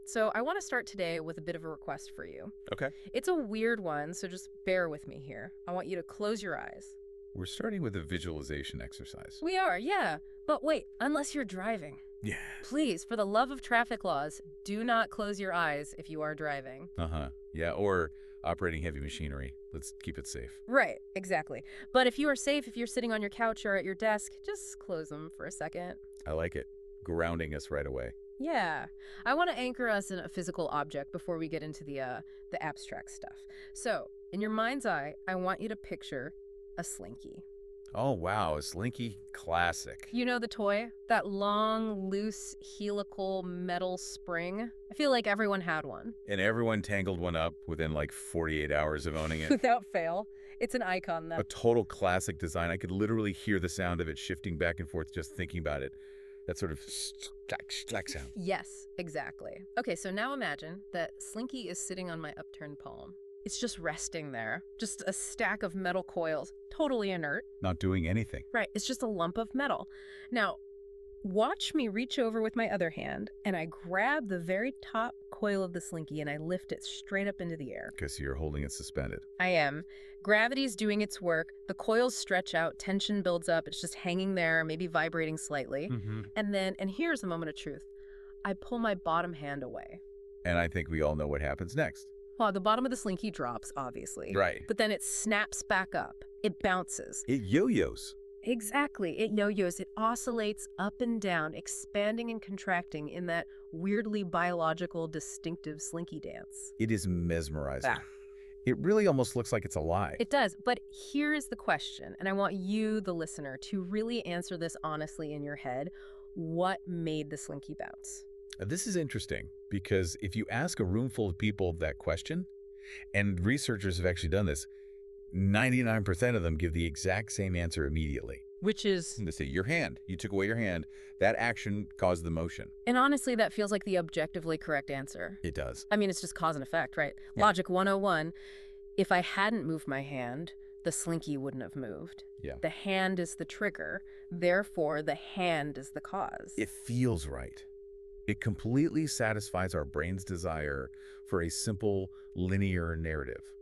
So I want to start today with a bit of a request for you. Okay. It's a weird one, so just bear with me here. I want you to close your eyes. We're starting with a visualization exercise. We are, yeah. But wait, unless you're driving. Yeah. Please, for the love of traffic laws, do not close your eyes if you are driving. Uh-huh. Yeah, or operating heavy machinery. Let's keep it safe. Right, exactly. But if you are safe, if you're sitting on your couch or at your desk, just close them for a second. I like it. Grounding us right away. Yeah. I want to anchor us in a physical object before we get into the abstract stuff. So, in your mind's eye, I want you to picture a slinky. Oh, wow. A slinky classic. You know the toy? That long, loose, helical metal spring? I feel like everyone had one. And everyone tangled one up within like 48 hours of owning it. Without fail. It's an icon, though. A total classic design. I could literally hear the sound of it shifting back and forth just thinking about it. That sort of slack sound. Yes, exactly. Okay, so now imagine that Slinky is sitting on my upturned palm. It's just resting there, just a stack of metal coils, totally inert. Not doing anything. Right, it's just a lump of metal. Now, watch me reach over with my other hand, and I grab the very top coil of the Slinky and I lift it straight up into the air. Because you're holding it suspended. I am. Gravity's doing its work. The coils stretch out, tension builds up. It's just hanging there, maybe vibrating slightly. And here's a moment of truth. I pull my bottom hand away. And I think we all know what happens next. Well, the bottom of the Slinky drops, obviously. Right. But then it snaps back up. It bounces. It yo-yos. Exactly. It yo-yos. It oscillates up and down, expanding and contracting in that weirdly biological, distinctive Slinky dance. It is mesmerizing. Ah. It really almost looks like it's alive. It does. But here is the question, and I want you, the listener, to really answer this honestly in your head. What made the Slinky bounce? This is interesting because if you ask a room full of people that question, and researchers have actually done this, 99% of them give the exact same answer immediately. Which is? They say, your hand. You took away your hand. That action caused the motion. And honestly, that feels like the objectively correct answer. It does. I mean, it's just cause and effect, right? Yeah. Logic 101. If I hadn't moved my hand, the Slinky wouldn't have moved. Yeah. The hand is the trigger. Therefore, the hand is the cause. It feels right. It completely satisfies our brain's desire for a simple, linear narrative.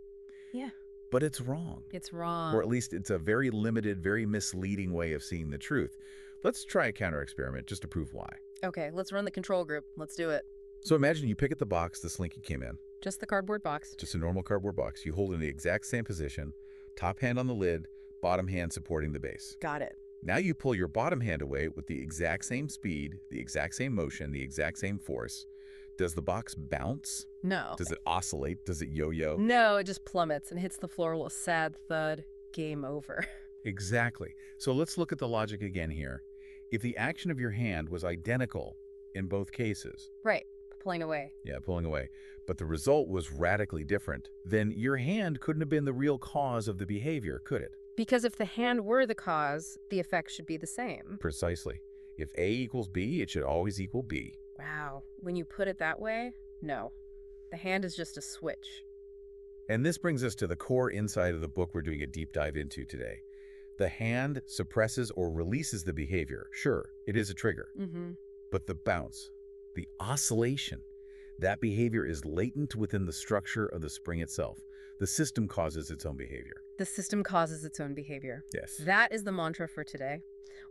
Yeah. But it's wrong. It's wrong. Or at least it's a very limited, very misleading way of seeing the truth. Let's try a counter-experiment just to prove why. Okay, let's run the control group. Let's do it. So imagine you pick at the box the Slinky came in. Just the cardboard box. Just a normal cardboard box. You hold it in the exact same position, top hand on the lid, bottom hand supporting the base. Got it. Now you pull your bottom hand away with the exact same speed, the exact same motion, the exact same force. Does the box bounce? No. Does it oscillate? Does it yo-yo? No, it just plummets and hits the floor with a sad thud. Game over. Exactly. So let's look at the logic again here. If the action of your hand was identical in both cases, Right. Pulling away. yeah, pulling away, but the result was radically different, then your hand couldn't have been the real cause of the behavior, could it? Because if the hand were the cause, the effect should be the same. Precisely. If A equals B, it should always equal B. Wow. When you put it that way, no. The hand is just a switch. And this brings us to the core insight of the book we're doing a deep dive into today. The hand suppresses or releases the behavior. Sure, it is a trigger. But the bounce, the oscillation, that behavior is latent within the structure of the spring itself. The system causes its own behavior. The system causes its own behavior. Yes. That is the mantra for today.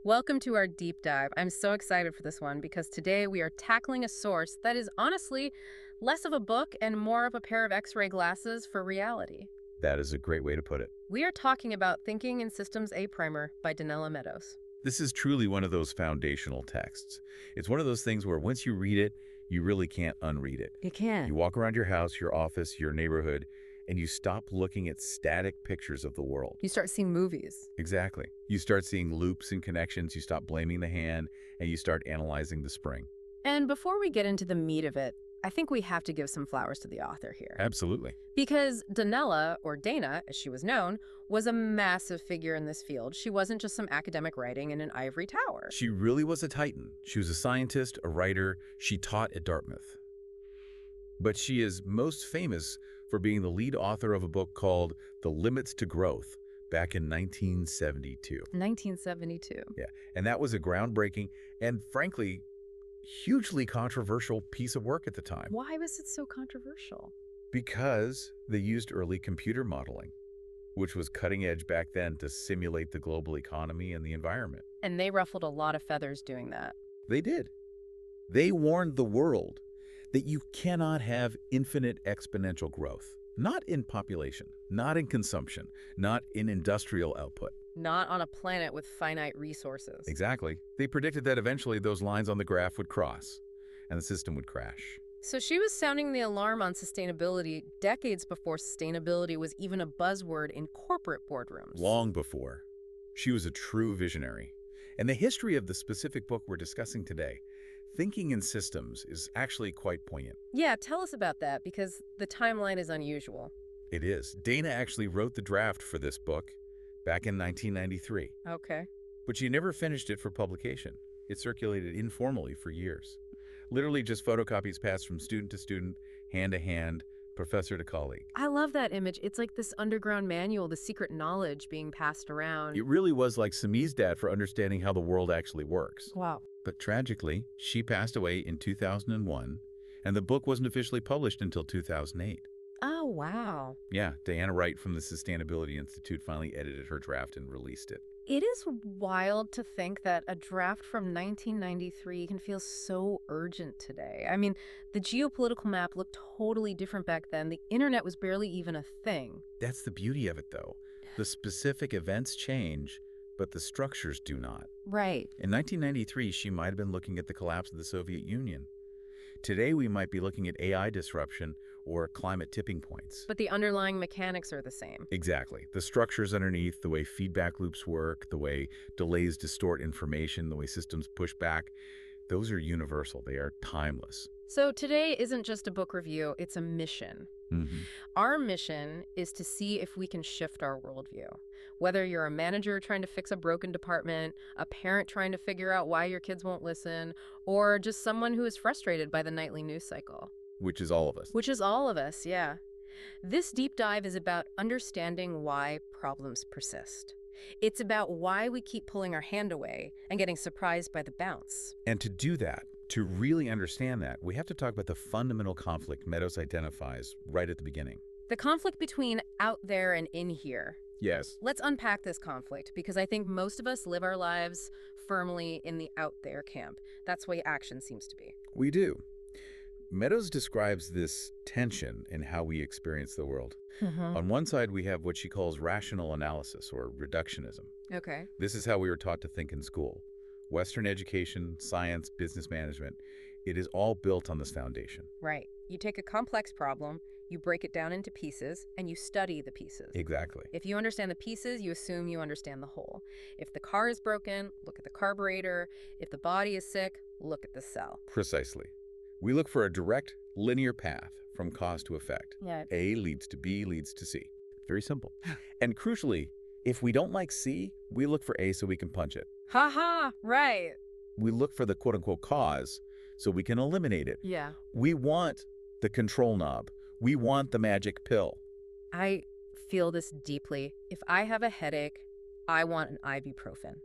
Welcome to our deep dive. I'm so excited for this one because today we are tackling a source that is honestly less of a book and more of a pair of X-ray glasses for reality. That is a great way to put it. We are talking about Thinking in Systems A Primer by Donella Meadows. This is truly one of those foundational texts. It's one of those things where once you read it, you really can't unread it. You can. You walk around your house, your office, your neighborhood, and you stop looking at static pictures of the world. You start seeing movies. Exactly. You start seeing loops and connections, you stop blaming the hand, and you start analyzing the spring. And before we get into the meat of it, I think we have to give some flowers to the author here. Absolutely. Because Donella, or Dana, as she was known, was a massive figure in this field. She wasn't just some academic writing in an ivory tower. She really was a titan. She was a scientist, a writer. She taught at Dartmouth. But she is most famous for being the lead author of a book called The Limits to Growth back in 1972. 1972. Yeah, and that was a groundbreaking and frankly hugely controversial piece of work at the time Why was it so controversial? because they used early computer modeling, which was cutting edge back then to simulate the global economy and the environment. And they ruffled a lot of feathers doing that. They did. They warned the world that you cannot have infinite exponential growth. Not in population, not in consumption, not in industrial output. Not on a planet with finite resources. Exactly. They predicted that eventually those lines on the graph would cross and the system would crash. So she was sounding the alarm on sustainability decades before sustainability was even a buzzword in corporate boardrooms. Long before. She was a true visionary. And the history of the specific book we're discussing today, Thinking in Systems, is actually quite poignant. Yeah, tell us about that, because the timeline is unusual. It is. Dana actually wrote the draft for this book back in 1993. Okay. But she never finished it for publication. It circulated informally for years. Literally just photocopies passed from student to student, hand to hand, professor to colleague. I love that image. It's like this underground manual, the secret knowledge being passed around. It really was like samizdat for understanding how the world actually works. Wow. But tragically, she passed away in 2001, and the book wasn't officially published until 2008. Oh, wow. Yeah, Diana Wright from the Sustainability Institute finally edited her draft and released it. It is wild to think that a draft from 1993 can feel so urgent today. I mean, the geopolitical map looked totally different back then. The internet was barely even a thing. That's the beauty of it, though. The specific events change, but the structures do not. Right. In 1993, she might have been looking at the collapse of the Soviet Union. Today, we might be looking at AI disruption or climate tipping points. But the underlying mechanics are the same. Exactly. The structures underneath, the way feedback loops work, the way delays distort information, the way systems push back, those are universal. They are timeless. So today isn't just a book review, it's a mission. Our mission is to see if we can shift our worldview. Whether you're a manager trying to fix a broken department, a parent trying to figure out why your kids won't listen, or just someone who is frustrated by the nightly news cycle. Which is all of us. Which is all of us, yeah. This deep dive is about understanding why problems persist. It's about why we keep pulling our hand away and getting surprised by the bounce. And to do that, to really understand that, we have to talk about the fundamental conflict Meadows identifies right at the beginning. The conflict between out there and in here. Yes. Let's unpack this conflict, because I think most of us live our lives firmly in the out there camp. That's why action seems to be. We do. Meadows describes this tension in how we experience the world. On one side, we have what she calls rational analysis, or reductionism. Okay. This is how we were taught to think in school. Western education, science, business management, it is all built on this foundation. Right. You take a complex problem, you break it down into pieces, and you study the pieces. Exactly. If you understand the pieces, you assume you understand the whole. If the car is broken, look at the carburetor. If the body is sick, look at the cell. Precisely. We look for a direct, linear path from cause to effect. Yeah. A leads to B leads to C. Very simple. And crucially, if we don't like C, we look for A so we can punch it. Ha, right. We look for the quote-unquote cause so we can eliminate it. Yeah. We want the control knob. We want the magic pill. I feel this deeply. If I have a headache, I want an ibuprofen.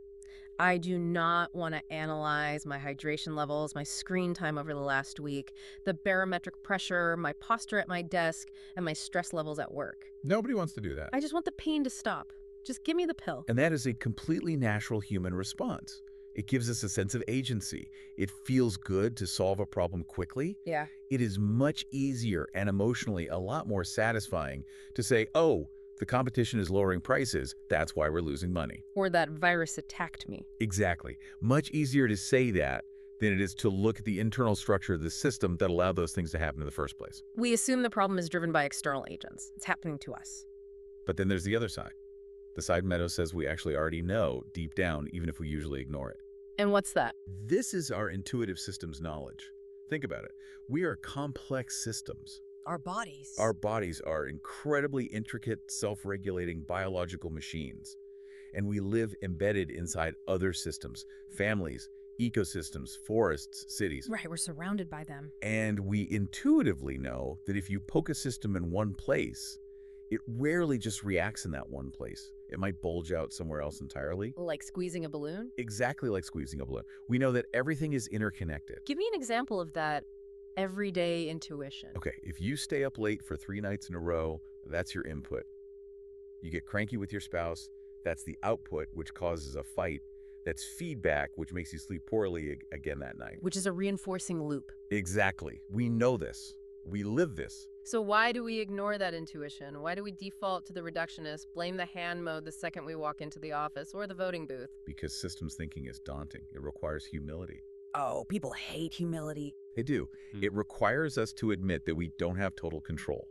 I do not want to analyze my hydration levels, my screen time over the last week, the barometric pressure, my posture at my desk, and my stress levels at work. Nobody wants to do that. I just want the pain to stop. Just give me the pill. And that is a completely natural human response. It gives us a sense of agency. It feels good to solve a problem quickly. Yeah. It is much easier and emotionally a lot more satisfying to say, oh, the competition is lowering prices. That's why we're losing money. Or that virus attacked me. Exactly. Much easier to say that than it is to look at the internal structure of the system that allowed those things to happen in the first place. We assume the problem is driven by external agents. It's happening to us. But then there's the other side. The side Meadows says we actually already know deep down, even if we usually ignore it. And what's that? This is our intuitive systems knowledge. Think about it. We are complex systems. Our bodies. Our bodies are incredibly intricate, self-regulating biological machines. And we live embedded inside other systems, families, ecosystems, forests, cities. Right, we're surrounded by them. And we intuitively know that if you poke a system in one place, It rarely just reacts in that one place. It might bulge out somewhere else entirely. Like squeezing a balloon? Exactly like squeezing a balloon. We know that everything is interconnected. Give me an example of that everyday intuition. Okay, if you stay up late for 3 nights in a row, that's your input. You get cranky with your spouse, that's the output, which causes a fight. That's feedback, which makes you sleep poorly again that night. Which is a reinforcing loop. Exactly. We know this. We live this. So why do we ignore that intuition? Why do we default to the reductionist, blame the hand mode the second we walk into the office or the voting booth? Because systems thinking is daunting. It requires humility. Oh, people hate humility. They do. It requires us to admit that we don't have total control.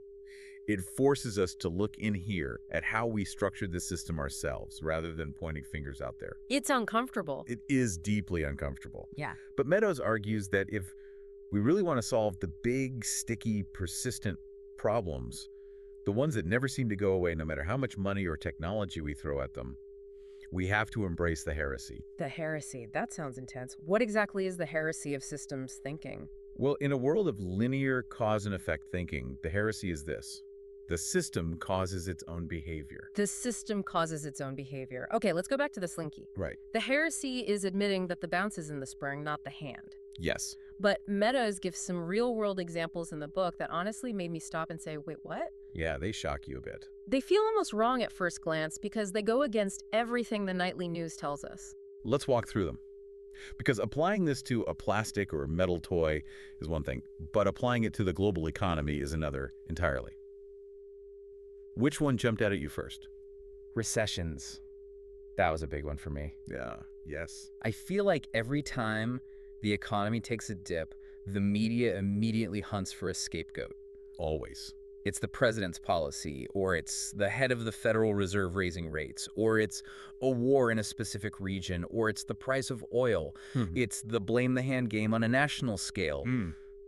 It forces us to look in here at how we structured the system ourselves rather than pointing fingers out there. It's uncomfortable. It is deeply uncomfortable. Yeah. But Meadows argues that if we really want to solve the big, sticky, persistent problems, the ones that never seem to go away no matter how much money or technology we throw at them, we have to embrace the heresy. The heresy. That sounds intense. What exactly is the heresy of systems thinking? Well, in a world of linear cause and effect thinking, the heresy is this. The system causes its own behavior. The system causes its own behavior. Okay, let's go back to the slinky. Right. The heresy is admitting that the bounce is in the spring, not the hand. Yes. But Meadows gives some real-world examples in the book that honestly made me stop and say, wait, what? Yeah, they shock you a bit. They feel almost wrong at first glance because they go against everything the nightly news tells us. Let's walk through them. Because applying this to a plastic or metal toy is one thing, but applying it to the global economy is another entirely. Which one jumped out at you first? Recessions. That was a big one for me. Yeah, yes. I feel like every time the economy takes a dip, the media immediately hunts for a scapegoat. Always. It's the president's policy, or it's the head of the Federal Reserve raising rates, or it's a war in a specific region, or it's the price of oil. It's the blame the hand game on a national scale.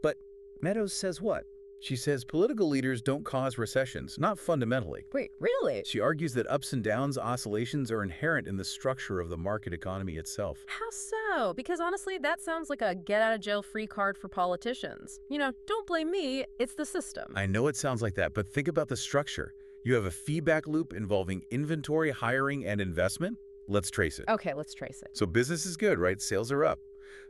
But Meadows says what? She says political leaders don't cause recessions, not fundamentally. Wait, really? She argues that ups and downs oscillations are inherent in the structure of the market economy itself. How so? Because honestly, that sounds like a get-out-of-jail-free card for politicians. You know, don't blame me, it's the system. I know it sounds like that, but think about the structure. You have a feedback loop involving inventory, hiring, and investment. Let's trace it. Okay, let's trace it. So business is good, right? Sales are up.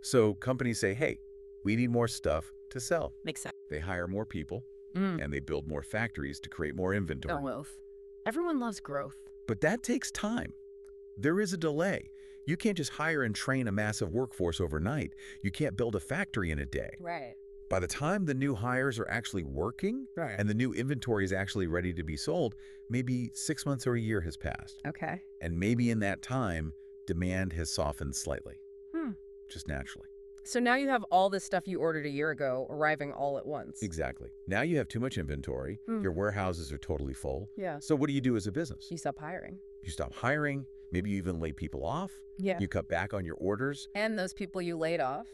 So companies say, hey, we need more stuff to sell. Makes sense. They hire more people, and they build more factories to create more inventory. Growth. Everyone loves growth. But that takes time. There is a delay. You can't just hire and train a massive workforce overnight. You can't build a factory in a day. Right. By the time the new hires are actually working and the new inventory is actually ready to be sold, maybe 6 months or a year has passed. Okay. And maybe in that time, demand has softened slightly, just naturally. So now you have all this stuff you ordered a year ago arriving all at once. Exactly. Now you have too much inventory. Your warehouses are totally full. Yeah. So what do you do as a business? You stop hiring. You stop hiring. Maybe you even lay people off. Yeah. You cut back on your orders. And those people you laid off,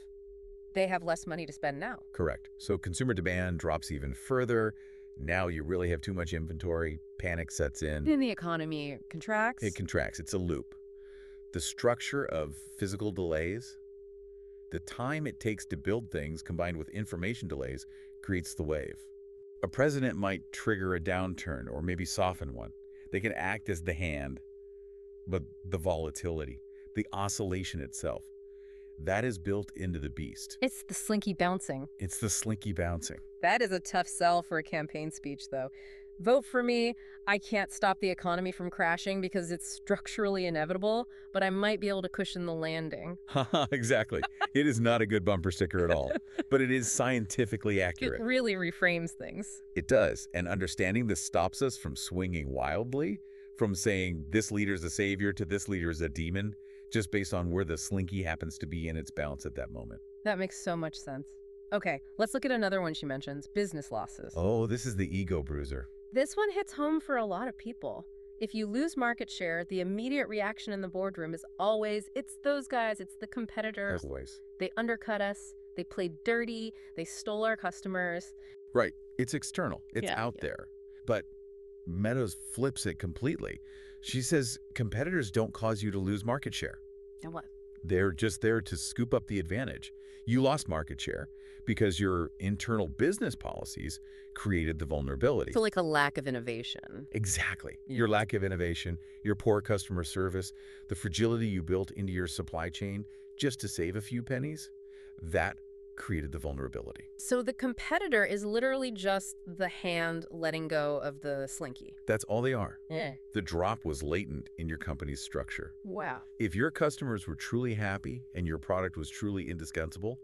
they have less money to spend now. Correct. So consumer demand drops even further. Now you really have too much inventory. Panic sets in. Then the economy contracts. It contracts. It's a loop. The structure of physical delays, the time it takes to build things combined with information delays creates the wave. A president might trigger a downturn or maybe soften one. They can act as the hand, but the volatility, the oscillation itself, that is built into the beast. It's the slinky bouncing. It's the slinky bouncing. That is a tough sell for a campaign speech, though. Vote for me. I can't stop the economy from crashing because it's structurally inevitable, but I might be able to cushion the landing. Exactly. It is not a good bumper sticker at all, but it is scientifically accurate. It really reframes things. It does. And understanding this stops us from swinging wildly, from saying this leader's a savior to this leader's a demon, just based on where the slinky happens to be in its bounce at that moment. That makes so much sense. Okay, let's look at another one she mentions, business losses. Oh, this is the ego bruiser. This one hits home for a lot of people. If you lose market share, the immediate reaction in the boardroom is always, it's those guys, it's the competitors. Always. They undercut us, they played dirty, they stole our customers. Right. It's external. It's out there. But Meadows flips it completely. She says competitors don't cause you to lose market share. And what? They're just there to scoop up the advantage. You lost market share. because your internal business policies created the vulnerability. So like a lack of innovation. Exactly. Your lack of innovation, your poor customer service, the fragility you built into your supply chain just to save a few pennies, that created the vulnerability. So the competitor is literally just the hand letting go of the slinky. That's all they are. Yeah. The drop was latent in your company's structure. Wow. If your customers were truly happy and your product was truly indispensable,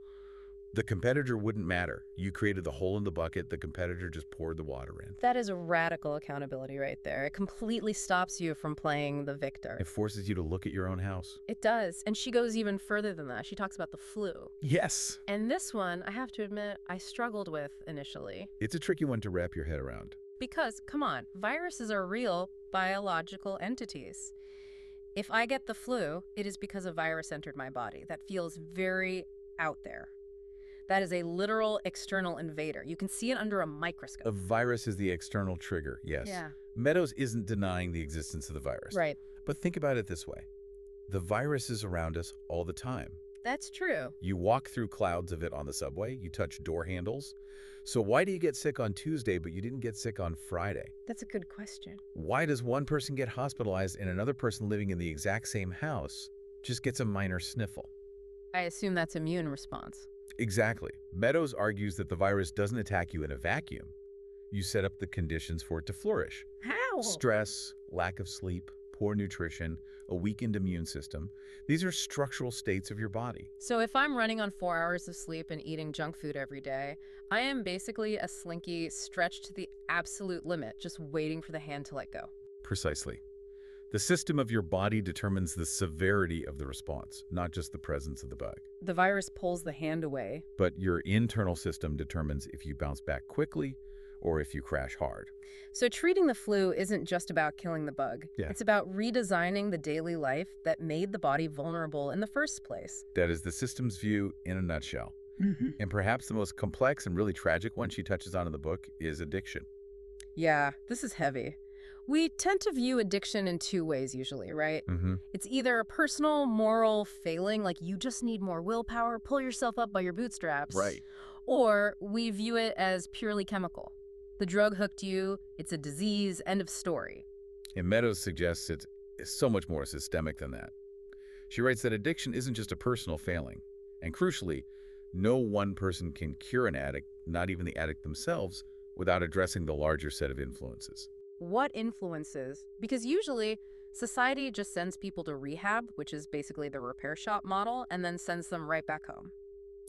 the competitor wouldn't matter. You created the hole in the bucket, the competitor just poured the water in. That is a radical accountability right there. It completely stops you from playing the victor. It forces you to look at your own house. It does. And she goes even further than that. She talks about the flu. Yes. And this one, I have to admit, I struggled with initially. It's a tricky one to wrap your head around. Because, come on, viruses are real biological entities. If I get the flu, it is because a virus entered my body. That feels very out there. That is a literal external invader. You can see it under a microscope. A virus is the external trigger, yes. Yeah. Meadows isn't denying the existence of the virus. Right. But think about it this way. The virus is around us all the time. That's true. You walk through clouds of it on the subway, you touch door handles. So why do you get sick on Tuesday, but you didn't get sick on Friday? That's a good question. Why does one person get hospitalized and another person living in the exact same house just gets a minor sniffle? I assume that's immune response. Exactly. Meadows argues that the virus doesn't attack you in a vacuum. You set up the conditions for it to flourish. How? Stress, lack of sleep, poor nutrition, a weakened immune system. These are structural states of your body. So if I'm running on 4 hours of sleep and eating junk food every day, I am basically a slinky stretched to the absolute limit, just waiting for the hand to let go. Precisely. The system of your body determines the severity of the response, not just the presence of the bug. The virus pulls the hand away. But your internal system determines if you bounce back quickly or if you crash hard. So treating the flu isn't just about killing the bug. Yeah. It's about redesigning the daily life that made the body vulnerable in the first place. That is the system's view in a nutshell. And perhaps the most complex and really tragic one she touches on in the book is addiction. Yeah, this is heavy. We tend to view addiction in two ways usually, right? It's either a personal, moral failing, like you just need more willpower, pull yourself up by your bootstraps. Right. Or we view it as purely chemical. The drug hooked you, it's a disease, end of story. And Meadows suggests it's so much more systemic than that. She writes that addiction isn't just a personal failing. And crucially, no one person can cure an addict, not even the addict themselves, without addressing the larger set of influences. What influences? Because usually society just sends people to rehab, which is basically the repair shop model, and then sends them right back home.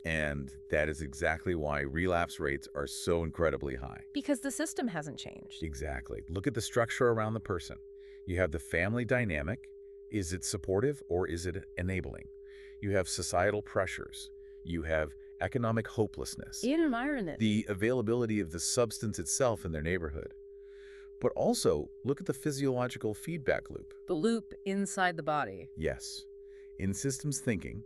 And that is exactly why relapse rates are so incredibly high. Because the system hasn't changed. Exactly. Look at the structure around the person. You have the family dynamic. Is it supportive or is it enabling? You have societal pressures. You have economic hopelessness. Environment. The availability of the substance itself in their neighborhood. But also, look at the physiological feedback loop. The loop inside the body. Yes. In systems thinking,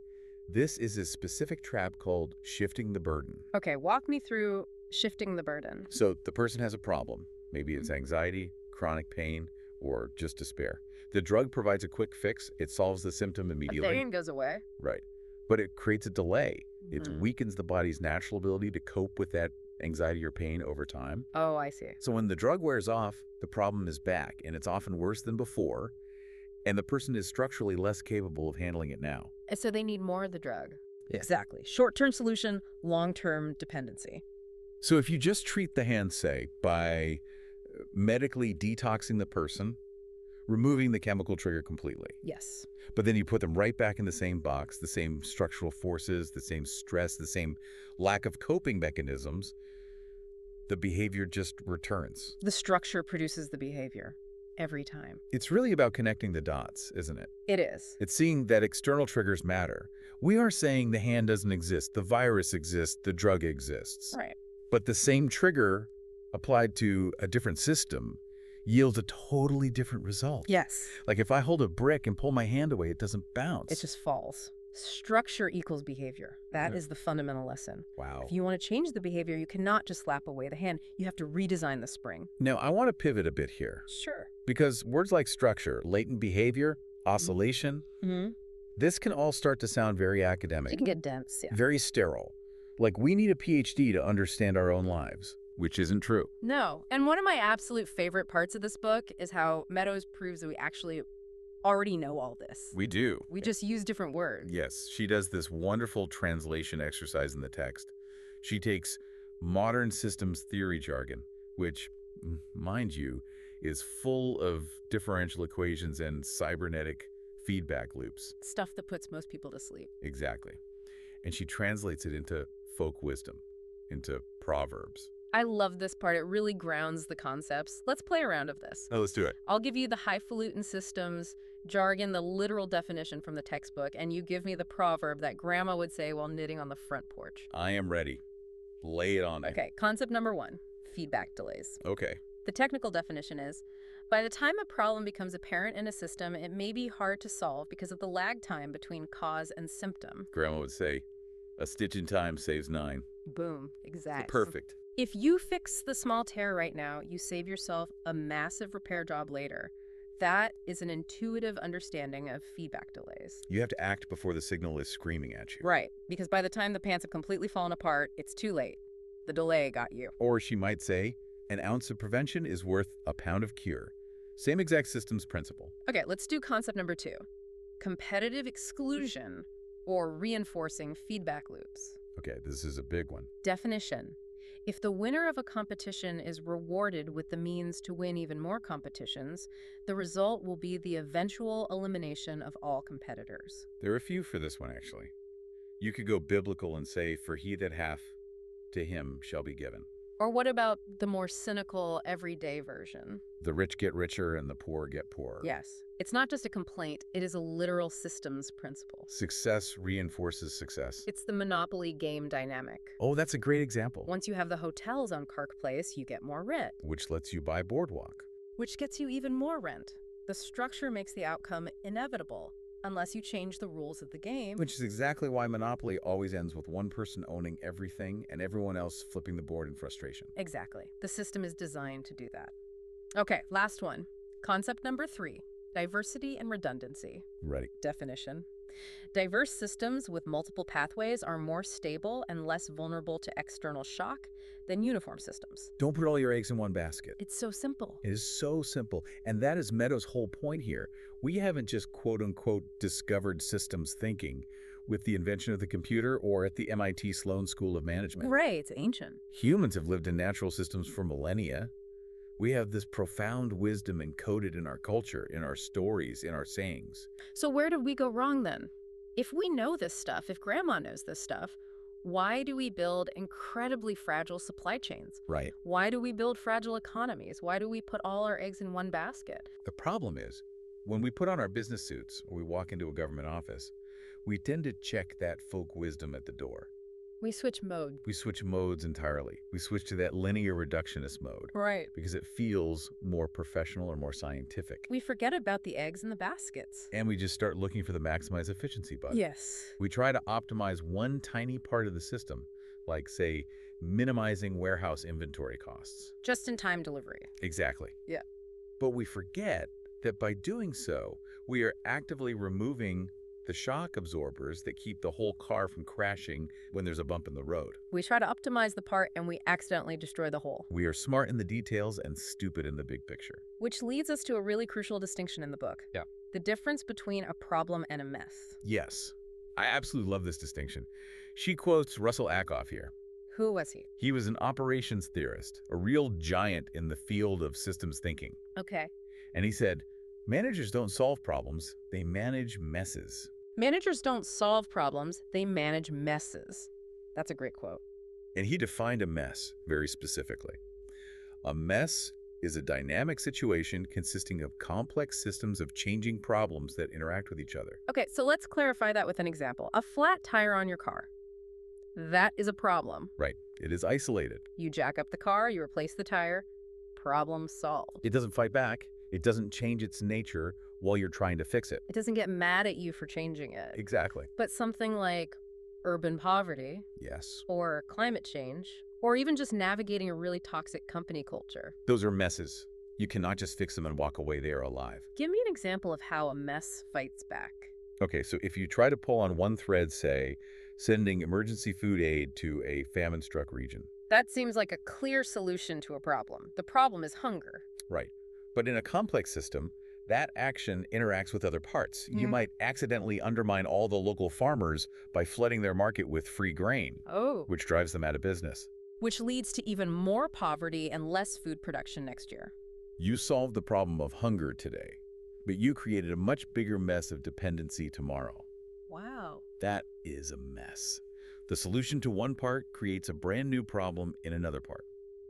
this is a specific trap called shifting the burden. Okay, walk me through shifting the burden. So the person has a problem. Maybe it's anxiety, chronic pain, or just despair. The drug provides a quick fix. It solves the symptom immediately. The pain goes away. Right. But it creates a delay. It weakens the body's natural ability to cope with that anxiety or pain over time. Oh, I see. So when the drug wears off, the problem is back, and it's often worse than before, and the person is structurally less capable of handling it now. And so they need more of the drug. Yeah. Exactly. Short-term solution, long-term dependency. So if you just treat the hand, say, by medically detoxing the person, removing the chemical trigger completely, Yes. but then you put them right back in the same box, the same structural forces, the same stress, the same lack of coping mechanisms, the behavior just returns. The structure produces the behavior every time. It's really about connecting the dots, isn't it? It is. It's seeing that external triggers matter. We are saying the hand doesn't exist, the virus exists, the drug exists. Right. But the same trigger applied to a different system yields a totally different result. Yes. Like if I hold a brick and pull my hand away, it doesn't bounce. It just falls. Structure equals behavior. That Yeah. is the fundamental lesson. Wow. If you want to change the behavior, you cannot just slap away the hand. You have to redesign the spring. Now, I want to pivot a bit here Sure. because words like structure, latent behavior, oscillation, Mm-hmm. this can all start to sound very academic, It can get dense, yeah. very sterile. Like we need a PhD to understand our own lives, which isn't true. No. And one of my absolute favorite parts of this book is how Meadows proves that we actually already know all this. We do. We just use different words. Yes, she does this wonderful translation exercise in the text. She takes modern systems theory jargon, which, mind you, is full of differential equations and cybernetic feedback loops. Stuff that puts most people to sleep. Exactly. And she translates it into folk wisdom, into proverbs. I love this part. It really grounds the concepts. Let's play a round of this. Oh, let's do it. I'll give you the highfalutin systems jargon, the literal definition from the textbook, and you give me the proverb that Grandma would say while knitting on the front porch. I am ready. Lay it on me. Okay, concept number 1, feedback delays. Okay. The technical definition is, by the time a problem becomes apparent in a system, it may be hard to solve because of the lag time between cause and symptom. Grandma would say, a stitch in time saves 9. Boom, exact. Perfect. If you fix the small tear right now, you save yourself a massive repair job later. That is an intuitive understanding of feedback delays. You have to act before the signal is screaming at you. Right, because by the time the pants have completely fallen apart, it's too late. The delay got you. Or she might say, an ounce of prevention is worth a pound of cure. Same exact systems principle. Okay, let's do concept number 2. Competitive exclusion or reinforcing feedback loops. Okay, this is a big one. Definition. If the winner of a competition is rewarded with the means to win even more competitions, the result will be the eventual elimination of all competitors. There are a few for this one, actually. You could go biblical and say, for he that hath, to him shall be given. Or what about the more cynical, everyday version? The rich get richer and the poor get poorer. Yes. It's not just a complaint, it is a literal systems principle. Success reinforces success. It's the Monopoly game dynamic. Oh, that's a great example. Once you have the hotels on Park Place, you get more rent. Which lets you buy Boardwalk. Which gets you even more rent. The structure makes the outcome inevitable, unless you change the rules of the game. Which is exactly why Monopoly always ends with one person owning everything and everyone else flipping the board in frustration. Exactly. The system is designed to do that. Okay, last one. Concept number 3. Diversity and redundancy. Ready. Definition. Diverse systems with multiple pathways are more stable and less vulnerable to external shock than uniform systems. Don't put all your eggs in one basket. It's so simple. It is so simple. And that is Meadows' whole point here. We haven't just quote-unquote discovered systems thinking with the invention of the computer or at the MIT Sloan School of Management. Right, it's ancient. Humans have lived in natural systems for millennia. We have this profound wisdom encoded in our culture, in our stories, in our sayings. So where did we go wrong then? If we know this stuff, if Grandma knows this stuff, why do we build incredibly fragile supply chains? Right. Why do we build fragile economies? Why do we put all our eggs in one basket? The problem is, when we put on our business suits or we walk into a government office, we tend to check that folk wisdom at the door. We switch mode. We switch modes entirely. We switch to that linear reductionist mode. Right. Because it feels more professional or more scientific. We forget about the eggs in the baskets. And we just start looking for the maximize efficiency button. Yes. We try to optimize one tiny part of the system, like, say, minimizing warehouse inventory costs. Just-in-time delivery. Exactly. Yeah. But we forget that by doing so, we are actively removing the shock absorbers that keep the whole car from crashing when there's a bump in the road. We try to optimize the part and we accidentally destroy the whole. We are smart in the details and stupid in the big picture. Which leads us to a really crucial distinction in the book. Yeah. The difference between a problem and a mess. Yes. I absolutely love this distinction. She quotes Russell Ackoff here. Who was he? He was an operations theorist, a real giant in the field of systems thinking. Okay. And he said, managers don't solve problems, they manage messes. Managers don't solve problems, they manage messes. That's a great quote. And he defined a mess very specifically. A mess is a dynamic situation consisting of complex systems of changing problems that interact with each other. Okay, so let's clarify that with an example. A flat tire on your car. That is a problem. Right. It is isolated. You jack up the car, you replace the tire, problem solved. It doesn't fight back. It doesn't change its nature while you're trying to fix it. It doesn't get mad at you for changing it. Exactly. But something like urban poverty, Yes. or climate change, or even just navigating a really toxic company culture. Those are messes. You cannot just fix them and walk away they are alive. Give me an example of how a mess fights back. Okay, so if you try to pull on one thread, say, sending emergency food aid to a famine-struck region. That seems like a clear solution to a problem. The problem is hunger. Right. But in a complex system, that action interacts with other parts. You might accidentally undermine all the local farmers by flooding their market with free grain, Oh. which drives them out of business. Which leads to even more poverty and less food production next year. You solved the problem of hunger today, but you created a much bigger mess of dependency tomorrow. Wow. That is a mess. The solution to one part creates a brand new problem in another part.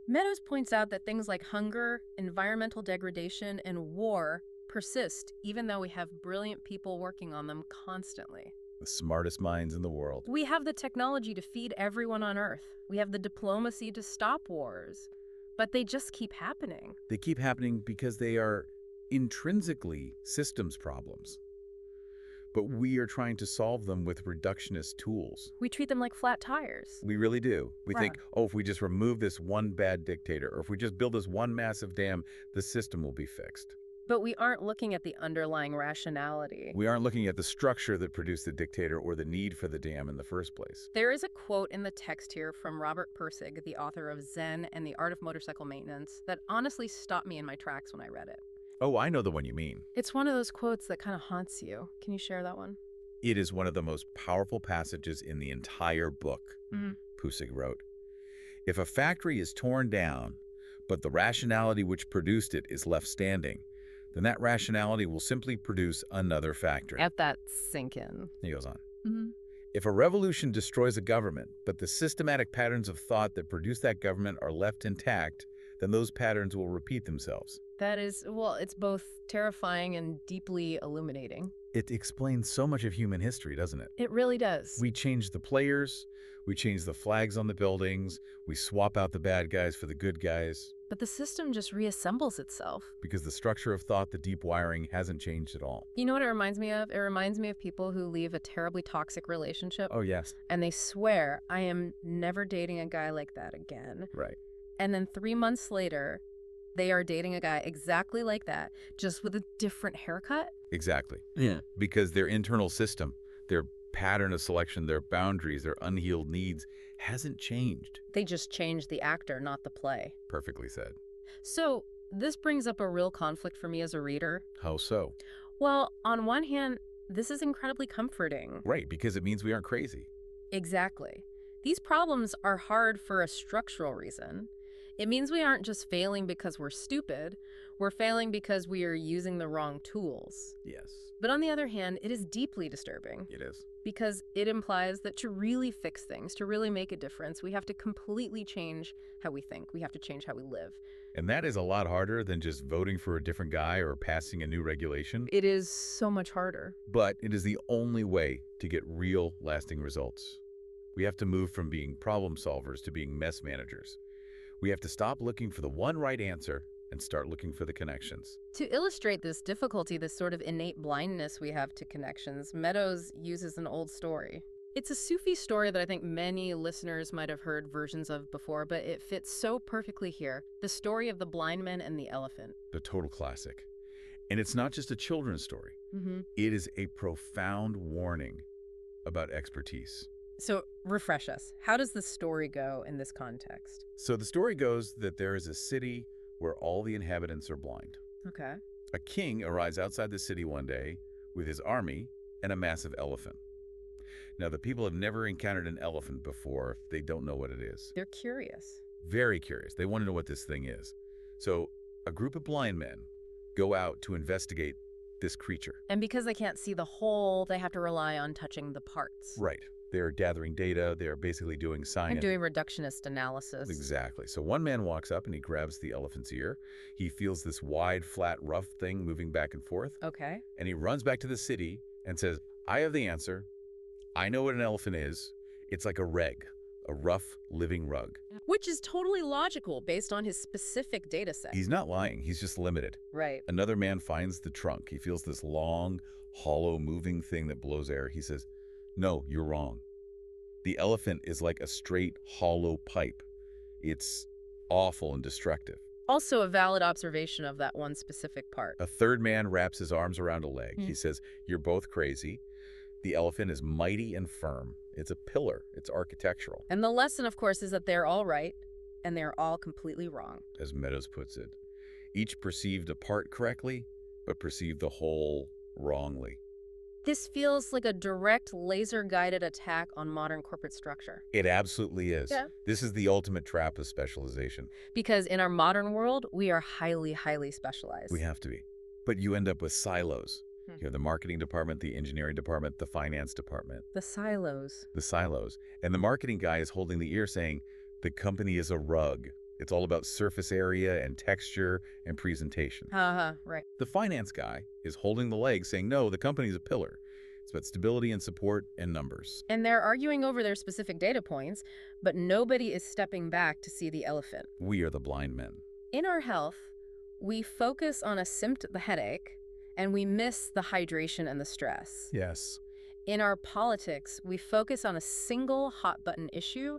Meadows points out that things like hunger, environmental degradation, and war persist even though we have brilliant people working on them constantly. The smartest minds in the world. We have the technology to feed everyone on Earth. We have the diplomacy to stop wars. But they just keep happening. They keep happening because they are intrinsically systems problems. But we are trying to solve them with reductionist tools. We treat them like flat tires. We really do. We Right. think, oh, if we just remove this one bad dictator, or if we just build this one massive dam, the system will be fixed. But we aren't looking at the underlying rationality. We aren't looking at the structure that produced the dictator or the need for the dam in the first place. There is a quote in the text here from Robert Pirsig, the author of Zen and the Art of Motorcycle Maintenance, that honestly stopped me in my tracks when I read it. Oh, I know the one you mean. It's one of those quotes that kind of haunts you. Can you share that one? It is one of the most powerful passages in the entire book, Mhm. Pirsig wrote. If a factory is torn down, but the rationality which produced it is left standing, then that rationality will simply produce another factory. Let that sink in. He goes on. Mm-hmm. If a revolution destroys a government, but the systematic patterns of thought that produce that government are left intact, then those patterns will repeat themselves. That is, well, it's both terrifying and deeply illuminating. It explains so much of human history, doesn't it? It really does. We change the players, we change the flags on the buildings, we swap out the bad guys for the good guys, But the system just reassembles itself. because the structure of thought, the deep wiring, hasn't changed at all. You know what it reminds me of? It reminds me of people who leave a terribly toxic relationship Oh, yes. and they swear, I am never dating a guy like that again. Right. And then 3 months later, they are dating a guy exactly like that, just with a different haircut. Exactly. Yeah. Because their internal system, their pattern of selection, their boundaries, their unhealed needs hasn't changed. They just changed the actor, not the play. Perfectly said. So this brings up a real conflict for me as a reader. How so? Well, on one hand, this is incredibly comforting. Right, because it means we aren't crazy. Exactly. These problems are hard for a structural reason. It means we aren't just failing because we're stupid. We're failing because we are using the wrong tools. Yes, But on the other hand, it is deeply disturbing it is. because it implies that to really fix things, to really make a difference, we have to completely change how we think. We have to change how we live. And that is a lot harder than just voting for a different guy or passing a new regulation. It is so much harder. But it is the only way to get real, lasting results. We have to move from being problem solvers to being mess managers. We have to stop looking for the one right answer and start looking for the connections. To illustrate this difficulty, this sort of innate blindness we have to connections, Meadows uses an old story. It's a Sufi story that I think many listeners might have heard versions of before, but it fits so perfectly here. The story of the blind man and the elephant. The total classic. And it's not just a children's story. Mm-hmm. It is a profound warning about expertise. So refresh us. How does the story go in this context? So the story goes that there is a city where all the inhabitants are blind. Okay. A king arrives outside the city one day with his army and a massive elephant. Now, the people have never encountered an elephant before. They don't know what it is. They're curious. Very curious. They want to know what this thing is. So a group of blind men go out to investigate this creature. And because they can't see the whole, they have to rely on touching the parts. Right. They're gathering data. They're basically doing And science. doing reductionist analysis. Exactly. So one man walks up and he grabs the elephant's ear. He feels this wide, flat, rough thing moving back and forth. Okay. And he runs back to the city and says, I have the answer. I know what an elephant is. It's like a reg, a rough, living rug. Which is totally logical based on his specific data set. He's not lying. He's just limited. Right. Another man finds the trunk. He feels this long, hollow, moving thing that blows air. He says, no, you're wrong. The elephant is like a straight, hollow pipe. It's awful and destructive. Also a valid observation of that one specific part. A third man wraps his arms around a leg. Mm. He says, you're both crazy. The elephant is mighty and firm. It's a pillar. It's architectural. And the lesson, of course, is that they're all right and they're all completely wrong. As Meadows puts it, each perceived a part correctly, but perceived the whole wrongly. This feels like a direct laser-guided attack on modern corporate structure. It absolutely is. Yeah. This is the ultimate trap of specialization. Because in our modern world, we are highly, highly specialized. We have to be. But you end up with silos. You have the marketing department, the engineering department, the finance department. The silos. The silos. And the marketing guy is holding the ear saying, the company is a rug. It's all about surface area and texture and presentation. Right. The finance guy is holding the leg saying, no, the company's a pillar. It's about stability and support and numbers. And they're arguing over their specific data points, but nobody is stepping back to see the elephant. We are the blind men. In our health, we focus on the headache, and we miss the hydration and the stress. Yes. In our politics, we focus on a single hot-button issue,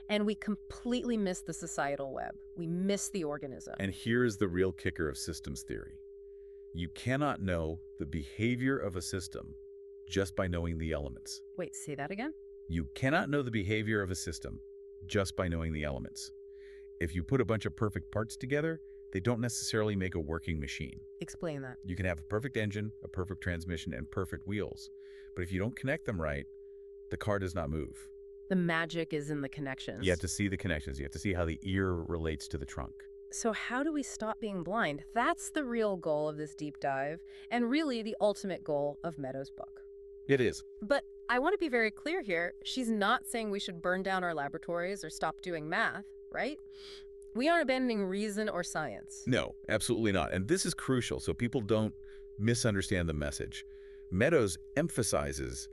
and we completely miss the societal web. We miss the organism. And here's the real kicker of systems theory. You cannot know the behavior of a system just by knowing the elements. Wait, say that again? You cannot know the behavior of a system just by knowing the elements. If you put a bunch of perfect parts together, they don't necessarily make a working machine. Explain that. You can have a perfect engine, a perfect transmission, and perfect wheels. But if you don't connect them right, the car does not move. The magic is in the connections. You have to see the connections. You have to see how the ear relates to the trunk. So how do we stop being blind? That's the real goal of this deep dive, and really the ultimate goal of Meadows' book. It is. But I want to be very clear here. She's not saying we should burn down our laboratories or stop doing math, right? We aren't abandoning reason or science. No, absolutely not. And this is crucial so people don't misunderstand the message. Meadows emphasizes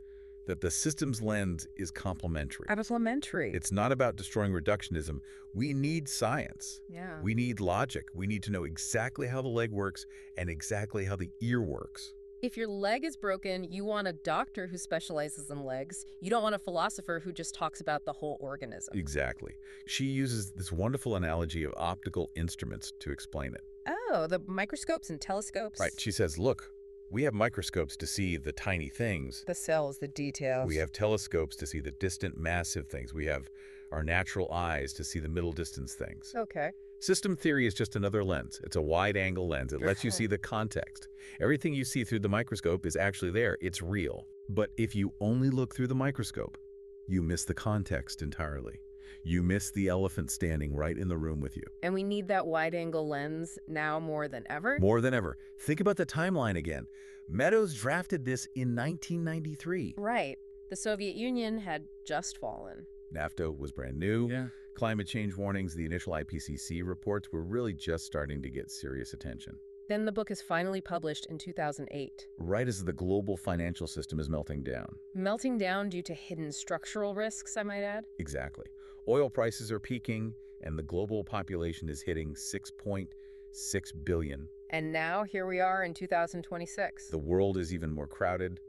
that the systems lens is complementary. Complementary. It's not about destroying reductionism. We need science. Yeah. We need logic. We need to know exactly how the leg works and exactly how the ear works. If your leg is broken, you want a doctor who specializes in legs. You don't want a philosopher who just talks about the whole organism. Exactly. She uses this wonderful analogy of optical instruments to explain it. Oh, the microscopes and telescopes. Right. She says, look, we have microscopes to see the tiny things. The cells, the details. We have telescopes to see the distant, massive things. We have our natural eyes to see the middle distance things. Okay. System theory is just another lens. It's a wide-angle lens. It lets you see the context. Everything you see through the microscope is actually there. It's real. But if you only look through the microscope, you miss the context entirely. You miss the elephant standing right in the room with you. And we need that wide-angle lens now more than ever? More than ever. Think about the timeline again. Meadows drafted this in 1993. Right. The Soviet Union had just fallen. NAFTA was brand new. Yeah. Climate change warnings, the initial IPCC reports were really just starting to get serious attention. Then the book is finally published in 2008. Right as the global financial system is melting down. Melting down due to hidden structural risks, I might add. Exactly. Oil prices are peaking, and the global population is hitting 6.6 billion. And now, here we are in 2026. The world is even more crowded.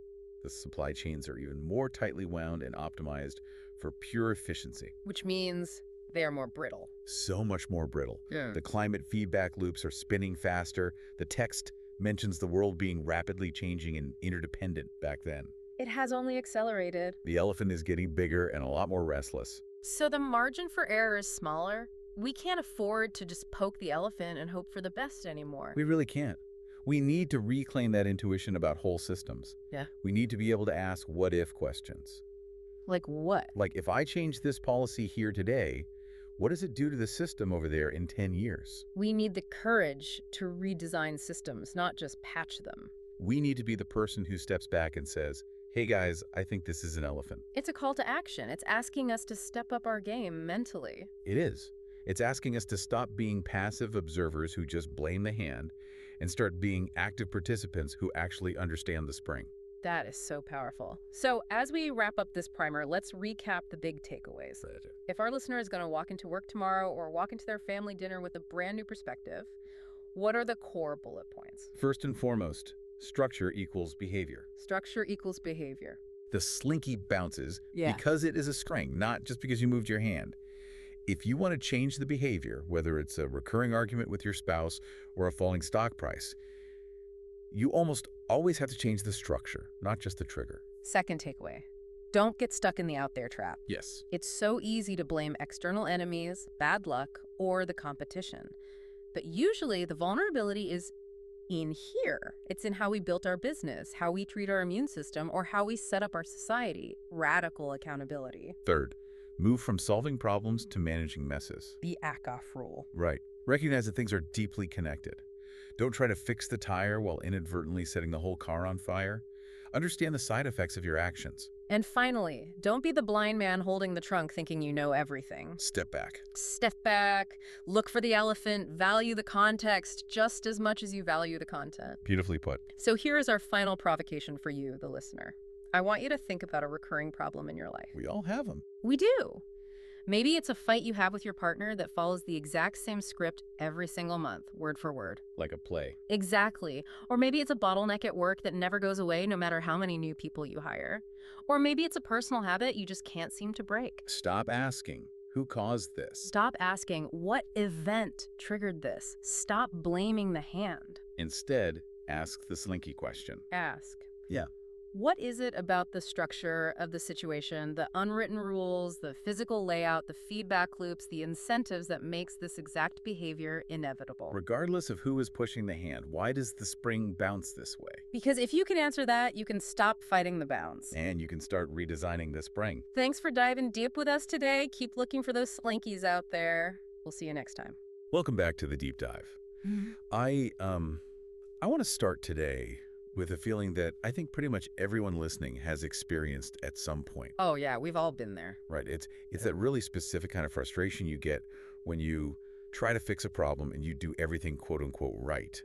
The supply chains are even more tightly wound and optimized for pure efficiency. Which means they are more brittle. So much more brittle. Yeah. The climate feedback loops are spinning faster. The text mentions the world being rapidly changing and interdependent back then. It has only accelerated. The elephant is getting bigger and a lot more restless. So the margin for error is smaller. We can't afford to just poke the elephant and hope for the best anymore. We really can't. We need to reclaim that intuition about whole systems. Yeah. We need to be able to ask what-if questions. Like what? Like, if I change this policy here today, what does it do to the system over there in 10 years? We need the courage to redesign systems, not just patch them. We need to be the person who steps back and says, hey guys, I think this is an elephant. It's a call to action. It's asking us to step up our game mentally. It is. It's asking us to stop being passive observers who just blame the hand and start being active participants who actually understand the spring. That is so powerful. So as we wrap up this primer, let's recap the big takeaways. If our listener is going to walk into work tomorrow or walk into their family dinner with a brand new perspective, what are the core bullet points? First and foremost, structure equals behavior. Structure equals behavior. The slinky bounces Yeah. because it is a string, not just because you moved your hand. If you want to change the behavior, whether it's a recurring argument with your spouse or a falling stock price, you almost always have to change the structure, not just the trigger. Second takeaway, don't get stuck in the out there trap. Yes. It's so easy to blame external enemies, bad luck, or the competition. But usually the vulnerability is in here. It's in how we built our business, how we treat our immune system, or how we set up our society. Radical accountability. Third, move from solving problems to managing messes. The Akoff rule. Right. Recognize that things are deeply connected. Don't try to fix the tire while inadvertently setting the whole car on fire. Understand the side effects of your actions. And finally, don't be the blind man holding the trunk thinking you know everything. Step back. Step back, look for the elephant, value the context just as much as you value the content. Beautifully put. So here is our final provocation for you, the listener. I want you to think about a recurring problem in your life. We all have them. We do. Maybe it's a fight you have with your partner that follows the exact same script every single month, word for word. Like a play. Exactly. Or maybe it's a bottleneck at work that never goes away no matter how many new people you hire. Or maybe it's a personal habit you just can't seem to break. Stop asking, who caused this? Stop asking, what event triggered this? Stop blaming the hand. Instead, ask the slinky question. Ask. Yeah. What is it about the structure of the situation, the unwritten rules, the physical layout, the feedback loops, the incentives that makes this exact behavior inevitable? Regardless of who is pushing the hand, why does the spring bounce this way? Because if you can answer that, you can stop fighting the bounce. And you can start redesigning the spring. Thanks for diving deep with us today. Keep looking for those slinkies out there. We'll see you next time. Welcome back to the deep dive. I want to start today with a feeling that I think pretty much everyone listening has experienced at some point. Oh yeah, we've all been there. Right. It's that really specific kind of frustration you get when you try to fix a problem and you do everything quote unquote right.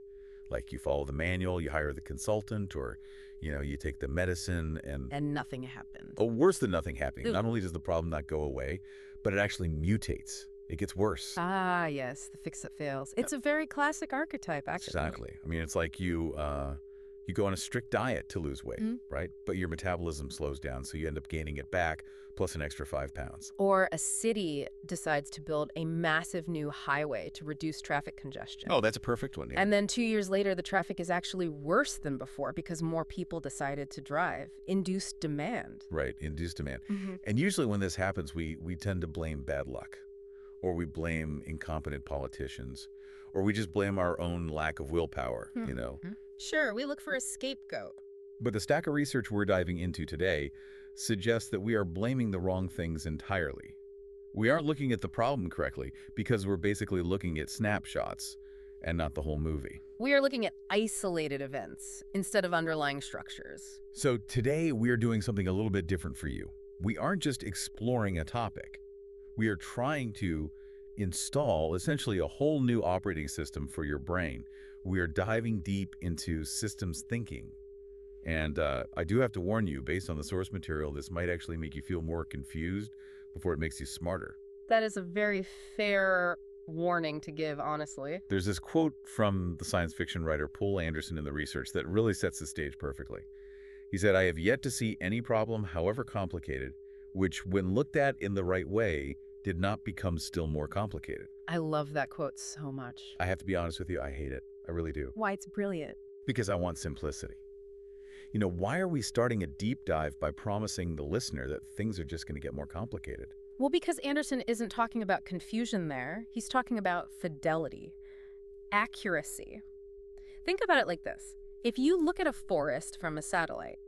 Like you follow the manual, you hire the consultant, or you take the medicine And nothing happened. oh, worse than nothing happening. Ooh. Not only does the problem not go away, but it actually mutates. It gets worse. Ah, yes, the fix it fails. It's a very classic archetype, actually. Exactly. I mean, it's like you go on a strict diet to lose weight, right? But your metabolism slows down, so you end up gaining it back, plus an extra 5 pounds. Or a city decides to build a massive new highway to reduce traffic congestion. Oh, that's a perfect one. Yeah. And then 2 years later, the traffic is actually worse than before because more people decided to drive. Induced demand. Right, induced demand. And usually when this happens, we tend to blame bad luck, or we blame incompetent politicians, or we just blame our own lack of willpower, Sure, we look for a scapegoat. But the stack of research we're diving into today suggests that we are blaming the wrong things entirely. We aren't looking at the problem correctly because we're basically looking at snapshots and not the whole movie. We are looking at isolated events instead of underlying structures. So today we're doing something a little bit different for you. We aren't just exploring a topic. We are trying to install essentially a whole new operating system for your brain. We are diving deep into systems thinking. And I do have to warn you, based on the source material, this might actually make you feel more confused before it makes you smarter. That is a very fair warning to give, honestly. There's this quote from the science fiction writer Poul Anderson in the research that really sets the stage perfectly. He said, "I have yet to see any problem, however complicated, which, when looked at in the right way, did not become still more complicated." I love that quote so much. I have to be honest with you, I hate it. I really do. Why, it's brilliant. Because I want simplicity. Why are we starting a deep dive by promising the listener that things are just going to get more complicated? Well, because Anderson isn't talking about confusion there. He's talking about fidelity, accuracy. Think about it like this. If you look at a forest from a satellite,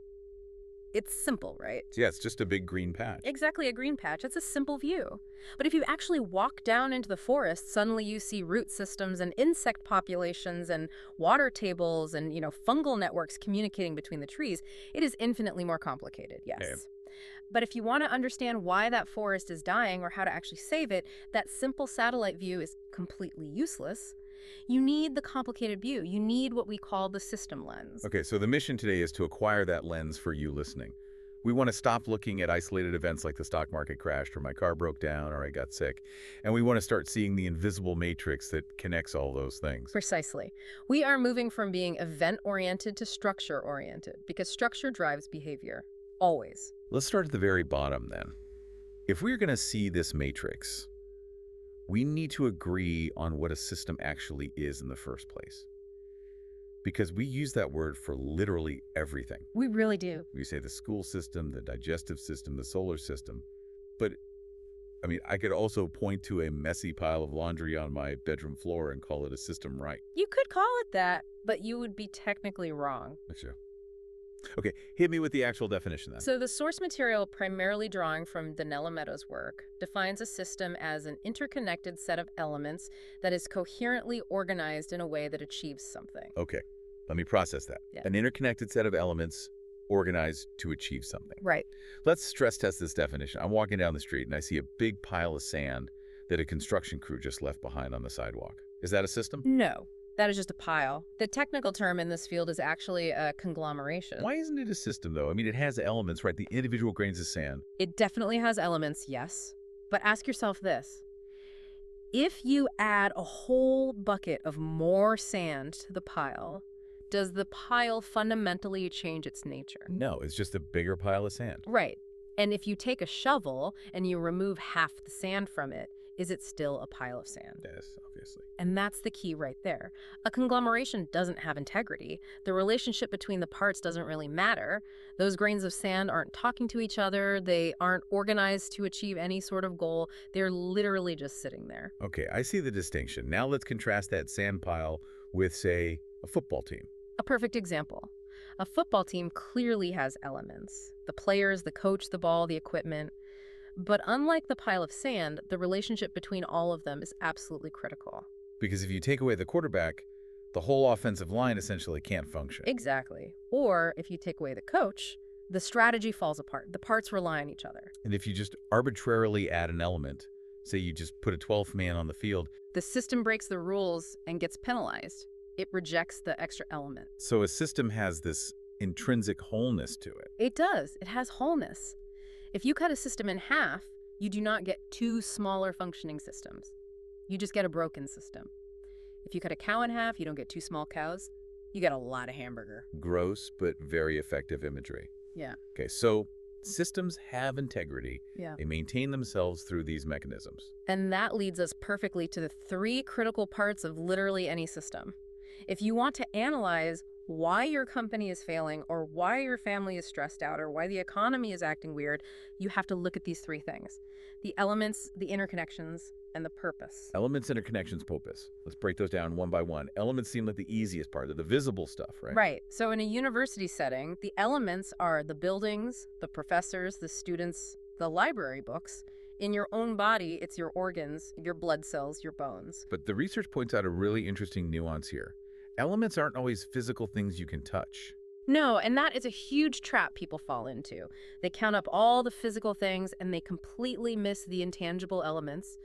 it's simple, right? Yeah, it's just a big green patch. Exactly, a green patch. It's a simple view. But if you actually walk down into the forest, suddenly you see root systems and insect populations and water tables and, fungal networks communicating between the trees. It is infinitely more complicated, yes. Okay. But if you want to understand why that forest is dying or how to actually save it, that simple satellite view is completely useless. You need the complicated view. You need what we call the system lens. Okay, so the mission today is to acquire that lens for you listening. We want to stop looking at isolated events like the stock market crashed or my car broke down or I got sick. And we want to start seeing the invisible matrix that connects all those things. Precisely. We are moving from being event-oriented to structure-oriented because structure drives behavior. Always. Let's start at the very bottom then. If we're going to see this matrix, we need to agree on what a system actually is in the first place. Because we use that word for literally everything. We really do. We say the school system, the digestive system, the solar system. But, I mean, I could also point to a messy pile of laundry on my bedroom floor and call it a system, right? You could call it that, but you would be technically wrong. Sure. Okay, hit me with the actual definition then. So the source material, primarily drawing from Donella Meadows' work, defines a system as an interconnected set of elements that is coherently organized in a way that achieves something. Okay, let me process that. Yeah. An interconnected set of elements organized to achieve something. Right. Let's stress test this definition. I'm walking down the street and I see a big pile of sand that a construction crew just left behind on the sidewalk. Is that a system? No. That is just a pile. The technical term in this field is actually a conglomeration. Why isn't it a system, though? I mean, it has elements, right? The individual grains of sand. It definitely has elements, yes. But ask yourself this. If you add a whole bucket of more sand to the pile, does the pile fundamentally change its nature? No, it's just a bigger pile of sand. Right. And if you take a shovel and you remove half the sand from it, is it still a pile of sand? Yes, obviously. And that's the key right there. A conglomeration doesn't have integrity. The relationship between the parts doesn't really matter. Those grains of sand aren't talking to each other. They aren't organized to achieve any sort of goal. They're literally just sitting there. Okay, I see the distinction. Now let's contrast that sand pile with, say, a football team. A perfect example. A football team clearly has elements. The players, the coach, the ball, the equipment. But unlike the pile of sand, the relationship between all of them is absolutely critical. Because if you take away the quarterback, the whole offensive line essentially can't function. Exactly. Or if you take away the coach, the strategy falls apart. The parts rely on each other. And if you just arbitrarily add an element, say you just put a 12th man on the field, The system breaks the rules and gets penalized. It rejects the extra element. so a system has this intrinsic wholeness to it. It does. It has wholeness. If you cut a system in half, you do not get two smaller functioning systems. You just get a broken system. If you cut a cow in half, you don't get two small cows. You get a lot of hamburger. Gross, but very effective imagery. Yeah. Okay, so systems have integrity. Yeah. They maintain themselves through these mechanisms. And that leads us perfectly to the three critical parts of literally any system. If you want to analyze why your company is failing or why your family is stressed out or why the economy is acting weird, you have to look at these three things: the elements, the interconnections, and the purpose. Elements, interconnections, purpose. Let's break those down one by one. Elements seem like the easiest part. They're the visible stuff, right? Right. So in a university setting, the elements are the buildings, the professors, the students, the library books. In your own body, it's your organs, your blood cells, your bones. But the research points out a really interesting nuance here. Elements aren't always physical things you can touch. No, and that is a huge trap people fall into. They count up all the physical things and they completely miss the intangible elements.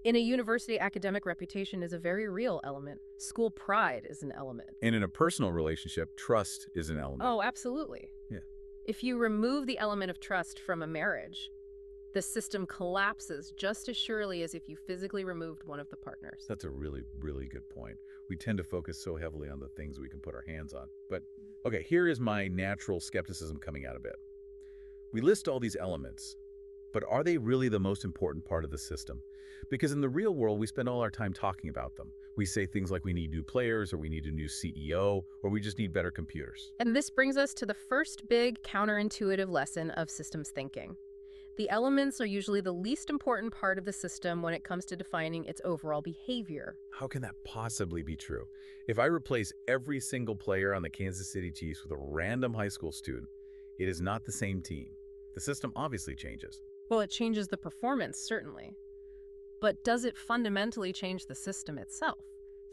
In a university, academic reputation is a very real element. School pride is an element. And in a personal relationship, trust is an element. Oh, absolutely. Yeah. If you remove the element of trust from a marriage, the system collapses just as surely as if you physically removed one of the partners. That's a really, really good point. We tend to focus so heavily on the things we can put our hands on. But, okay, here is my natural skepticism coming out a bit. We list all these elements, but are they really the most important part of the system? Because in the real world, we spend all our time talking about them. We say things like we need new players, or we need a new CEO, or we just need better computers. And this brings us to the first big counterintuitive lesson of systems thinking. The elements are usually the least important part of the system when it comes to defining its overall behavior. How can that possibly be true? If I replace every single player on the Kansas City Chiefs with a random high school student, it is not the same team. The system obviously changes. Well, it changes the performance, certainly. But does it fundamentally change the system itself?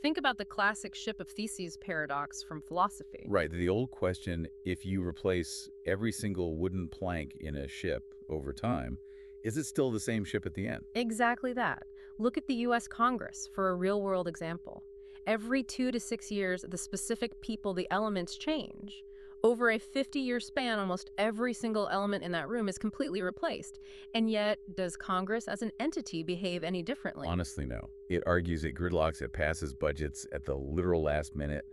Think about the classic ship of Theseus paradox from philosophy. Right, the old question, if you replace every single wooden plank in a ship over time, is it still the same ship at the end? Exactly that. Look at the U.S. Congress for a real-world example. Every 2 to 6 years, the specific people, the elements change. Over a 50-year span, almost every single element in that room is completely replaced. And yet, does Congress as an entity behave any differently? Honestly, no. It argues, it gridlocks, it passes budgets at the literal last minute.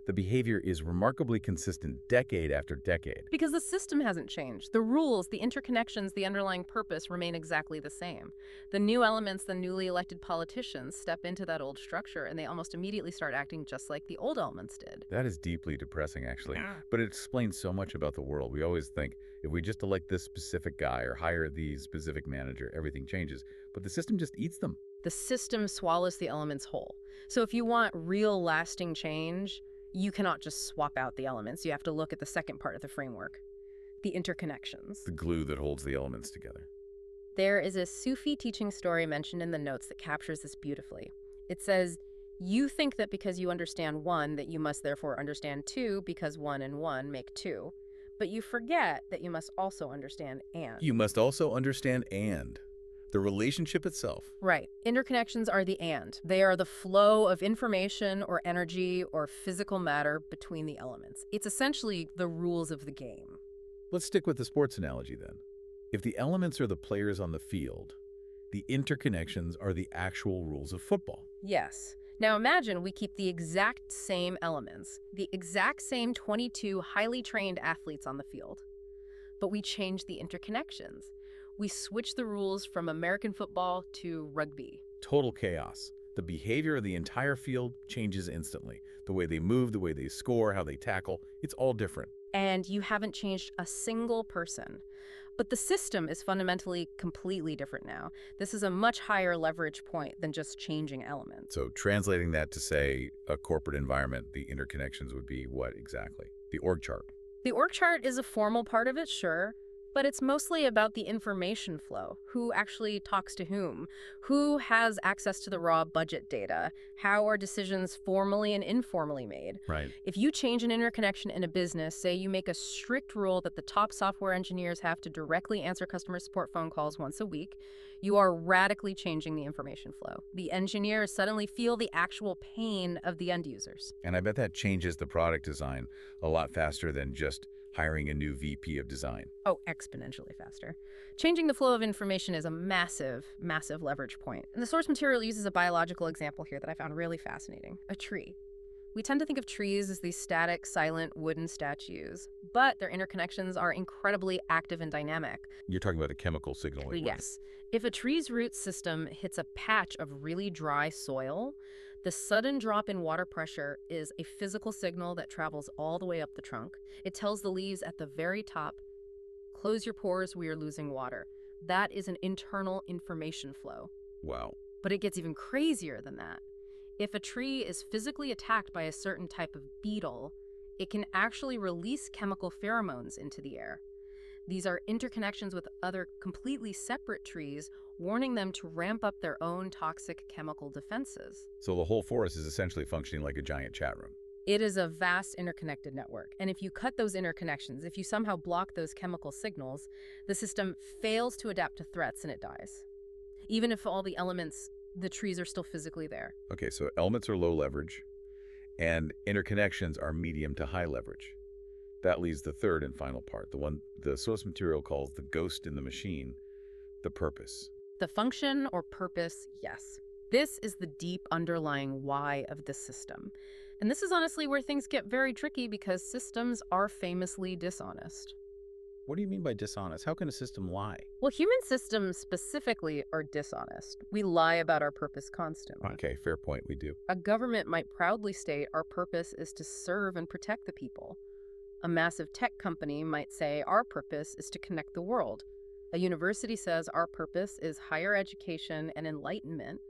the behavior is remarkably consistent decade after decade. Because the system hasn't changed. The rules, the interconnections, the underlying purpose remain exactly the same. The new elements, the newly elected politicians step into that old structure, and they almost immediately start acting just like the old elements did. That is deeply depressing, actually. But it explains so much about the world. We always think if we just elect this specific guy or hire the specific manager, everything changes. But the system just eats them. The system swallows the elements whole. So if you want real lasting change, you cannot just swap out the elements. You have to look at the second part of the framework, the interconnections. The glue that holds the elements together. There is a Sufi teaching story mentioned in the notes that captures this beautifully. It says, you think that because you understand one, that you must therefore understand two, because one and one make two. But you forget that you must also understand and. You must also understand and. The relationship itself. Right. Interconnections are the and. They are the flow of information or energy or physical matter between the elements. It's essentially the rules of the game. Let's stick with the sports analogy then. If the elements are the players on the field, the interconnections are the actual rules of football. Yes. Now imagine we keep the exact same elements, the exact same 22 highly trained athletes on the field, but we change the interconnections. We switch the rules from American football to rugby. Total chaos. The behavior of the entire field changes instantly. The way they move, the way they score, how they tackle, it's all different. And you haven't changed a single person. But the system is fundamentally completely different now. This is a much higher leverage point than just changing elements. So translating that to, say, a corporate environment, the interconnections would be what exactly? The org chart. The org chart is a formal part of it, sure. But it's mostly about the information flow. Who actually talks to whom? Who has access to the raw budget data? How are decisions formally and informally made? Right. If you change an interconnection in a business, say you make a strict rule that the top software engineers have to directly answer customer support phone calls once a week, you are radically changing the information flow. The engineers suddenly feel the actual pain of the end users. And I bet that changes the product design a lot faster than just hiring a new VP of design. Oh, exponentially faster. Changing the flow of information is a massive, massive leverage point. And the source material uses a biological example here that I found really fascinating, a tree. We tend to think of trees as these static, silent, wooden statues, but their interconnections are incredibly active and dynamic. You're talking about the chemical signal. Yes. If a tree's root system hits a patch of really dry soil, the sudden drop in water pressure is a physical signal that travels all the way up the trunk. It tells the leaves at the very top, close your pores, we are losing water. That is an internal information flow. Wow. But it gets even crazier than that. If a tree is physically attacked by a certain type of beetle, it can actually release chemical pheromones into the air. These are interconnections with other completely separate trees, warning them to ramp up their own toxic chemical defenses. So the whole forest is essentially functioning like a giant chat room. It is a vast interconnected network. And if you cut those interconnections, if you somehow block those chemical signals, the system fails to adapt to threats and it dies. Even if all the elements, the trees are still physically there. Okay, so elements are low leverage and interconnections are medium to high leverage. That leaves the third and final part, the one the source material calls the ghost in the machine, the purpose. The function or purpose, yes. This is the deep underlying why of the system. And this is honestly where things get very tricky because systems are famously dishonest. What do you mean by dishonest? How can a system lie? Well, human systems specifically are dishonest. We lie about our purpose constantly. Okay, fair point, we do. A government might proudly state our purpose is to serve and protect the people. A massive tech company might say our purpose is to connect the world. A university says our purpose is higher education and enlightenment.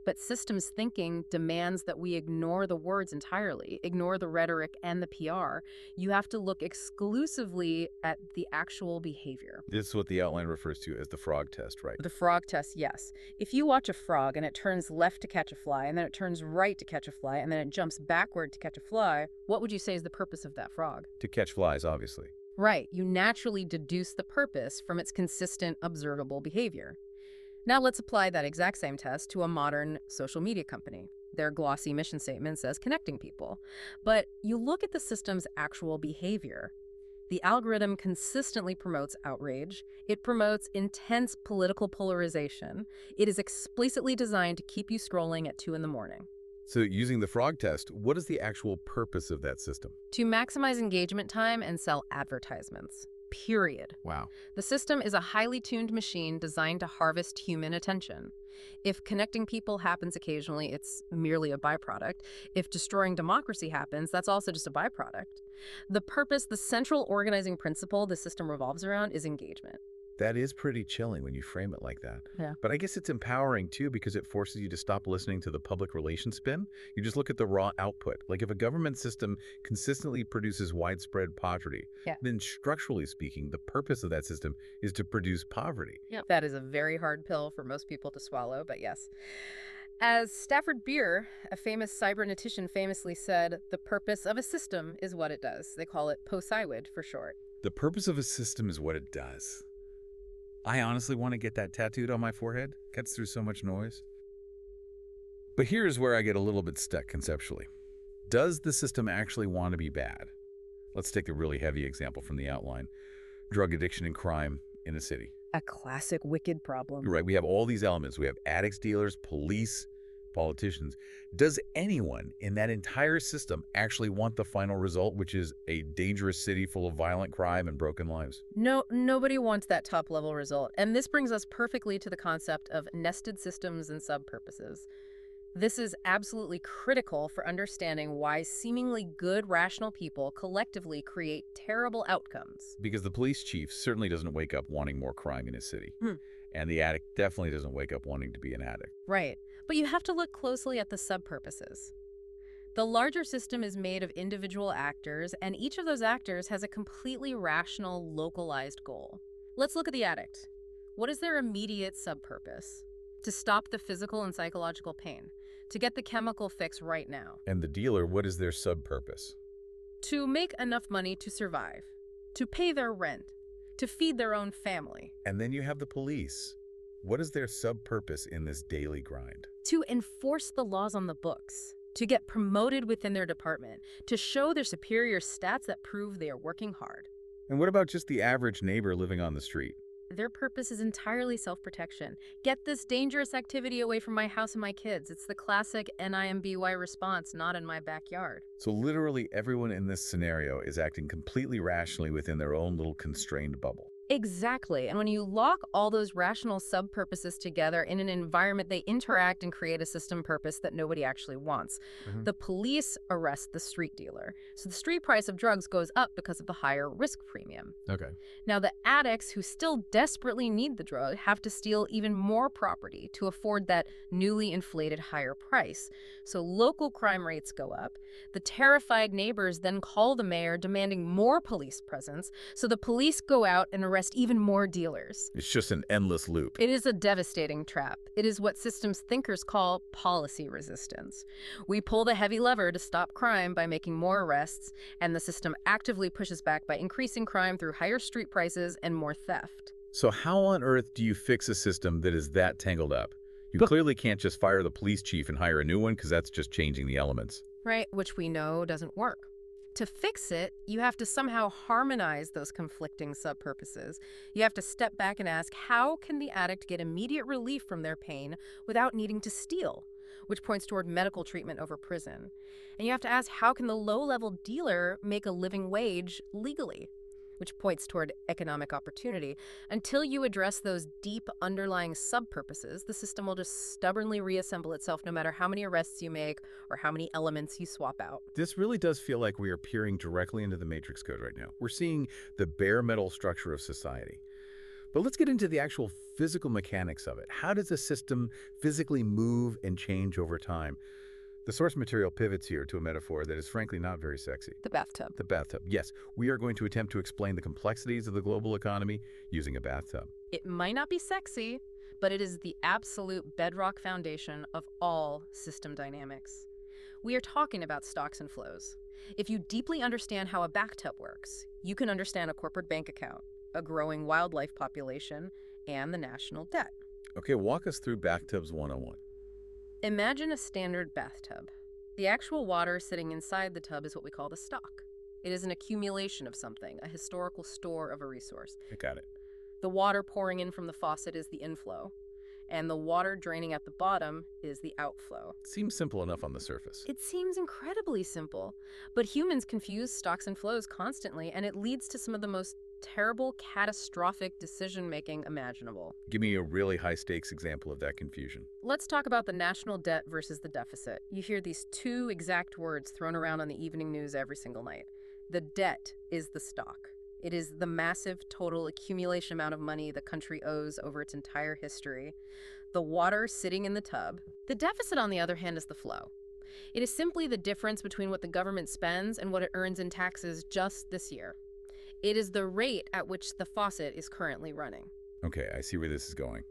But systems thinking demands that we ignore the words entirely, ignore the rhetoric and the PR. You have to look exclusively at the actual behavior. This is what the outline refers to as the frog test, right? The frog test, yes. If you watch a frog and it turns left to catch a fly, and then it turns right to catch a fly, and then it jumps backward to catch a fly, what would you say is the purpose of that frog? To catch flies, obviously. Right. You naturally deduce the purpose from its consistent, observable behavior. Now let's apply that exact same test to a modern social media company. Their glossy mission statement says connecting people. But you look at the system's actual behavior. The algorithm consistently promotes outrage. It promotes intense political polarization. It is explicitly designed to keep you scrolling at 2 in the morning. So using the frog test, what is the actual purpose of that system? To maximize engagement time and sell advertisements. Period. Wow. The system is a highly tuned machine designed to harvest human attention. If connecting people happens occasionally, it's merely a byproduct. If destroying democracy happens, that's also just a byproduct. The purpose, the central organizing principle the system revolves around is engagement. That is pretty chilling when you frame it like that. Yeah. But I guess it's empowering, too, because it forces you to stop listening to the public relations spin. You just look at the raw output. Like if a government system consistently produces widespread poverty, then structurally speaking, the purpose of that system is to produce poverty. Yep. That is a very hard pill for most people to swallow, but yes. As Stafford Beer, a famous cybernetician, famously said, the purpose of a system is what it does. They call it POSIWID for short. The purpose of a system is what it does. I honestly want to get that tattooed on my forehead. Cuts through so much noise. But here's where I get a little bit stuck conceptually. Does the system actually want to be bad? Let's take a really heavy example from the outline. Drug addiction and crime in a city. A classic wicked problem. Right, we have all these elements. We have addicts, dealers, police, politicians. Does anyone in that entire system actually want the final result, which is a dangerous city full of violent crime and broken lives? No, nobody wants that top-level result. And this brings us perfectly to the concept of nested systems and sub-purposes. This is absolutely critical for understanding why seemingly good, rational people collectively create terrible outcomes. Because the police chief certainly doesn't wake up wanting more crime in his city. And the addict definitely doesn't wake up wanting to be an addict. Right. But you have to look closely at the sub-purposes. The larger system is made of individual actors, and each of those actors has a completely rational, localized goal. Let's look at the addict. What is their immediate sub-purpose? To stop the physical and psychological pain. To get the chemical fix right now. And the dealer, what is their sub-purpose? To make enough money to survive. To pay their rent. To feed their own family. And then you have the police. What is their sub-purpose in this daily grind? To enforce the laws on the books. To get promoted within their department. To show their superior stats that prove they are working hard. And what about just the average neighbor living on the street? Their purpose is entirely self-protection. Get this dangerous activity away from my house and my kids. It's the classic NIMBY response, not in my backyard. So literally everyone in this scenario is acting completely rationally within their own little constrained bubble. Exactly. And when you lock all those rational sub-purposes together in an environment, they interact and create a system purpose that nobody actually wants. The police arrest the street dealer. So the street price of drugs goes up because of the higher risk premium. Okay. Now, the addicts who still desperately need the drug have to steal even more property to afford that newly inflated higher price. So local crime rates go up. The terrified neighbors then call the mayor demanding more police presence. So the police go out and arrest even more dealers. It's just an endless loop. It is a devastating trap. It is what systems thinkers call policy resistance. We pull the heavy lever to stop crime by making more arrests, and the system actively pushes back by increasing crime through higher street prices and more theft. So how on earth do you fix a system that is that tangled up? You clearly can't just fire the police chief and hire a new one, because that's just changing the elements. Right, which we know doesn't work. To fix it, you have to somehow harmonize those conflicting sub-purposes. You have to step back and ask, how can the addict get immediate relief from their pain without needing to steal? Which points toward medical treatment over prison. And you have to ask, how can the low-level dealer make a living wage legally? Which points toward economic opportunity. Until you address those deep underlying sub-purposes, the system will just stubbornly reassemble itself no matter how many arrests you make or how many elements you swap out. This really does feel like we are peering directly into the Matrix Code right now. We're seeing the bare metal structure of society. But let's get into the actual physical mechanics of it. How does a system physically move and change over time? The source material pivots here to a metaphor that is frankly not very sexy. The bathtub. The bathtub. Yes, we are going to attempt to explain the complexities of the global economy using a bathtub. It might not be sexy, but it is the absolute bedrock foundation of all system dynamics. We are talking about stocks and flows. If you deeply understand how a bathtub works, you can understand a corporate bank account, a growing wildlife population, and the national debt. Okay, walk us through Bathtubs 101. Imagine a standard bathtub. The actual water sitting inside the tub is what we call the stock. It is an accumulation of something, a historical store of a resource. I got it. The water pouring in from the faucet is the inflow. and the water draining at the bottom is the outflow. Seems simple enough on the surface. It seems incredibly simple, but humans confuse stocks and flows constantly, and it leads to some of the most terrible, catastrophic decision-making imaginable. Give me a really high-stakes example of that confusion. Let's talk about the national debt versus the deficit. You hear these two exact words thrown around on the evening news every single night. The debt is the stock. It is the massive total accumulation amount of money the country owes over its entire history. The water sitting in the tub. The deficit, on the other hand, is the flow. It is simply the difference between what the government spends and what it earns in taxes just this year. It is the rate at which the faucet is currently running. Okay, I see where this is going.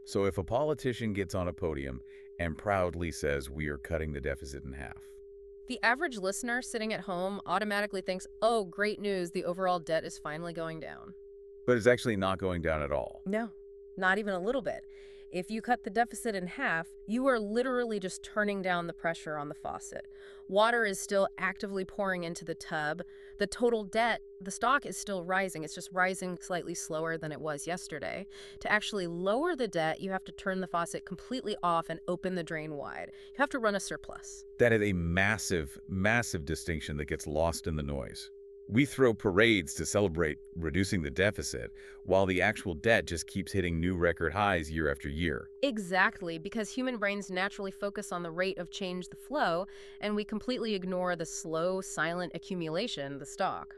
So if a politician gets on a podium and proudly says we are cutting the deficit in half, The average listener sitting at home automatically thinks, oh, great news, the overall debt is finally going down. but it's actually not going down at all. No, not even a little bit. If you cut the deficit in half, you are literally just turning down the pressure on the faucet. Water is still actively pouring into the tub. The total debt, the stock is still rising. It's just rising slightly slower than it was yesterday. To actually lower the debt, you have to turn the faucet completely off and open the drain wide. You have to run a surplus. That is a massive, massive distinction that gets lost in the noise. We throw parades to celebrate reducing the deficit, while the actual debt just keeps hitting new record highs year after year. Exactly, because human brains naturally focus on the rate of change, the flow, and we completely ignore the slow, silent accumulation, the stock.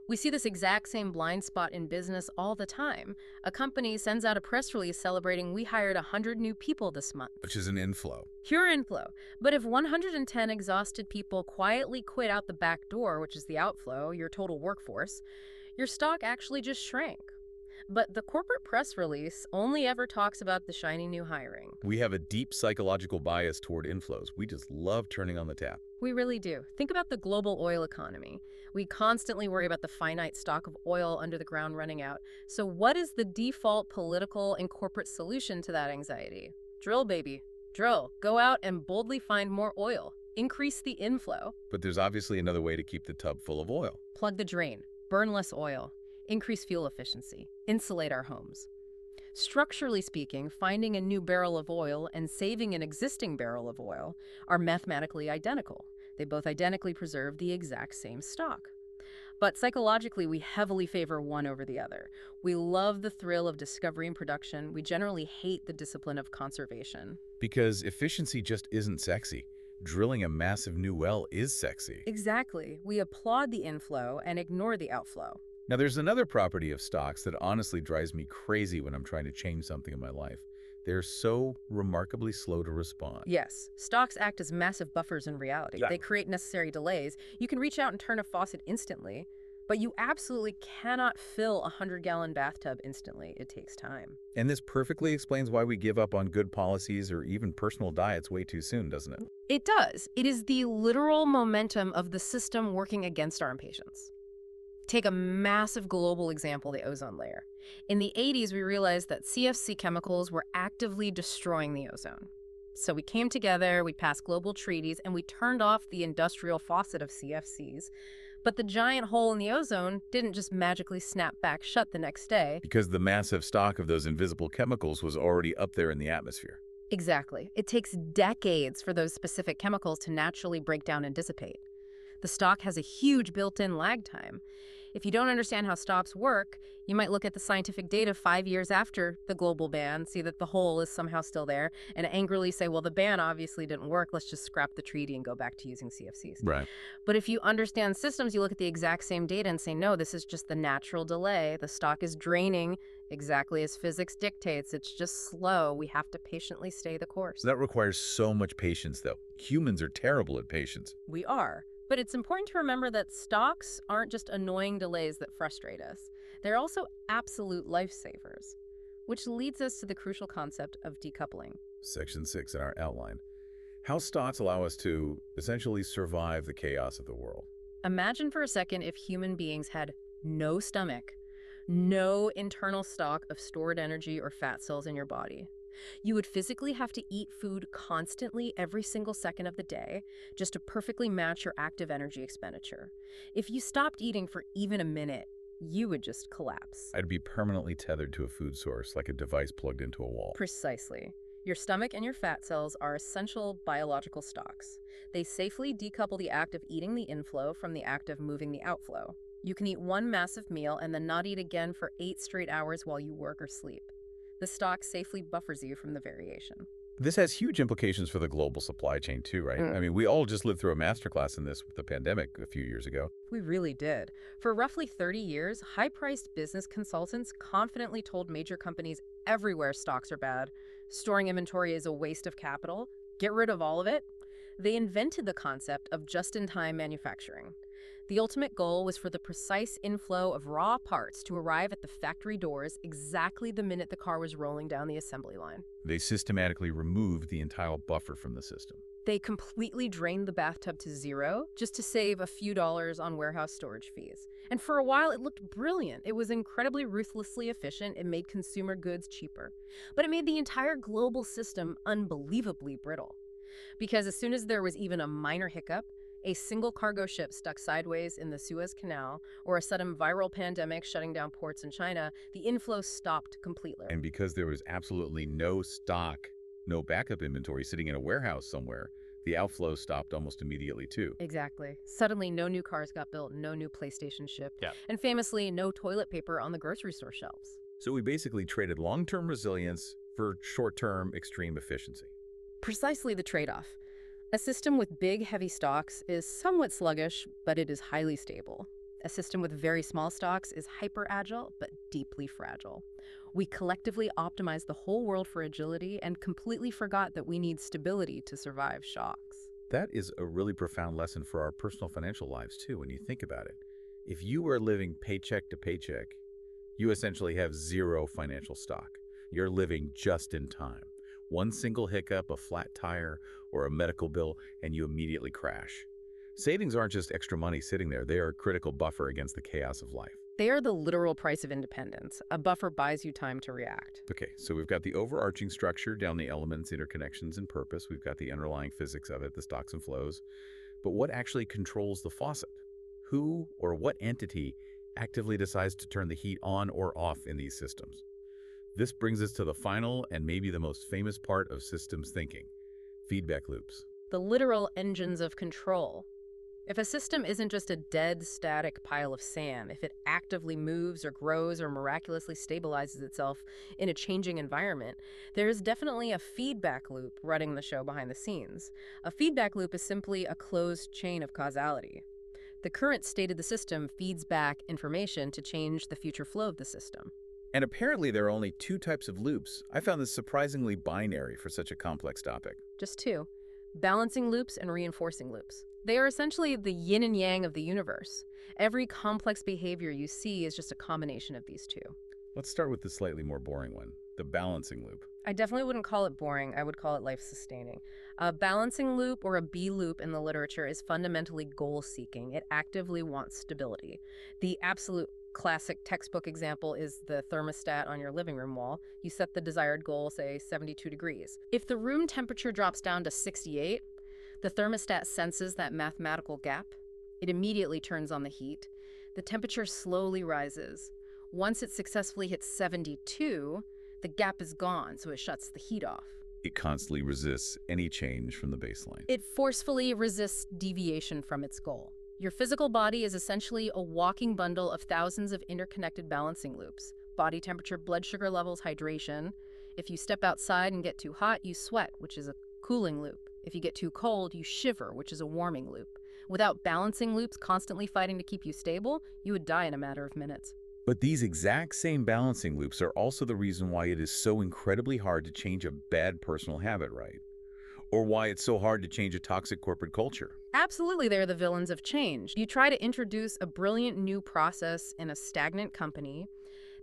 We see this exact same blind spot in business all the time. A company sends out a press release celebrating we hired 100 new people this month. Which is an inflow. Pure inflow. But if 110 exhausted people quietly quit out the back door, which is the outflow, your total workforce, your stock actually just shrank. But the corporate press release only ever talks about the shiny new hiring. We have a deep psychological bias toward inflows. We just love turning on the tap. We really do. Think about the global oil economy. We constantly worry about the finite stock of oil under the ground running out. So what is the default political and corporate solution to that anxiety? Drill, baby. Drill. Go out and boldly find more oil. Increase the inflow. But there's obviously another way to keep the tub full of oil. Plug the drain. Burn less oil. Increase fuel efficiency. Insulate our homes. Structurally speaking, finding a new barrel of oil and saving an existing barrel of oil are mathematically identical. They both identically preserve the exact same stock. But psychologically, we heavily favor one over the other. We love the thrill of discovery and production. We generally hate the discipline of conservation. Because efficiency just isn't sexy. Drilling a massive new well is sexy. Exactly. We applaud the inflow and ignore the outflow. Now, there's another property of stocks that honestly drives me crazy when I'm trying to change something in my life. They're so remarkably slow to respond. Yes, stocks act as massive buffers in reality. Yeah. They create necessary delays. You can reach out and turn a faucet instantly, but you absolutely cannot fill a 100-gallon bathtub instantly. It takes time. And this perfectly explains why we give up on good policies or even personal diets way too soon, doesn't it? It does. It is the literal momentum of the system working against our impatience. Take a massive global example, the ozone layer. In the 80s, we realized that CFC chemicals were actively destroying the ozone. So we came together, we passed global treaties, and we turned off the industrial faucet of CFCs. But the giant hole in the ozone didn't just magically snap back shut the next day. Because the massive stock of those invisible chemicals was already up there in the atmosphere. Exactly. It takes decades for those specific chemicals to naturally break down and dissipate. The stock has a huge built-in lag time. If you don't understand how stocks work, you might look at the scientific data 5 years after the global ban, see that the hole is somehow still there, and angrily say, well, the ban obviously didn't work, let's just scrap the treaty and go back to using CFCs. Right. But if you understand systems, you look at the exact same data and say, no, this is just the natural delay. The stock is draining exactly as physics dictates. It's just slow. We have to patiently stay the course. That requires so much patience, though. Humans are terrible at patience. We are. But it's important to remember that stocks aren't just annoying delays that frustrate us. They're also absolute lifesavers, which leads us to the crucial concept of decoupling. Section 6 in our outline. How stocks allow us to essentially survive the chaos of the world. Imagine for a second if human beings had no stomach, no internal stock of stored energy or fat cells in your body. You would physically have to eat food constantly every single second of the day just to perfectly match your active energy expenditure. If you stopped eating for even a minute, you would just collapse. I'd be permanently tethered to a food source like a device plugged into a wall. Precisely. Your stomach and your fat cells are essential biological stocks. They safely decouple the act of eating the inflow from the act of moving the outflow. You can eat one massive meal and then not eat again for 8 straight hours while you work or sleep. The stock safely buffers you from the variation. This has huge implications for the global supply chain too, right? I mean, we all just lived through a masterclass in this with the pandemic a few years ago. We really did. For roughly 30 years, high-priced business consultants confidently told major companies everywhere stocks are bad, storing inventory is a waste of capital, get rid of all of it. They invented the concept of just-in-time manufacturing. The ultimate goal was for the precise inflow of raw parts to arrive at the factory doors exactly the minute the car was rolling down the assembly line. They systematically removed the entire buffer from the system. They completely drained the bathtub to zero just to save a few dollars on warehouse storage fees. And for a while, it looked brilliant. It was incredibly ruthlessly efficient. It made consumer goods cheaper. But it made the entire global system unbelievably brittle. Because as soon as there was even a minor hiccup, a single cargo ship stuck sideways in the Suez Canal, or a sudden viral pandemic shutting down ports in China, the inflow stopped completely. And because there was absolutely no stock, no backup inventory sitting in a warehouse somewhere, the outflow stopped almost immediately too. Exactly. Suddenly, no new cars got built, no new PlayStation shipped, Yeah. and famously, no toilet paper on the grocery store shelves. So we basically traded long-term resilience for short-term extreme efficiency. Precisely the trade-off. A system with big, heavy stocks is somewhat sluggish, but it is highly stable. A system with very small stocks is hyper-agile, but deeply fragile. We collectively optimized the whole world for agility and completely forgot that we need stability to survive shocks. That is a really profound lesson for our personal financial lives too, when you think about it. If you are living paycheck to paycheck, you essentially have zero financial stock. You're living just in time. One single hiccup, a flat tire, or a medical bill, and you immediately crash. Savings aren't just extra money sitting there. They are a critical buffer against the chaos of life. They are the literal price of independence. A buffer buys you time to react. Okay, so we've got the overarching structure down the elements, interconnections, and purpose. We've got the underlying physics of it, the stocks and flows. But what actually controls the faucet? Who or what entity actively decides to turn the heat on or off in these systems? This brings us to the final and maybe the most famous part of systems thinking, feedback loops. The literal engines of control. If a system isn't just a dead, static pile of sand, if it actively moves or grows or miraculously stabilizes itself in a changing environment, there is definitely a feedback loop running the show behind the scenes. A feedback loop is simply a closed chain of causality. The current state of the system feeds back information to change the future flow of the system. And apparently there are only two types of loops. I found this surprisingly binary for such a complex topic. Just two: balancing loops and reinforcing loops. They are essentially the yin and yang of the universe. Every complex behavior you see is just a combination of these two. Let's start with the slightly more boring one, the balancing loop. I definitely wouldn't call it boring. I would call it life-sustaining. A balancing loop, or a B loop in the literature, is fundamentally goal-seeking. It actively wants stability. The absolute classic textbook example is the thermostat on your living room wall. You set the desired goal, say 72 degrees. If the room temperature drops down to 68, the thermostat senses that mathematical gap. It immediately turns on the heat. The temperature slowly rises. Once it successfully hits 72, the gap is gone, so it shuts the heat off. It constantly resists any change from the baseline. It forcefully resists deviation from its goal. Your physical body is essentially a walking bundle of thousands of interconnected balancing loops. Body temperature, blood sugar levels, hydration. If you step outside and get too hot, you sweat, which is a cooling loop. If you get too cold, you shiver, which is a warming loop. Without balancing loops constantly fighting to keep you stable, you would die in a matter of minutes. But these exact same balancing loops are also the reason why it is so incredibly hard to change a bad personal habit, right? Or why it's so hard to change a toxic corporate culture. Absolutely, they're the villains of change. You try to introduce a brilliant new process in a stagnant company.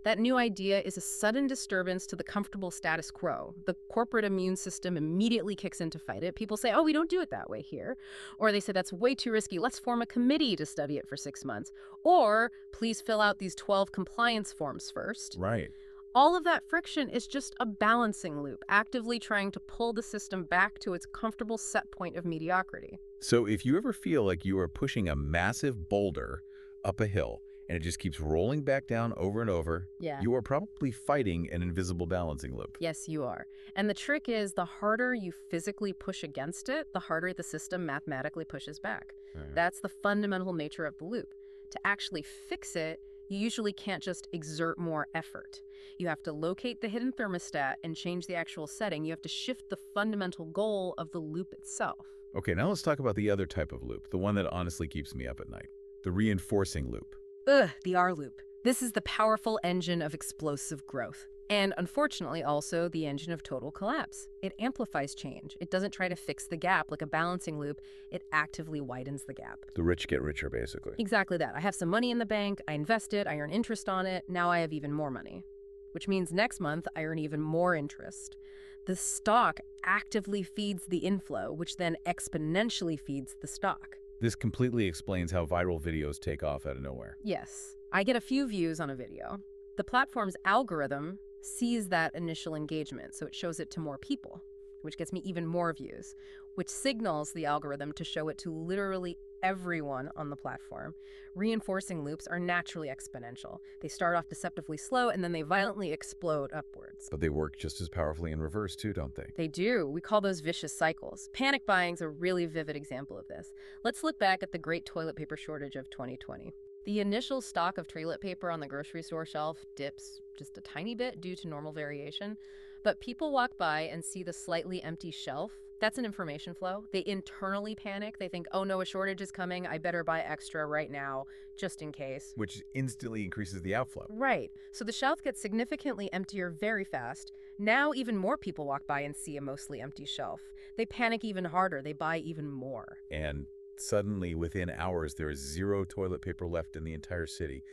That new idea is a sudden disturbance to the comfortable status quo. The corporate immune system immediately kicks in to fight it. People say, oh, we don't do it that way here. Or they say, that's way too risky. Let's form a committee to study it for 6 months. Or please fill out these 12 compliance forms first. Right. All of that friction is just a balancing loop, actively trying to pull the system back to its comfortable set point of mediocrity. So if you ever feel like you are pushing a massive boulder up a hill and it just keeps rolling back down over and over, Yeah. you are probably fighting an invisible balancing loop. Yes, you are. And the trick is the harder you physically push against it, the harder the system mathematically pushes back. That's the fundamental nature of the loop. To actually fix it, you usually can't just exert more effort. You have to locate the hidden thermostat and change the actual setting. You have to shift the fundamental goal of the loop itself. Okay, now let's talk about the other type of loop, the one that honestly keeps me up at night, the reinforcing loop. The R loop. This is the powerful engine of explosive growth. And unfortunately, also the engine of total collapse. It amplifies change. It doesn't try to fix the gap like a balancing loop. It actively widens the gap. The rich get richer, basically. Exactly that. I have some money in the bank, I invest it, I earn interest on it, now I have even more money. Which means next month I earn even more interest. The stock actively feeds the inflow, which then exponentially feeds the stock. This completely explains how viral videos take off out of nowhere. Yes, I get a few views on a video. The platform's algorithm sees that initial engagement, so it shows it to more people, which gets me even more views, which signals the algorithm to show it to literally everyone on the platform. Reinforcing loops are naturally exponential. They start off deceptively slow, and then they violently explode upwards. But they work just as powerfully in reverse, too, don't they? They do. We call those vicious cycles. Panic buying's a really vivid example of this. Let's look back at the great toilet paper shortage of 2020. The initial stock of toilet paper on the grocery store shelf dips just a tiny bit due to normal variation, but people walk by and see the slightly empty shelf. That's an information flow. They internally panic. They think, oh no, a shortage is coming. I better buy extra right now, just in case. Which instantly increases the outflow. Right. So the shelf gets significantly emptier very fast. Now even more people walk by and see a mostly empty shelf. They panic even harder. They buy even more. And suddenly, within hours, there is zero toilet paper left in the entire city,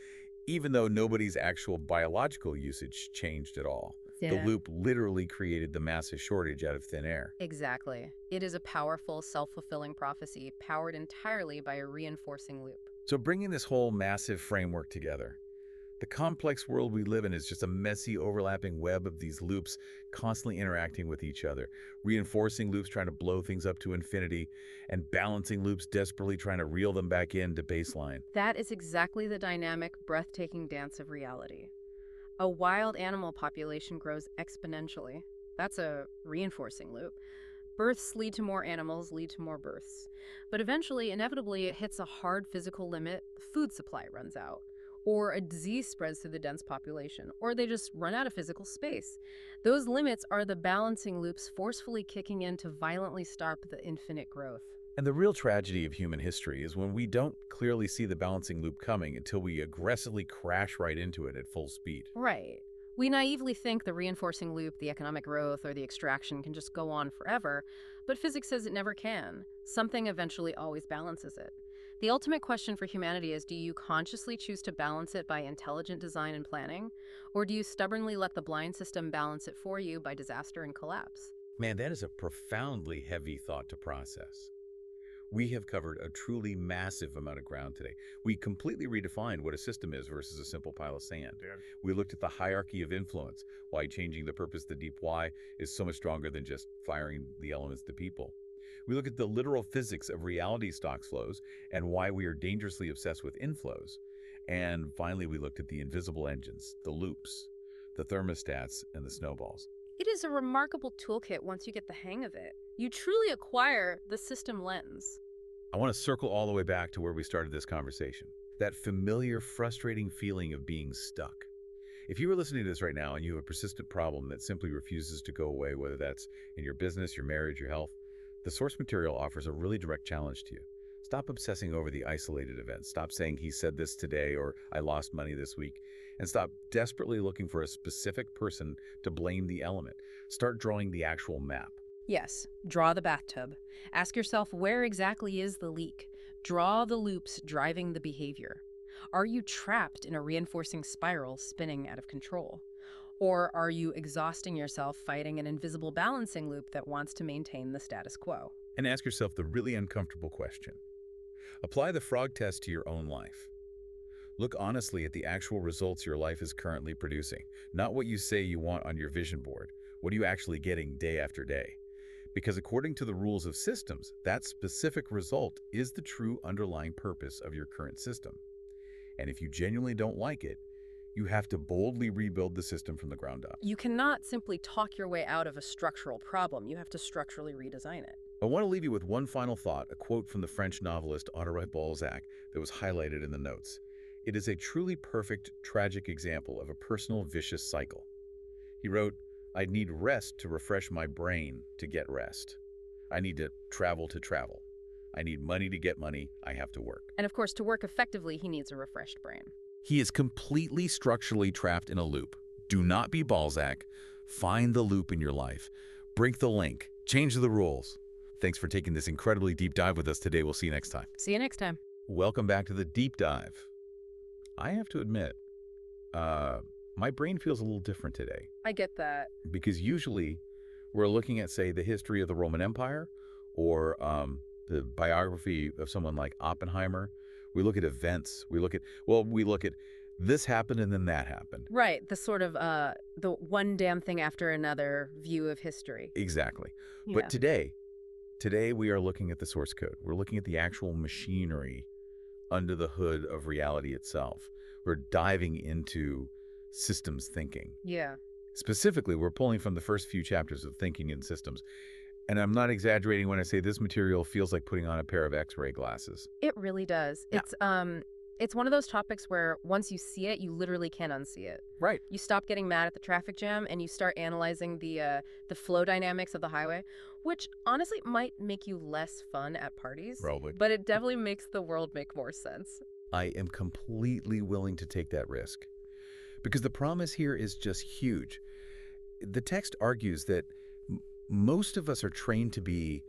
even though nobody's actual biological usage changed at all. Yeah. The loop literally created the massive shortage out of thin air. Exactly. It is a powerful, self-fulfilling prophecy powered entirely by a reinforcing loop. So bringing this whole massive framework together, the complex world we live in is just a messy, overlapping web of these loops constantly interacting with each other. Reinforcing loops trying to blow things up to infinity, and balancing loops desperately trying to reel them back into baseline. That is exactly the dynamic, breathtaking dance of reality. A wild animal population grows exponentially. That's a reinforcing loop. Births lead to more animals, lead to more births. But eventually, inevitably, it hits a hard physical limit. The food supply runs out. Or a disease spreads through the dense population. Or they just run out of physical space. Those limits are the balancing loops forcefully kicking in to violently stop the infinite growth. And the real tragedy of human history is when we don't clearly see the balancing loop coming until we aggressively crash right into it at full speed. Right. We naively think the reinforcing loop, the economic growth, or the extraction can just go on forever, but physics says it never can. Something eventually always balances it. The ultimate question for humanity is, do you consciously choose to balance it by intelligent design and planning, or do you stubbornly let the blind system balance it for you by disaster and collapse? Man, that is a profoundly heavy thought to process. We have covered a truly massive amount of ground today. We completely redefined what a system is versus a simple pile of sand. Yeah. We looked at the hierarchy of influence, why changing the purpose of the deep why is so much stronger than just firing the elements to people. We look at the literal physics of reality stock flows and why we are dangerously obsessed with inflows. And finally, we looked at the invisible engines, the loops, the thermostats, and the snowballs. It is a remarkable toolkit once you get the hang of it. You truly acquire the system lens. I want to circle all the way back to where we started this conversation. That familiar, frustrating feeling of being stuck. If you are listening to this right now and you have a persistent problem that simply refuses to go away, whether that's in your business, your marriage, your health, the source material offers a really direct challenge to you. Stop obsessing over the isolated events. Stop saying he said this today or I lost money this week. And stop desperately looking for a specific person to blame the element. Start drawing the actual map. Yes, draw the bathtub. Ask yourself, where exactly is the leak? Draw the loops driving the behavior. Are you trapped in a reinforcing spiral spinning out of control? Or are you exhausting yourself fighting an invisible balancing loop that wants to maintain the status quo? And ask yourself the really uncomfortable question. Apply the frog test to your own life. Look honestly at the actual results your life is currently producing, not what you say you want on your vision board. What are you actually getting day after day? Because according to the rules of systems, that specific result is the true underlying purpose of your current system. And if you genuinely don't like it, you have to boldly rebuild the system from the ground up. You cannot simply talk your way out of a structural problem. You have to structurally redesign it. I want to leave you with one final thought, a quote from the French novelist Honoré Balzac that was highlighted in the notes. It is a truly perfect, tragic example of a personal vicious cycle. He wrote, "I need rest to refresh my brain to get rest. I need to travel to travel. I need money to get money. I have to work." And of course, to work effectively, he needs a refreshed brain. He is completely structurally trapped in a loop. Do not be Balzac. Find the loop in your life. Break the link. Change the rules. Thanks for taking this incredibly deep dive with us today. We'll see you next time. See you next time. Welcome back to the deep dive. I have to admit, my brain feels a little different today. I get that. Because usually we're looking at, say, the history of the Roman Empire or the biography of someone like Oppenheimer. We look at events. We look at this happened and then that happened. Right. The sort of the one damn thing after another view of history. Exactly. Yeah. But today we are looking at the source code. We're looking at the actual machinery under the hood of reality itself. We're diving into systems thinking. Yeah. Specifically, we're pulling from the first few chapters of Thinking in Systems. And I'm not exaggerating when I say this material feels like putting on a pair of X-ray glasses. It really does. Yeah. It's one of those topics where once you see it, you literally can't unsee it. Right. You stop getting mad at the traffic jam and you start analyzing the flow dynamics of the highway, which honestly might make you less fun at parties. Probably. But it definitely makes the world make more sense. I am completely willing to take that risk because the promise here is just huge. The text argues that most of us are trained to be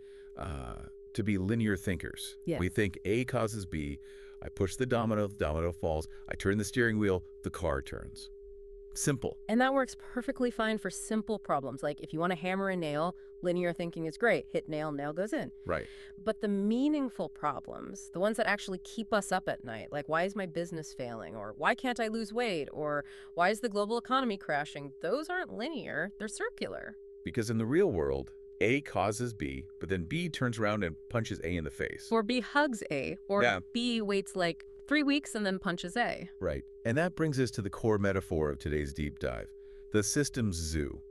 linear thinkers. Yeah. We think A causes B. I push the domino falls. I turn the steering wheel, the car turns. Simple. And that works perfectly fine for simple problems. Like if you want to hammer a nail, linear thinking is great. Hit nail, nail goes in. Right. But the meaningful problems, the ones that actually keep us up at night, like why is my business failing? Or why can't I lose weight? Or why is the global economy crashing? Those aren't linear. They're circular. Because in the real world, A causes B, but then B turns around and punches A in the face. Or B hugs A. Or Yeah. B waits like 3 weeks and then punches A. Right. And that brings us to the core metaphor of today's deep dive, the systems zoo.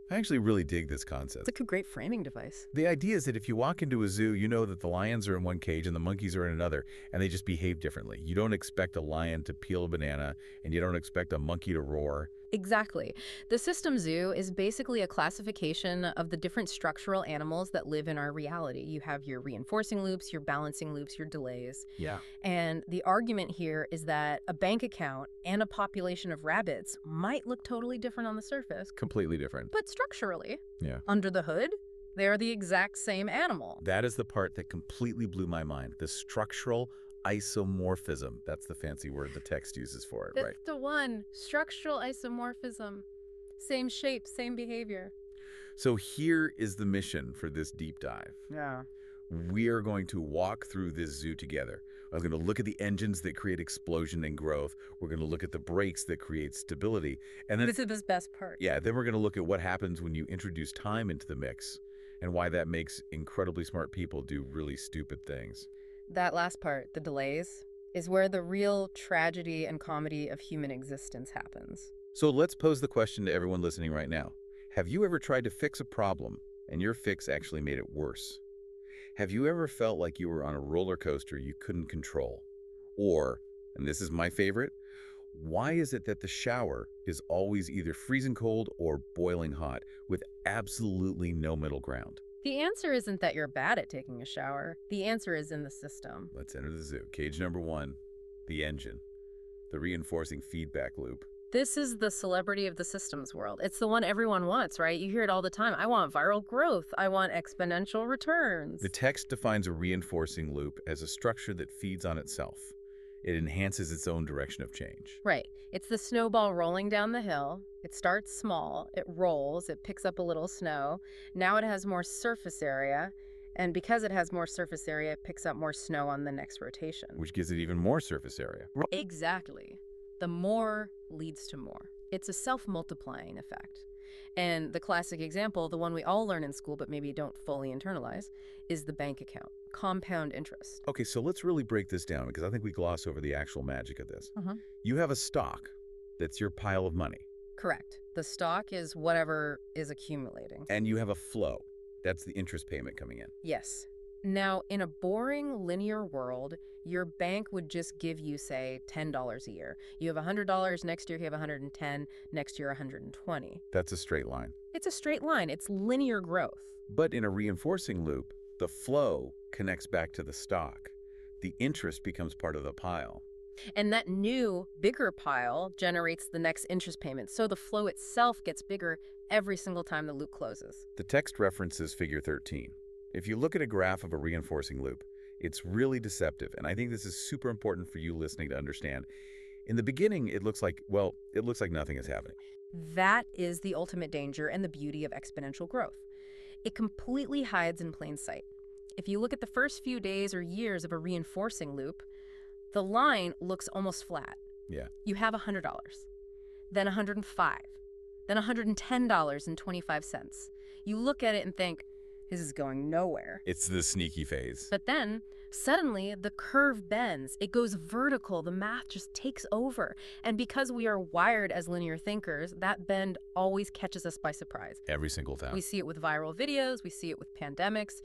I actually really dig this concept. It's like a great framing device. The idea is that if you walk into a zoo, you know that the lions are in one cage and the monkeys are in another, and they just behave differently. You don't expect a lion to peel a banana, and you don't expect a monkey to roar. Exactly. The system zoo is basically a classification of the different structural animals that live in our reality. You have your reinforcing loops, your balancing loops, your delays. Yeah. And the argument here is that a bank account and a population of rabbits might look totally different on the surface, Completely different. but structurally, Yeah. under the hood, they are the exact same animal. That is the part that completely blew my mind, the structural isomorphism. That's the fancy word the text uses for it, right? That's the one. Structural isomorphism. Same shape, same behavior. So here is the mission for this deep dive. Yeah. We are going to walk through this zoo together. We're going to look at the engines that create explosion and growth. We're going to look at the brakes that create stability. And then, This is the best part. yeah, then we're going to look at what happens when you introduce time into the mix and why that makes incredibly smart people do really stupid things. That last part, the delays, is where the real tragedy and comedy of human existence happens. So let's pose the question to everyone listening right now. Have you ever tried to fix a problem and your fix actually made it worse? Have you ever felt like you were on a roller coaster you couldn't control? Or, and this is my favorite, why is it that the shower is always either freezing cold or boiling hot with absolutely no middle ground? The answer isn't that you're bad at taking a shower. The answer is in the system. Let's enter the zoo. Cage number 1, the engine, the reinforcing feedback loop. This is the celebrity of the systems world. It's the one everyone wants, right? You hear it all the time. I want viral growth. I want exponential returns. The text defines a reinforcing loop as a structure that feeds on itself. It enhances its own direction of change. Right. It's the snowball rolling down the hill. It starts small, it rolls, it picks up a little snow. Now it has more surface area, and because it has more surface area, it picks up more snow on the next rotation. Which gives it even more surface area. Exactly. The more leads to more. It's a self-multiplying effect. And the classic example, the one we all learn in school but maybe don't fully internalize, is the bank account. compound interest. Okay, so let's really break this down because I think we gloss over the actual magic of this. You have a stock that's your pile of money. Correct. The stock is whatever is accumulating. And you have a flow. That's the interest payment coming in. Yes. Now, in a boring linear world, your bank would just give you, say, $10 a year. You have $100, next year you have $110, next year $120. That's a straight line. It's a straight line. It's linear growth. But in a reinforcing loop, the flow connects back to the stock. The interest becomes part of the pile. And that new, bigger pile generates the next interest payment. So the flow itself gets bigger every single time the loop closes. The text references figure 13. If you look at a graph of a reinforcing loop, it's really deceptive, and I think this is super important for you listening to understand. In the beginning, it looks like nothing is happening. That is the ultimate danger and the beauty of exponential growth. It completely hides in plain sight. If you look at the first few days or years of a reinforcing loop, the line looks almost flat. Yeah. You have $100, then $105, then $110.25. You look at it and think, this is going nowhere. It's the sneaky phase. But then, suddenly, the curve bends. It goes vertical. The math just takes over. And because we are wired as linear thinkers, that bend always catches us by surprise. Every single time. We see it with viral videos. We see it with pandemics.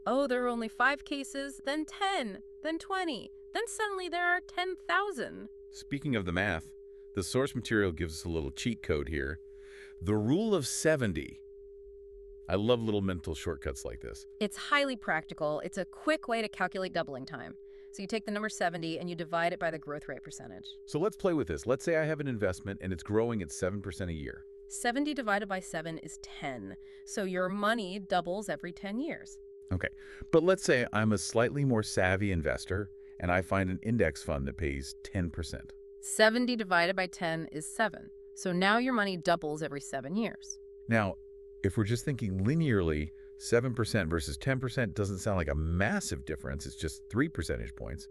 Oh, there are only 5 cases, then 10, then 20. Then suddenly there are 10,000. Speaking of the math, the source material gives us a little cheat code here. The rule of 70. I love little mental shortcuts like this. It's highly practical. It's a quick way to calculate doubling time. So you take the number 70 and you divide it by the growth rate percentage. So let's play with this. Let's say I have an investment and it's growing at 7% a year. 70 divided by 7 is 10. So your money doubles every 10 years. Okay, but let's say I'm a slightly more savvy investor and I find an index fund that pays 10%. 70 divided by 10 is 7. So now your money doubles every 7 years. Now, if we're just thinking linearly, 7% versus 10% doesn't sound like a massive difference. It's just 3 percentage points.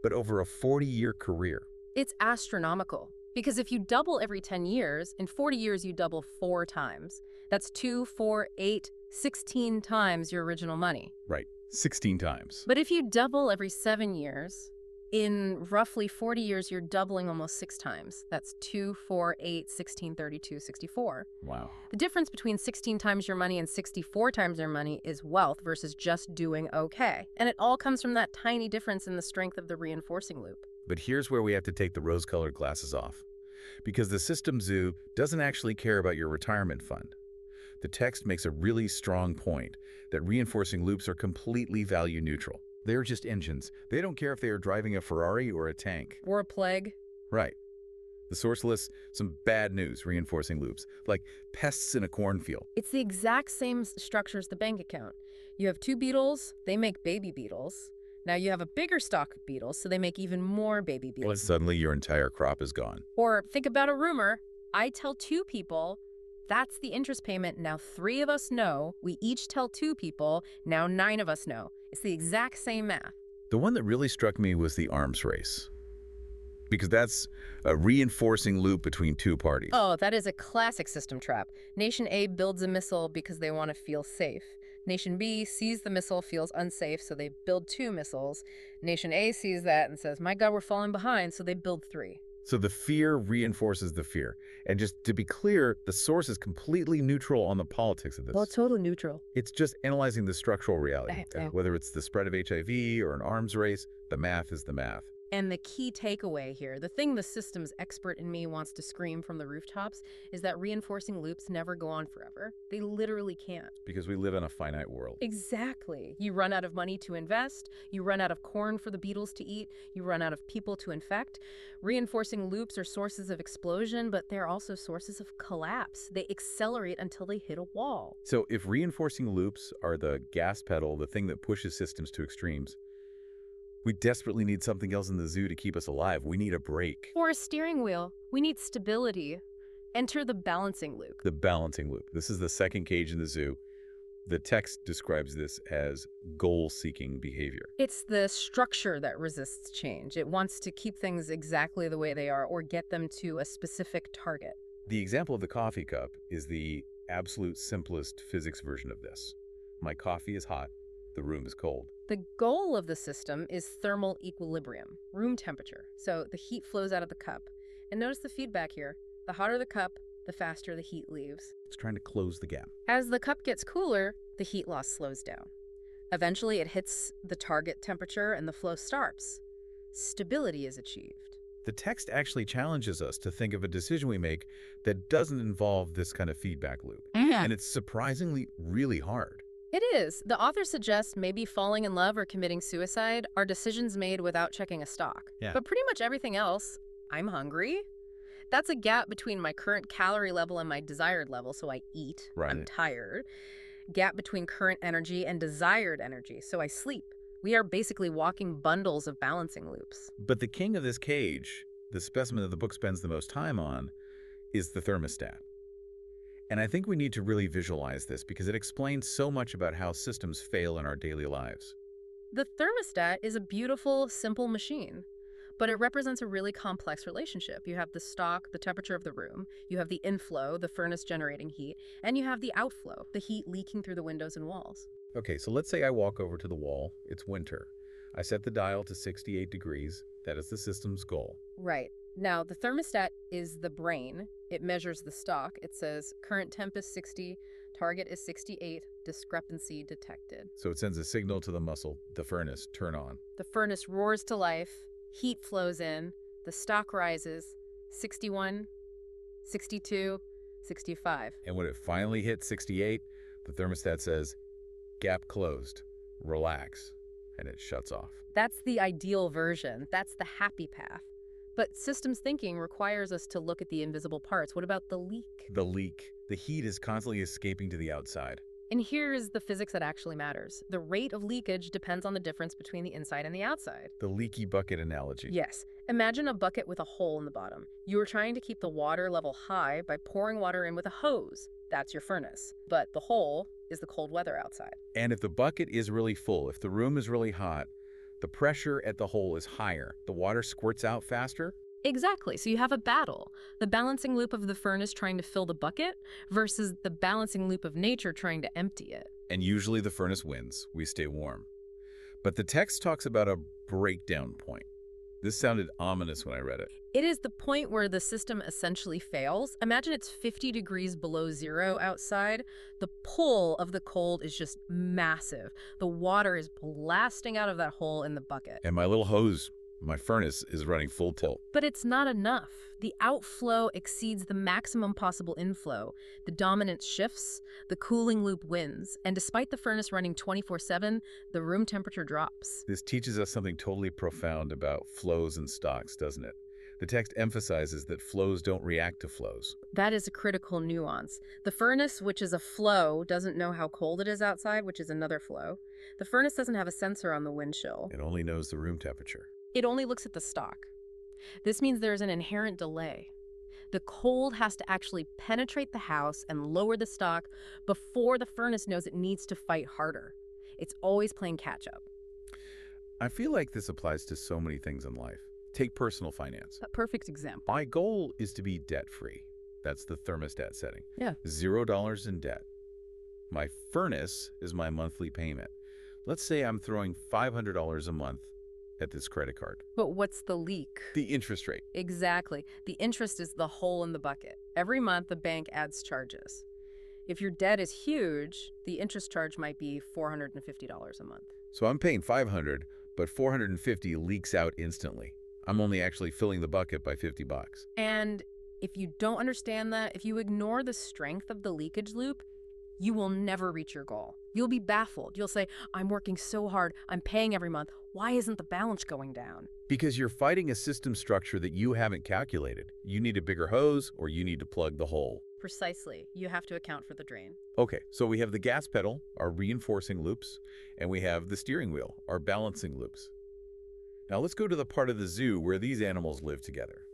But over a 40-year career. It's astronomical. Because if you double every 10 years, in 40 years you double 4 times. That's 2, 4, 8, 16 times your original money. Right, 16 times. But if you double every 7 years, in roughly 40 years, you're doubling almost 6 times. That's 2, 4, 8, 16, 32, 64. Wow. The difference between 16 times your money and 64 times your money is wealth versus just doing okay. And it all comes from that tiny difference in the strength of the reinforcing loop. But here's where we have to take the rose-colored glasses off. Because the system zoo doesn't actually care about your retirement fund. The text makes a really strong point that reinforcing loops are completely value neutral. They're just engines. They don't care if they are driving a Ferrari or a tank. Or a plague. Right. The source lists some bad news reinforcing loops, like pests in a cornfield. It's the exact same structure as the bank account. You have 2 beetles, they make baby beetles. Now you have a bigger stock of beetles, so they make even more baby beetles. Well, suddenly your entire crop is gone. Or think about a rumor. I tell 2 people, that's the interest payment. Now 3 of us know. We each tell 2 people. Now 9 of us know. It's the exact same math. The one that really struck me was the arms race. Because that's a reinforcing loop between 2 parties. Oh, that is a classic system trap. Nation A builds a missile because they want to feel safe. Nation B sees the missile, feels unsafe, so they build 2 missiles. Nation A sees that and says, my God, we're falling behind, so they build 3. So the fear reinforces the fear. And just to be clear, the source is completely neutral on the politics of this. Well, it's totally neutral. It's just analyzing the structural reality. Yeah. Whether it's the spread of HIV or an arms race, the math is the math. And the key takeaway here, the thing the systems expert in me wants to scream from the rooftops, is that reinforcing loops never go on forever. They literally can't. Because we live in a finite world. Exactly. You run out of money to invest, you run out of corn for the beetles to eat, you run out of people to infect. Reinforcing loops are sources of explosion, but they're also sources of collapse. They accelerate until they hit a wall. So if reinforcing loops are the gas pedal, the thing that pushes systems to extremes, we desperately need something else in the zoo to keep us alive. We need a brake. Or a steering wheel. We need stability. Enter the balancing loop. The balancing loop. This is the second cage in the zoo. The text describes this as goal-seeking behavior. It's the structure that resists change. It wants to keep things exactly the way they are or get them to a specific target. The example of the coffee cup is the absolute simplest physics version of this. My coffee is hot. The room is cold. The goal of the system is thermal equilibrium, room temperature. So the heat flows out of the cup. And notice the feedback here. The hotter the cup, the faster the heat leaves. It's trying to close the gap. As the cup gets cooler, the heat loss slows down. Eventually, it hits the target temperature and the flow stops. Stability is achieved. The text actually challenges us to think of a decision we make that doesn't involve this kind of feedback loop. And it's surprisingly really hard. It is. The author suggests maybe falling in love or committing suicide are decisions made without checking a stock. Yeah. But pretty much everything else, I'm hungry. That's a gap between my current calorie level and my desired level, so I eat. Right. I'm tired. Gap between current energy and desired energy, so I sleep. We are basically walking bundles of balancing loops. But the king of this cage, the specimen that the book spends the most time on, is the thermostat. And I think we need to really visualize this because it explains so much about how systems fail in our daily lives. The thermostat is a beautiful, simple machine, but it represents a really complex relationship. You have the stock, the temperature of the room, you have the inflow, the furnace generating heat, and you have the outflow, the heat leaking through the windows and walls. Okay, so let's say I walk over to the wall. It's winter. I set the dial to 68 degrees. That is the system's goal. Right. Now, the thermostat is the brain. It measures the stock. It says current temp is 60, target is 68, discrepancy detected. So it sends a signal to the muscle, the furnace, turn on. The furnace roars to life, heat flows in, the stock rises, 61, 62, 65. And when it finally hits 68, the thermostat says, gap closed, relax, and it shuts off. That's the ideal version. That's the happy path. But systems thinking requires us to look at the invisible parts. What about the leak? The leak. The heat is constantly escaping to the outside. And here is the physics that actually matters. The rate of leakage depends on the difference between the inside and the outside. The leaky bucket analogy. Yes. Imagine a bucket with a hole in the bottom. You are trying to keep the water level high by pouring water in with a hose. That's your furnace. But the hole is the cold weather outside. And if the bucket is really full, if the room is really hot, the pressure at the hole is higher. The water squirts out faster. Exactly. So you have a battle. The balancing loop of the furnace trying to fill the bucket versus the balancing loop of nature trying to empty it. And usually the furnace wins. We stay warm. But the text talks about a breakdown point. This sounded ominous when I read it. It is the point where the system essentially fails. Imagine it's 50 degrees below zero outside. The pull of the cold is just massive. The water is blasting out of that hole in the bucket. And my little hose, my furnace, is running full tilt. But it's not enough. The outflow exceeds the maximum possible inflow. The dominance shifts, the cooling loop wins, and despite the furnace running 24/7, the room temperature drops. This teaches us something totally profound about flows and stocks, doesn't it? The text emphasizes that flows don't react to flows. That is a critical nuance. The furnace, which is a flow, doesn't know how cold it is outside, which is another flow. The furnace doesn't have a sensor on the wind chill. It only knows the room temperature. It only looks at the stock. This means there's an inherent delay. The cold has to actually penetrate the house and lower the stock before the furnace knows it needs to fight harder. It's always playing catch-up. I feel like this applies to so many things in life. Take personal finance. A perfect example. My goal is to be debt-free. That's the thermostat setting. Yeah. $0 in debt. My furnace is my monthly payment. Let's say I'm throwing $500 a month at this credit card. But what's the leak? The interest rate. Exactly. The interest is the hole in the bucket. Every month, the bank adds charges. If your debt is huge, the interest charge might be $450 a month. So I'm paying $500, but $450 leaks out instantly. I'm only actually filling the bucket by $50. And if you don't understand that, if you ignore the strength of the leakage loop, you will never reach your goal. You'll be baffled. You'll say, I'm working so hard, I'm paying every month. Why isn't the balance going down? Because you're fighting a system structure that you haven't calculated. You need a bigger hose or you need to plug the hole. Precisely. You have to account for the drain. Okay, so we have the gas pedal, our reinforcing loops, and we have the steering wheel, our balancing loops. Now let's go to the part of the zoo where these animals live together.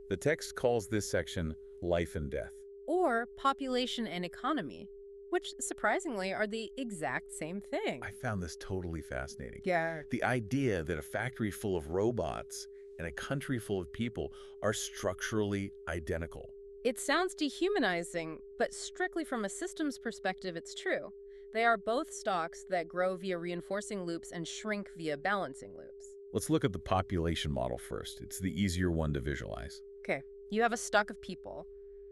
The text calls this section life and death. Or population and economy, which surprisingly are the exact same thing. I found this totally fascinating. Yeah. The idea that a factory full of robots and a country full of people are structurally identical. It sounds dehumanizing, but strictly from a systems perspective, it's true. They are both stocks that grow via reinforcing loops and shrink via balancing loops. Let's look at the population model first. It's the easier one to visualize. Okay, you have a stock of people.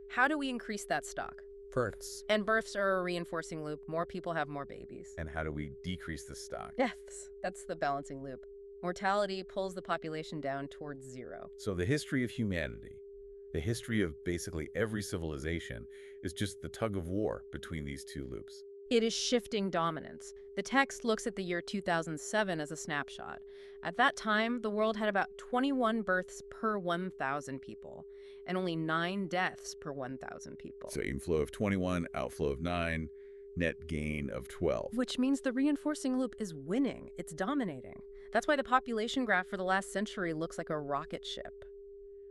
How do we increase that stock? Births. And births are a reinforcing loop. More people have more babies. And how do we decrease the stock? Deaths. That's the balancing loop. Mortality pulls the population down towards zero. So the history of humanity, the history of basically every civilization, is just the tug of war between these two loops. It is shifting dominance. The text looks at the year 2007 as a snapshot. At that time, the world had about 21 births per 1,000 people, and only 9 deaths per 1,000 people. So inflow of 21, outflow of 9, net gain of 12. Which means the reinforcing loop is winning. It's dominating. That's why the population graph for the last century looks like a rocket ship.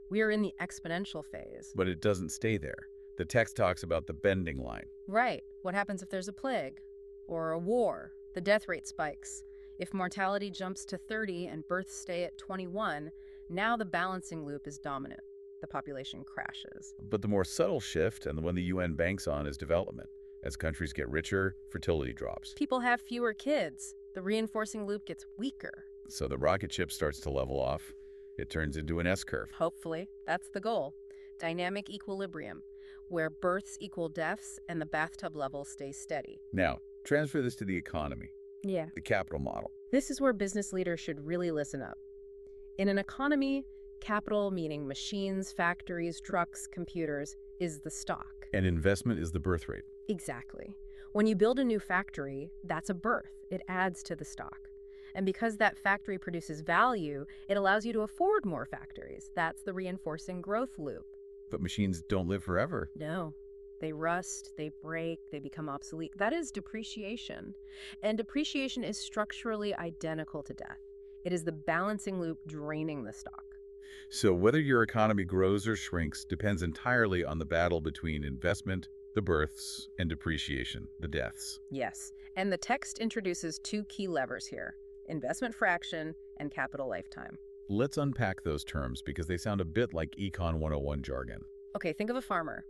We are in the exponential phase. But it doesn't stay there. The text talks about the bending line. Right. What happens if there's a plague? Or a war? The death rate spikes. If mortality jumps to 30 and births stay at 21, now the balancing loop is dominant. The population crashes. But the more subtle shift, and the one the UN banks on, is development. As countries get richer, fertility drops. People have fewer kids. The reinforcing loop gets weaker. So the rocket ship starts to level off. It turns into an S-curve. Hopefully. That's the goal. Dynamic equilibrium, where births equal deaths and the bathtub level stays steady. Now, transfer this to the economy, Yeah. the capital model. This is where business leaders should really listen up. In an economy, capital, meaning machines, factories, trucks, computers, is the stock. And investment is the birth rate. Exactly. When you build a new factory, that's a birth. It adds to the stock. And because that factory produces value, it allows you to afford more factories. That's the reinforcing growth loop. But machines don't live forever. No. They rust, they break, they become obsolete. That is depreciation. And depreciation is structurally identical to death. It is the balancing loop draining the stock. So whether your economy grows or shrinks depends entirely on the battle between investment, the births, and depreciation, the deaths. Yes. And the text introduces 2 key levers here: investment fraction and capital lifetime. Let's unpack those terms because they sound a bit like Econ 101 jargon. Okay, think of a farmer.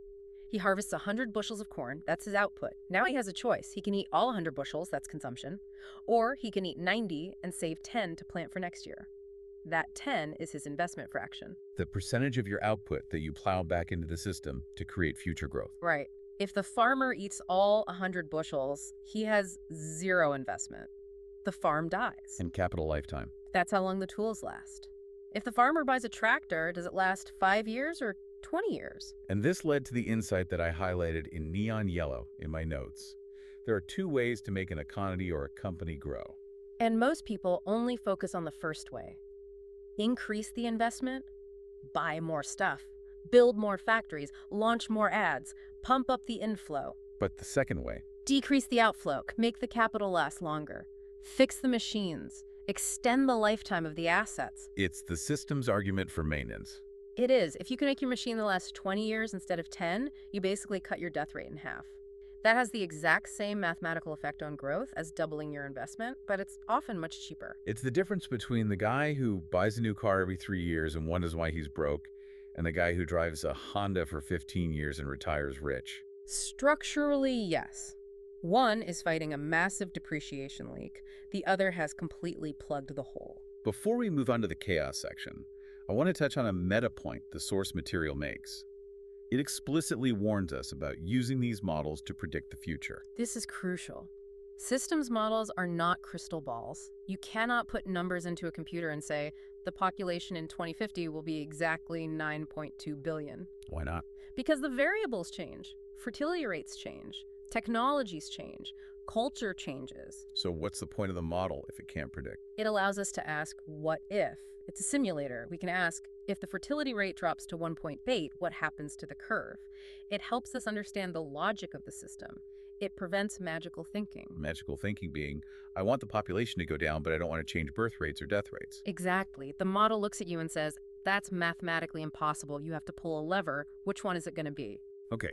He harvests 100 bushels of corn. That's his output. Now he has a choice. He can eat all 100 bushels, that's consumption, or he can eat 90 and save 10 to plant for next year. That 10 is his investment fraction. The percentage of your output that you plow back into the system to create future growth. Right. If the farmer eats all 100 bushels, he has 0 investment. The farm dies. And capital lifetime. That's how long the tools last. If the farmer buys a tractor, does it last 5 years or 20 years? And this led to the insight that I highlighted in neon yellow in my notes. There are 2 ways to make an economy or a company grow. And most people only focus on the first way. Increase the investment, buy more stuff, build more factories, launch more ads, pump up the inflow. But the second way, Decrease the outflow, make the capital last longer, fix the machines, extend the lifetime of the assets. it's the system's argument for maintenance. It is. If you can make your machine last 20 years instead of 10, you basically cut your death rate in half. That has the exact same mathematical effect on growth as doubling your investment, but it's often much cheaper. It's the difference between the guy who buys a new car every 3 years and wonders why he's broke, and the guy who drives a Honda for 15 years and retires rich. Structurally, yes. One is fighting a massive depreciation leak. The other has completely plugged the hole. Before we move on to the chaos section, I want to touch on a meta point the source material makes. It explicitly warns us about using these models to predict the future. This is crucial. Systems models are not crystal balls. You cannot put numbers into a computer and say, the population in 2050 will be exactly 9.2 billion. Why not? Because the variables change. Fertility rates change. Technologies change. Culture changes. So what's the point of the model if it can't predict? It allows us to ask, what if? It's a simulator. We can ask, if the fertility rate drops to 1.8, what happens to the curve? It helps us understand the logic of the system. It prevents magical thinking. Magical thinking being, I want the population to go down, but I don't want to change birth rates or death rates. Exactly. The model looks at you and says, that's mathematically impossible. You have to pull a lever. Which one is it going to be? Okay,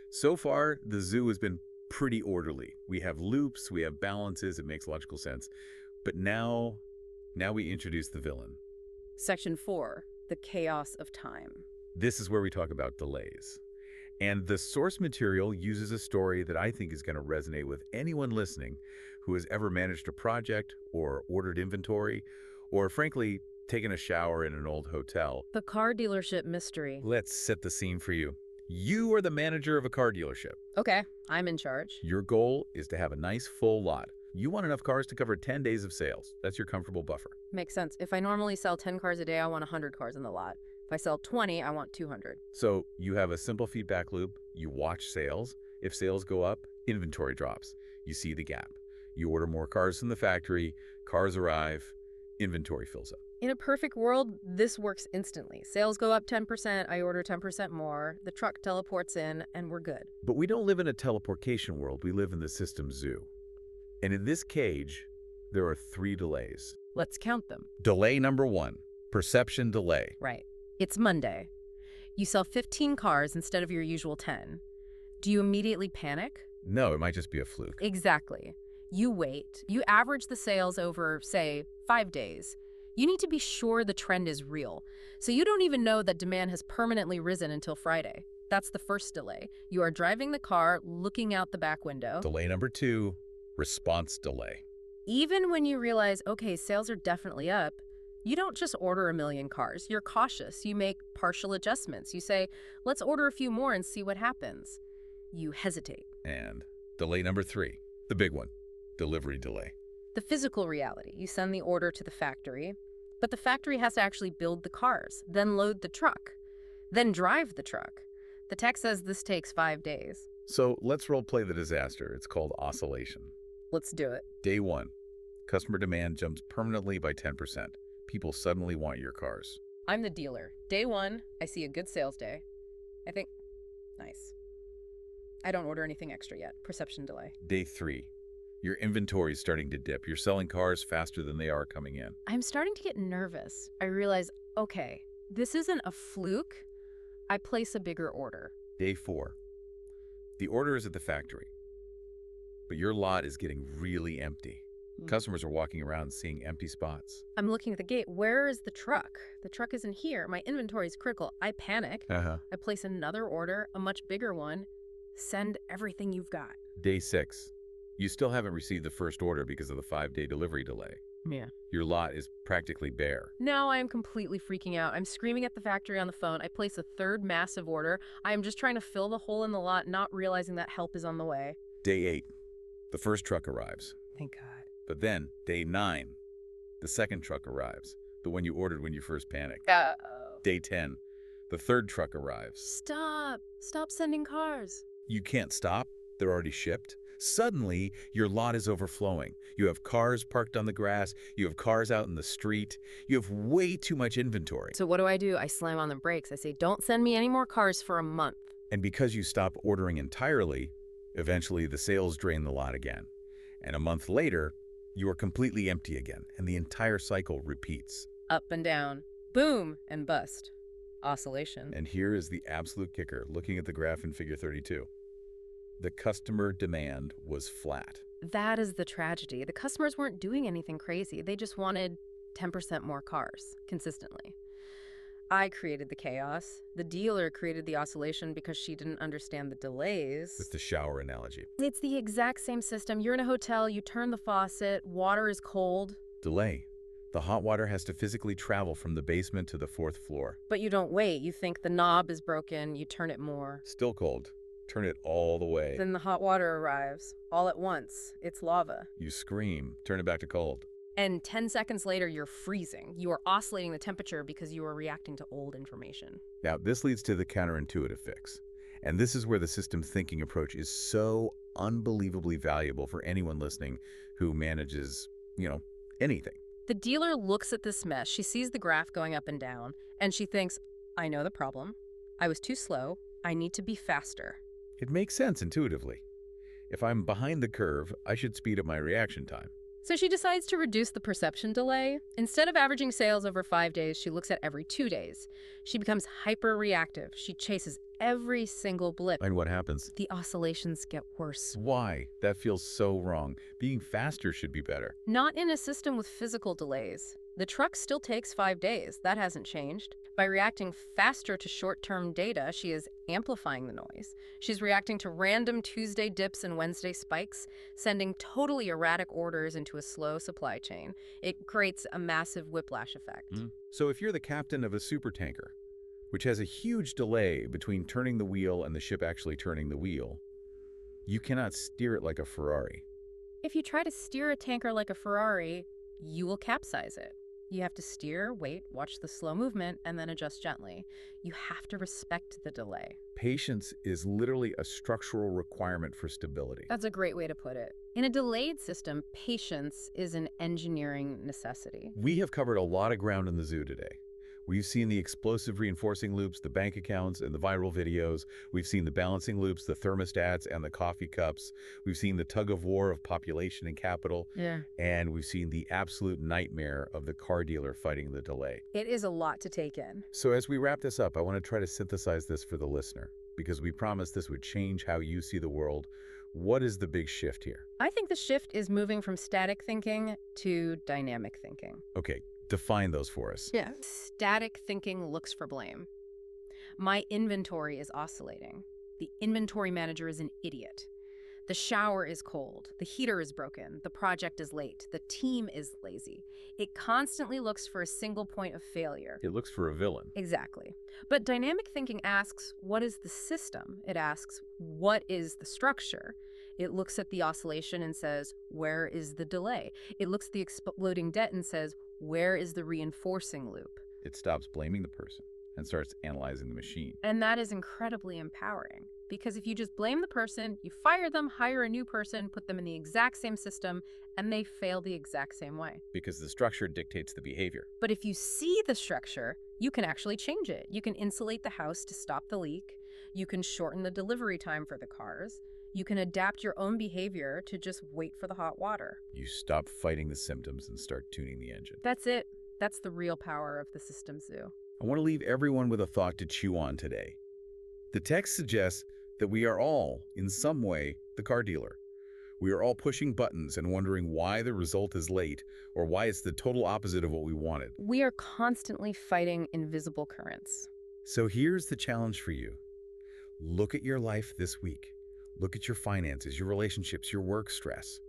so far the zoo has been pretty orderly. We have loops, we have balances, it makes logical sense. But now we introduce the villain. Section 4, the chaos of time. This is where we talk about delays. And the source material uses a story that I think is going to resonate with anyone listening who has ever managed a project or ordered inventory or, frankly, taken a shower in an old hotel. The car dealership mystery. Let's set the scene for you. You are the manager of a car dealership. Okay, I'm in charge. Your goal is to have a nice full lot. You want enough cars to cover 10 days of sales. That's your comfortable buffer. Makes sense. If I normally sell 10 cars a day, I want 100 cars in the lot. If I sell 20, I want 200. So you have a simple feedback loop. You watch sales. If sales go up, inventory drops. You see the gap. You order more cars from the factory. Cars arrive. Inventory fills up. In a perfect world, this works instantly. Sales go up 10%, I order 10% more, the truck teleports in, and we're good. But we don't live in a teleportation world. We live in the system zoo. And in this cage, there are 3 delays. Let's count them. Delay number 1, perception delay. Right. It's Monday. You sell 15 cars instead of your usual 10. Do you immediately panic? No, it might just be a fluke. Exactly. You wait. You average the sales over, say, 5 days. You need to be sure the trend is real. So you don't even know that demand has permanently risen until Friday. That's the first delay. You are driving the car, looking out the back window. Delay number 2, response delay. Even when you realize, okay, sales are definitely up, you don't just order a million cars. You're cautious. You make partial adjustments. You say, let's order a few more and see what happens. You hesitate. And delay number 3, the big one, delivery delay. The physical reality. You send the order to the factory, but the factory has to actually build the cars, then load the truck, then drive the truck. The tech says this takes 5 days. So let's role play the disaster. It's called oscillation. Let's do it. Day 1, customer demand jumps permanently by 10%. People suddenly want your cars. I'm the dealer. Day 1, I see a good sales day. I think, nice. I don't order anything extra yet. Perception delay. Day 3, your inventory is starting to dip. You're selling cars faster than they are coming in. I'm starting to get nervous. I realize, okay, this isn't a fluke. I place a bigger order. Day 4, the order is at the factory, but your lot is getting really empty. Customers are walking around seeing empty spots. I'm looking at the gate. Where is the truck? The truck isn't here. My inventory is critical. I panic. I place another order, a much bigger one. Send everything you've got. Day 6, you still haven't received the first order because of the 5-day delivery delay. Yeah. Your lot is practically bare. Now I am completely freaking out. I'm screaming at the factory on the phone. I place a third massive order. I am just trying to fill the hole in the lot, not realizing that help is on the way. Day 8, the first truck arrives. Thank God. But then, day 9, the second truck arrives, the one you ordered when you first panicked. Uh-oh. Day 10, the third truck arrives. Stop. Stop sending cars. You can't stop. They're already shipped. Suddenly, your lot is overflowing. You have cars parked on the grass. You have cars out in the street. You have way too much inventory. So what do? I slam on the brakes. I say, don't send me any more cars for a month. And because you stop ordering entirely, eventually the sales drain the lot again. And a month later, you are completely empty again, and the entire cycle repeats. Up and down. Boom and bust. Oscillation. And here is the absolute kicker, looking at the graph in figure 32. The customer demand was flat. That is the tragedy. The customers weren't doing anything crazy. They just wanted 10% more cars consistently. I created the chaos. The dealer created the oscillation because she didn't understand the delays. With the shower analogy. It's the exact same system. You're in a hotel, you turn the faucet, water is cold. Delay. The hot water has to physically travel from the basement to the 4th floor. But you don't wait. You think the knob is broken, you turn it more. Still cold. Turn it all the way. Then the hot water arrives. All at once. It's lava. You scream. Turn it back to cold. And 10 seconds later, you're freezing. You are oscillating the temperature because you are reacting to old information. Now, this leads to the counterintuitive fix. And this is where the system thinking approach is so unbelievably valuable for anyone listening who manages, anything. The dealer looks at this mess. She sees the graph going up and down, and she thinks, I know the problem. I was too slow. I need to be faster. It makes sense intuitively. If I'm behind the curve, I should speed up my reaction time. So she decides to reduce the perception delay. Instead of averaging sales over 5 days, she looks at every 2 days. She becomes hyper-reactive. She chases every single blip. And what happens? The oscillations get worse. Why? That feels so wrong. Being faster should be better. Not in a system with physical delays. The truck still takes 5 days. That hasn't changed. By reacting faster to short-term data, she is amplifying the noise. She's reacting to random Tuesday dips and Wednesday spikes, sending totally erratic orders into a slow supply chain. It creates a massive whiplash effect. So if you're the captain of a supertanker, which has a huge delay between turning the wheel and the ship actually turning the wheel, you cannot steer it like a Ferrari. If you try to steer a tanker like a Ferrari, you will capsize it. You have to steer, wait, watch the slow movement, and then adjust gently. You have to respect the delay. Patience is literally a structural requirement for stability. That's a great way to put it. In a delayed system, patience is an engineering necessity. We have covered a lot of ground in the zoo today. We've seen the explosive reinforcing loops, the bank accounts, and the viral videos. We've seen the balancing loops, the thermostats, and the coffee cups. We've seen the tug-of-war of population and capital. Yeah. And we've seen the absolute nightmare of the car dealer fighting the delay. It is a lot to take in. So as we wrap this up, I want to try to synthesize this for the listener, because we promised this would change how you see the world. What is the big shift here? I think the shift is moving from static thinking to dynamic thinking. Okay, define those for us. Yeah. Static thinking looks for blame. My inventory is oscillating. The inventory manager is an idiot. The shower is cold. The heater is broken. The project is late. The team is lazy. It constantly looks for a single point of failure. It looks for a villain. Exactly. But dynamic thinking asks, what is the system? It asks, what is the structure? It looks at the oscillation and says, where is the delay? It looks at the exploding debt and says, where is the reinforcing loop? It stops blaming the person and starts analyzing the machine. And that is incredibly empowering. Because if you just blame the person, you fire them, hire a new person, put them in the exact same system, and they fail the exact same way. Because the structure dictates the behavior. But if you see the structure, you can actually change it. You can insulate the house to stop the leak. You can shorten the delivery time for the cars. You can adapt your own behavior to just wait for the hot water. You stop fighting the symptoms and start tuning the engine. That's it. That's the real power of the system zoo. I want to leave everyone with a thought to chew on today. The text suggests that we are all, in some way, the car dealer. We are all pushing buttons and wondering why the result is late or why it's the total opposite of what we wanted. We are constantly fighting invisible currents. So here's the challenge for you. Look at your life this week. Look at your finances, your relationships, your work stress.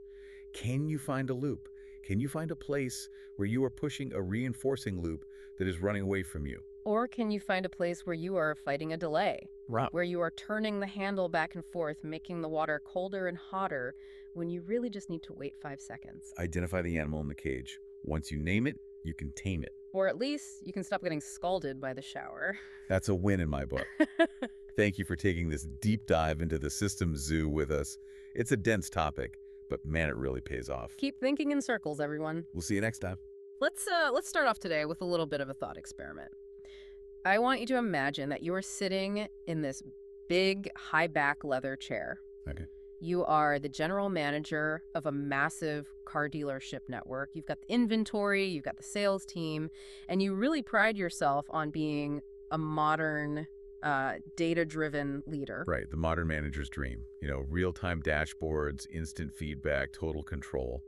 Can you find a loop? Can you find a place where you are pushing a reinforcing loop that is running away from you? Or can you find a place where you are fighting a delay? Right. Where you are turning the handle back and forth, making the water colder and hotter when you really just need to wait 5 seconds. Identify the animal in the cage. Once you name it, you can tame it. Or at least you can stop getting scalded by the shower. That's a win in my book. Thank you for taking this deep dive into the systems zoo with us. It's a dense topic, but man, it really pays off. Keep thinking in circles, everyone. We'll see you next time. Let's start off today with a little bit of a thought experiment. I want you to imagine that you are sitting in this big, high-back leather chair. Okay. You are the general manager of a massive car dealership network. You've got the inventory, you've got the sales team, and you really pride yourself on being a modern, data-driven leader. Right, the modern manager's dream. You know, real-time dashboards, instant feedback, total control.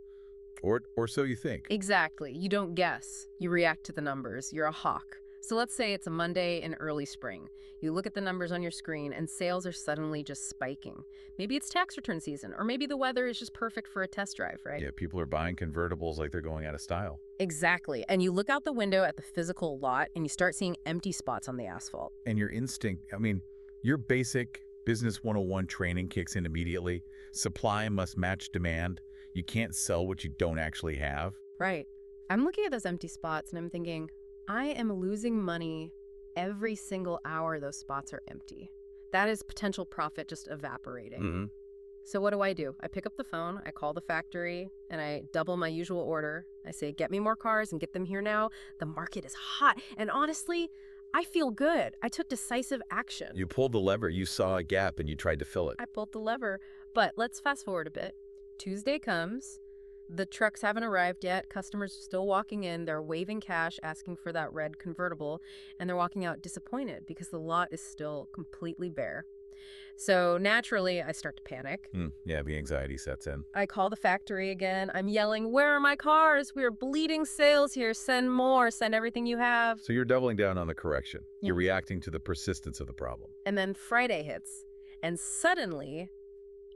Or so you think. Exactly. You don't guess. You react to the numbers. You're a hawk. So let's say it's a Monday in early spring. You look at the numbers on your screen and sales are suddenly just spiking. Maybe it's tax return season, or maybe the weather is just perfect for a test drive, right? Yeah, people are buying convertibles like they're going out of style. Exactly. And you look out the window at the physical lot and you start seeing empty spots on the asphalt. And your instinct, your basic business 101 training kicks in immediately. Supply must match demand. You can't sell what you don't actually have. Right. I'm looking at those empty spots and I'm thinking, I am losing money every single hour those spots are empty. That is potential profit just evaporating. Mm-hmm. So what do? I pick up the phone, I call the factory, and I double my usual order. I say, get me more cars and get them here now. The market is hot. And honestly, I feel good. I took decisive action. You pulled the lever, you saw a gap, and you tried to fill it. I pulled the lever. But let's fast forward a bit. Tuesday comes. The trucks haven't arrived yet. Customers are still walking in. They're waving cash, asking for that red convertible, and they're walking out disappointed because the lot is still completely bare. So naturally, I start to panic. Yeah, the anxiety sets in. I call the factory again. I'm yelling, "Where are my cars? We are bleeding sales here. Send more. Send everything you have." So you're doubling down on the correction. Yeah. You're reacting to the persistence of the problem. And then Friday hits, and suddenly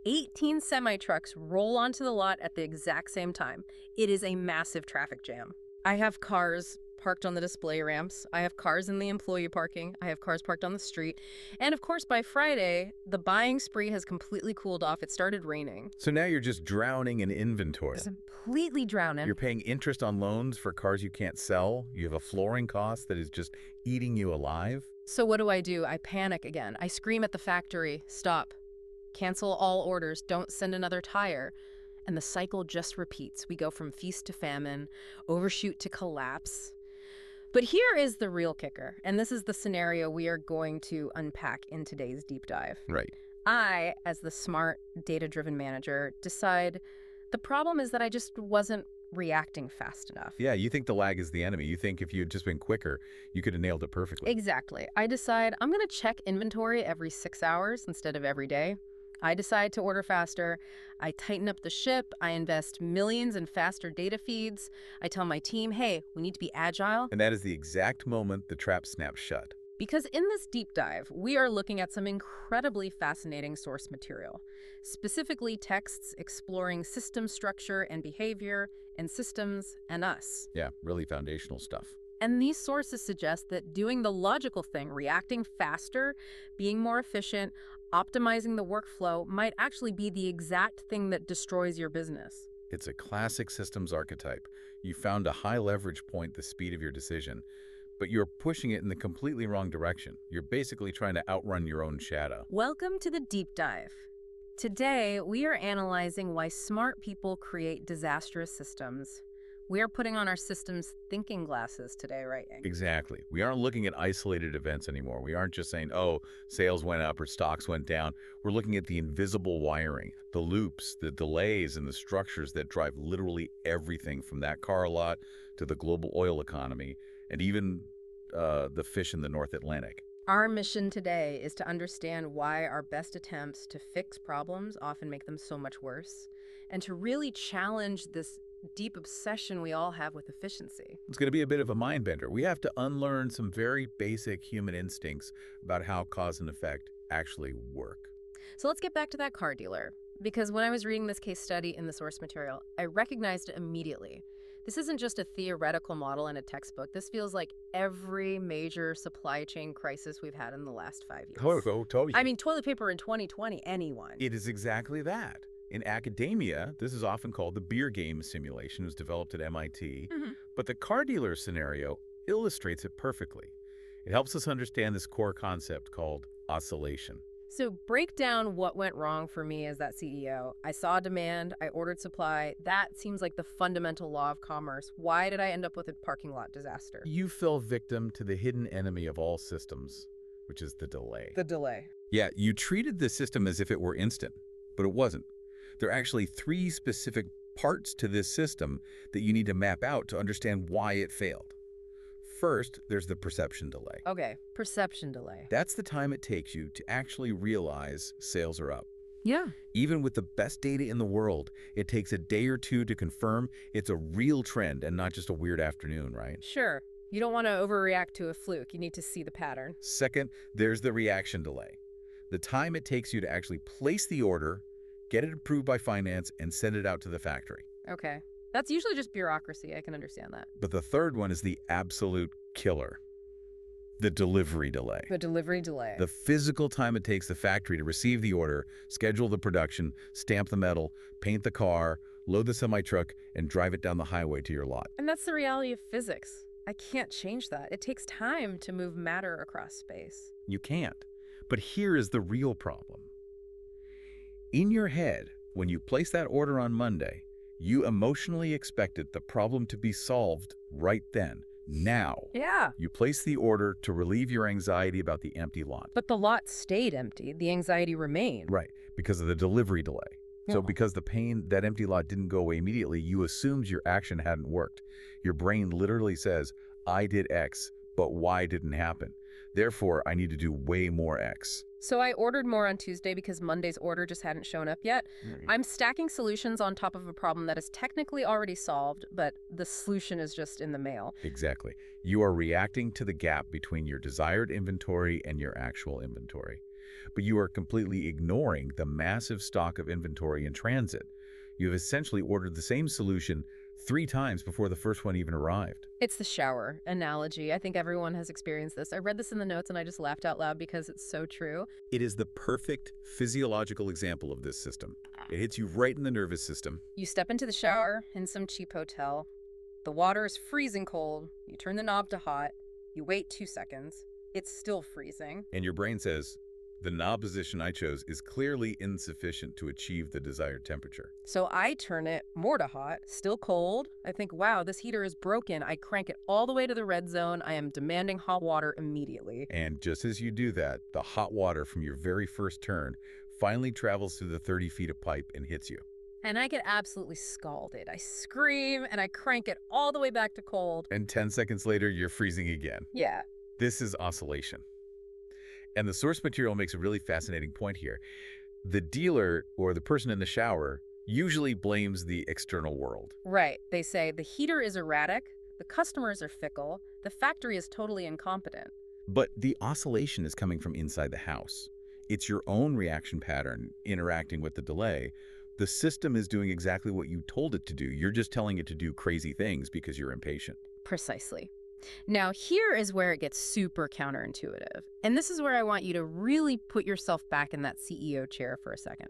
18 semi-trucks roll onto the lot at the exact same time. It is a massive traffic jam. I have cars parked on the display ramps. I have cars in the employee parking. I have cars parked on the street. And of course, by Friday, the buying spree has completely cooled off. It started raining. So now you're just drowning in inventory. Completely drowning. You're paying interest on loans for cars you can't sell. You have a flooring cost that is just eating you alive. So what do? I panic again. I scream at the factory, "Stop. Cancel all orders. Don't send another tire." And the cycle just repeats. We go from feast to famine, overshoot to collapse. But here is the real kicker, and this is the scenario we are going to unpack in today's deep dive. Right. I, as the smart, data-driven manager, decide the problem is that I just wasn't reacting fast enough. Yeah, you think the lag is the enemy. You think if you had just been quicker, you could have nailed it perfectly. Exactly. I decide I'm going to check inventory every 6 hours instead of every day. I decide to order faster. I tighten up the ship. I invest millions in faster data feeds. I tell my team, hey, we need to be agile. And that is the exact moment the trap snaps shut. Because in this deep dive, we are looking at some incredibly fascinating source material, specifically texts exploring system structure and behavior, and systems and us. Yeah, really foundational stuff. And these sources suggest that doing the logical thing, reacting faster, being more efficient, optimizing the workflow might actually be the exact thing that destroys your business. It's a classic systems archetype. You found a high leverage point, the speed of your decision, but you're pushing it in the completely wrong direction. You're basically trying to outrun your own shadow. Welcome to the deep dive. Today, we are analyzing why smart people create disastrous systems. We are putting on our systems thinking glasses today, right? Exactly. We aren't looking at isolated events anymore. We aren't just saying, oh, sales went up or stocks went down. We're looking at the invisible wiring, the loops, the delays, and the structures that drive literally everything from that car lot to the global oil economy and even the fish in the North Atlantic. Our mission today is to understand why our best attempts to fix problems often make them so much worse, and to really challenge this deep obsession we all have with efficiency. It's going to be a bit of a mind bender. We have to unlearn some very basic human instincts about how cause and effect actually work. So let's get back to that car dealer, because when I was reading this case study in the source material, I recognized it immediately. This isn't just a theoretical model in a textbook. This feels like every major supply chain crisis we've had in the last 5 years. Totally. I mean, toilet paper in 2020, anyone. It is exactly that. In academia, this is often called the beer game simulation. It was developed at MIT. But the car dealer scenario illustrates it perfectly. It helps us understand this core concept called oscillation. So break down what went wrong for me as that CEO. I saw demand, I ordered supply. That seems like the fundamental law of commerce. Why did I end up with a parking lot disaster? You fell victim to the hidden enemy of all systems, which is the delay. The delay. Yeah, you treated the system as if it were instant, but it wasn't. There are actually 3 specific parts to this system that you need to map out to understand why it failed. First, there's the perception delay. Okay, perception delay. That's the time it takes you to actually realize sales are up. Yeah. Even with the best data in the world, it takes a day or 2 to confirm it's a real trend and not just a weird afternoon, right? Sure. You don't want to overreact to a fluke. You need to see the pattern. Second, there's the reaction delay. The time it takes you to actually place the order, get it approved by finance, and send it out to the factory. Okay. That's usually just bureaucracy. I can understand that. But the third one is the absolute killer, the delivery delay. The delivery delay. The physical time it takes the factory to receive the order, schedule the production, stamp the metal, paint the car, load the semi-truck, and drive it down the highway to your lot. And that's the reality of physics. I can't change that. It takes time to move matter across space. You can't. But here is the real problem. In your head, when you place that order on Monday, you emotionally expected the problem to be solved right then, now. Yeah. You place the order to relieve your anxiety about the empty lot. But the lot stayed empty. The anxiety remained. Right, because of the delivery delay. Yeah. So because the pain, that empty lot didn't go away immediately, you assumed your action hadn't worked. Your brain literally says, I did X, but Y didn't happen. Therefore, I need to do way more X. So I ordered more on Tuesday because Monday's order just hadn't shown up yet. I'm stacking solutions on top of a problem that is technically already solved, but the solution is just in the mail. Exactly. You are reacting to the gap between your desired inventory and your actual inventory. But you are completely ignoring the massive stock of inventory in transit. You have essentially ordered the same solution 3 times before the first one even arrived. It's the shower analogy. I think everyone has experienced this. I read this in the notes and I just laughed out loud because it's so true. It is the perfect physiological example of this system. It hits you right in the nervous system. You step into the shower in some cheap hotel. The water is freezing cold. You turn the knob to hot. You wait 2 seconds. It's still freezing. And your brain says, the knob position I chose is clearly insufficient to achieve the desired temperature. So I turn it more to hot, still cold. I think, wow, this heater is broken. I crank it all the way to the red zone. I am demanding hot water immediately. And just as you do that, the hot water from your very first turn finally travels through the 30 feet of pipe and hits you. And I get absolutely scalded. I scream and I crank it all the way back to cold. And 10 seconds later, you're freezing again. Yeah. This is oscillation. And the source material makes a really fascinating point here. The dealer or the person in the shower usually blames the external world. Right. They say the heater is erratic, the customers are fickle, the factory is totally incompetent. But the oscillation is coming from inside the house. It's your own reaction pattern interacting with the delay. The system is doing exactly what you told it to do. You're just telling it to do crazy things because you're impatient. Precisely. Now, here is where it gets super counterintuitive. And this is where I want you to really put yourself back in that CEO chair for a second.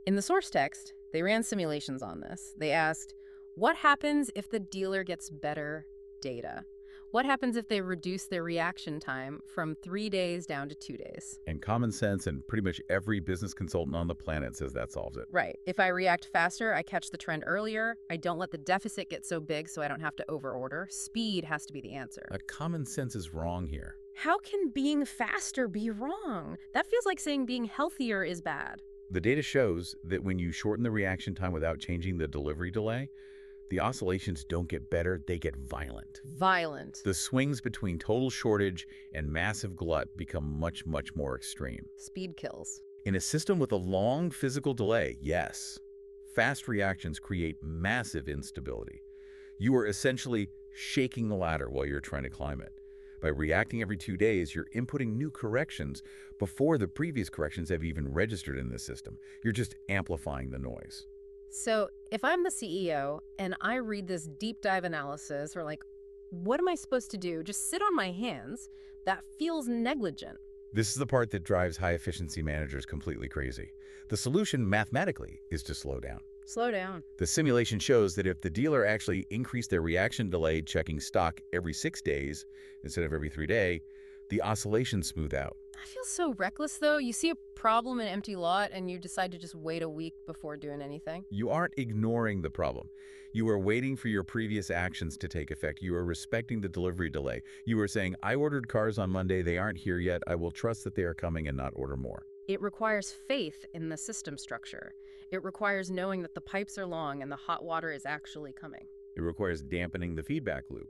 In the source text, they ran simulations on this. They asked, what happens if the dealer gets better data? What happens if they reduce their reaction time from 3 days down to 2 days? And common sense and pretty much every business consultant on the planet says that solves it. Right. If I react faster, I catch the trend earlier. I don't let the deficit get so big so I don't have to overorder. Speed has to be the answer. But common sense is wrong here. How can being faster be wrong? That feels like saying being healthier is bad. The data shows that when you shorten the reaction time without changing the delivery delay, the oscillations don't get better, they get violent. Violent. The swings between total shortage and massive glut become much, much more extreme. Speed kills. In a system with a long physical delay, yes, fast reactions create massive instability. You are essentially shaking the ladder while you're trying to climb it. By reacting every 2 days, you're inputting new corrections before the previous corrections have even registered in the system. You're just amplifying the noise. So if I'm the CEO and I read this deep dive analysis or like, what am I supposed to do? Just sit on my hands? That feels negligent. This is the part that drives high-efficiency managers completely crazy. The solution mathematically is to slow down. Slow down. The simulation shows that if the dealer actually increased their reaction delay checking stock every 6 days instead of every 3 days, the oscillations smooth out. I feel so reckless, though. You see a problem in an empty lot and you decide to just wait a week before doing anything. You aren't ignoring the problem. You are waiting for your previous actions to take effect. You are respecting the delivery delay. You are saying, I ordered cars on Monday. They aren't here yet. I will trust that they are coming and not order more. It requires faith in the system structure. It requires knowing that the pipes are long and the hot water is actually coming. It requires dampening the feedback loop.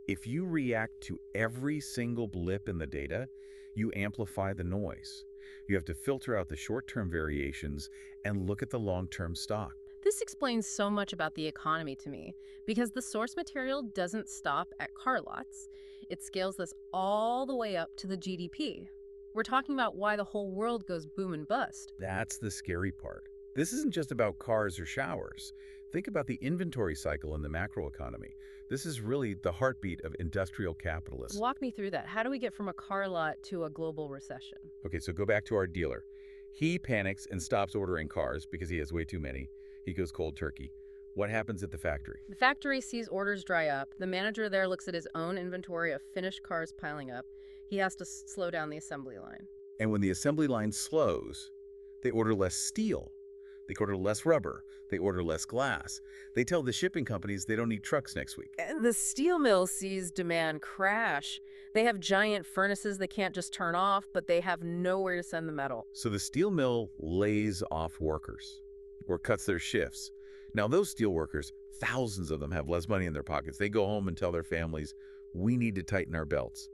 If you react to every single blip in the data, you amplify the noise. You have to filter out the short-term variations and look at the long-term stock. This explains so much about the economy to me, because the source material doesn't stop at car lots. It scales this all the way up to the GDP. We're talking about why the whole world goes boom and bust. That's the scary part. This isn't just about cars or showers. Think about the inventory cycle in the macroeconomy. This is really the heartbeat of industrial capitalism. Walk me through that. How do we get from a car lot to a global recession? Okay, so go back to our dealer. He panics and stops ordering cars because he has way too many. He goes cold turkey. What happens at the factory? The factory sees orders dry up. The manager there looks at his own inventory of finished cars piling up. He has to slow down the assembly line. And when the assembly line slows, they order less steel. They order less rubber. They order less glass. They tell the shipping companies they don't need trucks next week. And the steel mill sees demand crash. They have giant furnaces they can't just turn off, but they have nowhere to send the metal. So the steel mill lays off workers or cuts their shifts. Now those steel workers, thousands of them, have less money in their pockets. They go home and tell their families, we need to tighten our belts.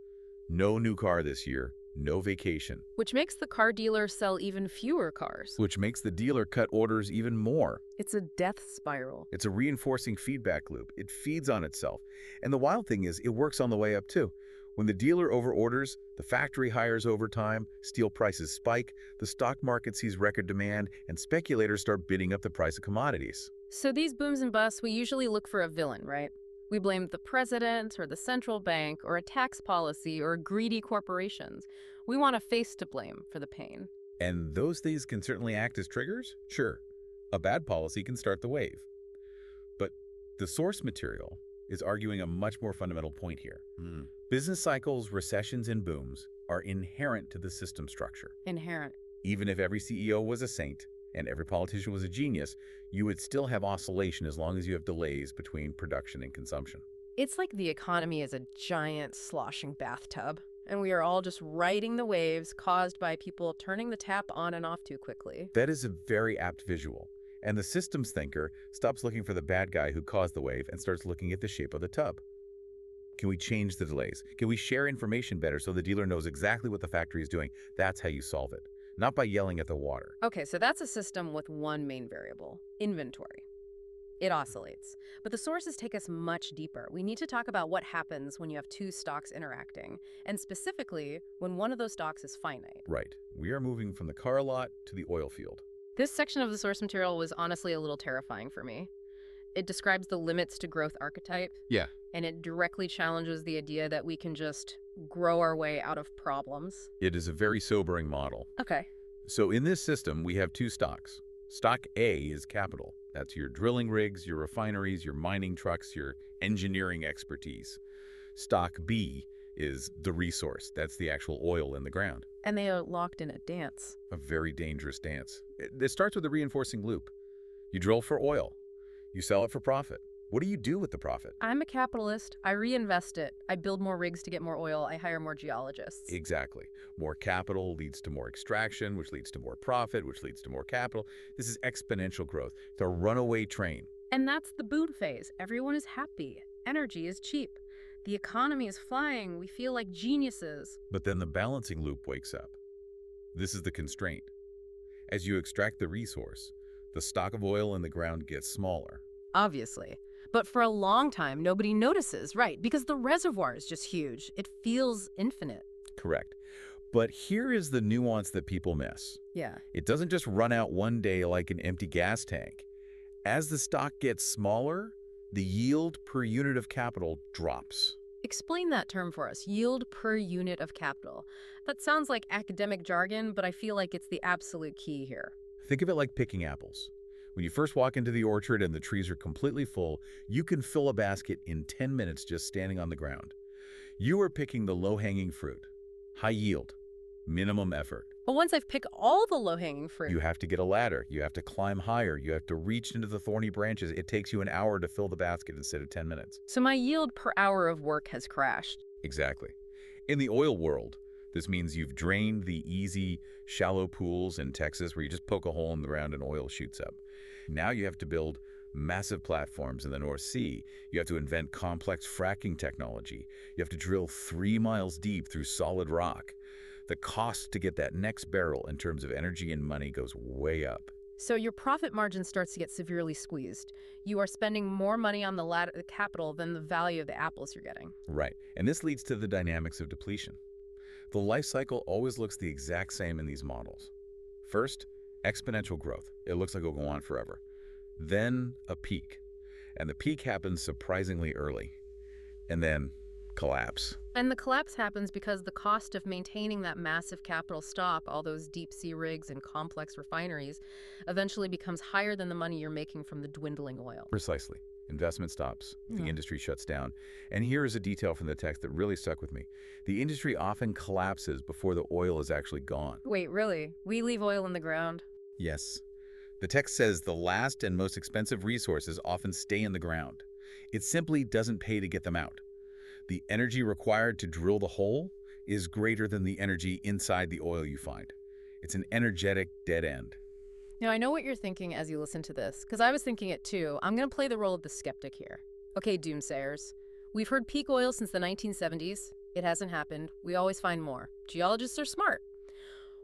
No new car this year. no vacation. Which makes the car dealer sell even fewer cars. Which makes the dealer cut orders even more. It's a death spiral. It's a reinforcing feedback loop. It feeds on itself. And the wild thing is, it works on the way up too. When the dealer overorders, the factory hires overtime, steel prices spike, the stock market sees record demand, and speculators start bidding up the price of commodities. So these booms and busts, we usually look for a villain, right? We blame the president or the central bank or a tax policy or greedy corporations. We want a face to blame for the pain. And those things can certainly act as triggers? Sure. A bad policy can start the wave. But the source material is arguing a much more fundamental point here. Business cycles, recessions, and booms are inherent to the system structure. Inherent. Even if every CEO was a saint and every politician was a genius, you would still have oscillation as long as you have delays between production and consumption. It's like the economy is a giant sloshing bathtub, and we are all just riding the waves caused by people turning the tap on and off too quickly. That is a very apt visual. And the systems thinker stops looking for the bad guy who caused the wave and starts looking at the shape of the tub. Can we change the delays? Can we share information better so the dealer knows exactly what the factory is doing? That's how you solve it. Not by yelling at the water. Okay, so that's a system with one main variable, inventory. It oscillates. But the sources take us much deeper. We need to talk about what happens when you have two stocks interacting, and specifically when one of those stocks is finite. Right. We are moving from the car lot to the oil field. This section of the source material was honestly a little terrifying for me. It describes the limits to growth archetype. Yeah. And it directly challenges the idea that we can just grow our way out of problems. It is a very sobering model. Okay. So in this system, we have two stocks. Stock A is capital. That's your drilling rigs, your refineries, your mining trucks, your engineering expertise. Stock B is the resource. That's the actual oil in the ground. And they are locked in a dance. A very dangerous dance. It starts with a reinforcing loop. You drill for oil. You sell it for profit. What do you do with the profit? I'm a capitalist. I reinvest it. I build more rigs to get more oil. I hire more geologists. Exactly. More capital leads to more extraction, which leads to more profit, which leads to more capital. This is exponential growth. It's a runaway train. And that's the boom phase. Everyone is happy. Energy is cheap. The economy is flying. We feel like geniuses. But then the balancing loop wakes up. This is the constraint. As you extract the resource, the stock of oil in the ground gets smaller. Obviously. But for a long time, nobody notices, right? Because the reservoir is just huge. It feels infinite. Correct. But here is the nuance that people miss. Yeah. It doesn't just run out one day like an empty gas tank. As the stock gets smaller, the yield per unit of capital drops. Explain that term for us, yield per unit of capital. That sounds like academic jargon, but I feel like it's the absolute key here. Think of it like picking apples. When you first walk into the orchard and the trees are completely full, you can fill a basket in 10 minutes just standing on the ground. You are picking the low-hanging fruit. High yield, minimum effort. But once I've picked all the low-hanging fruit... You have to get a ladder. You have to climb higher. You have to reach into the thorny branches. It takes you an hour to fill the basket instead of 10 minutes. So my yield per hour of work has crashed. Exactly. In the oil world, this means you've drained the easy, shallow pools in Texas where you just poke a hole in the ground and oil shoots up. Now you have to build massive platforms in the North Sea. You have to invent complex fracking technology. You have to drill 3 miles deep through solid rock. The cost to get that next barrel in terms of energy and money goes way up. So your profit margin starts to get severely squeezed. You are spending more money on the capital than the value of the apples you're getting. Right. And this leads to the dynamics of depletion. The life cycle always looks the exact same in these models. First, exponential growth. It looks like it'll go on forever. Then a peak. And the peak happens surprisingly early. And then collapse. And the collapse happens because the cost of maintaining that massive capital stock, all those deep-sea rigs and complex refineries, eventually becomes higher than the money you're making from the dwindling oil. Precisely. Investment stops. The industry shuts down. And here is a detail from the text that really stuck with me. The industry often collapses before the oil is actually gone. Wait, really? We leave oil in the ground? Yes. The text says the last and most expensive resources often stay in the ground. It simply doesn't pay to get them out. The energy required to drill the hole is greater than the energy inside the oil you find. It's an energetic dead end. Now, I know what you're thinking as you listen to this, because I was thinking it too. I'm going to play the role of the skeptic here. Okay, doomsayers. We've heard peak oil since the 1970s. It hasn't happened. We always find more. Geologists are smart.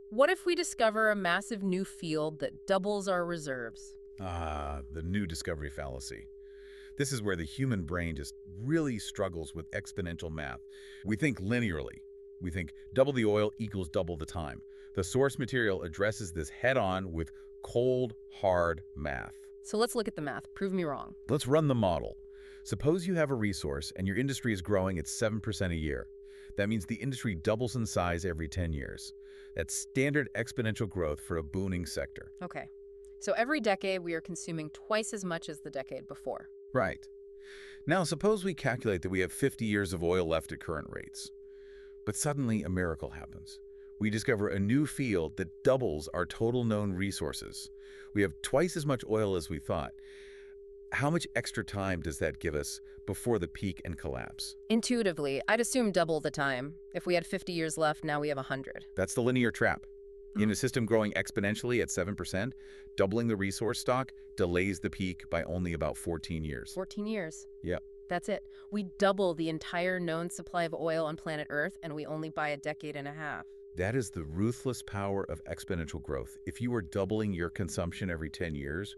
What if we discover a massive new field that doubles our reserves? Ah, the new discovery fallacy. This is where the human brain just really struggles with exponential math. We think linearly. We think double the oil equals double the time. The source material addresses this head-on with cold, hard math. So let's look at the math. Prove me wrong. Let's run the model. Suppose you have a resource and your industry is growing at 7% a year. That means the industry doubles in size every 10 years. That's standard exponential growth for a booming sector. Okay. So every decade we are consuming twice as much as the decade before. Right. Now, suppose we calculate that we have 50 years of oil left at current rates. But suddenly a miracle happens. We discover a new field that doubles our total known resources. We have twice as much oil as we thought. How much extra time does that give us before the peak and collapse? Intuitively, I'd assume double the time. If we had 50 years left, now we have 100. That's the linear trap. In a system growing exponentially at 7%, doubling the resource stock delays the peak by only about 14 years. 14 years. Yep. That's it. We double the entire known supply of oil on planet Earth, and we only buy a decade and a half. That is the ruthless power of exponential growth. If you are doubling your consumption every 10 years,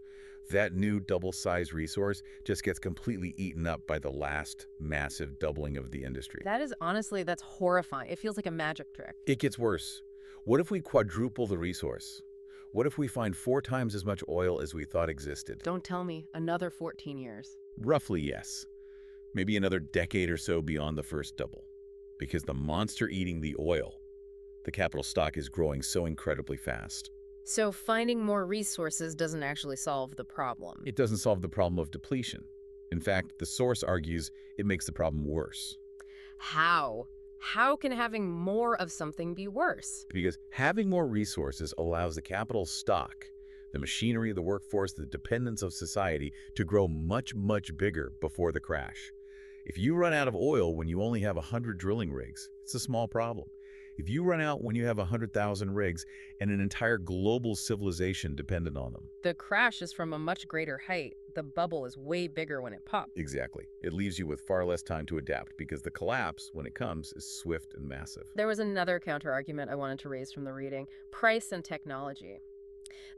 that new double-sized resource just gets completely eaten up by the last massive doubling of the industry. That's horrifying. It feels like a magic trick. It gets worse. What if we quadruple the resource? What if we find 4 times as much oil as we thought existed? Don't tell me. Another 14 years. Roughly, yes. Maybe another decade or so beyond the first double. Because the monster eating the oil, the capital stock, is growing so incredibly fast. So finding more resources doesn't actually solve the problem. It doesn't solve the problem of depletion. In fact, the source argues it makes the problem worse. How? How can having more of something be worse? Because having more resources allows the capital stock, the machinery, the workforce, the dependence of society to grow much, much bigger before the crash. If you run out of oil when you only have 100 drilling rigs, it's a small problem. If you run out when you have 100,000 rigs and an entire global civilization dependent on them. The crash is from a much greater height. The bubble is way bigger when it pops. Exactly. It leaves you with far less time to adapt because the collapse, when it comes, is swift and massive. There was another counter-argument I wanted to raise from the reading: price and technology.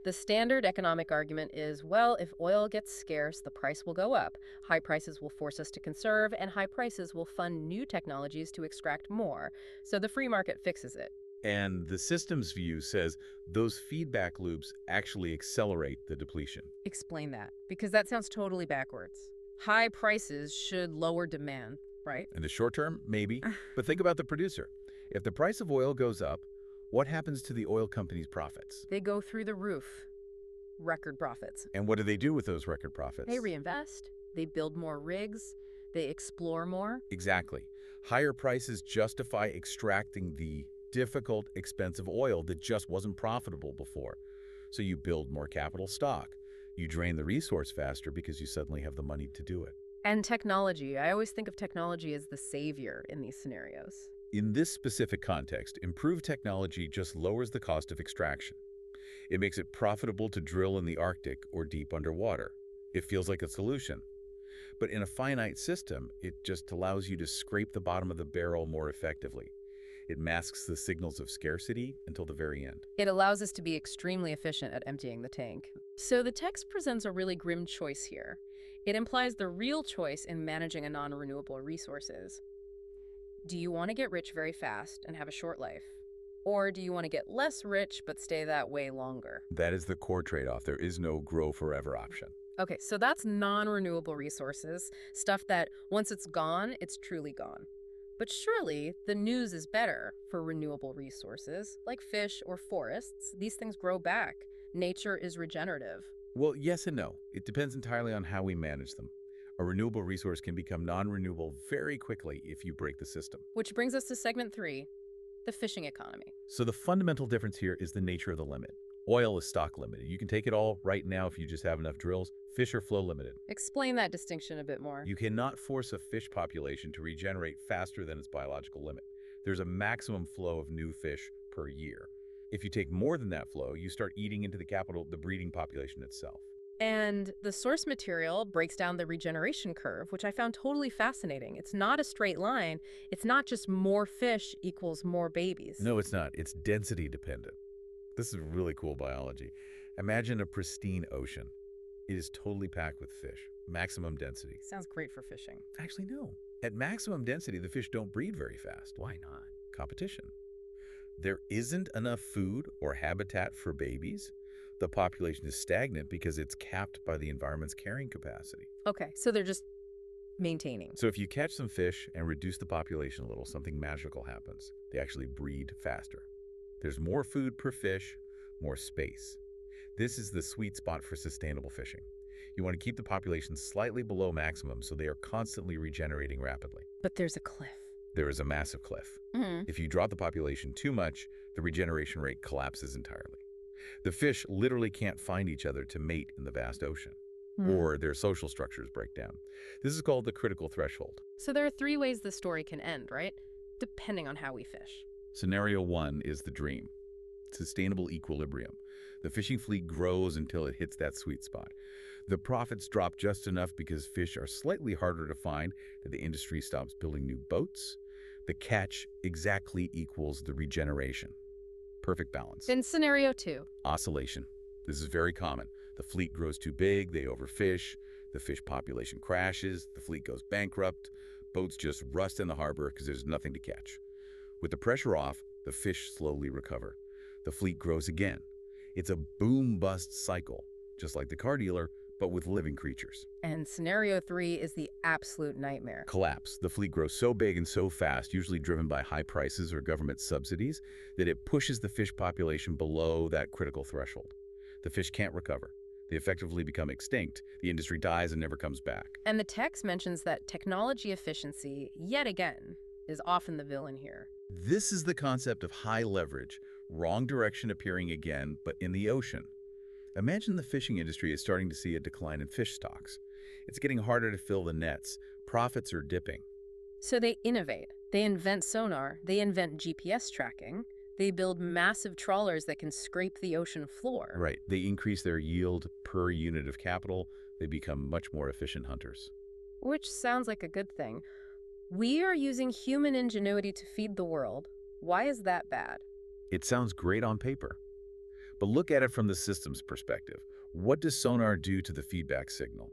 The standard economic argument is, well, if oil gets scarce, the price will go up. High prices will force us to conserve, and high prices will fund new technologies to extract more. So the free market fixes it. And the systems view says those feedback loops actually accelerate the depletion. Explain that, because that sounds totally backwards. High prices should lower demand, right? In the short term, maybe. But think about the producer. If the price of oil goes up, what happens to the oil company's profits? They go through the roof. Record profits. And what do they do with those record profits? They reinvest. They build more rigs. They explore more. Exactly. Higher prices justify extracting the difficult, expensive oil that just wasn't profitable before. So you build more capital stock. You drain the resource faster because you suddenly have the money to do it. And technology. I always think of technology as the savior in these scenarios. In this specific context, improved technology just lowers the cost of extraction. It makes it profitable to drill in the Arctic or deep underwater. It feels like a solution. But in a finite system, it just allows you to scrape the bottom of the barrel more effectively. It masks the signals of scarcity until the very end. It allows us to be extremely efficient at emptying the tank. So the text presents a really grim choice here. It implies the real choice in managing a non-renewable resources. Do you want to get rich very fast and have a short life? Or do you want to get less rich but stay that way longer? That is the core trade-off. There is no grow forever option. Okay, so that's non-renewable resources, stuff that once it's gone, it's truly gone. But surely the news is better for renewable resources, like fish or forests. These things grow back. Nature is regenerative. Well, yes and no. It depends entirely on how we manage them. A renewable resource can become non-renewable very quickly if you break the system. Which brings us to segment 3, the fishing economy. So the fundamental difference here is the nature of the limit. Oil is stock limited. You can take it all right now if you just have enough drills. Fish are flow limited. Explain that distinction a bit more. You cannot force a fish population to regenerate faster than its biological limit. There's a maximum flow of new fish per year. If you take more than that flow, you start eating into the breeding population itself. And the source material breaks down the regeneration curve, which I found totally fascinating. It's not a straight line. It's not just more fish equals more babies. No, it's not. It's density dependent. This is really cool biology. Imagine a pristine ocean. It is totally packed with fish, maximum density. Sounds great for fishing. Actually, no. At maximum density, the fish don't breed very fast. Why not? Competition. There isn't enough food or habitat for babies. The population is stagnant because it's capped by the environment's carrying capacity. Okay, so they're just maintaining. So if you catch some fish and reduce the population a little, something magical happens. They actually breed faster. There's more food per fish, more space. This is the sweet spot for sustainable fishing. You want to keep the population slightly below maximum so they are constantly regenerating rapidly. But there's a cliff. There is a massive cliff. Mm-hmm. If you drop the population too much, the regeneration rate collapses entirely. The fish literally can't find each other to mate in the vast ocean, or their social structures break down. This is called the critical threshold. So there are 3 ways the story can end, right? Depending on how we fish. Scenario 1 is the dream. Sustainable equilibrium. The fishing fleet grows until it hits that sweet spot. The profits drop just enough because fish are slightly harder to find that the industry stops building new boats. The catch exactly equals the regeneration. Perfect balance. In scenario 2. Oscillation. This is very common. The fleet grows too big, they overfish, the fish population crashes, the fleet goes bankrupt, boats just rust in the harbor because there's nothing to catch. With the pressure off, the fish slowly recover. The fleet grows again. It's a boom-bust cycle, just like the car dealer, but with living creatures. And scenario 3 is the absolute nightmare. Collapse. The fleet grows so big and so fast, usually driven by high prices or government subsidies, that it pushes the fish population below that critical threshold. The fish can't recover. They effectively become extinct. The industry dies and never comes back. And the text mentions that technology efficiency, yet again, is often the villain here. This is the concept of high leverage, wrong direction appearing again, but in the ocean. Imagine the fishing industry is starting to see a decline in fish stocks. It's getting harder to fill the nets. Profits are dipping. So they innovate. They invent sonar. They invent GPS tracking. They build massive trawlers that can scrape the ocean floor. Right. They increase their yield per unit of capital. They become much more efficient hunters. Which sounds like a good thing. We are using human ingenuity to feed the world. Why is that bad? It sounds great on paper. But look at it from the system's perspective. What does sonar do to the feedback signal?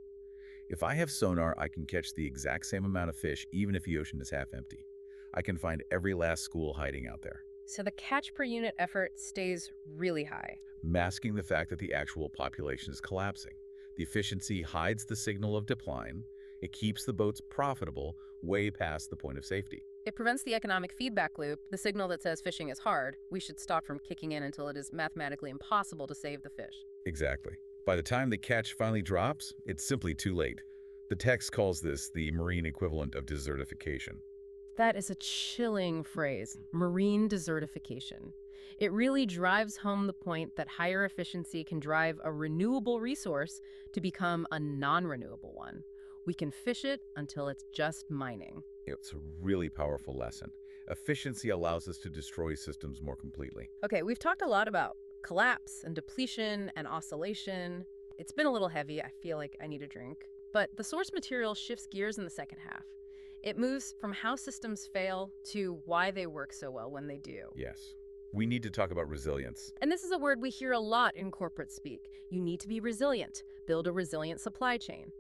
If I have sonar, I can catch the exact same amount of fish even if the ocean is half empty. I can find every last school hiding out there. So the catch per unit effort stays really high. Masking the fact that the actual population is collapsing. The efficiency hides the signal of decline. It keeps the boats profitable way past the point of safety. It prevents the economic feedback loop, the signal that says fishing is hard. We should stop from kicking in until it is mathematically impossible to save the fish. Exactly. By the time the catch finally drops, it's simply too late. The text calls this the marine equivalent of desertification. That is a chilling phrase, marine desertification. It really drives home the point that higher efficiency can drive a renewable resource to become a non-renewable one. We can fish it until it's just mining. It's a really powerful lesson. Efficiency allows us to destroy systems more completely. Okay, we've talked a lot about collapse and depletion and oscillation. It's been a little heavy. I feel like I need a drink. But the source material shifts gears in the second half. It moves from how systems fail to why they work so well when they do. Yes. We need to talk about resilience. And this is a word we hear a lot in corporate speak. You need to be resilient. Build a resilient supply chain.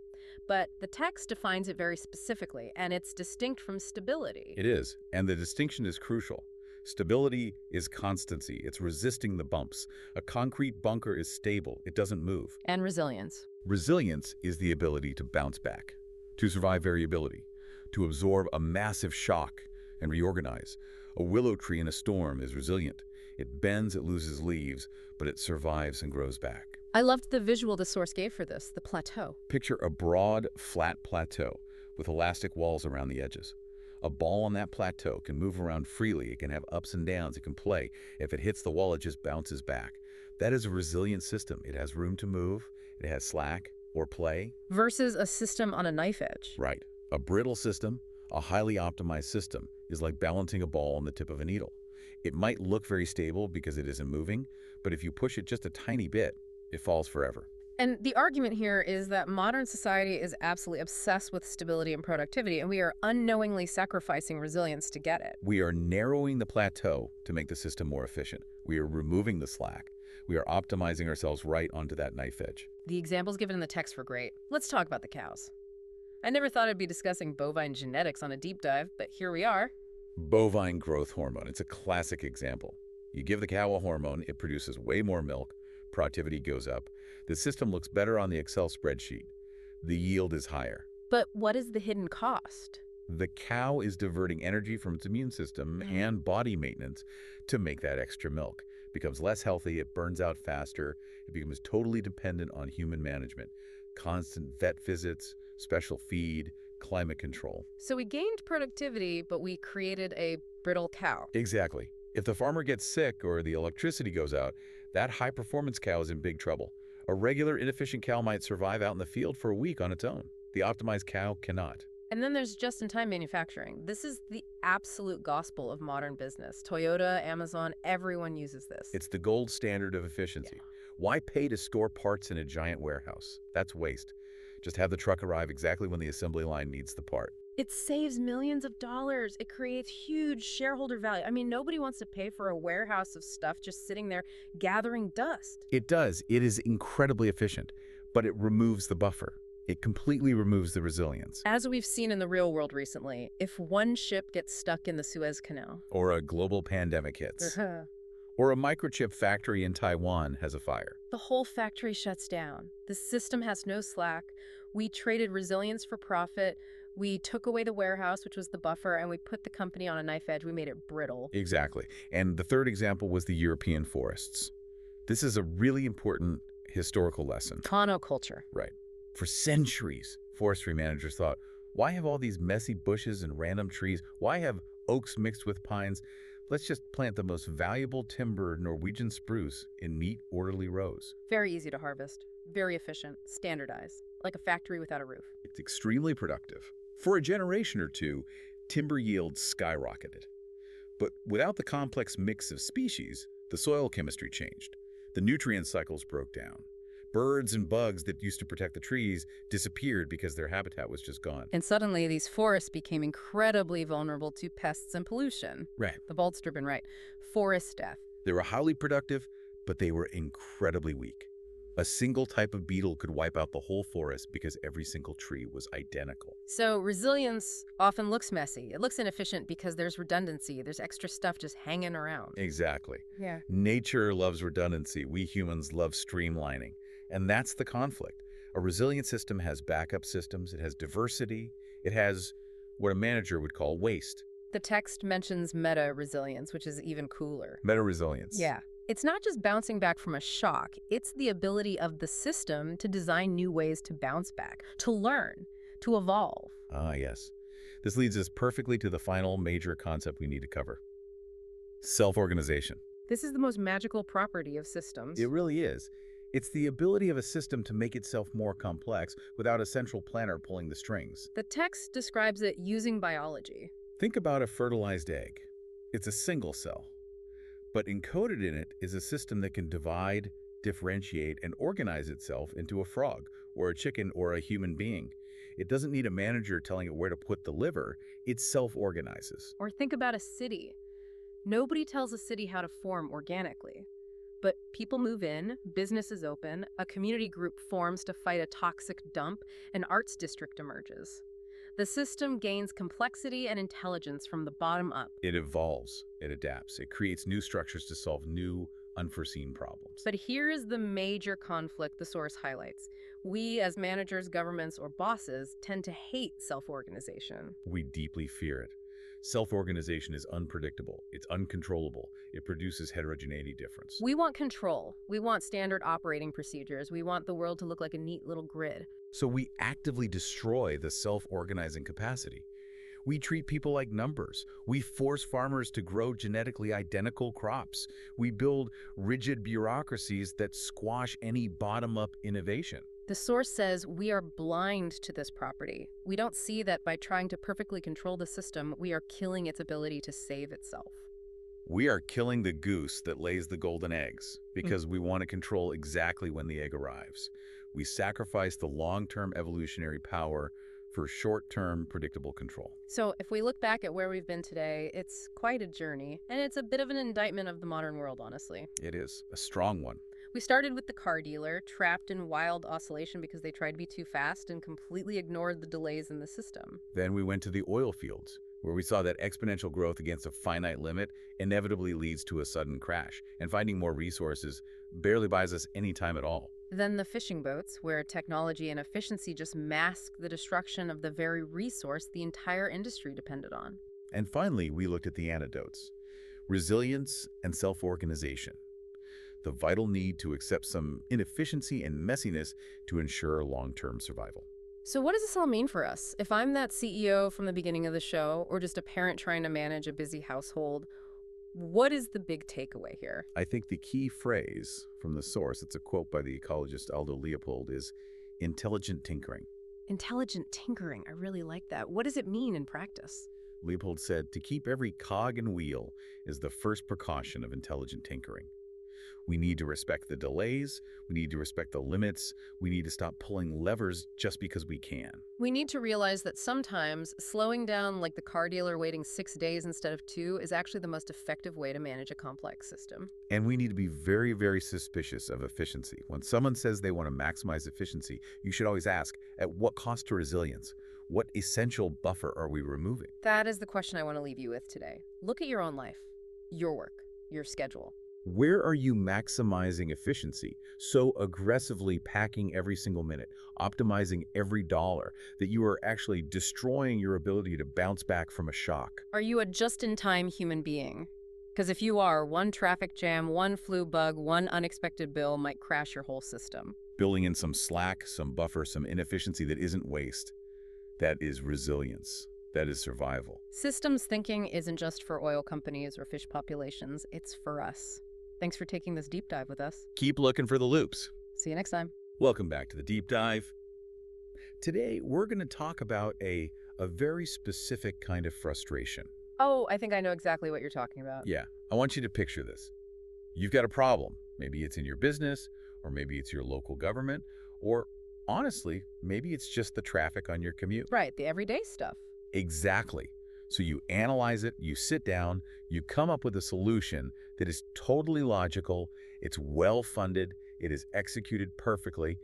But the text defines it very specifically, and it's distinct from stability. It is, and the distinction is crucial. Stability is constancy. It's resisting the bumps. A concrete bunker is stable. It doesn't move. And resilience. Resilience is the ability to bounce back, to survive variability, to absorb a massive shock and reorganize. A willow tree in a storm is resilient. It bends, it loses leaves, but it survives and grows back. I loved the visual the source gave for this, the plateau. Picture a broad, flat plateau with elastic walls around the edges. A ball on that plateau can move around freely. It can have ups and downs. It can play. If it hits the wall, it just bounces back. That is a resilient system. It has room to move. It has slack or play. Versus a system on a knife edge. Right. A brittle system, a highly optimized system, is like balancing a ball on the tip of a needle. It might look very stable because it isn't moving, but if you push it just a tiny bit, it falls forever. And the argument here is that modern society is absolutely obsessed with stability and productivity, and we are unknowingly sacrificing resilience to get it. We are narrowing the plateau to make the system more efficient. We are removing the slack. We are optimizing ourselves right onto that knife edge. The examples given in the text were great. Let's talk about the cows. I never thought I'd be discussing bovine genetics on a deep dive, but here we are. Bovine growth hormone. It's a classic example. You give the cow a hormone, it produces way more milk, productivity goes up. The system looks better on the Excel spreadsheet. The yield is higher. But what is the hidden cost? The cow is diverting energy from its immune system and body maintenance to make that extra milk. It becomes less healthy, it burns out faster, it becomes totally dependent on human management. Constant vet visits, special feed, climate control. So we gained productivity, but we created a brittle cow. Exactly. If the farmer gets sick or the electricity goes out, that high-performance cow is in big trouble. A regular, inefficient cow might survive out in the field for a week on its own. The optimized cow cannot. And then there's just-in-time manufacturing. This is the absolute gospel of modern business. Toyota, Amazon, everyone uses this. It's the gold standard of efficiency. Yeah. Why pay to store parts in a giant warehouse? That's waste. Just have the truck arrive exactly when the assembly line needs the part. It saves millions of dollars. It creates huge shareholder value. I mean, nobody wants to pay for a warehouse of stuff just sitting there gathering dust. It does. It is incredibly efficient, but it removes the buffer. It completely removes the resilience. As we've seen in the real world recently, if one ship gets stuck in the Suez Canal, Or a global pandemic hits. Or a microchip factory in Taiwan has a fire. the whole factory shuts down. The system has no slack. We traded resilience for profit. We took away the warehouse, which was the buffer, and we put the company on a knife edge. We made it brittle. Exactly. And the third example was the European forests. This is a really important historical lesson. Monoculture. Right. For centuries, forestry managers thought, why have all these messy bushes and random trees? Why have oaks mixed with pines? Let's just plant the most valuable timber, Norwegian spruce, in neat, orderly rows. Very easy to harvest. Very efficient. Standardized. Like a factory without a roof. It's extremely productive. For a generation or two, timber yields skyrocketed. But without the complex mix of species, the soil chemistry changed. The nutrient cycles broke down. Birds and bugs that used to protect the trees disappeared because their habitat was just gone. And suddenly, these forests became incredibly vulnerable to pests and pollution. Right. The Bolt's been right. Forest death. They were highly productive, but they were incredibly weak. A single type of beetle could wipe out the whole forest because every single tree was identical. So resilience often looks messy. It looks inefficient because there's redundancy. There's extra stuff just hanging around. Exactly. Yeah. Nature loves redundancy. We humans love streamlining. And that's the conflict. A resilient system has backup systems. It has diversity. It has what a manager would call waste. The text mentions meta-resilience, which is even cooler. Meta-resilience. Yeah. It's not just bouncing back from a shock. It's the ability of the system to design new ways to bounce back, to learn, to evolve. Ah, yes. This leads us perfectly to the final major concept we need to cover. Self-organization. This is the most magical property of systems. It really is. It's the ability of a system to make itself more complex without a central planner pulling the strings. The text describes it using biology. Think about a fertilized egg. It's a single cell. But encoded in it is a system that can divide, differentiate, and organize itself into a frog, or a chicken, or a human being. It doesn't need a manager telling it where to put the liver. It self-organizes. Or think about a city. Nobody tells a city how to form organically. But people move in, businesses open, a community group forms to fight a toxic dump, an arts district emerges. The system gains complexity and intelligence from the bottom up. It evolves, it adapts, it creates new structures to solve new, unforeseen problems. But here is the major conflict the source highlights. We, as managers, governments, or bosses, tend to hate self-organization. We deeply fear it. Self-organization is unpredictable, it's uncontrollable, it produces heterogeneity difference. We want control. We want standard operating procedures. We want the world to look like a neat little grid. So we actively destroy the self-organizing capacity. We treat people like numbers. We force farmers to grow genetically identical crops. We build rigid bureaucracies that squash any bottom-up innovation. The source says we are blind to this property. We don't see that by trying to perfectly control the system, we are killing its ability to save itself. We are killing the goose that lays the golden eggs because we want to control exactly when the egg arrives. We sacrifice the long-term evolutionary power for short-term predictable control. So if we look back at where we've been today, it's quite a journey, and it's a bit of an indictment of the modern world, honestly. It is a strong one. We started with the car dealer, trapped in wild oscillation because they tried to be too fast and completely ignored the delays in the system. Then we went to the oil fields, where we saw that exponential growth against a finite limit inevitably leads to a sudden crash, and finding more resources barely buys us any time at all. Then the fishing boats, where technology and efficiency just mask the destruction of the very resource the entire industry depended on. And finally, we looked at the antidotes: resilience and self-organization. The vital need to accept some inefficiency and messiness to ensure long-term survival. So what does this all mean for us? If I'm that CEO from the beginning of the show, or just a parent trying to manage a busy household, what is the big takeaway here? I think the key phrase from the source, it's a quote by the ecologist Aldo Leopold, is intelligent tinkering. Intelligent tinkering. I really like that. What does it mean in practice? Leopold said, to keep every cog and wheel is the first precaution of intelligent tinkering. We need to respect the delays, we need to respect the limits, we need to stop pulling levers just because we can. We need to realize that sometimes slowing down, like the car dealer waiting 6 days instead of 2, is actually the most effective way to manage a complex system. And we need to be very, very suspicious of efficiency. When someone says they want to maximize efficiency, you should always ask, at what cost to resilience? What essential buffer are we removing? That is the question I want to leave you with today. Look at your own life, your work, your schedule. Where are you maximizing efficiency, so aggressively packing every single minute, optimizing every dollar, that you are actually destroying your ability to bounce back from a shock? Are you a just-in-time human being? Because if you are, one traffic jam, one flu bug, one unexpected bill might crash your whole system. Building in some slack, some buffer, some inefficiency that isn't waste. That is resilience. That is survival. Systems thinking isn't just for oil companies or fish populations, it's for us. Thanks for taking this deep dive with us. Keep looking for the loops. See you next time. Welcome back to the Deep Dive. Today, we're going to talk about a very specific kind of frustration. Oh, I think I know exactly what you're talking about. Yeah, I want you to picture this. You've got a problem. Maybe it's in your business, or maybe it's your local government, or honestly, maybe it's just the traffic on your commute. Right, the everyday stuff. Exactly. So you analyze it, you sit down, you come up with a solution that is totally logical, it's well-funded, it is executed perfectly,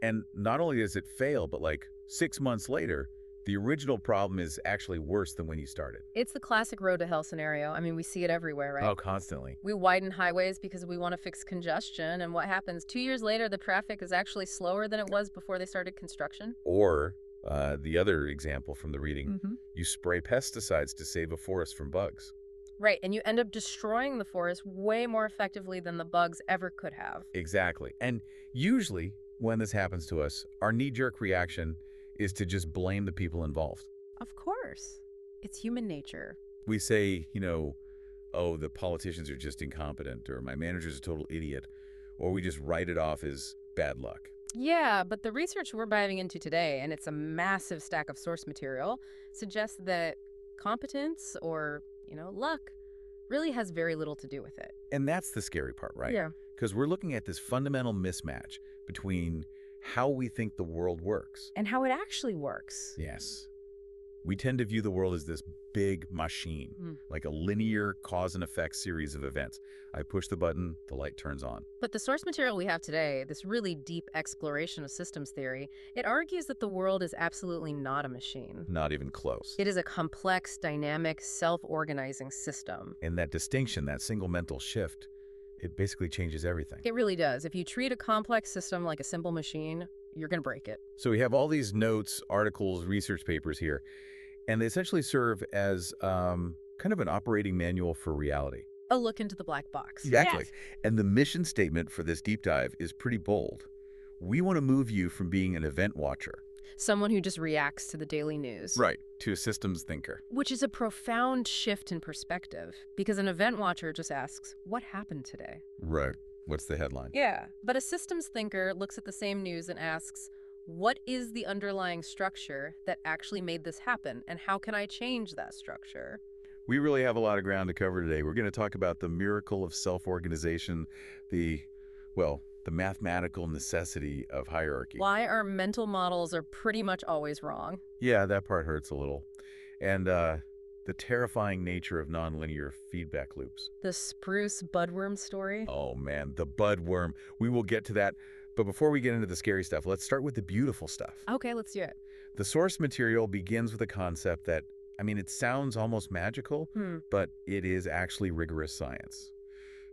and not only does it fail, but like 6 months later, the original problem is actually worse than when you started. It's the classic road to hell scenario. I mean, we see it everywhere, right? Oh, constantly. We widen highways because we want to fix congestion, and what happens? 2 years later, the traffic is actually slower than it was before they started construction. Or the other example from the reading, you spray pesticides to save a forest from bugs. Right, and you end up destroying the forest way more effectively than the bugs ever could have. Exactly. And usually, when this happens to us, our knee-jerk reaction is to just blame the people involved. Of course. It's human nature. We say, oh, the politicians are just incompetent, or my manager's a total idiot, or we just write it off as bad luck. Yeah, but the research we're diving into today, and it's a massive stack of source material, suggests that competence or, luck really has very little to do with it. And that's the scary part, right? Yeah. Because we're looking at this fundamental mismatch between how we think the world works. And how it actually works. Yes. We tend to view the world as this big machine, like a linear cause and effect series of events. I push the button, the light turns on. But the source material we have today, this really deep exploration of systems theory, it argues that the world is absolutely not a machine. Not even close. It is a complex, dynamic, self-organizing system. And that distinction, that single mental shift, it basically changes everything. It really does. If you treat a complex system like a simple machine, you're going to break it. So we have all these notes, articles, research papers here, and they essentially serve as kind of an operating manual for reality. A look into the black box. Exactly. Yes. And the mission statement for this deep dive is pretty bold. We want to move you from being an event watcher. Someone who just reacts to the daily news. Right. To a systems thinker. Which is a profound shift in perspective, because an event watcher just asks, what happened today? Right. What's the headline? Yeah. But a systems thinker looks at the same news and asks, what is the underlying structure that actually made this happen, and how can I change that structure? We really have a lot of ground to cover today. We're going to talk about the miracle of self-organization, the the mathematical necessity of hierarchy. Why our mental models are pretty much always wrong. Yeah, that part hurts a little. And the terrifying nature of nonlinear feedback loops. The spruce budworm story. Oh man, the budworm. We will get to that. But before we get into the scary stuff, let's start with the beautiful stuff. Okay, let's do it. The source material begins with a concept that, I mean, it sounds almost magical, but it is actually rigorous science.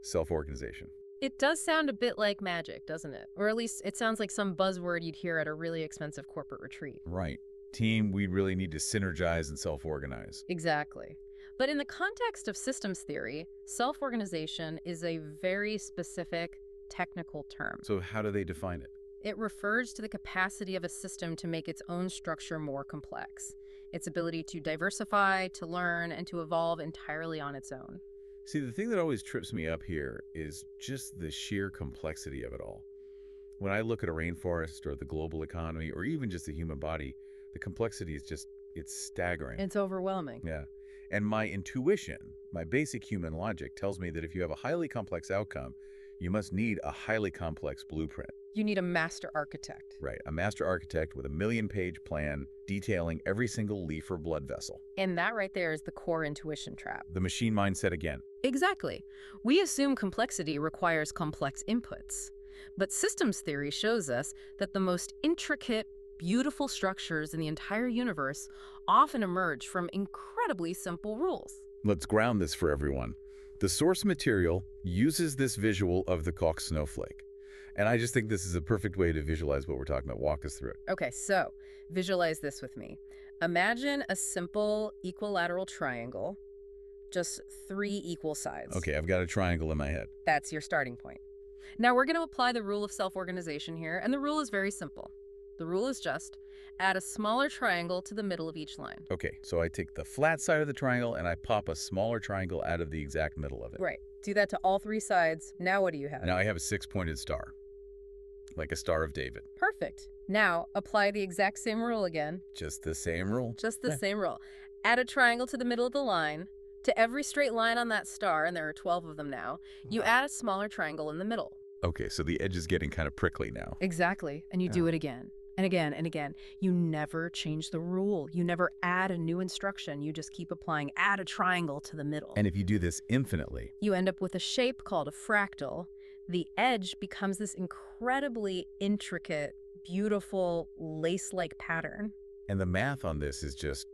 Self-organization. It does sound a bit like magic, doesn't it? Or at least it sounds like some buzzword you'd hear at a really expensive corporate retreat. Right. Team, we really need to synergize and self-organize. Exactly. But in the context of systems theory, self-organization is a very specific technical term. So how do they define it? It refers to the capacity of a system to make its own structure more complex, its ability to diversify, to learn, and to evolve entirely on its own. See, the thing that always trips me up here is just the sheer complexity of it all. When I look at a rainforest or the global economy or even just the human body, the complexity is just, it's staggering. It's overwhelming. Yeah. And my intuition, my basic human logic tells me that if you have a highly complex outcome, you must need a highly complex blueprint. You need a master architect. Right, a master architect with a 1,000,000-page plan detailing every single leaf or blood vessel. And that right there is the core intuition trap. The machine mindset again. Exactly. We assume complexity requires complex inputs. But systems theory shows us that the most intricate, beautiful structures in the entire universe often emerge from incredibly simple rules. Let's ground this for everyone. The source material uses this visual of the Koch snowflake. And I just think this is a perfect way to visualize what we're talking about. Walk us through it. Okay, so visualize this with me. Imagine a simple equilateral triangle, just 3 equal sides. Okay, I've got a triangle in my head. That's your starting point. Now we're going to apply the rule of self-organization here, and the rule is very simple. The rule is just add a smaller triangle to the middle of each line. Okay, so I take the flat side of the triangle and I pop a smaller triangle out of the exact middle of it. Right. Do that to all 3 sides. Now what do you have? Now I have a 6-pointed star, like a Star of David. Perfect. Now apply the exact same rule again. Just the same rule? Just the same rule. Add a triangle to the middle of the line. To every straight line on that star, and there are 12 of them now, you add a smaller triangle in the middle. Okay, so the edge is getting kind of prickly now. Exactly. And you do it again. And again and again. You never change the rule. You never add a new instruction. You just keep applying add a triangle to the middle. And if you do this infinitely, you end up with a shape called a fractal. The edge becomes this incredibly intricate, beautiful, lace-like pattern. and the math on this is just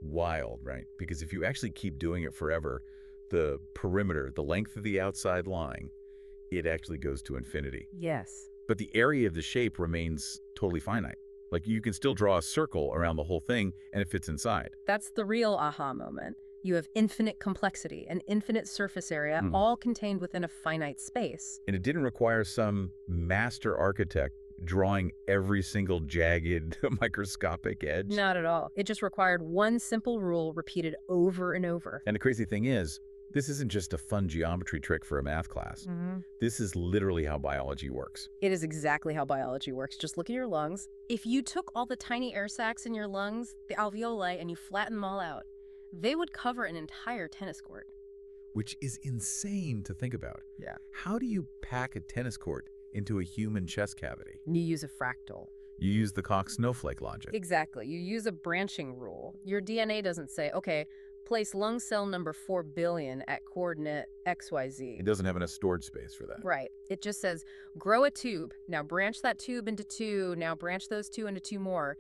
wild, right? Because if you actually keep doing it forever, the perimeter, the length of the outside line, it actually goes to infinity. Yes. But the area of the shape remains totally finite. Like you can still draw a circle around the whole thing and it fits inside. That's the real aha moment. You have infinite complexity, an infinite surface area, all contained within a finite space. And it didn't require some master architect drawing every single jagged microscopic edge. Not at all. It just required one simple rule repeated over and over. And the crazy thing is, this isn't just a fun geometry trick for a math class. This is literally how biology works. It is exactly how biology works. Just look at your lungs. If you took all the tiny air sacs in your lungs, the alveoli, and you flatten them all out, they would cover an entire tennis court. Which is insane to think about. Yeah. How do you pack a tennis court into a human chest cavity? You use a fractal. You use the Koch snowflake logic. Exactly. You use a branching rule. Your DNA doesn't say, okay, place lung cell number 4 billion at coordinate XYZ. It doesn't have enough storage space for that. Right. It just says, grow a tube. Now branch that tube into 2. Now branch those 2 into 2 more.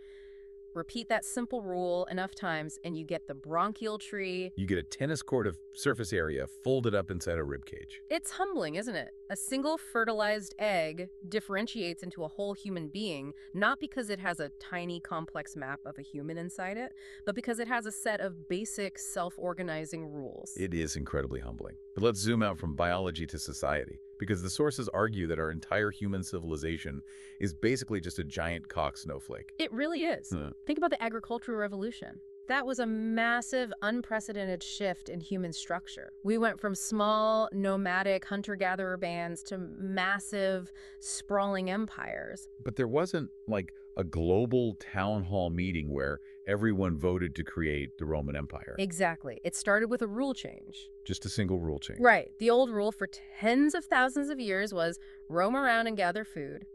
Repeat that simple rule enough times, and you get the bronchial tree. You get a tennis court of surface area folded up inside a rib cage. It's humbling, isn't it? A single fertilized egg differentiates into a whole human being, not because it has a tiny, complex map of a human inside it, but because it has a set of basic self-organizing rules. It is incredibly humbling. But let's zoom out from biology to society, because the sources argue that our entire human civilization is basically just a giant Koch snowflake. It really is. Think about the agricultural revolution. That was a massive, unprecedented shift in human structure. We went from small, nomadic hunter-gatherer bands to massive, sprawling empires. But there wasn't like a global town hall meeting where everyone voted to create the Roman Empire. Exactly. It started with a rule change. Just a single rule change. Right. The old rule for tens of thousands of years was roam around and gather food.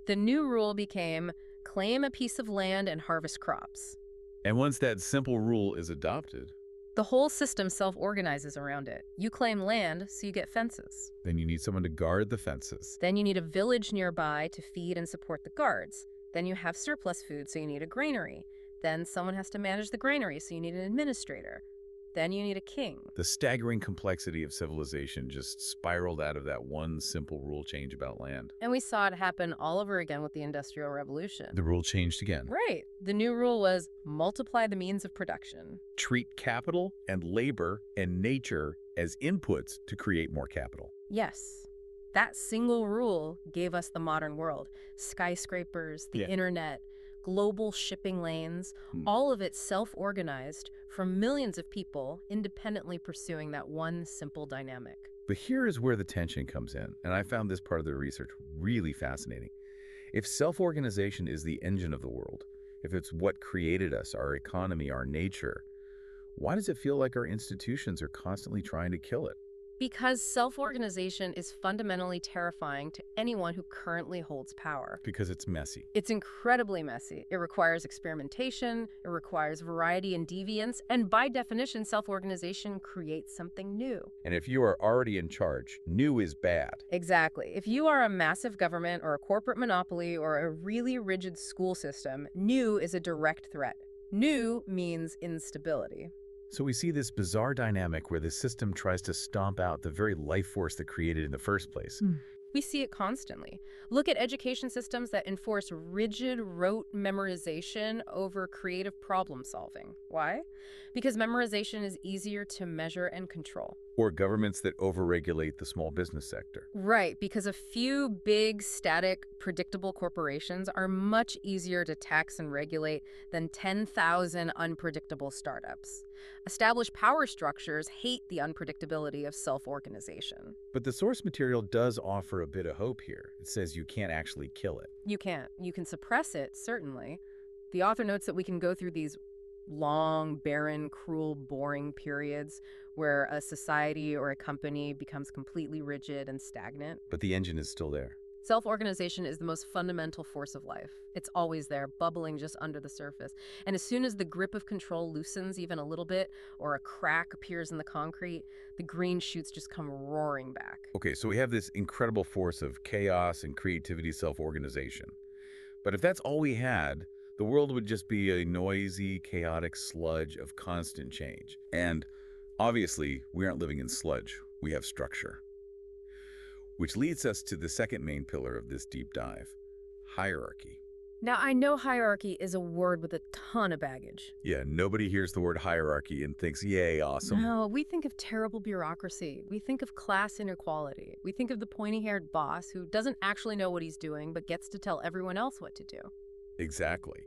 The new rule became claim a piece of land and harvest crops. And once that simple rule is adopted, The whole system self-organizes around it. You claim land, so you get fences. then you need someone to guard the fences. Then you need a village nearby to feed and support the guards. Then you have surplus food, so you need a granary. Then someone has to manage the granary, so you need an administrator. Then you need a king. The staggering complexity of civilization just spiraled out of that one simple rule change about land. And we saw it happen all over again with the Industrial Revolution. The rule changed again. Right. The new rule was multiply the means of production. Treat capital and labor and nature as inputs to create more capital. Yes. That single rule gave us the modern world. Skyscrapers, the internet, global shipping lanes, all of it self-organized from millions of people independently pursuing that one simple dynamic. But here is where the tension comes in, and I found this part of the research really fascinating. If self-organization is the engine of the world, if it's what created us, our economy, our nature, why does it feel like our institutions are constantly trying to kill it? Because self-organization is fundamentally terrifying to anyone who currently holds power. Because it's messy. It's incredibly messy. It requires experimentation, it requires variety and deviance, and by definition, self-organization creates something new. And if you are already in charge, new is bad. Exactly. If you are a massive government or a corporate monopoly or a really rigid school system, new is a direct threat. New means instability. So we see this bizarre dynamic where the system tries to stomp out the very life force that created it in the first place. We see it constantly. Look at education systems that enforce rigid, rote memorization over creative problem solving. Why? Because memorization is easier to measure and control. Or governments that overregulate the small business sector. Right, because a few big, static, predictable corporations are much easier to tax and regulate than 10,000 unpredictable startups. Established power structures hate the unpredictability of self-organization. But the source material does offer a bit of hope here. It says you can't actually kill it. You can't. You can suppress it, certainly. The author notes that we can go through these long, barren, cruel, boring periods where a society or a company becomes completely rigid and stagnant. But the engine is still there. Self-organization is the most fundamental force of life. It's always there, bubbling just under the surface. And as soon as the grip of control loosens even a little bit, or a crack appears in the concrete, the green shoots just come roaring back. Okay, so we have this incredible force of chaos and creativity, self-organization. But if that's all we had, the world would just be a noisy, chaotic sludge of constant change. And obviously, we aren't living in sludge. We have structure. Which leads us to the second main pillar of this deep dive, hierarchy. Now, I know hierarchy is a word with a ton of baggage. Yeah, nobody hears the word hierarchy and thinks, yay, awesome. No, we think of terrible bureaucracy. We think of class inequality. We think of the pointy-haired boss who doesn't actually know what he's doing but gets to tell everyone else what to do. Exactly.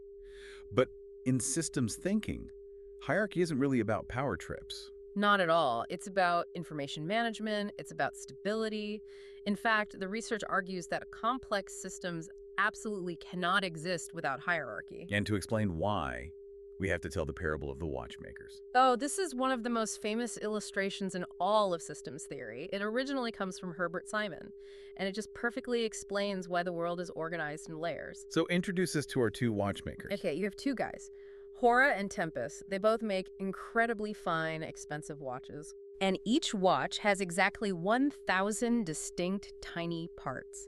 But in systems thinking, hierarchy isn't really about power trips. Not at all. It's about information management. It's about stability. In fact, the research argues that complex systems absolutely cannot exist without hierarchy. And to explain why, we have to tell the parable of the watchmakers. Oh, this is one of the most famous illustrations in all of systems theory. It originally comes from Herbert Simon, and it just perfectly explains why the world is organized in layers. So introduce us to our two watchmakers. Okay, you have two guys, Hora and Tempest. They both make incredibly fine, expensive watches. And each watch has exactly 1,000 distinct tiny parts.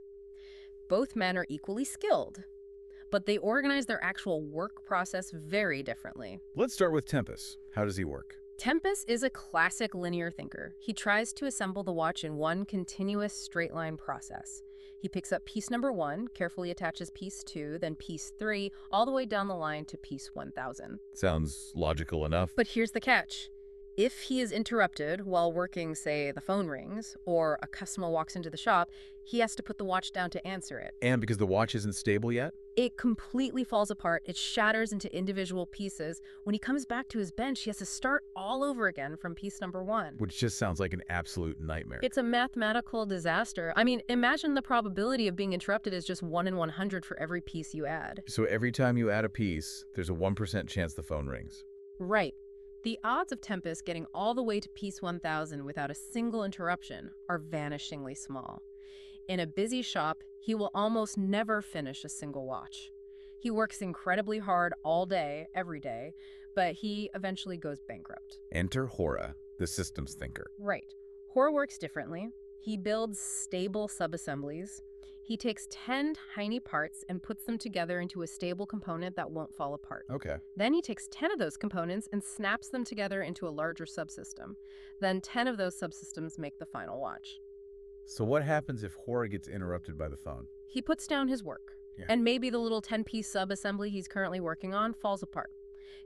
Both men are equally skilled, but they organize their actual work process very differently. Let's start with Tempest. How does he work? Tempest is a classic linear thinker. He tries to assemble the watch in one continuous straight-line process. He picks up piece number 1, carefully attaches piece 2, then piece 3, all the way down the line to piece 1,000. Sounds logical enough. But here's the catch. If he is interrupted while working, say, the phone rings, or a customer walks into the shop, he has to put the watch down to answer it. And because the watch isn't stable yet? It completely falls apart. It shatters into individual pieces. When he comes back to his bench, he has to start all over again from piece number 1. Which just sounds like an absolute nightmare. It's a mathematical disaster. I mean, imagine the probability of being interrupted is just 1 in 100 for every piece you add. So every time you add a piece, there's a 1% chance the phone rings. Right. The odds of Tempest getting all the way to piece 1000 without a single interruption are vanishingly small. In a busy shop, he will almost never finish a single watch. He works incredibly hard all day, every day, but he eventually goes bankrupt. Enter Hora, the systems thinker. Right. Hora works differently. He builds stable subassemblies. He takes 10 tiny parts and puts them together into a stable component that won't fall apart. Okay. Then he takes 10 of those components and snaps them together into a larger subsystem. Then 10 of those subsystems make the final watch. So what happens if Hora gets interrupted by the phone? He puts down his work, and maybe the little 10-piece subassembly he's currently working on falls apart.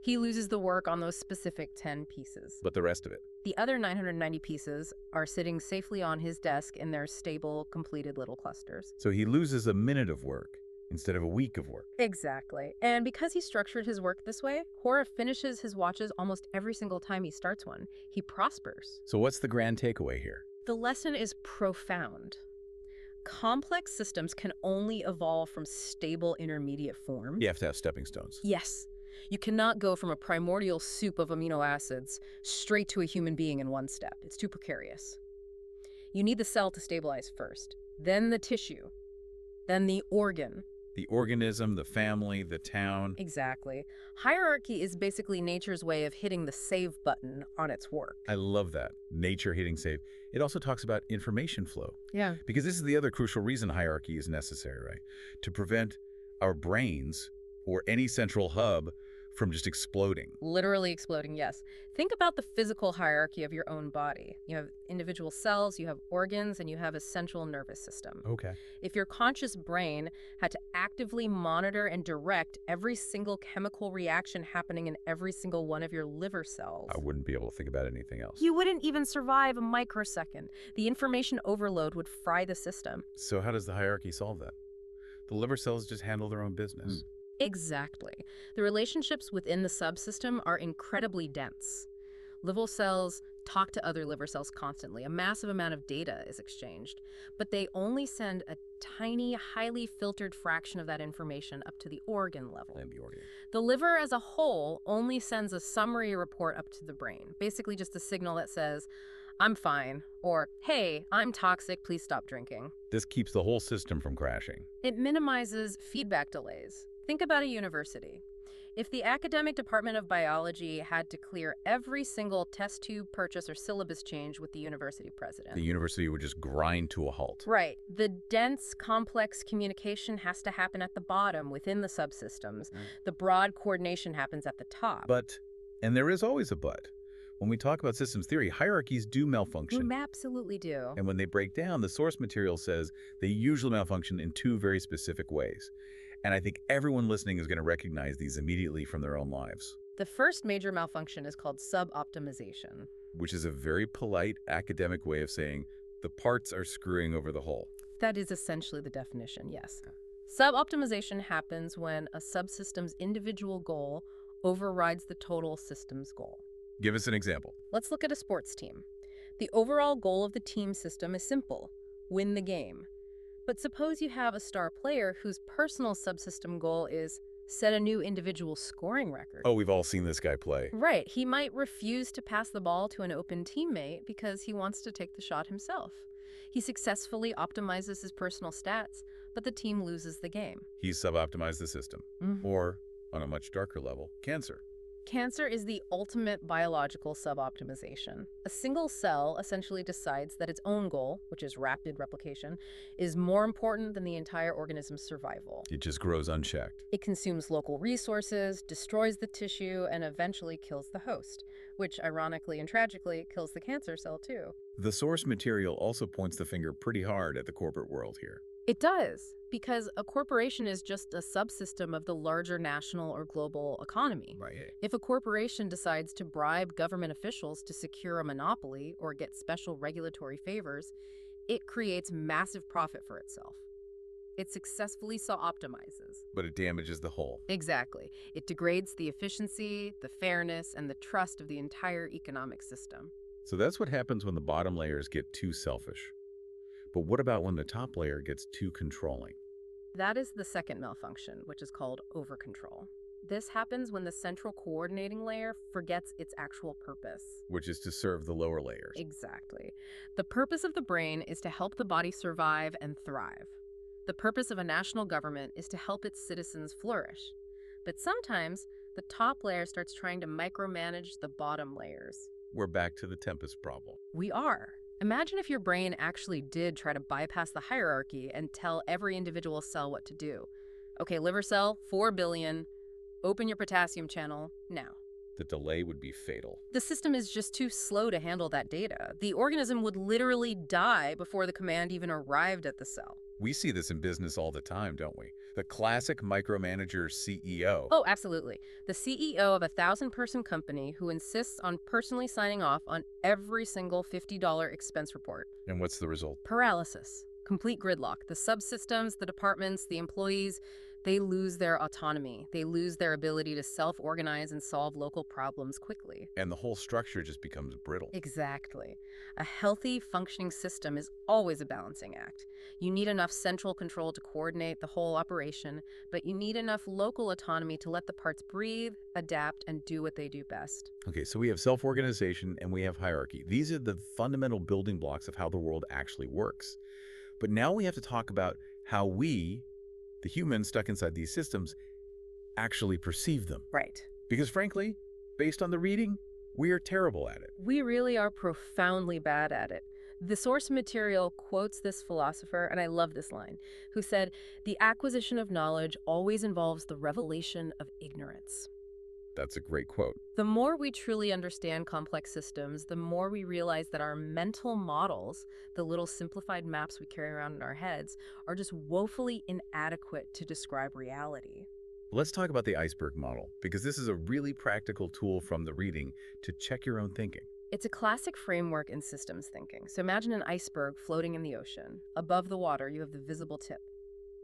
He loses the work on those specific 10 pieces. But the rest of it? The other 990 pieces are sitting safely on his desk in their stable, completed little clusters. So he loses a minute of work instead of a week of work. Exactly. And because he structured his work this way, Hora finishes his watches almost every single time he starts one. He prospers. So what's the grand takeaway here? The lesson is profound. Complex systems can only evolve from stable intermediate forms. You have to have stepping stones. Yes. You cannot go from a primordial soup of amino acids straight to a human being in one step. It's too precarious. You need the cell to stabilize first, then the tissue, then the organ. The organism, the family, the town. Exactly. Hierarchy is basically nature's way of hitting the save button on its work. I love that. Nature hitting save. It also talks about information flow. Yeah. Because this is the other crucial reason hierarchy is necessary, right? To prevent our brains or any central hub from just exploding. Literally exploding, yes. Think about the physical hierarchy of your own body. You have individual cells, you have organs, and you have a central nervous system. Okay. If your conscious brain had to actively monitor and direct every single chemical reaction happening in every single one of your liver cells, I wouldn't be able to think about anything else. you wouldn't even survive a microsecond. The information overload would fry the system. So how does the hierarchy solve that? The liver cells just handle their own business. Exactly. The relationships within the subsystem are incredibly dense. Liver cells talk to other liver cells constantly. A massive amount of data is exchanged, but they only send a tiny, highly filtered fraction of that information up to the organ level. And the organ. The liver as a whole only sends a summary report up to the brain, basically just a signal that says, "I'm fine," or "Hey, I'm toxic, please stop drinking." This keeps the whole system from crashing. It minimizes feedback delays. Think about a university. If the academic department of biology had to clear every single test tube purchase or syllabus change with the university president. The university would just grind to a halt. Right. The dense, complex communication has to happen at the bottom within the subsystems. The broad coordination happens at the top. But, and there is always a but, when we talk about systems theory, hierarchies do malfunction. We absolutely do. And when they break down, the source material says they usually malfunction in two very specific ways. And I think everyone listening is going to recognize these immediately from their own lives. The first major malfunction is called sub-optimization. Which is a very polite academic way of saying the parts are screwing over the whole. That is essentially the definition, yes. Sub-optimization happens when a subsystem's individual goal overrides the total system's goal. Give us an example. Let's look at a sports team. The overall goal of the team system is simple: win the game. But suppose you have a star player whose personal subsystem goal is set a new individual scoring record. Oh, we've all seen this guy play. Right. He might refuse to pass the ball to an open teammate because he wants to take the shot himself. He successfully optimizes his personal stats, but the team loses the game. He's sub-optimized the system. Or, on a much darker level, cancer. Cancer is the ultimate biological sub-optimization. A single cell essentially decides that its own goal, which is rapid replication, is more important than the entire organism's survival. It just grows unchecked. It consumes local resources, destroys the tissue, and eventually kills the host, which ironically and tragically kills the cancer cell too. The source material also points the finger pretty hard at the corporate world here. It does, because a corporation is just a subsystem of the larger national or global economy. Right. If a corporation decides to bribe government officials to secure a monopoly or get special regulatory favors, it creates massive profit for itself. It successfully optimizes. But it damages the whole. Exactly. It degrades the efficiency, the fairness, and the trust of the entire economic system. So that's what happens when the bottom layers get too selfish. But what about when the top layer gets too controlling? That is the second malfunction, which is called overcontrol. This happens when the central coordinating layer forgets its actual purpose. Which is to serve the lower layers. Exactly. The purpose of the brain is to help the body survive and thrive. The purpose of a national government is to help its citizens flourish. But sometimes, the top layer starts trying to micromanage the bottom layers. We're back to the Tempest problem. We are. Imagine if your brain actually did try to bypass the hierarchy and tell every individual cell what to do. Okay, liver cell, 4 billion. Open your potassium channel now. The delay would be fatal. The system is just too slow to handle that data. The organism would literally die before the command even arrived at the cell. We see this in business all the time, don't we? The classic micromanager CEO. Oh, absolutely. The CEO of a 1,000-person company who insists on personally signing off on every single $50 expense report. And what's the result? Paralysis. Complete gridlock. The subsystems, the departments, the employees, they lose their autonomy. They lose their ability to self-organize and solve local problems quickly. And the whole structure just becomes brittle. Exactly. A healthy, functioning system is always a balancing act. You need enough central control to coordinate the whole operation, but you need enough local autonomy to let the parts breathe, adapt, and do what they do best. Okay, so we have self-organization and we have hierarchy. These are the fundamental building blocks of how the world actually works. But now we have to talk about how we, the humans stuck inside these systems, actually perceive them. Right. Because frankly, based on the reading, we are terrible at it. We really are profoundly bad at it. The source material quotes this philosopher, and I love this line, who said, "The acquisition of knowledge always involves the revelation of ignorance." That's a great quote. The more we truly understand complex systems, the more we realize that our mental models, the little simplified maps we carry around in our heads, are just woefully inadequate to describe reality. Let's talk about the iceberg model, because this is a really practical tool from the reading to check your own thinking. It's a classic framework in systems thinking. So imagine an iceberg floating in the ocean. Above the water, you have the visible tip.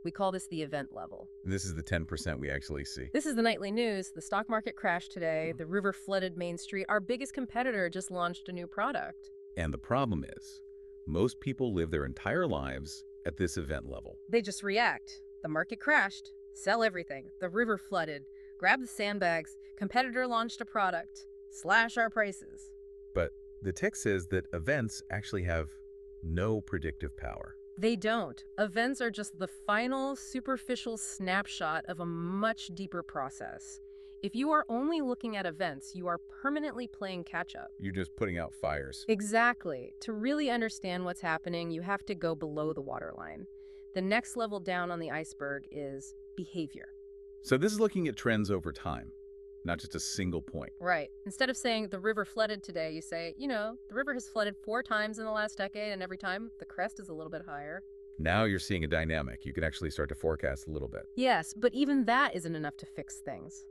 We call this the event level. This is the 10% we actually see. This is the nightly news. The stock market crashed today. The river flooded Main Street. Our biggest competitor just launched a new product. And the problem is, most people live their entire lives at this event level. They just react. The market crashed. Sell everything. The river flooded. Grab the sandbags. Competitor launched a product. Slash our prices. But the text says that events actually have no predictive power. They don't. Events are just the final, superficial snapshot of a much deeper process. If you are only looking at events, you are permanently playing catch-up. You're just putting out fires. Exactly. To really understand what's happening, you have to go below the waterline. The next level down on the iceberg is behavior. So this is looking at trends over time, not just a single point. Right. Instead of saying the river flooded today, you say, the river has flooded 4 times in the last decade, and every time the crest is a little bit higher. Now you're seeing a dynamic. You can actually start to forecast a little bit. Yes, but even that isn't enough to fix things.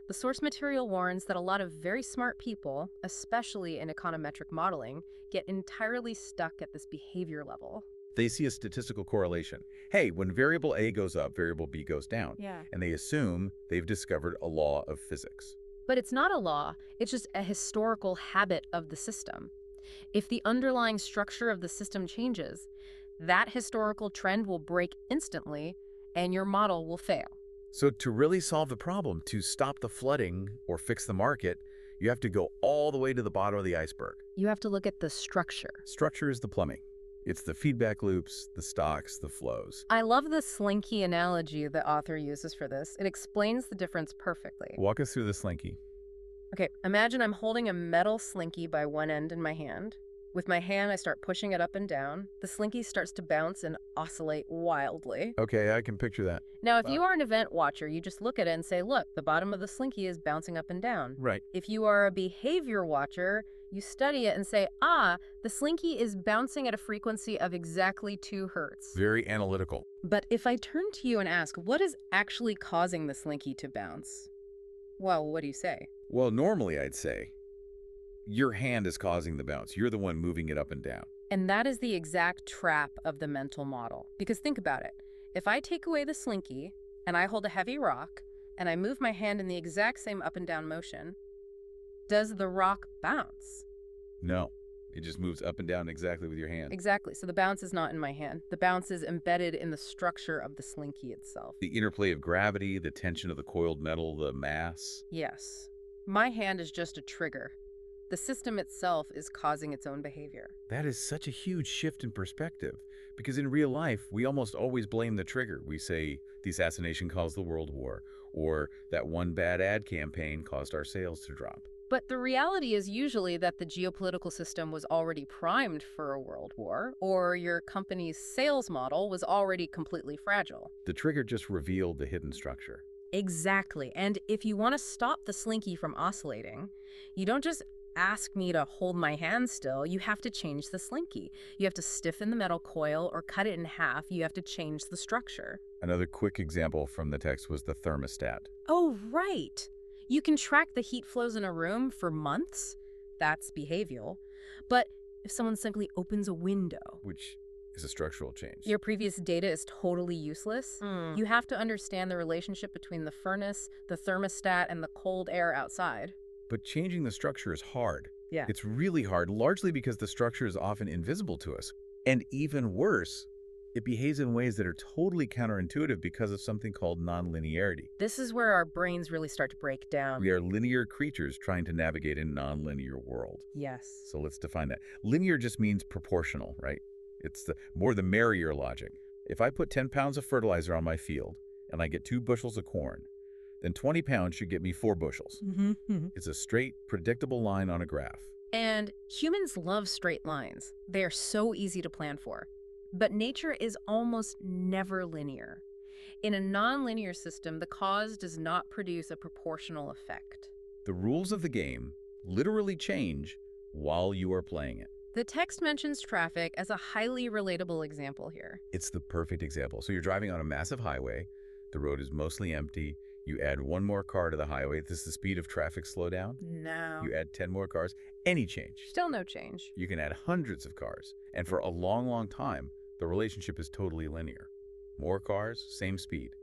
The source material warns that a lot of very smart people, especially in econometric modeling, get entirely stuck at this behavior level. They see a statistical correlation. Hey, when variable A goes up, variable B goes down. Yeah. And they assume they've discovered a law of physics. But it's not a law, it's just a historical habit of the system. If the underlying structure of the system changes, that historical trend will break instantly, and your model will fail. So to really solve the problem, to stop the flooding or fix the market, you have to go all the way to the bottom of the iceberg. You have to look at the structure. Structure is the plumbing. It's the feedback loops, the stocks, the flows. I love the slinky analogy the author uses for this. It explains the difference perfectly. Walk us through the slinky. Okay, imagine I'm holding a metal slinky by one end in my hand. With my hand, I start pushing it up and down. The slinky starts to bounce and oscillate wildly. Okay, I can picture that. Now, if you are an event watcher, you just look at it and say, look, the bottom of the slinky is bouncing up and down. Right. If you are a behavior watcher, you study it and say, the slinky is bouncing at a frequency of exactly 2 hertz. Very analytical. But if I turn to you and ask, what is actually causing the slinky to bounce? Well, what do you say? Well, normally I'd say your hand is causing the bounce. You're the one moving it up and down. And that is the exact trap of the mental model. Because think about it. If I take away the slinky and I hold a heavy rock and I move my hand in the exact same up and down motion, does the rock bounce? No, it just moves up and down exactly with your hand. Exactly. So the bounce is not in my hand. The bounce is embedded in the structure of the slinky itself. The interplay of gravity, the tension of the coiled metal, the mass. Yes. My hand is just a trigger. The system itself is causing its own behavior. That is such a huge shift in perspective, because in real life, we almost always blame the trigger. We say the assassination caused the World War, or that one bad ad campaign caused our sales to drop. But the reality is usually that the geopolitical system was already primed for a world war, or your company's sales model was already completely fragile. The trigger just revealed the hidden structure. Exactly. And if you want to stop the slinky from oscillating, you don't just ask me to hold my hand still. You have to change the slinky. You have to stiffen the metal coil or cut it in half. You have to change the structure. Another quick example from the text was the thermostat. Oh, right. You can track the heat flows in a room for months. That's behavioral. But if someone simply opens a window, Which is a structural change. your previous data is totally useless. You have to understand the relationship between the furnace, the thermostat, and the cold air outside. But changing the structure is hard. Yeah. It's really hard, largely because the structure is often invisible to us. And even worse, it behaves in ways that are totally counterintuitive because of something called nonlinearity. This is where our brains really start to break down. We are linear creatures trying to navigate a nonlinear world. Yes. So let's define that. Linear just means proportional, right? It's the more the merrier logic. If I put 10 pounds of fertilizer on my field and I get 2 bushels of corn, then 20 pounds should get me 4 bushels. It's a straight, predictable line on a graph. And humans love straight lines. They are so easy to plan for. But nature is almost never linear. In a nonlinear system, the cause does not produce a proportional effect. The rules of the game literally change while you are playing it. The text mentions traffic as a highly relatable example here. It's the perfect example. So you're driving on a massive highway. The road is mostly empty. You add 1 more car to the highway. Does the speed of traffic slow down? No. You add 10 more cars. Any change. Still no change. You can add hundreds of cars. And for a long, long time, the relationship is totally linear. More cars, same speed.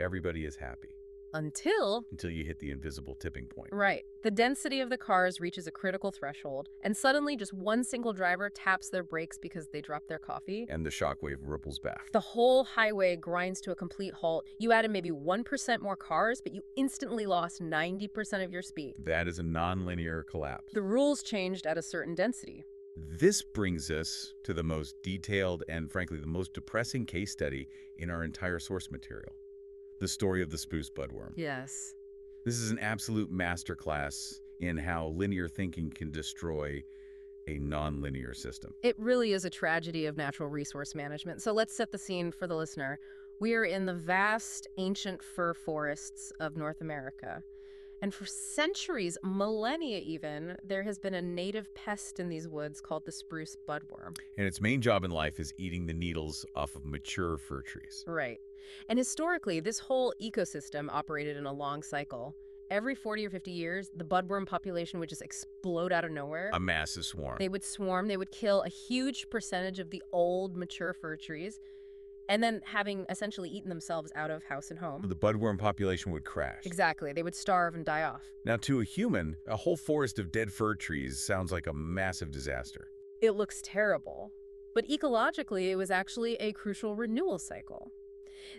Everybody is happy. Until Until you hit the invisible tipping point. right. The density of the cars reaches a critical threshold, and suddenly just one single driver taps their brakes because they dropped their coffee. And the shockwave ripples back. The whole highway grinds to a complete halt. You added maybe 1% more cars, but you instantly lost 90% of your speed. That is a nonlinear collapse. The rules changed at a certain density. This brings us to the most detailed and, frankly, the most depressing case study in our entire source material. The story of the spruce budworm. Yes. This is an absolute masterclass in how linear thinking can destroy a nonlinear system. It really is a tragedy of natural resource management. So let's set the scene for the listener. We are in the vast, ancient fir forests of North America. And for centuries, millennia even, there has been a native pest in these woods called the spruce budworm. And its main job in life is eating the needles off of mature fir trees. Right. And historically, this whole ecosystem operated in a long cycle. Every 40 or 50 years, the budworm population would just explode out of nowhere. A massive swarm. They would swarm. They would kill a huge percentage of the old, mature fir trees, and then having essentially eaten themselves out of house and home. The budworm population would crash. Exactly. They would starve and die off. Now, to a human, a whole forest of dead fir trees sounds like a massive disaster. It looks terrible. But ecologically, it was actually a crucial renewal cycle.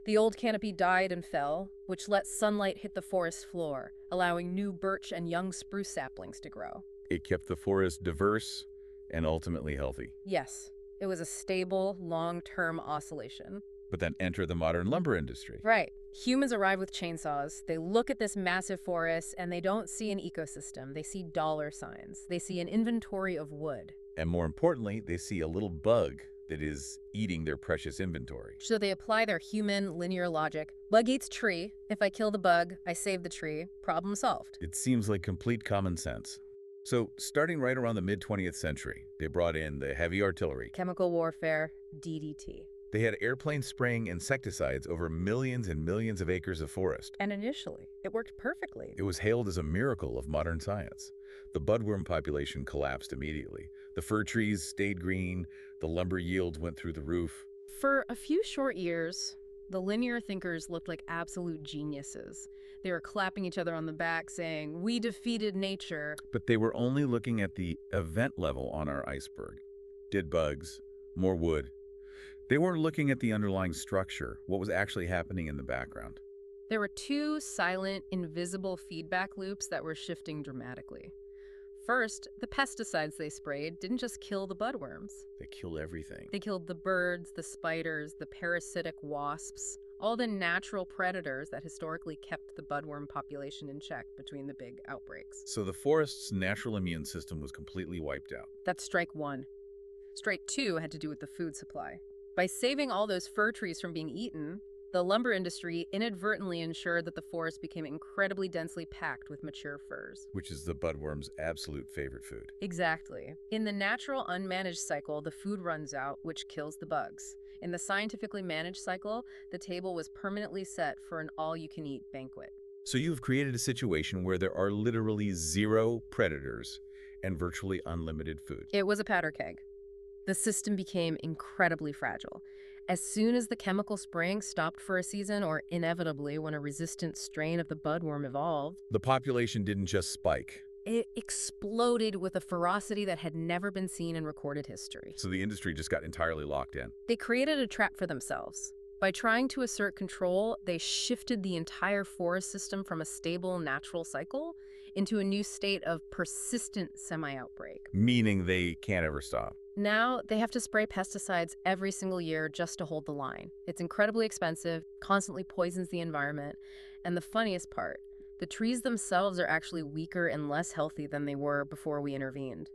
The old canopy died and fell, which let sunlight hit the forest floor, allowing new birch and young spruce saplings to grow. It kept the forest diverse and ultimately healthy. Yes, it was a stable, long-term oscillation. But then enter the modern lumber industry. Right. Humans arrive with chainsaws. They look at this massive forest and they don't see an ecosystem. They see dollar signs. They see an inventory of wood. And more importantly, they see a little bug that is eating their precious inventory. So they apply their human linear logic. Bug eats tree. If I kill the bug, I save the tree. Problem solved. It seems like complete common sense. So, starting right around the mid-20th century, they brought in the heavy artillery. Chemical warfare, DDT. They had airplanes spraying insecticides over millions and millions of acres of forest. And initially, it worked perfectly. It was hailed as a miracle of modern science. The budworm population collapsed immediately. The fir trees stayed green, the lumber yields went through the roof. For a few short years, the linear thinkers looked like absolute geniuses. They were clapping each other on the back, saying, "We defeated nature." But they were only looking at the event level on our iceberg. Dead bugs, more wood. They weren't looking at the underlying structure, what was actually happening in the background. There were two silent, invisible feedback loops that were shifting dramatically. First, the pesticides they sprayed didn't just kill the budworms. They killed everything. They killed the birds, the spiders, the parasitic wasps, all the natural predators that historically kept the budworm population in check between the big outbreaks. So the forest's natural immune system was completely wiped out. That's strike one. Strike two had to do with the food supply. By saving all those fir trees from being eaten, the lumber industry inadvertently ensured that the forest became incredibly densely packed with mature firs. Which is the budworm's absolute favorite food. Exactly. In the natural unmanaged cycle, the food runs out, which kills the bugs. In the scientifically managed cycle, the table was permanently set for an all-you-can-eat banquet. So you've created a situation where there are literally zero predators and virtually unlimited food. It was a powder keg. The system became incredibly fragile. As soon as the chemical spraying stopped for a season, or inevitably when a resistant strain of the budworm evolved, The population didn't just spike. it exploded with a ferocity that had never been seen in recorded history. So the industry just got entirely locked in. They created a trap for themselves. By trying to assert control, they shifted the entire forest system from a stable natural cycle into a new state of persistent semi-outbreak. Meaning they can't ever stop. Now, they have to spray pesticides every single year just to hold the line. It's incredibly expensive, constantly poisons the environment, and the funniest part, the trees themselves are actually weaker and less healthy than they were before we intervened.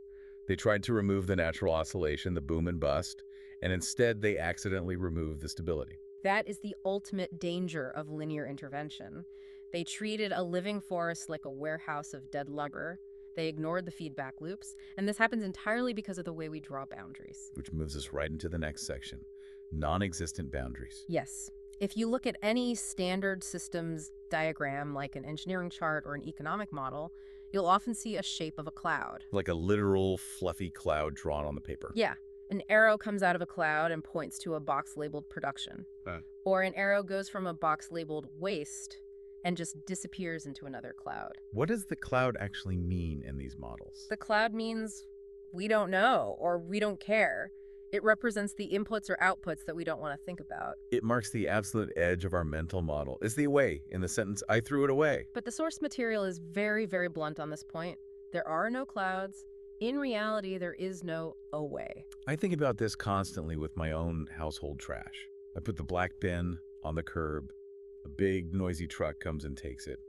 They tried to remove the natural oscillation, the boom and bust, and instead they accidentally removed the stability. That is the ultimate danger of linear intervention. They treated a living forest like a warehouse of dead lumber. They ignored the feedback loops, and this happens entirely because of the way we draw boundaries. Which moves us right into the next section, non-existent boundaries. Yes. If you look at any standard systems diagram, like an engineering chart or an economic model, you'll often see a shape of a cloud. Like a literal fluffy cloud drawn on the paper. Yeah. An arrow comes out of a cloud and points to a box labeled production. Or an arrow goes from a box labeled waste and just disappears into another cloud. What does the cloud actually mean in these models? The cloud means we don't know or we don't care. It represents the inputs or outputs that we don't want to think about. It marks the absolute edge of our mental model. It's the away in the sentence, I threw it away. But the source material is very, very blunt on this point. There are no clouds. In reality, there is no away. I think about this constantly with my own household trash. I put the black bin on the curb. A big, noisy truck comes and takes it.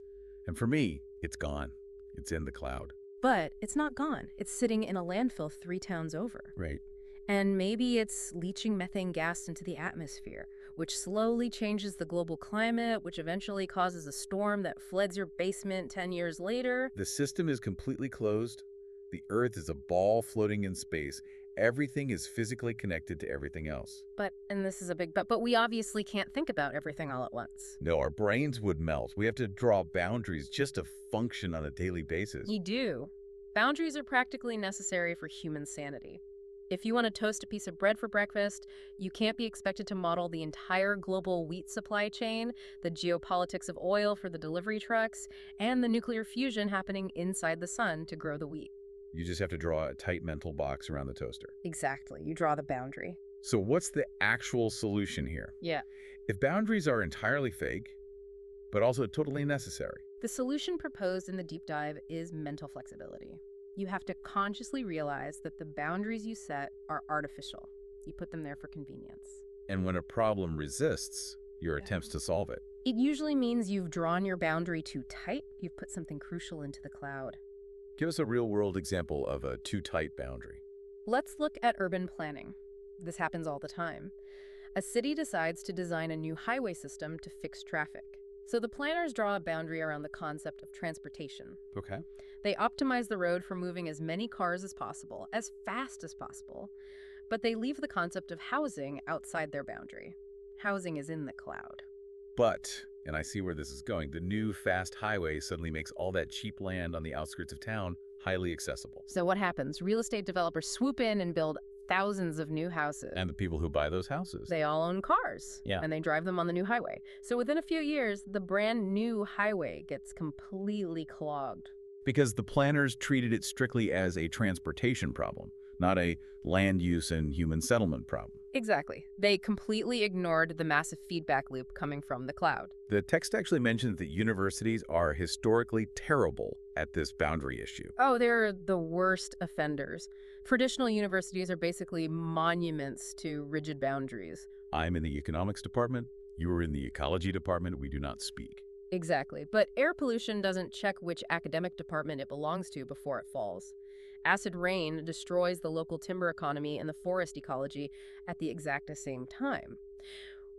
And for me, it's gone. It's in the cloud. But it's not gone. It's sitting in a landfill 3 towns over. Right. And maybe it's leaching methane gas into the atmosphere, which slowly changes the global climate, which eventually causes a storm that floods your basement 10 years later. The system is completely closed. The Earth is a ball floating in space. Everything is physically connected to everything else. But, and this is a big but we obviously can't think about everything all at once. No, our brains would melt. We have to draw boundaries just to function on a daily basis. You do. Boundaries are practically necessary for human sanity. If you want to toast a piece of bread for breakfast, you can't be expected to model the entire global wheat supply chain, the geopolitics of oil for the delivery trucks, and the nuclear fusion happening inside the sun to grow the wheat. You just have to draw a tight mental box around the toaster. Exactly. You draw the boundary. So what's the actual solution here? Yeah. If boundaries are entirely fake, but also totally necessary, The solution proposed in the deep dive is mental flexibility. You have to consciously realize that the boundaries you set are artificial. You put them there for convenience. and when a problem resists your attempts to solve it, It usually means you've drawn your boundary too tight. You've put something crucial into the cloud. give us a real-world example of a too tight boundary. Let's look at urban planning. This happens all the time. A city decides to design a new highway system to fix traffic. So the planners draw a boundary around the concept of transportation. Okay. They optimize the road for moving as many cars as possible, as fast as possible, but they leave the concept of housing outside their boundary. Housing is in the cloud. But, and I see where this is going, the new fast highway suddenly makes all that cheap land on the outskirts of town highly accessible. So what happens? Real estate developers swoop in and build thousands of new houses. And the people who buy those houses. They all own cars. Yeah. And they drive them on the new highway. So within a few years, the brand new highway gets completely clogged. Because the planners treated it strictly as a transportation problem, not a land use and human settlement problem. Exactly. They completely ignored the massive feedback loop coming from the cloud. The text actually mentions that universities are historically terrible at this boundary issue. Oh, they're the worst offenders. Traditional universities are basically monuments to rigid boundaries. I'm in the economics department. You are in the ecology department. We do not speak. Exactly. But air pollution doesn't check which academic department it belongs to before it falls. Acid rain destroys the local timber economy and the forest ecology at the exact same time.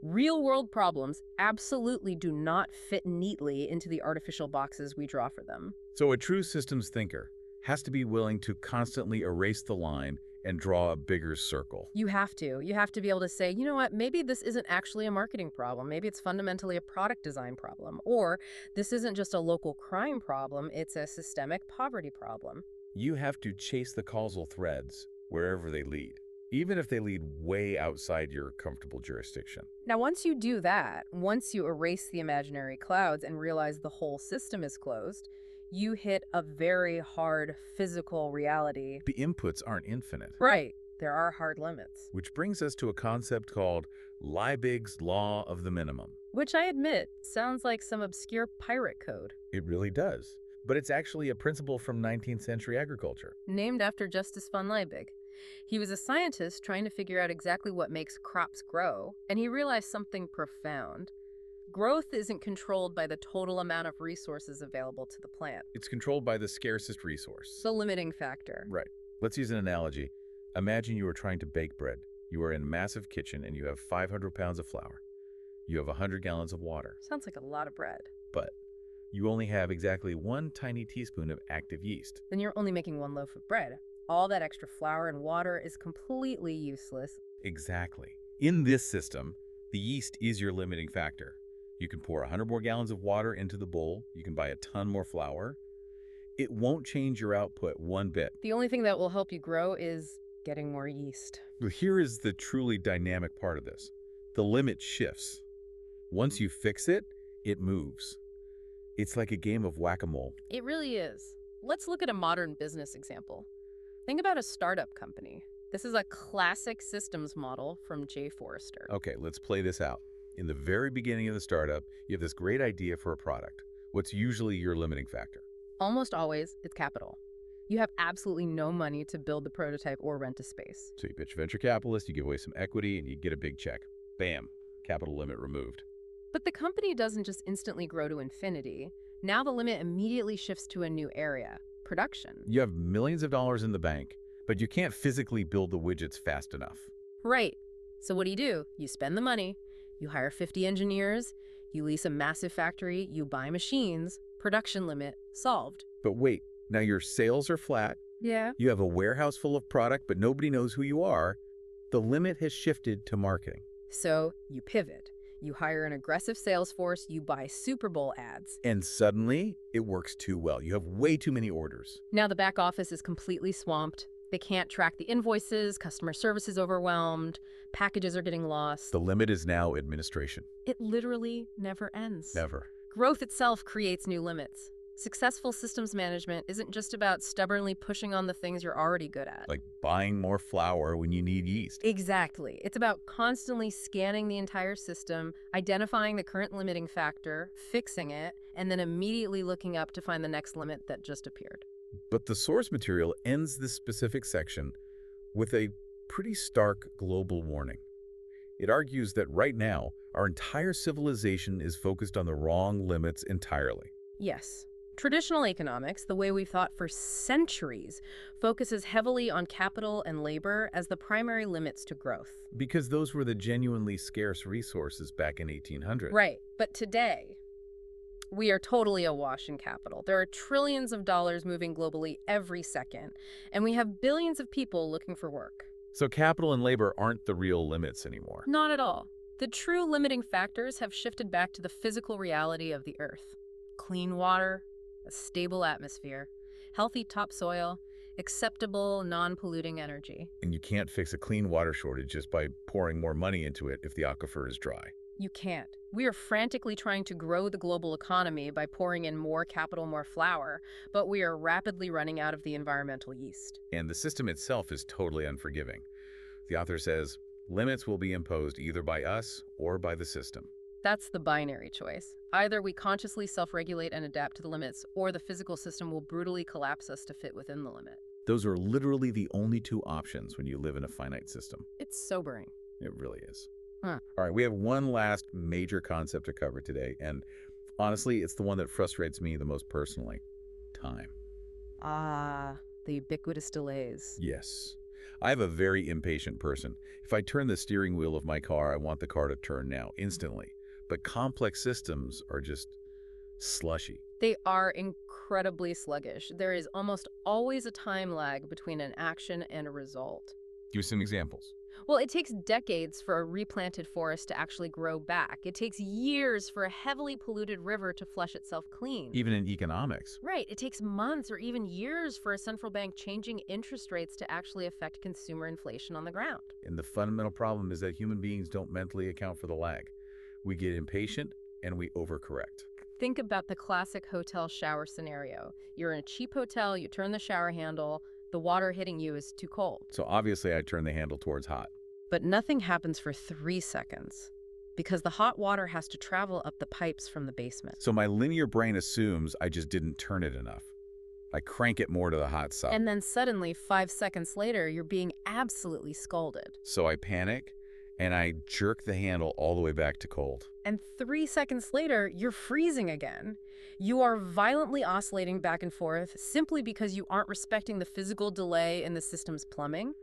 Real-world problems absolutely do not fit neatly into the artificial boxes we draw for them. So a true systems thinker has to be willing to constantly erase the line and draw a bigger circle. You have to. You have to be able to say, you know what, maybe this isn't actually a marketing problem. Maybe it's fundamentally a product design problem. Or this isn't just a local crime problem, it's a systemic poverty problem. You have to chase the causal threads wherever they lead, even if they lead way outside your comfortable jurisdiction. Now, once you do that, once you erase the imaginary clouds and realize the whole system is closed, you hit a very hard physical reality. The inputs aren't infinite. Right. There are hard limits. Which brings us to a concept called Liebig's Law of the Minimum. Which I admit sounds like some obscure pirate code. It really does. But it's actually a principle from 19th century agriculture. Named after Justice von Liebig. He was a scientist trying to figure out exactly what makes crops grow, and he realized something profound. Growth isn't controlled by the total amount of resources available to the plant. It's controlled by the scarcest resource. The limiting factor. Right. Let's use an analogy. Imagine you are trying to bake bread. You are in a massive kitchen and you have 500 pounds of flour. You have 100 gallons of water. Sounds like a lot of bread. But you only have exactly 1 tiny teaspoon of active yeast. Then you're only making 1 loaf of bread. All that extra flour and water is completely useless. Exactly. In this system, the yeast is your limiting factor. You can pour 100 more gallons of water into the bowl. You can buy a ton more flour. It won't change your output one bit. The only thing that will help you grow is getting more yeast. But here is the truly dynamic part of this. The limit shifts. Once you fix it, it moves. It's like a game of whack-a-mole. It really is. Let's look at a modern business example. Think about a startup company. This is a classic systems model from Jay Forrester. Okay, let's play this out. In the very beginning of the startup, you have this great idea for a product. What's usually your limiting factor? Almost always, it's capital. You have absolutely no money to build the prototype or rent a space. So you pitch a venture capitalist, you give away some equity, and you get a big check. Bam, capital limit removed. But the company doesn't just instantly grow to infinity. Now the limit immediately shifts to a new area, production. You have millions of dollars in the bank, but you can't physically build the widgets fast enough. Right. So what do? You spend the money, you hire 50 engineers, you lease a massive factory, you buy machines, production limit solved. But wait, now your sales are flat. Yeah. You have a warehouse full of product, but nobody knows who you are. The limit has shifted to marketing. So you pivot. You hire an aggressive sales force, you buy Super Bowl ads. And suddenly, it works too well. You have way too many orders. Now the back office is completely swamped. They can't track the invoices, customer service is overwhelmed, packages are getting lost. The limit is now administration. It literally never ends. Never. Growth itself creates new limits. Successful systems management isn't just about stubbornly pushing on the things you're already good at. Like buying more flour when you need yeast. Exactly. It's about constantly scanning the entire system, identifying the current limiting factor, fixing it, and then immediately looking up to find the next limit that just appeared. But the source material ends this specific section with a pretty stark global warning. It argues that right now, our entire civilization is focused on the wrong limits entirely. Yes. Traditional economics, the way we've thought for centuries, focuses heavily on capital and labor as the primary limits to growth. Because those were the genuinely scarce resources back in 1800. Right, but today, we are totally awash in capital. There are trillions of dollars moving globally every second, and we have billions of people looking for work. So capital and labor aren't the real limits anymore. Not at all. The true limiting factors have shifted back to the physical reality of the Earth. Clean water, a stable atmosphere, healthy topsoil, acceptable, non-polluting energy. And you can't fix a clean water shortage just by pouring more money into it if the aquifer is dry. You can't. We are frantically trying to grow the global economy by pouring in more capital, more flour, but we are rapidly running out of the environmental yeast. And the system itself is totally unforgiving. The author says, limits will be imposed either by us or by the system. That's the binary choice. Either we consciously self-regulate and adapt to the limits, or the physical system will brutally collapse us to fit within the limit. Those are literally the only two options when you live in a finite system. It's sobering. It really is. Huh. All right, we have one last major concept to cover today, and honestly, it's the one that frustrates me the most personally. Time. Ah, the ubiquitous delays. Yes. I have a very impatient person. If I turn the steering wheel of my car, I want the car to turn now, instantly. But complex systems are just slushy. They are incredibly sluggish. There is almost always a time lag between an action and a result. Give some examples. Well, it takes decades for a replanted forest to actually grow back. It takes years for a heavily polluted river to flush itself clean. Even in economics. Right. It takes months or even years for a central bank changing interest rates to actually affect consumer inflation on the ground. And the fundamental problem is that human beings don't mentally account for the lag. We get impatient and we overcorrect. Think about the classic hotel shower scenario. You're in a cheap hotel, you turn the shower handle, the water hitting you is too cold. So obviously I turn the handle towards hot. But nothing happens for 3 seconds because the hot water has to travel up the pipes from the basement. So my linear brain assumes I just didn't turn it enough. I crank it more to the hot side. And then suddenly, 5 seconds later, you're being absolutely scalded. So I panic and I jerk the handle all the way back to cold. And 3 seconds later, you're freezing again. You are violently oscillating back and forth simply because you aren't respecting the physical delay in the system's plumbing.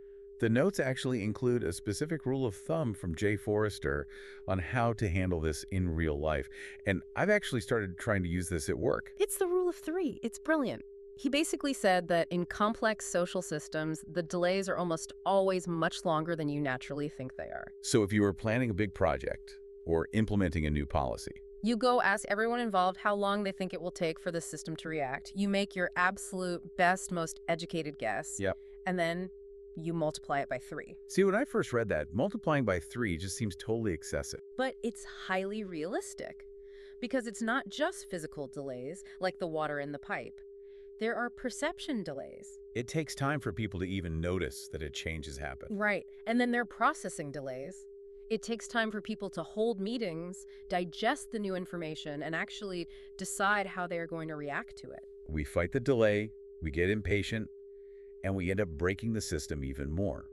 The notes actually include a specific rule of thumb from Jay Forrester on how to handle this in real life. And I've actually started trying to use this at work. It's the rule of 3. It's brilliant. He basically said that in complex social systems, the delays are almost always much longer than you naturally think they are. So if you were planning a big project or implementing a new policy, you go ask everyone involved how long they think it will take for the system to react. You make your absolute best, most educated guess. Yep. And then you multiply it by 3. See, when I first read that, multiplying by 3 just seems totally excessive. But it's highly realistic because it's not just physical delays like the water in the pipe. There are perception delays. It takes time for people to even notice that a change has happened. Right. And then there are processing delays. It takes time for people to hold meetings, digest the new information, and actually decide how they are going to react to it. We fight the delay, we get impatient, and we end up breaking the system even more.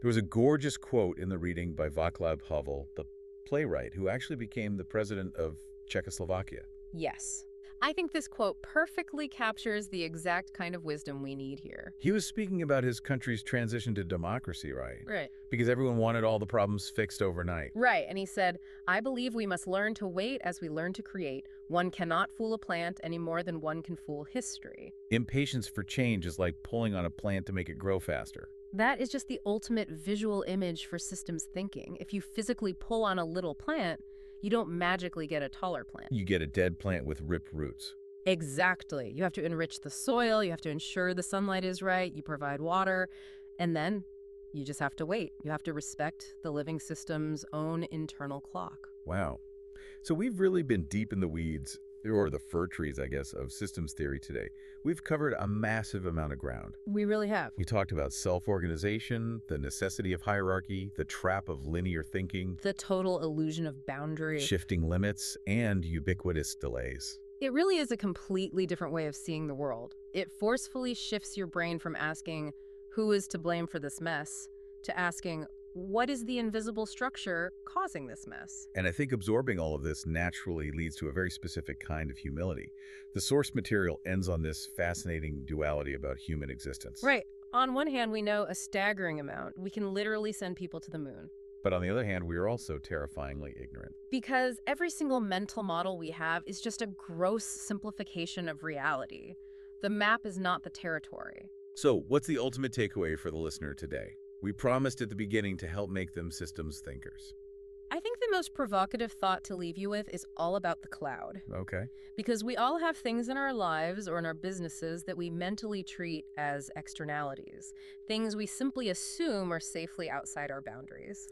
There was a gorgeous quote in the reading by Václav Havel, the playwright, who actually became the president of Czechoslovakia. Yes. I think this quote perfectly captures the exact kind of wisdom we need here. He was speaking about his country's transition to democracy, right? Right. Because everyone wanted all the problems fixed overnight. Right, and he said, I believe we must learn to wait as we learn to create. One cannot fool a plant any more than one can fool history. Impatience for change is like pulling on a plant to make it grow faster. That is just the ultimate visual image for systems thinking. If you physically pull on a little plant, you don't magically get a taller plant. You get a dead plant with ripped roots. Exactly. You have to enrich the soil, you have to ensure the sunlight is right, you provide water, and then you just have to wait. You have to respect the living system's own internal clock. Wow. So we've really been deep in the weeds, or the fir trees, I guess, of systems theory today. We've covered a massive amount of ground. We really have. We talked about self-organization, the necessity of hierarchy, the trap of linear thinking, The total illusion of boundary. shifting limits, and ubiquitous delays. It really is a completely different way of seeing the world. It forcefully shifts your brain from asking, who is to blame for this mess, to asking, what is the invisible structure causing this mess? And I think absorbing all of this naturally leads to a very specific kind of humility. The source material ends on this fascinating duality about human existence. Right. On one hand, we know a staggering amount. We can literally send people to the moon. But on the other hand, we are also terrifyingly ignorant. Because every single mental model we have is just a gross simplification of reality. The map is not the territory. So, what's the ultimate takeaway for the listener today? We promised at the beginning to help make them systems thinkers. I think the most provocative thought to leave you with is all about the cloud. Okay. Because we all have things in our lives or in our businesses that we mentally treat as externalities, things we simply assume are safely outside our boundaries.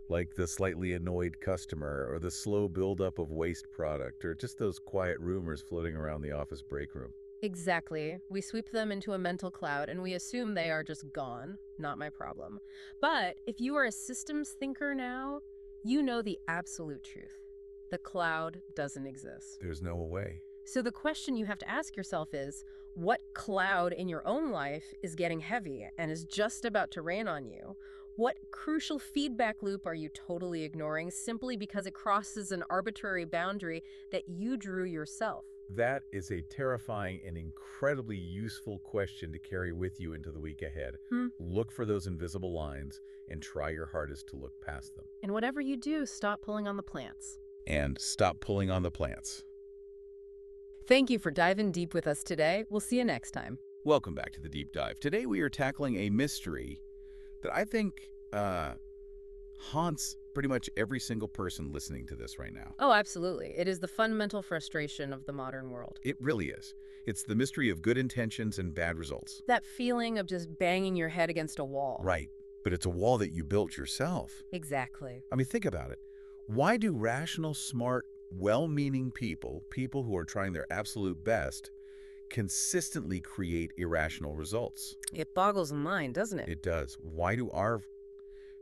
Like the slightly annoyed customer, or the slow buildup of waste product, or just those quiet rumors floating around the office break room. Exactly. We sweep them into a mental cloud and we assume they are just gone. Not my problem. But if you are a systems thinker now, you know the absolute truth. The cloud doesn't exist. There's no way. So the question you have to ask yourself is, what cloud in your own life is getting heavy and is just about to rain on you? What crucial feedback loop are you totally ignoring simply because it crosses an arbitrary boundary that you drew yourself? That is a terrifying and incredibly useful question to carry with you into the week ahead. Look for those invisible lines and try your hardest to look past them. And whatever you do, stop pulling on the plants. And stop pulling on the plants. Thank you for diving deep with us today. We'll see you next time. Welcome back to the Deep Dive. Today we are tackling a mystery that I think haunts pretty much every single person listening to this right now. Oh, absolutely. It is the fundamental frustration of the modern world. It really is. It's the mystery of good intentions and bad results. That feeling of just banging your head against a wall. Right. But it's a wall that you built yourself. Exactly. I mean, think about it. Why do rational, smart, well-meaning people who are trying their absolute best, consistently create irrational results? It boggles the mind, doesn't it? It does. Why do our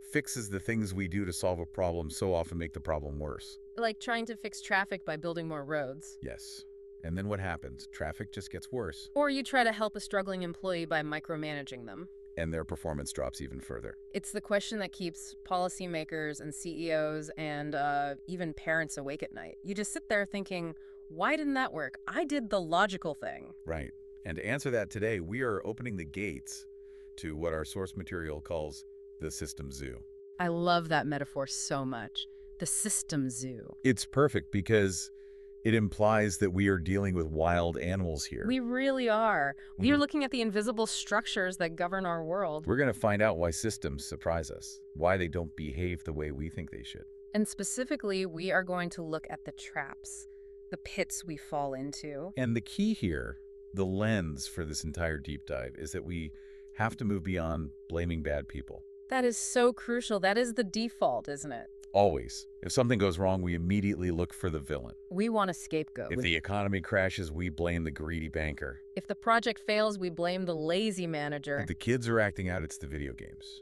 fixes, the things we do to solve a problem, so often make the problem worse? Like trying to fix traffic by building more roads. Yes. And then what happens? Traffic just gets worse. Or you try to help a struggling employee by micromanaging them. And their performance drops even further. It's the question that keeps policymakers and CEOs and even parents awake at night. You just sit there thinking, why didn't that work? I did the logical thing. Right. And to answer that today, we are opening the gates to what our source material calls the system zoo. I love that metaphor so much. The system zoo. It's perfect because it implies that we are dealing with wild animals here. We really are. We are looking at the invisible structures that govern our world. We're going to find out why systems surprise us, why they don't behave the way we think they should. And specifically, we are going to look at the traps, the pits we fall into. And the key here, the lens for this entire deep dive, is that we have to move beyond blaming bad people. That is so crucial. That is the default, isn't it? Always. If something goes wrong, we immediately look for the villain. We want a scapegoat. If the economy crashes, we blame the greedy banker. If the project fails, we blame the lazy manager. If the kids are acting out, it's the video games.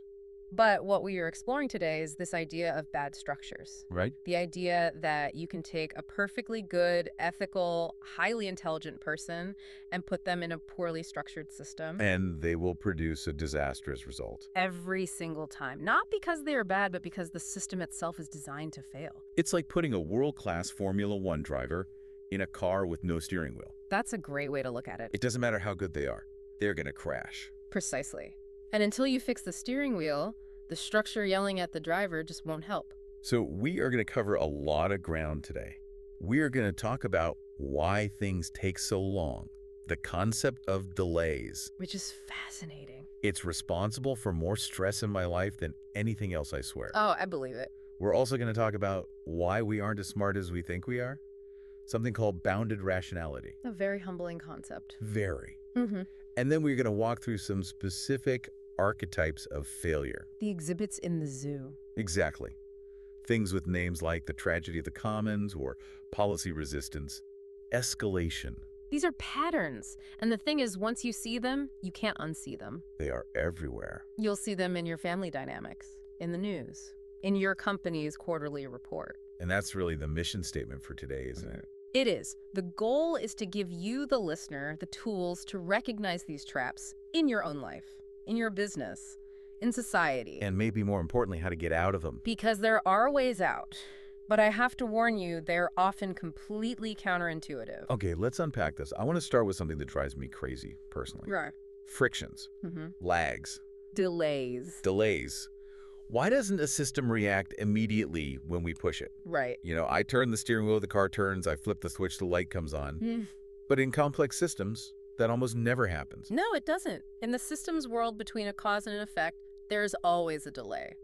But what we are exploring today is this idea of bad structures. Right? The idea that you can take a perfectly good, ethical, highly intelligent person and put them in a poorly structured system. And they will produce a disastrous result. Every single time. Not because they are bad, but because the system itself is designed to fail. It's like putting a world-class Formula One driver in a car with no steering wheel. That's a great way to look at it. It doesn't matter how good they are. They're going to crash. Precisely. And until you fix the steering wheel, the structure yelling at the driver just won't help. So we are going to cover a lot of ground today. We are going to talk about why things take so long, the concept of delays. Which is fascinating. It's responsible for more stress in my life than anything else, I swear. Oh, I believe it. We're also going to talk about why we aren't as smart as we think we are. Something called bounded rationality. A very humbling concept. Very. Mm-hmm. And then we're going to walk through some specific archetypes of failure. The exhibits in the zoo. Exactly. Things with names like the tragedy of the commons or policy resistance. Escalation. These are patterns. And the thing is, once you see them, you can't unsee them. They are everywhere. You'll see them in your family dynamics, in the news, in your company's quarterly report. And that's really the mission statement for today, isn't it? It is. The goal is to give you, the listener, the tools to recognize these traps in your own life, in your business, in society. And maybe more importantly, how to get out of them. Because there are ways out. But I have to warn you, they're often completely counterintuitive. Okay, let's unpack this. I want to start with something that drives me crazy, personally. Right. Frictions. Lags. Delays. Delays. Why doesn't a system react immediately when we push it? Right. You know, I turn the steering wheel, the car turns, I flip the switch, the light comes on. But in complex systems, that almost never happens. No, it doesn't. In the systems world, between a cause and an effect, there's always a delay.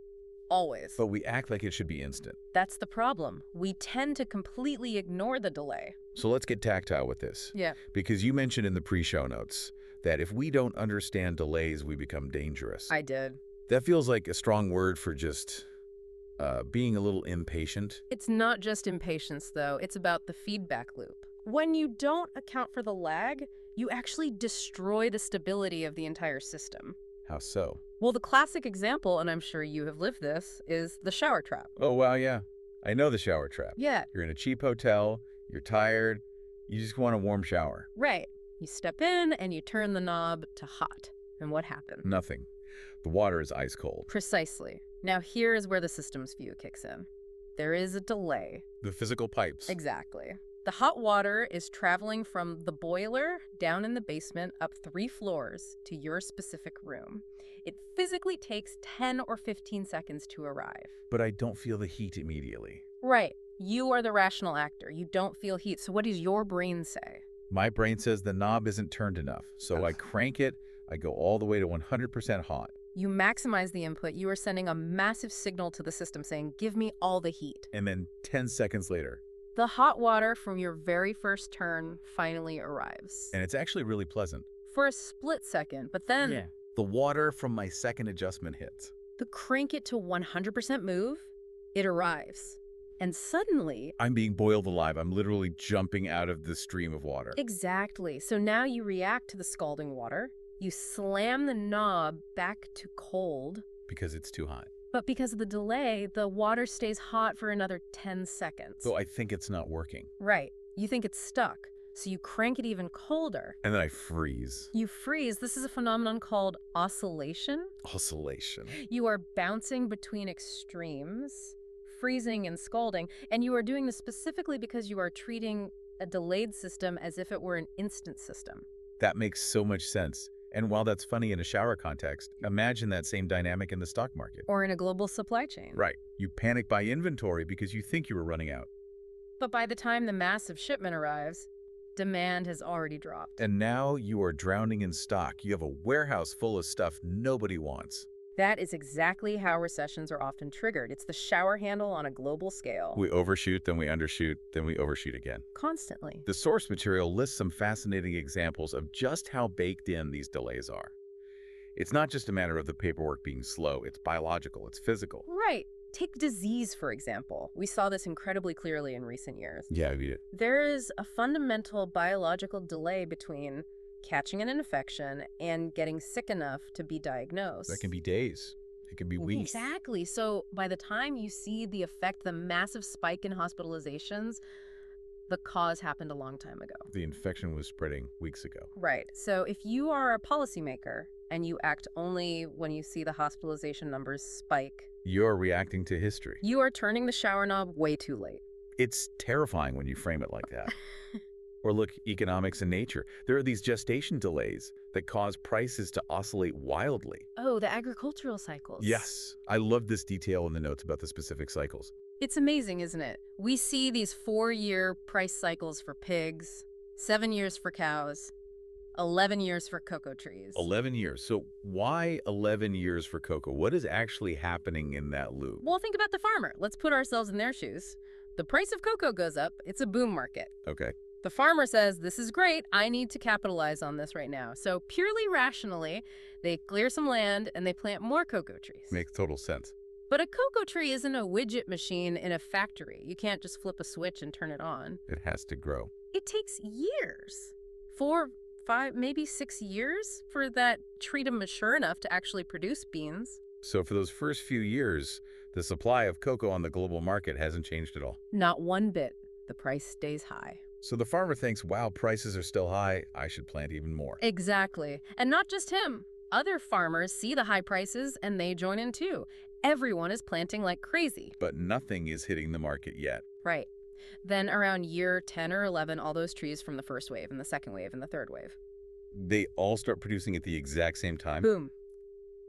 Always. But we act like it should be instant. That's the problem. We tend to completely ignore the delay. So let's get tactile with this. Yeah. Because you mentioned in the pre-show notes that if we don't understand delays, we become dangerous. I did. That feels like a strong word for just being a little impatient. It's not just impatience, though. It's about the feedback loop. When you don't account for the lag, you actually destroy the stability of the entire system. How so? Well, the classic example, and I'm sure you have lived this, is the shower trap. Oh, wow, yeah. I know the shower trap. Yeah. You're in a cheap hotel, you're tired, you just want a warm shower. Right. You step in and you turn the knob to hot. And what happens? Nothing. The water is ice cold. Precisely. Now here is where the systems view kicks in. There is a delay. The physical pipes. Exactly. The hot water is traveling from the boiler down in the basement up 3 floors to your specific room. It physically takes 10 or 15 seconds to arrive. But I don't feel the heat immediately. Right. You are the rational actor. You don't feel heat. So what does your brain say? My brain says the knob isn't turned enough. So I crank it, I go all the way to 100% hot. You maximize the input. You are sending a massive signal to the system saying, give me all the heat. And then 10 seconds later. The hot water from your very first turn finally arrives. And it's actually really pleasant. For a split second, but then The water from my second adjustment hits. the crank it to 100% move, it arrives. And suddenly... I'm being boiled alive. I'm literally jumping out of the stream of water. Exactly. So now you react to the scalding water. You slam the knob back to cold. Because it's too hot. But because of the delay, the water stays hot for another 10 seconds. So I think it's not working. Right. You think it's stuck. So you crank it even colder. And then I freeze. You freeze. This is a phenomenon called oscillation. Oscillation. You are bouncing between extremes, freezing and scalding, and you are doing this specifically because you are treating a delayed system as if it were an instant system. That makes so much sense. And while that's funny in a shower context, imagine that same dynamic in the stock market. Or in a global supply chain. Right. You panic buy inventory because you think you were running out. But by the time the massive shipment arrives, demand has already dropped. And now you are drowning in stock. You have a warehouse full of stuff nobody wants. That is exactly how recessions are often triggered. It's the shower handle on a global scale. We overshoot, then we undershoot, then we overshoot again. Constantly. The source material lists some fascinating examples of just how baked in these delays are. It's not just a matter of the paperwork being slow. It's biological. It's physical. Right. Take disease, for example. We saw this incredibly clearly in recent years. Yeah, we did. There is a fundamental biological delay between catching an infection and getting sick enough to be diagnosed. That can be days. It can be weeks. Exactly. So by the time you see the effect, the massive spike in hospitalizations, the cause happened a long time ago. The infection was spreading weeks ago. Right. So if you are a policymaker and you act only when you see the hospitalization numbers spike, You're reacting to history. you are turning the shower knob way too late. It's terrifying when you frame it like that. Or look, economics and nature. There are these gestation delays that cause prices to oscillate wildly. Oh, the agricultural cycles. Yes, I love this detail in the notes about the specific cycles. It's amazing, isn't it? We see these 4-year price cycles for pigs, 7 years for cows, 11 years for cocoa trees. 11 years. So why 11 years for cocoa? What is actually happening in that loop? Well, think about the farmer. Let's put ourselves in their shoes. The price of cocoa goes up. It's a boom market. Okay. The farmer says, this is great. I need to capitalize on this right now. So purely rationally, they clear some land and they plant more cocoa trees. Makes total sense. But a cocoa tree isn't a widget machine in a factory. You can't just flip a switch and turn it on. It has to grow. It takes years. 4, 5, maybe 6 years for that tree to mature enough to actually produce beans. So for those first few years, the supply of cocoa on the global market hasn't changed at all. Not one bit. The price stays high. So the farmer thinks, wow, prices are still high. I should plant even more. Exactly. And not just him. Other farmers see the high prices and they join in too. Everyone is planting like crazy. But nothing is hitting the market yet. Right. Then around year 10 or 11, all those trees from the first wave and the second wave and the third wave. They all start producing at the exact same time. Boom.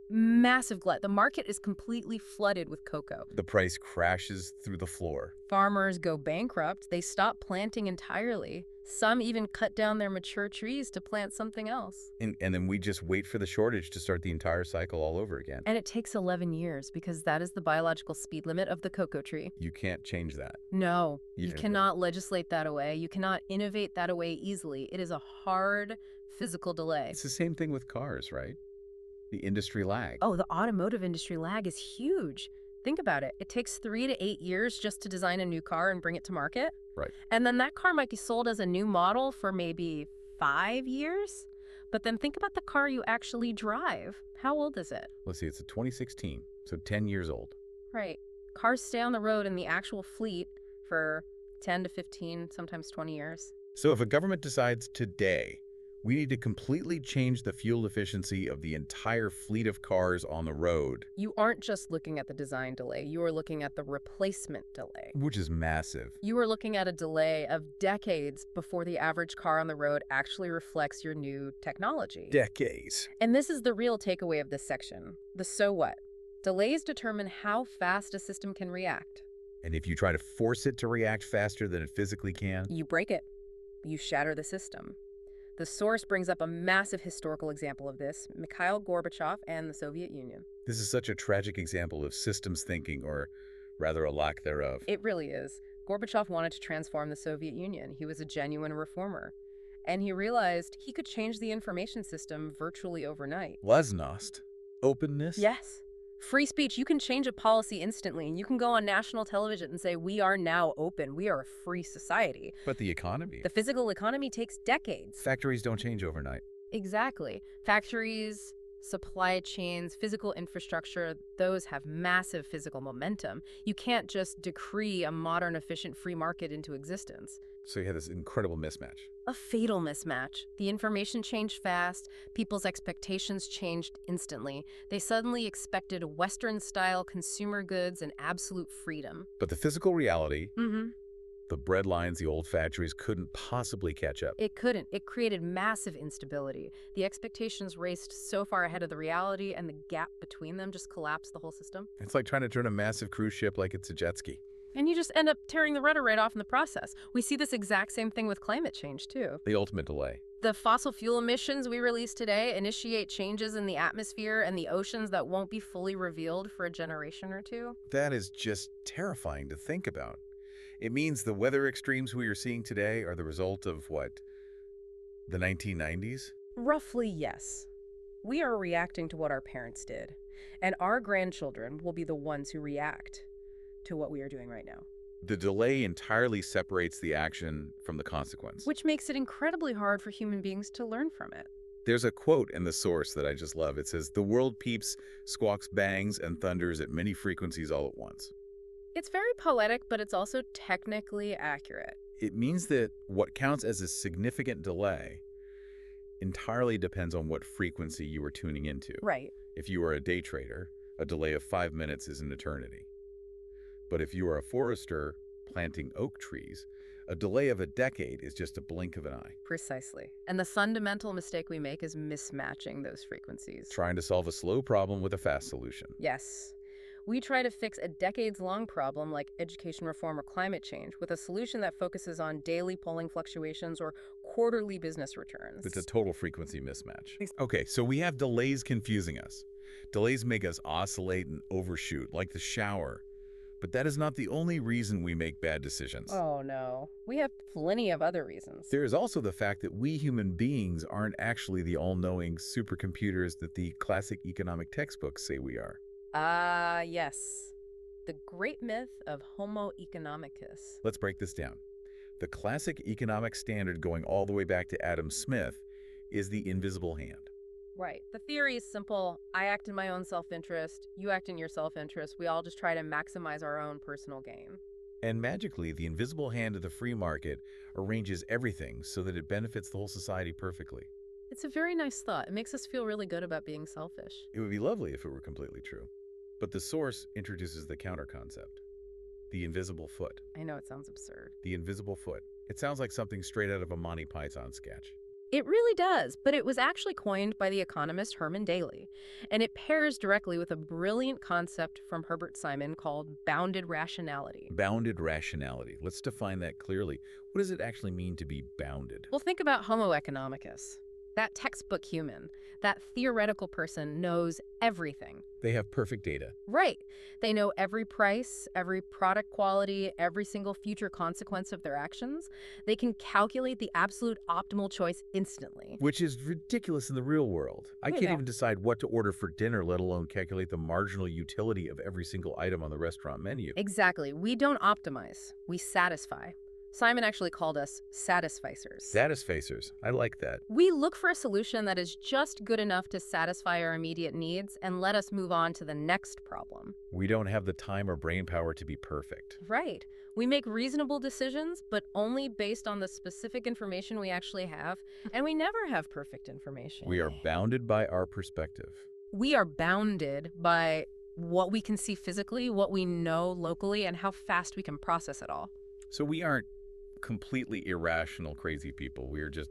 Massive glut. The market is completely flooded with cocoa. The price crashes through the floor. Farmers go bankrupt. They stop planting entirely. Some even cut down their mature trees to plant something else. And then we just wait for the shortage to start the entire cycle all over again. And it takes 11 years because that is the biological speed limit of the cocoa tree. You can't change that. No, you Yeah. cannot legislate that away. You cannot innovate that away easily. It is a hard physical delay. It's the same thing with cars, right? The industry lag. Oh, the automotive industry lag is huge. Think about it. It takes 3 to 8 years just to design a new car and bring it to market. Right. And then that car might be sold as a new model for maybe 5 years. But then think about the car you actually drive. How old is it? Let's see, it's a 2016, so 10 years old. Right. Cars stay on the road in the actual fleet for 10 to 15, sometimes 20 years. So if a government decides today, we need to completely change the fuel efficiency of the entire fleet of cars on the road, You aren't just looking at the design delay. You are looking at the replacement delay. which is massive. You are looking at a delay of decades before the average car on the road actually reflects your new technology. Decades. And this is the real takeaway of this section. The so what? Delays determine how fast a system can react. And if you try to force it to react faster than it physically can, You break it. You shatter the system. The source brings up a massive historical example of this, Mikhail Gorbachev and the Soviet Union. this is such a tragic example of systems thinking, or rather a lack thereof. It really is. Gorbachev wanted to transform the Soviet Union. He was a genuine reformer. And he realized he could change the information system virtually overnight. Glasnost. Openness. Yes. Free speech, you can change a policy instantly, and you can go on national television and say, we are now open. We are a free society. But the economy. The physical economy takes decades. Factories don't change overnight. Exactly. Factories, supply chains, physical infrastructure, those have massive physical momentum. You can't just decree a modern, efficient free market into existence. So you had this incredible mismatch. A fatal mismatch. The information changed fast, people's expectations changed instantly. They suddenly expected Western-style consumer goods and absolute freedom. But the physical reality, Mm-hmm. the bread lines, the old factories couldn't possibly catch up. It couldn't. It created massive instability. The expectations raced so far ahead of the reality, and the gap between them just collapsed the whole system. It's like trying to turn a massive cruise ship like it's a jet ski. And you just end up tearing the rudder right off in the process. We see this exact same thing with climate change, too. The ultimate delay. The fossil fuel emissions we release today initiate changes in the atmosphere and the oceans that won't be fully revealed for a generation or two. That is just terrifying to think about. It means the weather extremes we are seeing today are the result of what? The 1990s? Roughly, yes. We are reacting to what our parents did, and our grandchildren will be the ones who react to what we are doing right now. The delay entirely separates the action from the consequence. Which makes it incredibly hard for human beings to learn from it. There's a quote in the source that I just love. It says, "The world peeps, squawks, bangs, and thunders at many frequencies all at once." It's very poetic, but it's also technically accurate. It means that what counts as a significant delay entirely depends on what frequency you are tuning into. Right. If you are a day trader, a delay of 5 minutes is an eternity. But if you are a forester planting oak trees, a delay of a decade is just a blink of an eye. Precisely. And the fundamental mistake we make is mismatching those frequencies. Trying to solve a slow problem with a fast solution. Yes. We try to fix a decades-long problem like education reform or climate change with a solution that focuses on daily polling fluctuations or quarterly business returns. It's a total frequency mismatch. Okay, so we have delays confusing us. Delays make us oscillate and overshoot, like the shower. But that is not the only reason we make bad decisions. Oh, no. We have plenty of other reasons. There is also the fact that we human beings aren't actually the all-knowing supercomputers that the classic economic textbooks say we are. Ah, yes. The great myth of Homo economicus. Let's break this down. The classic economic standard going all the way back to Adam Smith is the invisible hand. Right. The theory is simple. I act in my own self-interest. You act in your self-interest. We all just try to maximize our own personal gain. And magically, the invisible hand of the free market arranges everything so that it benefits the whole society perfectly. It's a very nice thought. It makes us feel really good about being selfish. It would be lovely if it were completely true. But the source introduces the counter concept. The invisible foot. I know it sounds absurd. The invisible foot. It sounds like something straight out of a Monty Python sketch. It really does, but it was actually coined by the economist Herman Daly, and it pairs directly with a brilliant concept from Herbert Simon called bounded rationality. Bounded rationality. Let's define that clearly. What does it actually mean to be bounded? Well, think about Homo economicus. That textbook human, that theoretical person knows everything. They have perfect data. Right. They know every price, every product quality, every single future consequence of their actions. They can calculate the absolute optimal choice instantly. Which is ridiculous in the real world. I can't even decide what to order for dinner, let alone calculate the marginal utility of every single item on the restaurant menu. Exactly. We don't optimize. We satisfy. Simon actually called us satisficers. Satisficers. I like that. We look for a solution that is just good enough to satisfy our immediate needs and let us move on to the next problem. We don't have the time or brain power to be perfect. Right. We make reasonable decisions, but only based on the specific information we actually have, and we never have perfect information. We are bounded by our perspective. We are bounded by what we can see physically, what we know locally, and how fast we can process it all. So we aren't completely irrational, crazy people. We are just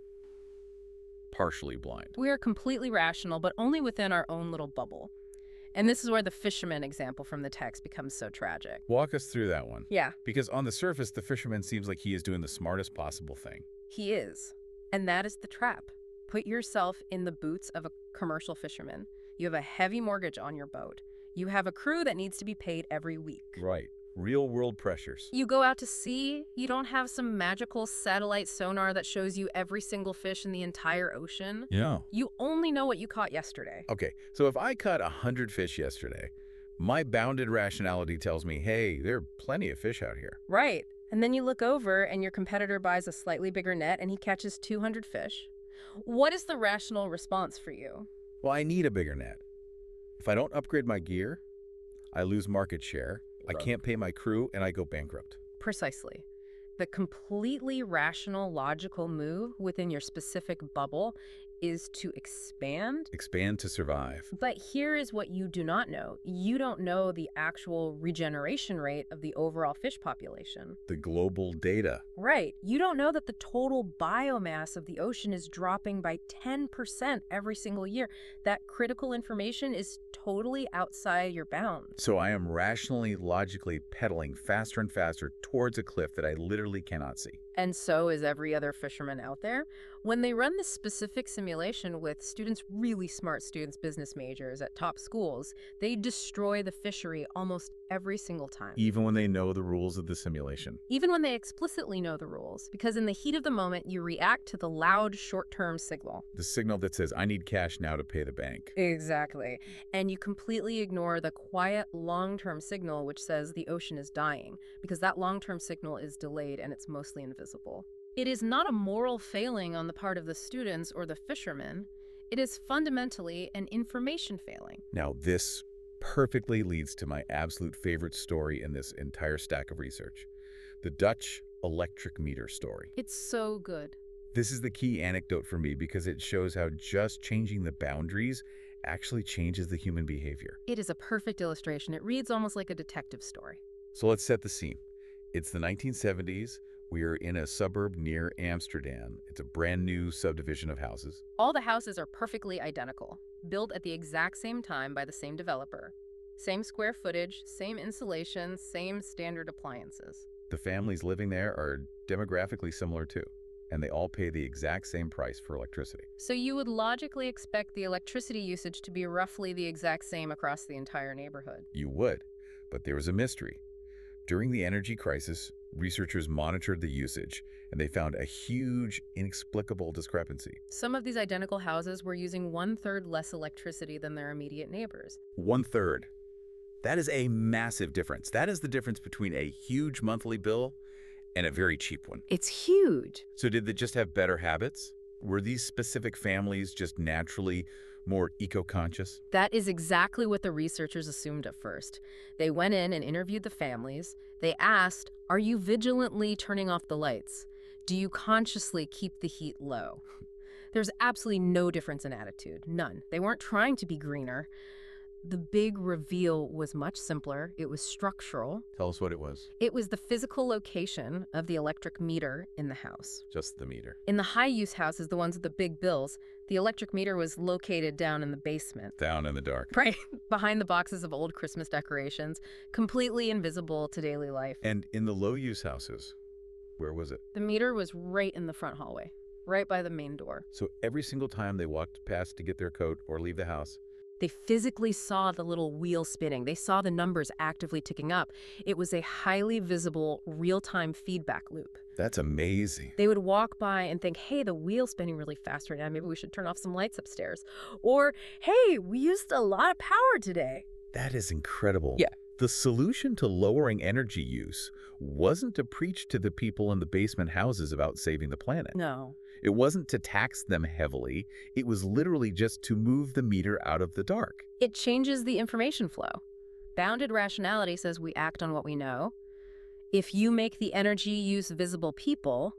partially blind. We are completely rational, but only within our own little bubble. And this is where the fisherman example from the text becomes so tragic. Walk us through that one. Yeah. Because on the surface, the fisherman seems like he is doing the smartest possible thing. He is. And that is the trap. Put yourself in the boots of a commercial fisherman. You have a heavy mortgage on your boat. You have a crew that needs to be paid every week. Right. Real world pressures. You go out to sea, you don't have some magical satellite sonar that shows you every single fish in the entire ocean. Yeah. You only know what you caught yesterday. Okay, so if I caught 100 fish yesterday, my bounded rationality tells me, hey, there are plenty of fish out here. Right. And then you look over and your competitor buys a slightly bigger net and he catches 200 fish. What is the rational response for you? Well, I need a bigger net. If I don't upgrade my gear, I lose market share. I can't pay my crew, and I go bankrupt. Precisely. The completely rational, logical move within your specific bubble is to expand. Expand to survive. But here is what you do not know. You don't know the actual regeneration rate of the overall fish population. The global data. Right. You don't know that the total biomass of the ocean is dropping by 10% every single year. That critical information is totally outside your bounds. So I am rationally, logically pedaling faster and faster towards a cliff that I literally cannot see. And so is every other fisherman out there. When they run this specific simulation with students, really smart students, business majors at top schools, they destroy the fishery almost every single time. Even when they know the rules of the simulation. Even when they explicitly know the rules, because in the heat of the moment, you react to the loud short-term signal. The signal that says, I need cash now to pay the bank. Exactly. And you completely ignore the quiet long-term signal which says the ocean is dying, because that long-term signal is delayed and it's mostly invisible. It is not a moral failing on the part of the students or the fishermen. It is fundamentally an information failing. Now, this perfectly leads to my absolute favorite story in this entire stack of research. The Dutch electric meter story. It's so good. This is the key anecdote for me because it shows how just changing the boundaries actually changes the human behavior. It is a perfect illustration. It reads almost like a detective story. So let's set the scene. It's the 1970s. We are in a suburb near Amsterdam. It's a brand new subdivision of houses. All the houses are perfectly identical, built at the exact same time by the same developer. Same square footage, same insulation, same standard appliances. The families living there are demographically similar too, and they all pay the exact same price for electricity. So you would logically expect the electricity usage to be roughly the exact same across the entire neighborhood. You would, but there was a mystery. During the energy crisis, researchers monitored the usage, and they found a huge, inexplicable discrepancy. Some of these identical houses were using 1/3 less electricity than their immediate neighbors. 1/3. That is a massive difference. That is the difference between a huge monthly bill and a very cheap one. It's huge. So did they just have better habits? Were these specific families just naturally more eco-conscious? That is exactly what the researchers assumed at first. They went in and interviewed the families. They asked, are you vigilantly turning off the lights? Do you consciously keep the heat low? There's absolutely no difference in attitude. None. They weren't trying to be greener. The big reveal was much simpler. It was structural. Tell us what it was. It was the physical location of the electric meter in the house. Just the meter. In the high-use houses, the ones with the big bills, the electric meter was located down in the basement. Down in the dark. Right, behind the boxes of old Christmas decorations, completely invisible to daily life. And in the low-use houses, where was it? The meter was right in the front hallway, right by the main door. So every single time they walked past to get their coat or leave the house, They physically saw the little wheel spinning. They saw the numbers actively ticking up. It was a highly visible, real-time feedback loop. that's amazing. They would walk by and think, hey, the wheel's spinning really fast right now. Maybe we should turn off some lights upstairs. Or, hey, we used a lot of power today. That is incredible. Yeah. The solution to lowering energy use wasn't to preach to the people in the basement houses about saving the planet. No. It wasn't to tax them heavily. It was literally just to move the meter out of the dark. It changes the information flow. Bounded rationality says we act on what we know. If you make the energy use visible, people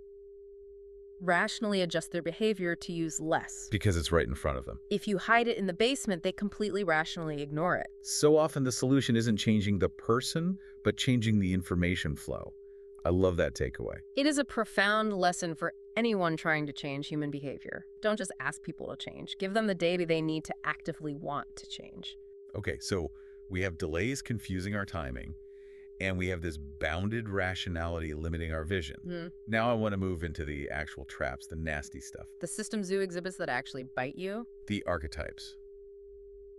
rationally adjust their behavior to use less. Because it's right in front of them. If you hide it in the basement, they completely rationally ignore it. So often the solution isn't changing the person, but changing the information flow. I love that takeaway. It is a profound lesson for anyone trying to change human behavior. Don't just ask people to change. Give them the data they need to actively want to change. Okay, so we have delays confusing our timing, and we have this bounded rationality limiting our vision. Now I want to move into the actual traps, the nasty stuff. The system zoo exhibits that actually bite you. The archetypes.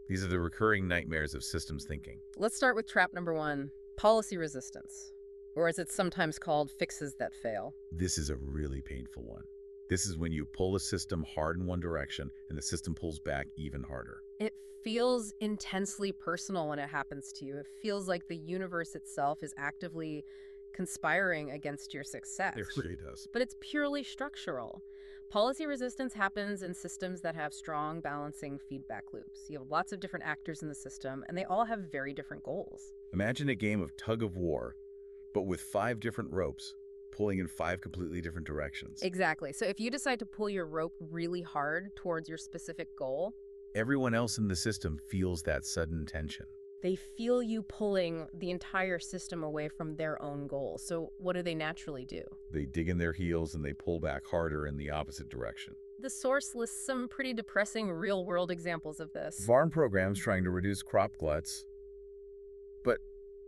These are the recurring nightmares of systems thinking. Let's start with trap number 1, policy resistance, or as it's sometimes called, fixes that fail. This is a really painful one. This is when you pull a system hard in one direction and the system pulls back even harder. It feels intensely personal when it happens to you. It feels like the universe itself is actively conspiring against your success. It really does. But it's purely structural. Policy resistance happens in systems that have strong balancing feedback loops. You have lots of different actors in the system, and they all have very different goals. Imagine a game of tug of war, but with 5 different ropes, pulling in 5 completely different directions. Exactly. So if you decide to pull your rope really hard towards your specific goal, Everyone else in the system feels that sudden tension. they feel you pulling the entire system away from their own goal. So what do they naturally do? They dig in their heels and they pull back harder in the opposite direction. The source lists some pretty depressing real-world examples of this. Farm programs trying to reduce crop gluts, but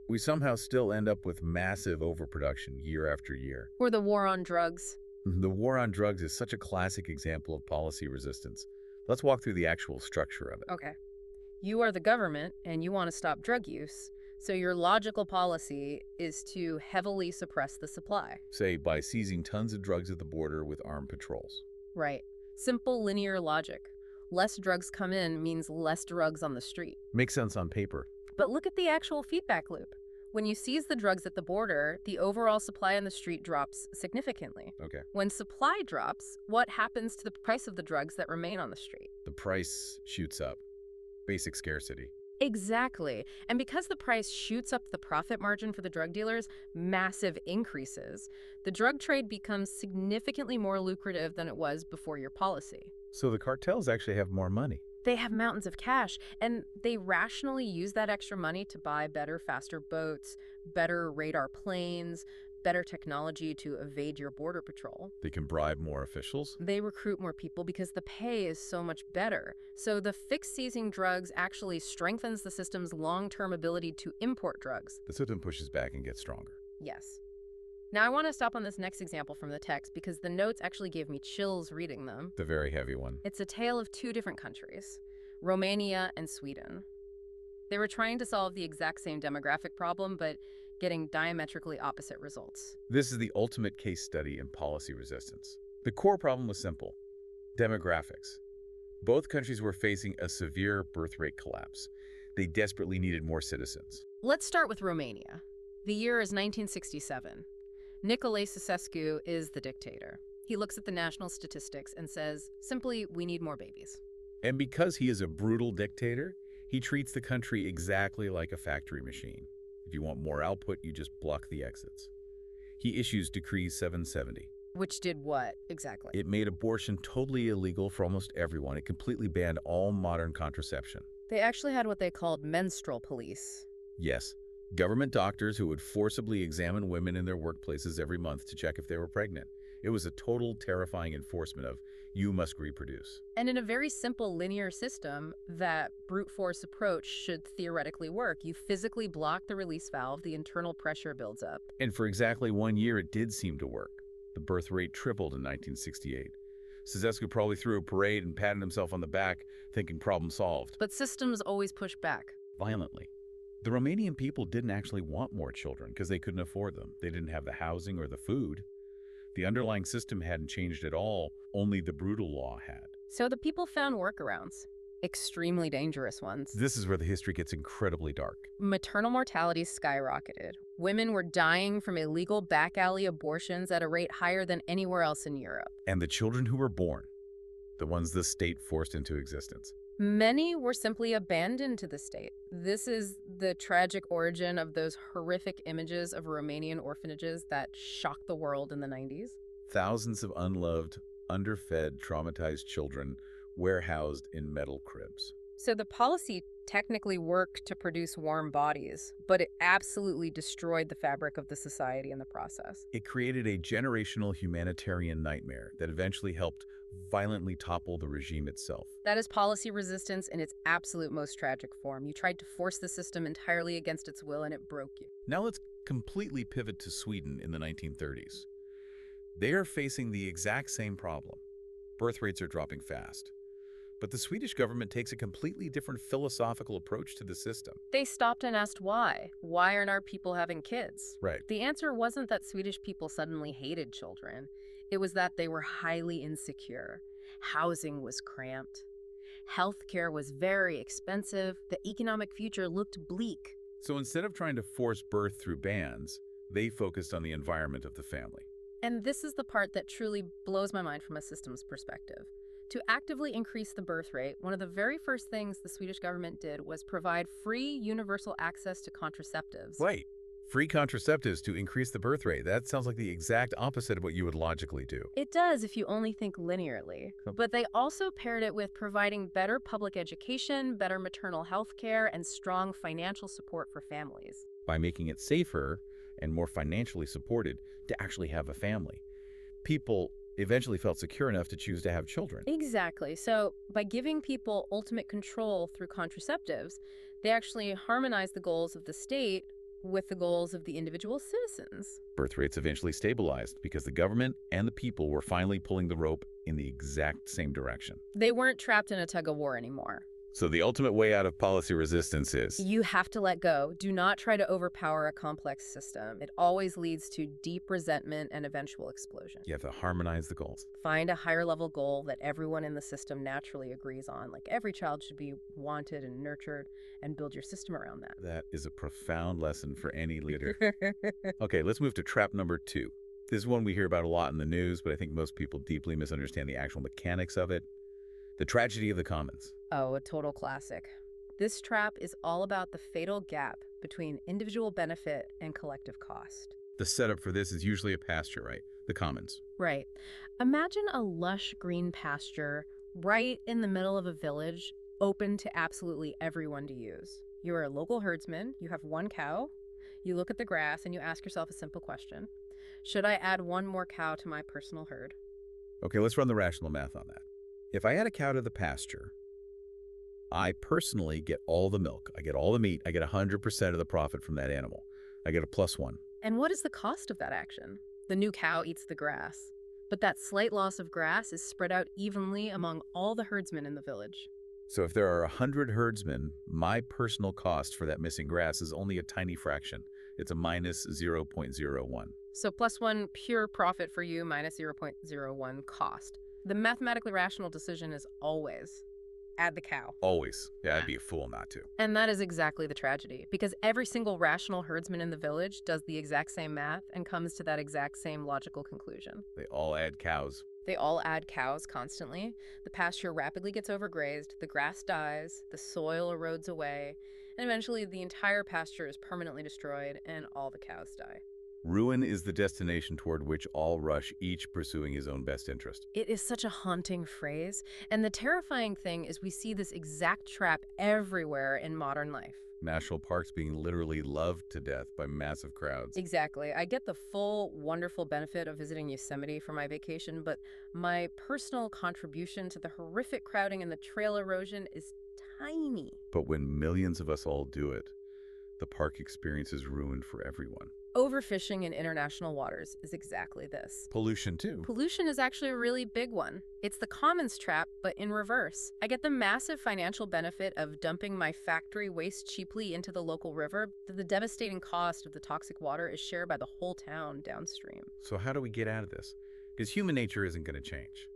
we somehow still end up with massive overproduction year after year. Or the war on drugs. The war on drugs is such a classic example of policy resistance. Let's walk through the actual structure of it. Okay. You are the government and you want to stop drug use, so your logical policy is to heavily suppress the supply. Say, by seizing tons of drugs at the border with armed patrols. Right. Simple linear logic. Less drugs come in means less drugs on the street. Makes sense on paper. But look at the actual feedback loop. When you seize the drugs at the border, the overall supply on the street drops significantly. Okay. When supply drops, what happens to the price of the drugs that remain on the street? The price shoots up. Basic scarcity. Exactly. And because the price shoots up the profit margin for the drug dealers, massive increases, the drug trade becomes significantly more lucrative than it was before your policy. So the cartels actually have more money. They have mountains of cash, and they rationally use that extra money to buy better, faster boats, better radar planes, better technology to evade your border patrol. They can bribe more officials. They recruit more people because the pay is so much better. So the fix seizing drugs actually strengthens the system's long-term ability to import drugs. The system pushes back and gets stronger. Yes. Now I want to stop on this next example from the text because the notes actually gave me chills reading them. The very heavy one. It's a tale of 2 different countries, Romania and Sweden. They were trying to solve the exact same demographic problem, but getting diametrically opposite results. This is the ultimate case study in policy resistance. The core problem was simple. Demographics. Both countries were facing a severe birth rate collapse. They desperately needed more citizens. Let's start with Romania. The year is 1967. Nicolae Ceausescu is the dictator. He looks at the national statistics and says, simply, we need more babies. And because he is a brutal dictator, he treats the country exactly like a factory machine. If you want more output, you just block the exits. He issues Decree 770. Which did what, exactly? It made abortion totally illegal for almost everyone. It completely banned all modern contraception. They actually had what they called menstrual police. Yes, government doctors who would forcibly examine women in their workplaces every month to check if they were pregnant. It was a total terrifying enforcement of, you must reproduce. And in a very simple linear system, that brute force approach should theoretically work. You physically block the release valve, the internal pressure builds up. And for exactly 1 year, it did seem to work. The birth rate tripled in 1968. Ceausescu probably threw a parade and patted himself on the back, thinking problem solved. But systems always push back. Violently. The Romanian people didn't actually want more children because they couldn't afford them. They didn't have the housing or the food. The underlying system hadn't changed at all, only the brutal law had. So the people found workarounds. Extremely dangerous ones. This is where the history gets incredibly dark. Maternal mortality skyrocketed. Women were dying from illegal back alley abortions at a rate higher than anywhere else in Europe. And the children who were born, the ones the state forced into existence. Many were simply abandoned to the state. This is the tragic origin of those horrific images of Romanian orphanages that shocked the world in the 90s. Thousands of unloved, underfed, traumatized children warehoused in metal cribs. So the policy technically worked to produce warm bodies, but it absolutely destroyed the fabric of the society in the process. It created a generational humanitarian nightmare that eventually helped violently topple the regime itself. That is policy resistance in its absolute most tragic form. You tried to force the system entirely against its will and it broke you. Now let's completely pivot to Sweden in the 1930s. They are facing the exact same problem. Birth rates are dropping fast. But the Swedish government takes a completely different philosophical approach to the system. They stopped and asked why. Why aren't our people having kids? Right. The answer wasn't that Swedish people suddenly hated children. It was that they were highly insecure. Housing was cramped. Healthcare was very expensive. The economic future looked bleak. So instead of trying to force birth through bans, they focused on the environment of the family. And this is the part that truly blows my mind from a systems perspective. To actively increase the birth rate, one of the very first things the Swedish government did was provide free universal access to contraceptives. Right. Free contraceptives to increase the birth rate. That sounds like the exact opposite of what you would logically do. It does if you only think linearly. But they also paired it with providing better public education, better maternal health care, and strong financial support for families. By making it safer and more financially supported to actually have a family. People eventually felt secure enough to choose to have children. Exactly. So by giving people ultimate control through contraceptives, they actually harmonized the goals of the state with the goals of the individual citizens. Birth rates eventually stabilized because the government and the people were finally pulling the rope in the exact same direction. They weren't trapped in a tug-of-war anymore. So the ultimate way out of policy resistance is... You have to let go. Do not try to overpower a complex system. It always leads to deep resentment and eventual explosion. You have to harmonize the goals. Find a higher level goal that everyone in the system naturally agrees on. Like every child should be wanted and nurtured, and build your system around that. That is a profound lesson for any leader. Okay, let's move to trap number 2. This is one we hear about a lot in the news, but I think most people deeply misunderstand the actual mechanics of it. The tragedy of the commons. Oh, a total classic. This trap is all about the fatal gap between individual benefit and collective cost. The setup for this is usually a pasture, right? The commons. Right. Imagine a lush green pasture right in the middle of a village, open to absolutely everyone to use. You're a local herdsman, you have one cow, you look at the grass and you ask yourself a simple question. Should I add one more cow to my personal herd? Okay, let's run the rational math on that. If I add a cow to the pasture, I personally get all the milk, I get all the meat, I get 100% of the profit from that animal. I get a +1. And what is the cost of that action? The new cow eats the grass. But that slight loss of grass is spread out evenly among all the herdsmen in the village. So if there are 100 herdsmen, my personal cost for that missing grass is only a tiny fraction. It's a -0.01. So +1 pure profit for you minus 0.01 cost. The mathematically rational decision is always add the cow. Always. Yeah, I'd be a fool not to. And that is exactly the tragedy, because every single rational herdsman in the village does the exact same math and comes to that exact same logical conclusion. They all add cows. They all add cows constantly. The pasture rapidly gets overgrazed, the grass dies, the soil erodes away, and eventually the entire pasture is permanently destroyed and all the cows die. Ruin is the destination toward which all rush, each pursuing his own best interest. It is such a haunting phrase, and the terrifying thing is we see this exact trap everywhere in modern life. National parks being literally loved to death by massive crowds. Exactly. I get the full, wonderful benefit of visiting Yosemite for my vacation, but my personal contribution to the horrific crowding and the trail erosion is tiny. But when millions of us all do it, the park experience is ruined for everyone. Overfishing in international waters is exactly this. Pollution, too. Pollution is actually a really big one. It's the commons trap, but in reverse. I get the massive financial benefit of dumping my factory waste cheaply into the local river, but the devastating cost of the toxic water is shared by the whole town downstream. So how do we get out of this? Because human nature isn't going to change.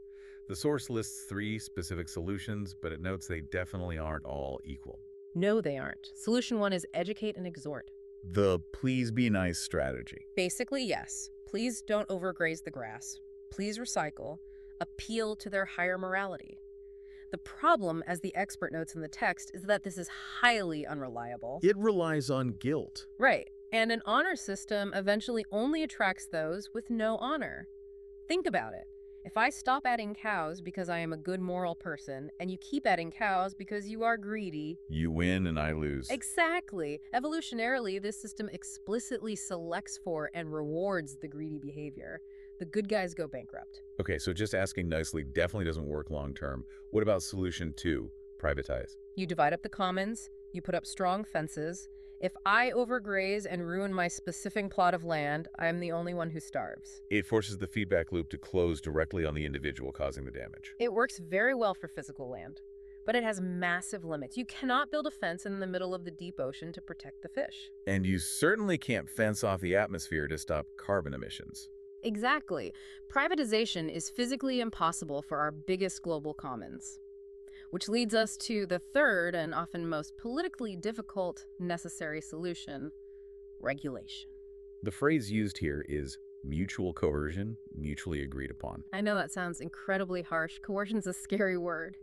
The source lists 3 specific solutions, but it notes they definitely aren't all equal. No, they aren't. Solution 1 is educate and exhort. The please be nice strategy. Basically, yes. Please don't overgraze the grass. Please recycle. Appeal to their higher morality. The problem, as the expert notes in the text, is that this is highly unreliable. It relies on guilt. Right. And an honor system eventually only attracts those with no honor. Think about it. If I stop adding cows because I am a good moral person, and you keep adding cows because you are greedy... You win and I lose. Exactly. Evolutionarily, this system explicitly selects for and rewards the greedy behavior. The good guys go bankrupt. Okay, so just asking nicely definitely doesn't work long term. What about solution 2, privatize? You divide up the commons, you put up strong fences. If I overgraze and ruin my specific plot of land, I am the only one who starves. It forces the feedback loop to close directly on the individual causing the damage. It works very well for physical land, but it has massive limits. You cannot build a fence in the middle of the deep ocean to protect the fish. And you certainly can't fence off the atmosphere to stop carbon emissions. Exactly. Privatization is physically impossible for our biggest global commons. Which leads us to the third and often most politically difficult necessary solution, regulation. The phrase used here is mutual coercion, mutually agreed upon. I know that sounds incredibly harsh. Coercion's a scary word.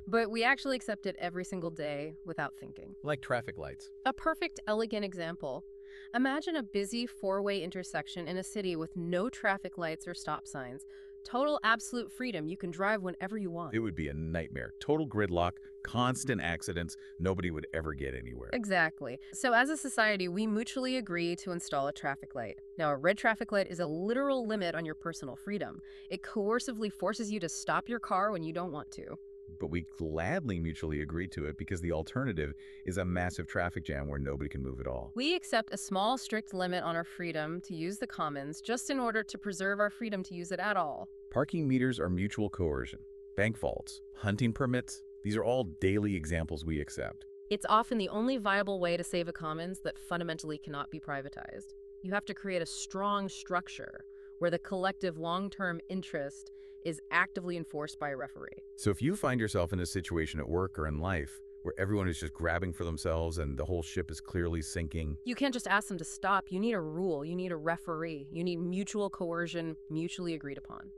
But we actually accept it every single day without thinking. Like traffic lights. A perfect, elegant example. Imagine a busy 4-way intersection in a city with no traffic lights or stop signs. Total absolute freedom. You can drive whenever you want. It would be a nightmare. Total gridlock, constant accidents. Nobody would ever get anywhere. Exactly. So as a society, we mutually agree to install a traffic light. Now, a red traffic light is a literal limit on your personal freedom. It coercively forces you to stop your car when you don't want to. But we gladly mutually agree to it because the alternative is a massive traffic jam where nobody can move at all. We accept a small, strict limit on our freedom to use the commons just in order to preserve our freedom to use it at all. Parking meters are mutual coercion. Bank vaults, hunting permits, these are all daily examples we accept. It's often the only viable way to save a commons that fundamentally cannot be privatized. You have to create a strong structure where the collective long-term interest is actively enforced by a referee. So if you find yourself in a situation at work or in life where everyone is just grabbing for themselves and the whole ship is clearly sinking, you can't just ask them to stop. You need a rule. You need a referee. You need mutual coercion, mutually agreed upon.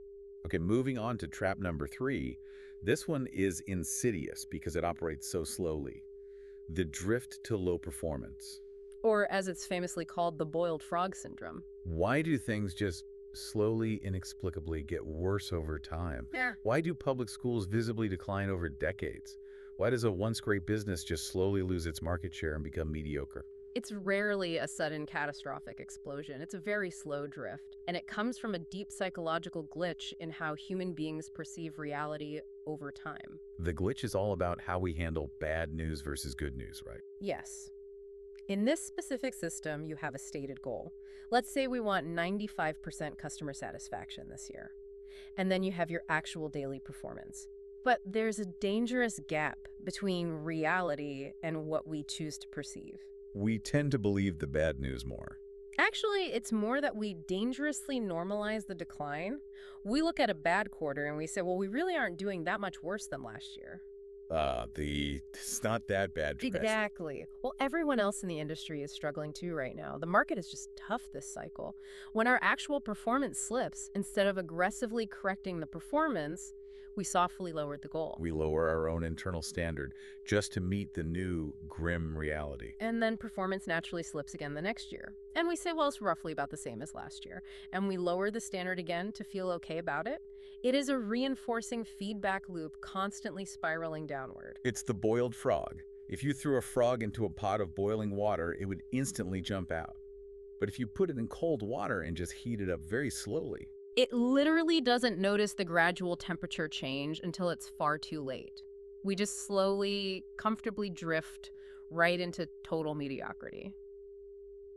Okay, moving on to trap number 3. This one is insidious because it operates so slowly. The drift to low performance. Or as it's famously called, the boiled frog syndrome. Why do things just slowly, inexplicably get worse over time? Yeah. Why do public schools visibly decline over decades? Why does a once great business just slowly lose its market share and become mediocre? It's rarely a sudden catastrophic explosion. It's a very slow drift, and it comes from a deep psychological glitch in how human beings perceive reality over time. The glitch is all about how we handle bad news versus good news, right? Yes. In this specific system, you have a stated goal. Let's say we want 95% customer satisfaction this year. And then you have your actual daily performance. But there's a dangerous gap between reality and what we choose to perceive. We tend to believe the bad news more. Actually, it's more that we dangerously normalize the decline. We look at a bad quarter and we say, well, we really aren't doing that much worse than last year. It's not that bad. Exactly. Well, everyone else in the industry is struggling too right now. The market is just tough this cycle. When our actual performance slips, instead of aggressively correcting the performance, We softly lowered the goal. We lower our own internal standard just to meet the new grim reality. And then performance naturally slips again the next year. And we say, well, it's roughly about the same as last year. And we lower the standard again to feel okay about it. It is a reinforcing feedback loop constantly spiraling downward. It's the boiled frog. If you threw a frog into a pot of boiling water, it would instantly jump out. But if you put it in cold water and just heat it up very slowly, it literally doesn't notice the gradual temperature change until it's far too late. We just slowly, comfortably drift right into total mediocrity.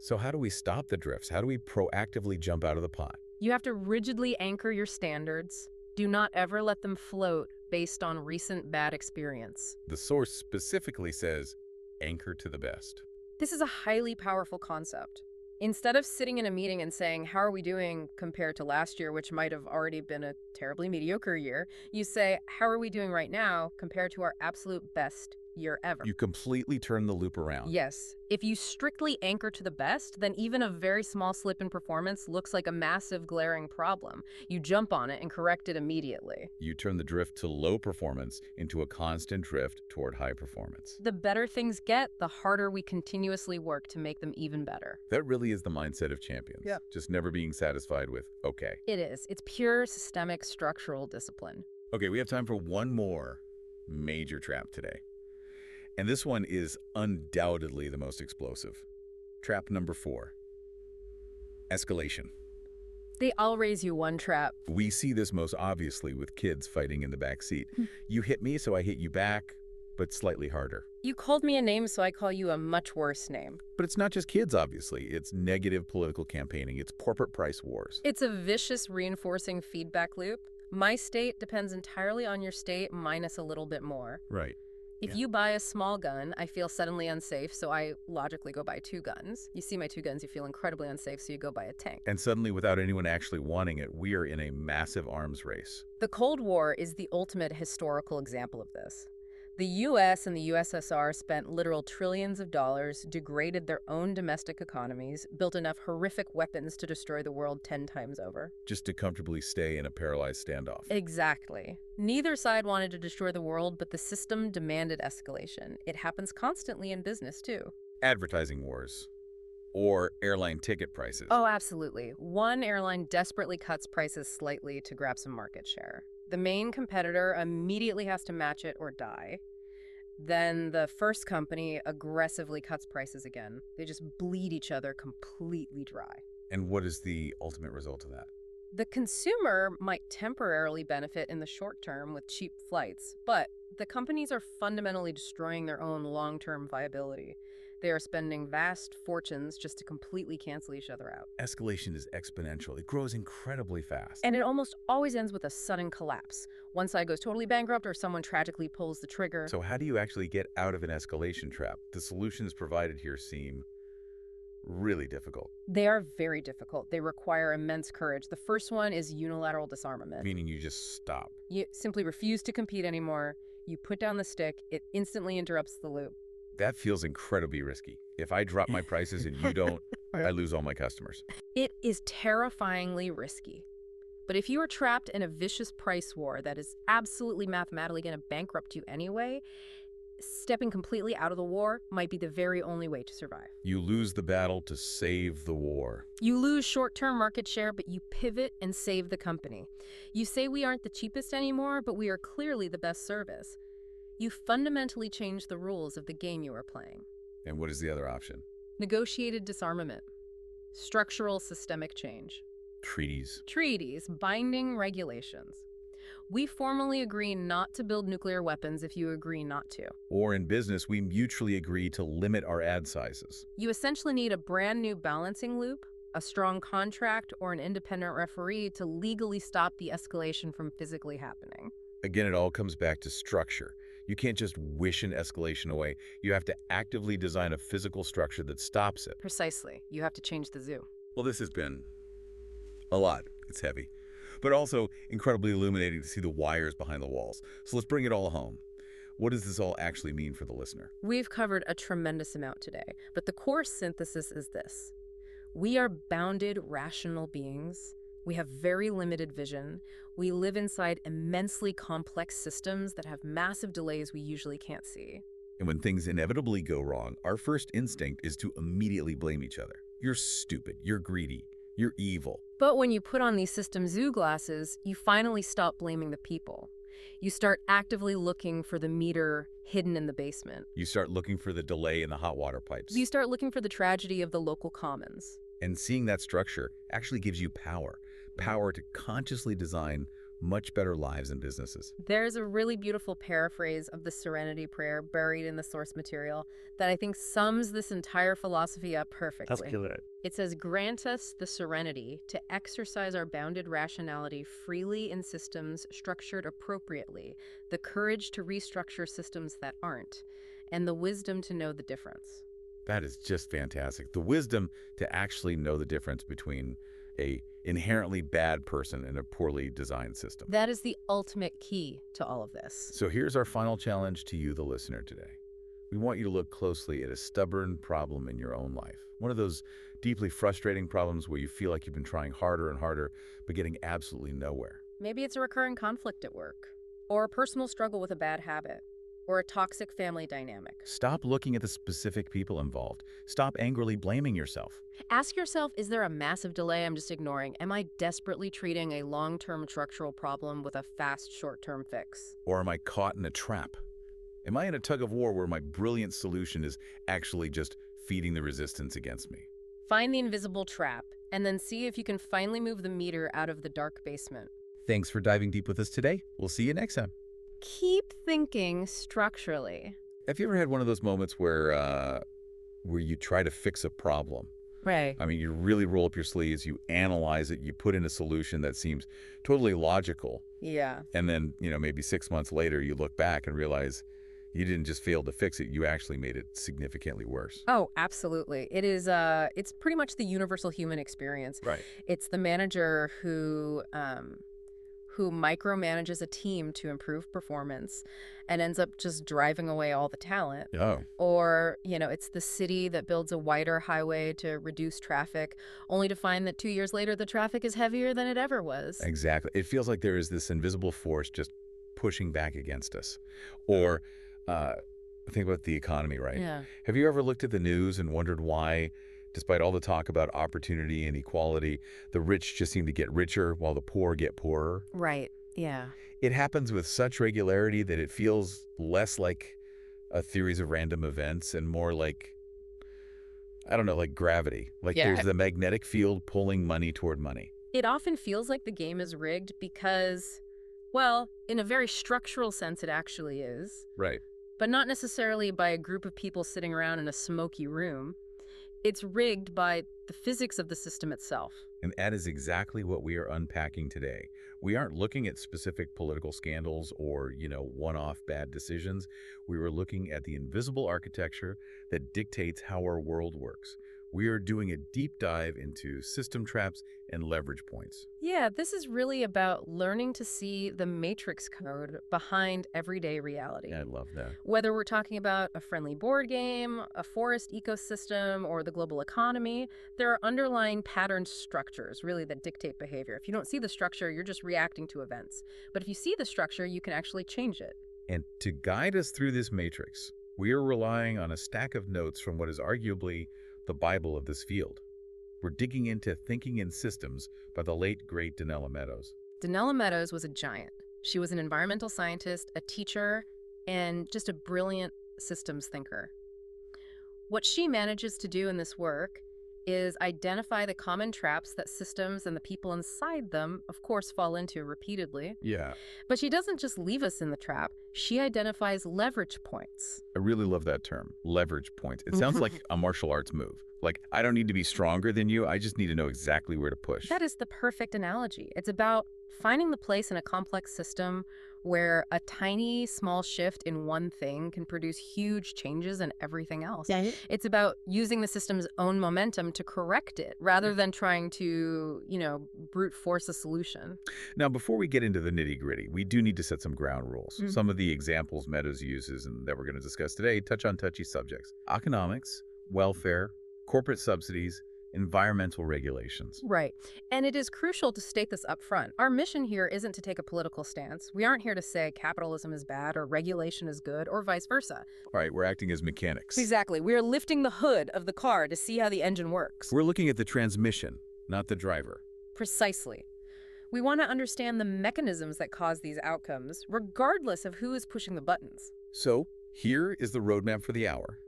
so how do we stop the drifts? How do we proactively jump out of the pot? You have to rigidly anchor your standards. Do not ever let them float based on recent bad experience. The source specifically says, anchor to the best. This is a highly powerful concept. Instead of sitting in a meeting and saying, how are we doing compared to last year, which might have already been a terribly mediocre year, you say, how are we doing right now compared to our absolute best year ever? You completely turn the loop around. Yes. If you strictly anchor to the best, then even a very small slip in performance looks like a massive glaring problem. You jump on it and correct it immediately. You turn the drift to low performance into a constant drift toward high performance. The better things get, the harder we continuously work to make them even better. That really is the mindset of champions. Yeah. Just never being satisfied with, okay. It is. It's pure systemic structural discipline. Okay, we have time for one more major trap today. And this one is undoubtedly the most explosive. Trap number 4. Escalation. They all raise you one trap. We see this most obviously with kids fighting in the back seat. You hit me, so I hit you back, but slightly harder. You called me a name, so I call you a much worse name. But it's not just kids, obviously. It's negative political campaigning. It's corporate price wars. It's a vicious reinforcing feedback loop. My state depends entirely on your state minus a little bit more. Right. If you buy a small gun, I feel suddenly unsafe, so I logically go buy 2 guns. You see my 2 guns, you feel incredibly unsafe, so you go buy a tank. And suddenly, without anyone actually wanting it, we are in a massive arms race. The Cold War is the ultimate historical example of this. The US and the USSR spent literal trillions of dollars, degraded their own domestic economies, built enough horrific weapons to destroy the world 10 times over. Just to comfortably stay in a paralyzed standoff. Exactly. Neither side wanted to destroy the world, but the system demanded escalation. It happens constantly in business, too. Advertising wars. Or airline ticket prices. Oh, absolutely. One airline desperately cuts prices slightly to grab some market share. The main competitor immediately has to match it or die. Then the first company aggressively cuts prices again. They just bleed each other completely dry. And what is the ultimate result of that? The consumer might temporarily benefit in the short term with cheap flights, but the companies are fundamentally destroying their own long-term viability. They are spending vast fortunes just to completely cancel each other out. Escalation is exponential. It grows incredibly fast. And it almost always ends with a sudden collapse. One side goes totally bankrupt or someone tragically pulls the trigger. So how do you actually get out of an escalation trap? The solutions provided here seem really difficult. They are very difficult. They require immense courage. The first one is unilateral disarmament. Meaning you just stop. You simply refuse to compete anymore. You put down the stick. It instantly interrupts the loop. That feels incredibly risky. If I drop my prices and you don't, I lose all my customers. It is terrifyingly risky. But if you are trapped in a vicious price war that is absolutely mathematically going to bankrupt you anyway, stepping completely out of the war might be the very only way to survive. You lose the battle to save the war. You lose short-term market share, but you pivot and save the company. You say we aren't the cheapest anymore, but we are clearly the best service. You fundamentally change the rules of the game you are playing. And what is the other option? Negotiated disarmament. Structural systemic change. Treaties. Treaties, binding regulations. We formally agree not to build nuclear weapons if you agree not to. Or in business, we mutually agree to limit our ad sizes. You essentially need a brand new balancing loop, a strong contract, or an independent referee to legally stop the escalation from physically happening. Again, it all comes back to structure. You can't just wish an escalation away. You have to actively design a physical structure that stops it. Precisely. You have to change the zoo. Well, this has been a lot. It's heavy, but also incredibly illuminating to see the wires behind the walls. So let's bring it all home. What does this all actually mean for the listener? We've covered a tremendous amount today, but the core synthesis is this. We are bounded, rational beings We have very limited vision. We live inside immensely complex systems that have massive delays we usually can't see. And when things inevitably go wrong, our first instinct is to immediately blame each other. You're stupid, you're greedy, you're evil. But when you put on these system zoo glasses, you finally stop blaming the people. You start actively looking for the meter hidden in the basement. You start looking for the delay in the hot water pipes. You start looking for the tragedy of the local commons. And seeing that structure actually gives you power. Power to consciously design much better lives and businesses. There's a really beautiful paraphrase of the Serenity Prayer buried in the source material that I think sums this entire philosophy up perfectly. That's killer. It says, "Grant us the serenity to exercise our bounded rationality freely in systems structured appropriately, the courage to restructure systems that aren't, and the wisdom to know the difference." That is just fantastic. The wisdom to actually know the difference between a inherently bad person and a poorly designed system. That is the ultimate key to all of this. So here's our final challenge to you, the listener, today. We want you to look closely at a stubborn problem in your own life. One of those deeply frustrating problems where you feel like you've been trying harder and harder, but getting absolutely nowhere. Maybe it's a recurring conflict at work, or a personal struggle with a bad habit, or a toxic family dynamic. Stop looking at the specific people involved. Stop angrily blaming yourself. Ask yourself, is there a massive delay I'm just ignoring? Am I desperately treating a long-term structural problem with a fast short-term fix? Or am I caught in a trap? Am I in a tug of war where my brilliant solution is actually just feeding the resistance against me? Find the invisible trap, and then see if you can finally move the meter out of the dark basement. Thanks for diving deep with us today. We'll see you next time. Keep thinking structurally. Have you ever had one of those moments where you try to fix a problem? Right. I mean, you really roll up your sleeves, you analyze it, you put in a solution that seems totally logical. Yeah. And then, maybe 6 months later, you look back and realize you didn't just fail to fix it, you actually made it significantly worse. Oh, absolutely. It is, it's pretty much the universal human experience. Right. It's the manager who micromanages a team to improve performance and ends up just driving away all the talent. Oh. Or, it's the city that builds a wider highway to reduce traffic, only to find that 2 years later the traffic is heavier than it ever was. Exactly. It feels like there is this invisible force just pushing back against us. Or think about the economy, right? Yeah. Have you ever looked at the news and wondered why, despite all the talk about opportunity and equality, the rich just seem to get richer while the poor get poorer? Right. Yeah. It happens with such regularity that it feels less like a series of random events and more like, I don't know, like gravity. Like there's the magnetic field pulling money toward money. It often feels like the game is rigged because, well, in a very structural sense, it actually is. Right. But not necessarily by a group of people sitting around in a smoky room. It's rigged by the physics of the system itself. And that is exactly what we are unpacking today. We aren't looking at specific political scandals or, one-off bad decisions. We were looking at the invisible architecture that dictates how our world works. We are doing a deep dive into system traps and leverage points. Yeah, this is really about learning to see the matrix code behind everyday reality. I love that. Whether we're talking about a friendly board game, a forest ecosystem, or the global economy, there are underlying pattern structures, really, that dictate behavior. If you don't see the structure, you're just reacting to events. But if you see the structure, you can actually change it. And to guide us through this matrix, we are relying on a stack of notes from what is arguably the Bible of this field. We're digging into Thinking in Systems by the late, great Donella Meadows. Donella Meadows was a giant. She was an environmental scientist, a teacher, and just a brilliant systems thinker. What she manages to do in this work is identify the common traps that systems and the people inside them, of course, fall into repeatedly. Yeah. But she doesn't just leave us in the trap. She identifies leverage points. I really love that term, leverage points. It sounds like a martial arts move. Like, I don't need to be stronger than you. I just need to know exactly where to push. That is the perfect analogy. It's about finding the place in a complex system where a tiny, small shift in one thing can produce huge changes in everything else. Yeah. It's about using the system's own momentum to correct it rather than trying to, brute force a solution. Now, before we get into the nitty-gritty, we do need to set some ground rules. Mhm. Some of the examples Meadows uses and that we're going to discuss today touch on touchy subjects. Economics, welfare, corporate subsidies, environmental regulations. Right. And it is crucial to state this up front. Our mission here isn't to take a political stance. We aren't here to say capitalism is bad or regulation is good or vice versa. Right, we're acting as mechanics. Exactly. We are lifting the hood of the car to see how the engine works. We're looking at the transmission, not the driver. Precisely. We want to understand the mechanisms that cause these outcomes, regardless of who is pushing the buttons. So, here is the roadmap for the hour.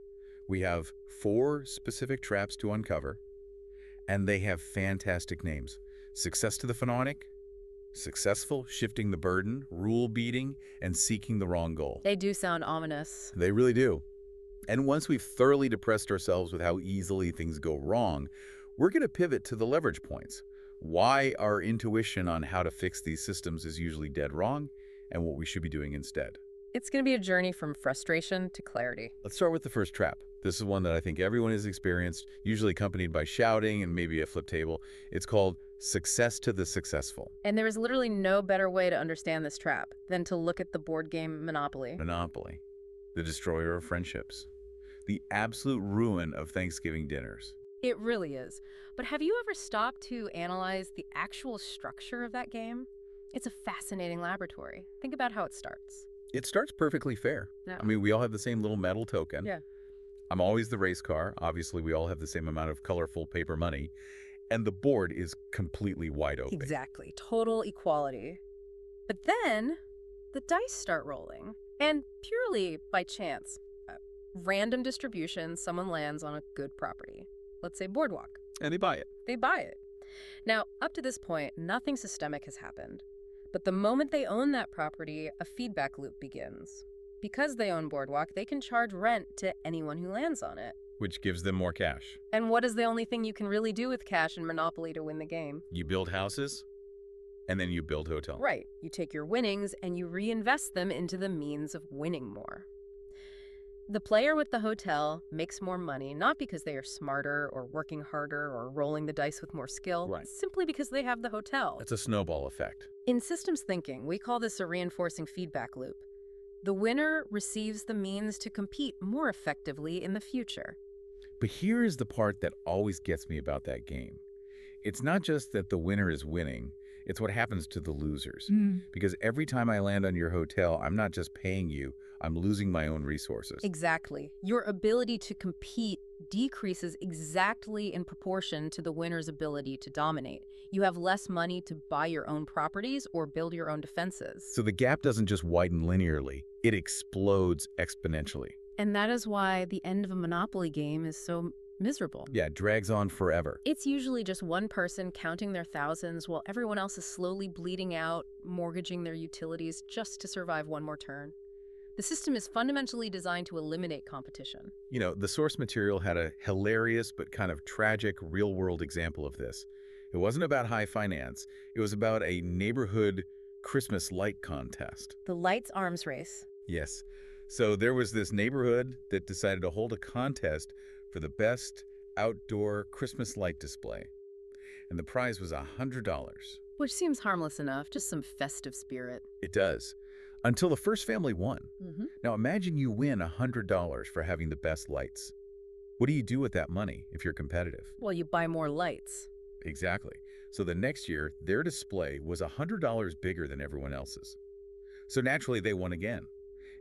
We have 4 specific traps to uncover, and they have fantastic names. Success to the phononic, successful, shifting the burden, rule beating, and seeking the wrong goal. They do sound ominous. They really do. And once we've thoroughly depressed ourselves with how easily things go wrong, we're going to pivot to the leverage points. Why our intuition on how to fix these systems is usually dead wrong, and what we should be doing instead. It's going to be a journey from frustration to clarity. Let's start with the first trap. This is one that I think everyone has experienced, usually accompanied by shouting and maybe a flip table. It's called success to the successful. And there is literally no better way to understand this trap than to look at the board game Monopoly. Monopoly, the destroyer of friendships, the absolute ruin of Thanksgiving dinners. It really is. But have you ever stopped to analyze the actual structure of that game? It's a fascinating laboratory. Think about how it starts. It starts perfectly fair. Yeah. I mean, we all have the same little metal token. Yeah. I'm always the race car. Obviously, we all have the same amount of colorful paper money. And the board is completely wide open. Exactly. Total equality. But then the dice start rolling. And purely by chance, random distribution, someone lands on a good property. Let's say boardwalk. And they buy it. They buy it. Now, up to this point, nothing systemic has happened. But the moment they own that property, a feedback loop begins. Because they own Boardwalk, they can charge rent to anyone who lands on it. Which gives them more cash. And what is the only thing you can really do with cash in Monopoly to win the game? You build houses, and then you build hotels. Right. You take your winnings and you reinvest them into the means of winning more. The player with the hotel makes more money, not because they are smarter or working harder or rolling the dice with more skill, Right. simply because they have the hotel. It's a snowball effect. In systems thinking, we call this a reinforcing feedback loop. The winner receives the means to compete more effectively in the future. But here is the part that always gets me about that game. It's not just that the winner is winning, it's what happens to the losers. Because every time I land on your hotel, I'm not just paying you, I'm losing my own resources. Exactly. Your ability to compete decreases exactly in proportion to the winner's ability to dominate. You have less money to buy your own properties or build your own defenses. So the gap doesn't just widen linearly, it explodes exponentially. And that is why the end of a Monopoly game is so miserable. Yeah, it drags on forever. It's usually just one person counting their thousands while everyone else is slowly bleeding out, mortgaging their utilities just to survive one more turn. The system is fundamentally designed to eliminate competition. You know, the source material had a hilarious but kind of tragic real-world example of this. It wasn't about high finance. It was about a neighborhood Christmas light contest. The lights arms race. Yes. So there was this neighborhood that decided to hold a contest for the best outdoor Christmas light display. And the prize was $100. Which seems harmless enough, just some festive spirit. It does. Until the first family won. Mm-hmm. Now imagine you win $100 for having the best lights. What do you do with that money if you're competitive? Well, you buy more lights. Exactly. So the next year, their display was $100 bigger than everyone else's. So naturally, they won again.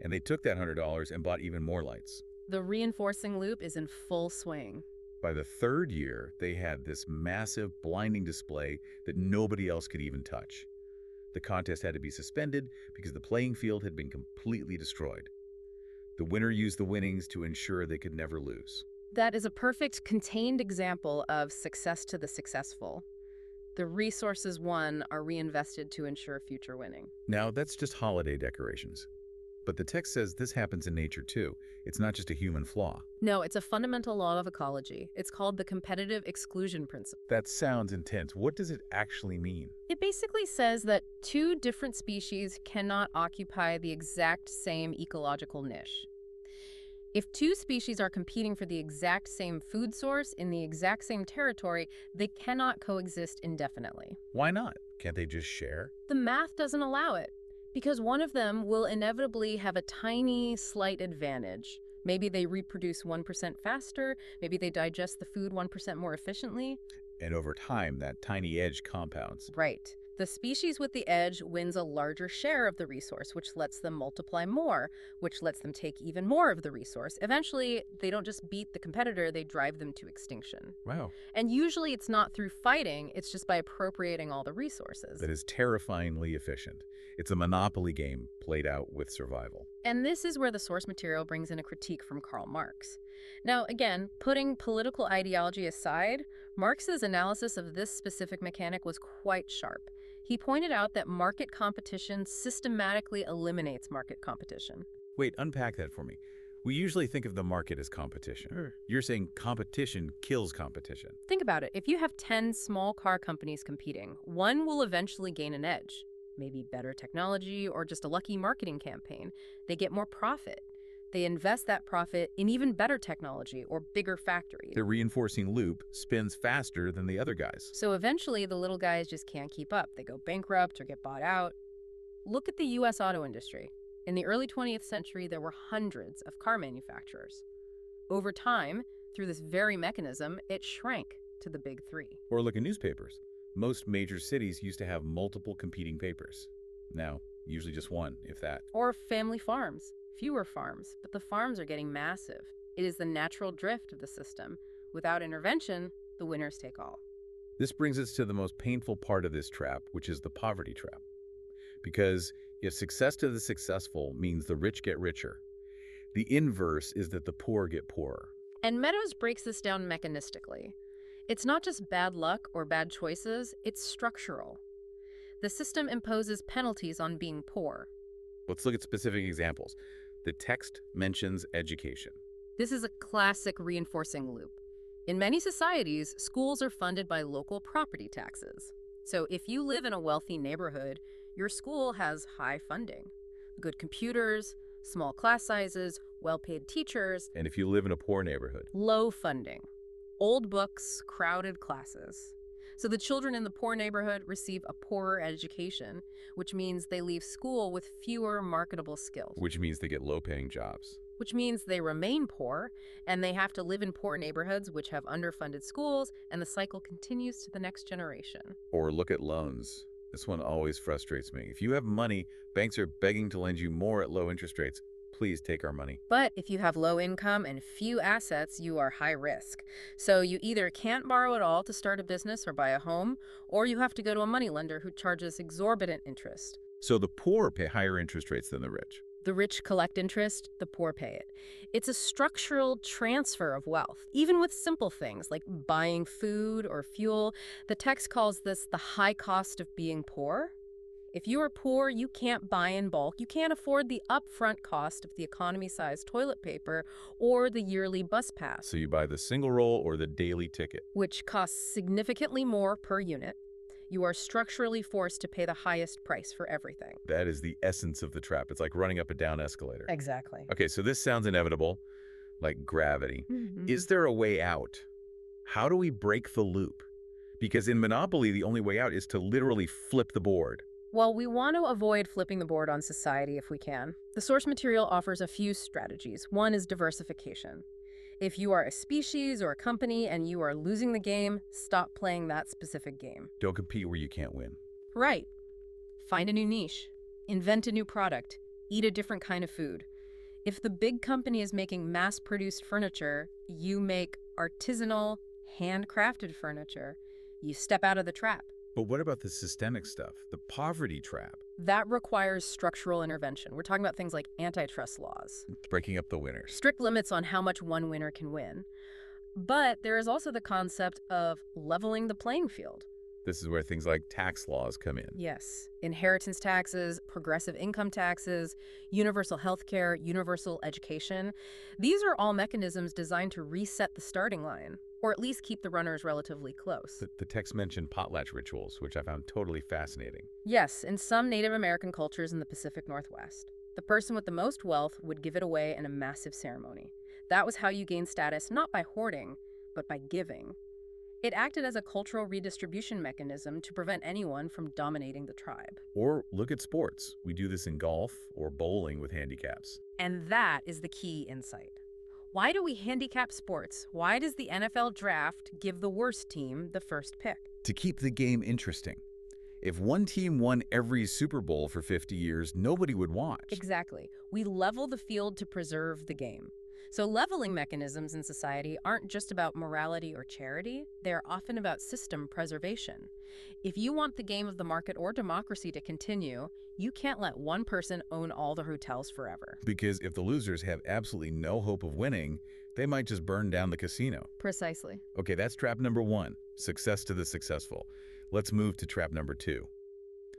And they took that $100 and bought even more lights. The reinforcing loop is in full swing. By the third year, they had this massive, blinding display that nobody else could even touch. The contest had to be suspended because the playing field had been completely destroyed. The winner used the winnings to ensure they could never lose. That is a perfect contained example of success to the successful. The resources won are reinvested to ensure future winning. Now, that's just holiday decorations. But the text says this happens in nature too. It's not just a human flaw. No, it's a fundamental law of ecology. It's called the competitive exclusion principle. That sounds intense. What does it actually mean? It basically says that two different species cannot occupy the exact same ecological niche. If two species are competing for the exact same food source in the exact same territory, they cannot coexist indefinitely. Why not? Can't they just share? The math doesn't allow it, because one of them will inevitably have a tiny, slight advantage, Maybe they reproduce 1% faster, maybe they digest the food 1% more efficiently. And over time, that tiny edge compounds. Right. The species with the edge wins a larger share of the resource, which lets them multiply more, which lets them take even more of the resource. Eventually, they don't just beat the competitor, they drive them to extinction. Wow. And usually it's not through fighting, it's just by appropriating all the resources. That is terrifyingly efficient. It's a monopoly game played out with survival. And this is where the source material brings in a critique from Karl Marx. Now, again, putting political ideology aside, Marx's analysis of this specific mechanic was quite sharp. He pointed out that market competition systematically eliminates market competition. Wait, unpack that for me. We usually think of the market as competition. Sure. You're saying competition kills competition. Think about it. If you have 10 small car companies competing, one will eventually gain an edge. Maybe better technology or just a lucky marketing campaign. They get more profit. They invest that profit in even better technology or bigger factories. The reinforcing loop spins faster than the other guys. So eventually, the little guys just can't keep up. They go bankrupt or get bought out. Look at the U.S. auto industry. In the early 20th century, there were hundreds of car manufacturers. Over time, through this very mechanism, it shrank to the big three. Or look at newspapers. Most major cities used to have multiple competing papers. Now, usually just one, if that. Or family farms. Fewer farms, but the farms are getting massive. It is the natural drift of the system. Without intervention, the winners take all. This brings us to the most painful part of this trap, which is the poverty trap. Because if success to the successful means the rich get richer, the inverse is that the poor get poorer. And Meadows breaks this down mechanistically. It's not just bad luck or bad choices, it's structural. The system imposes penalties on being poor. Let's look at specific examples. The text mentions education. This is a classic reinforcing loop. In many societies, schools are funded by local property taxes. So if you live in a wealthy neighborhood, your school has high funding. Good computers, small class sizes, well-paid teachers. And if you live in a poor neighborhood? Low funding. Old books, crowded classes. So the children in the poor neighborhood receive a poorer education, which means they leave school with fewer marketable skills. Which means they get low-paying jobs. Which means they remain poor, and they have to live in poor neighborhoods which have underfunded schools, and the cycle continues to the next generation. Or look at loans. This one always frustrates me. If you have money, banks are begging to lend you more at low interest rates. Please take our money. But if you have low income and few assets, you are high risk. So you either can't borrow at all to start a business or buy a home, or you have to go to a moneylender who charges exorbitant interest. So the poor pay higher interest rates than the rich. The rich collect interest, the poor pay it. It's a structural transfer of wealth. Even with simple things like buying food or fuel, the text calls this the high cost of being poor. If you are poor, you can't buy in bulk. You can't afford the upfront cost of the economy-sized toilet paper or the yearly bus pass. So you buy the single roll or the daily ticket. Which costs significantly more per unit. You are structurally forced to pay the highest price for everything. That is the essence of the trap. It's like running up a down escalator. Exactly. Okay, so this sounds inevitable, like gravity. Is there a way out? How do we break the loop? Because in Monopoly, the only way out is to literally flip the board. Well, we want to avoid flipping the board on society if we can. The source material offers a few strategies. One is diversification. If you are a species or a company and you are losing the game, stop playing that specific game. Don't compete where you can't win. Right. Find a new niche. Invent a new product. Eat a different kind of food. If the big company is making mass-produced furniture, you make artisanal, handcrafted furniture. You step out of the trap. But what about the systemic stuff, the poverty trap? That requires structural intervention. We're talking about things like antitrust laws. Breaking up the winners. Strict limits on how much one winner can win. But there is also the concept of leveling the playing field. This is where things like tax laws come in. Yes. Inheritance taxes, progressive income taxes, universal health care, universal education. These are all mechanisms designed to reset the starting line, or at least keep the runners relatively close. The text mentioned potlatch rituals, which I found totally fascinating. Yes, in some Native American cultures in the Pacific Northwest, the person with the most wealth would give it away in a massive ceremony. That was how you gained status, not by hoarding, but by giving. It acted as a cultural redistribution mechanism to prevent anyone from dominating the tribe. Or look at sports. We do this in golf or bowling with handicaps. And that is the key insight. Why do we handicap sports? Why does the NFL draft give the worst team the first pick? To keep the game interesting. If one team won every Super Bowl for 50 years, nobody would watch. Exactly. We level the field to preserve the game. So leveling mechanisms in society aren't just about morality or charity, they're often about system preservation. If you want the game of the market or democracy to continue, you can't let one person own all the hotels forever. Because if the losers have absolutely no hope of winning, they might just burn down the casino. Precisely. Okay, that's trap number 1, success to the successful. Let's move to trap number 2.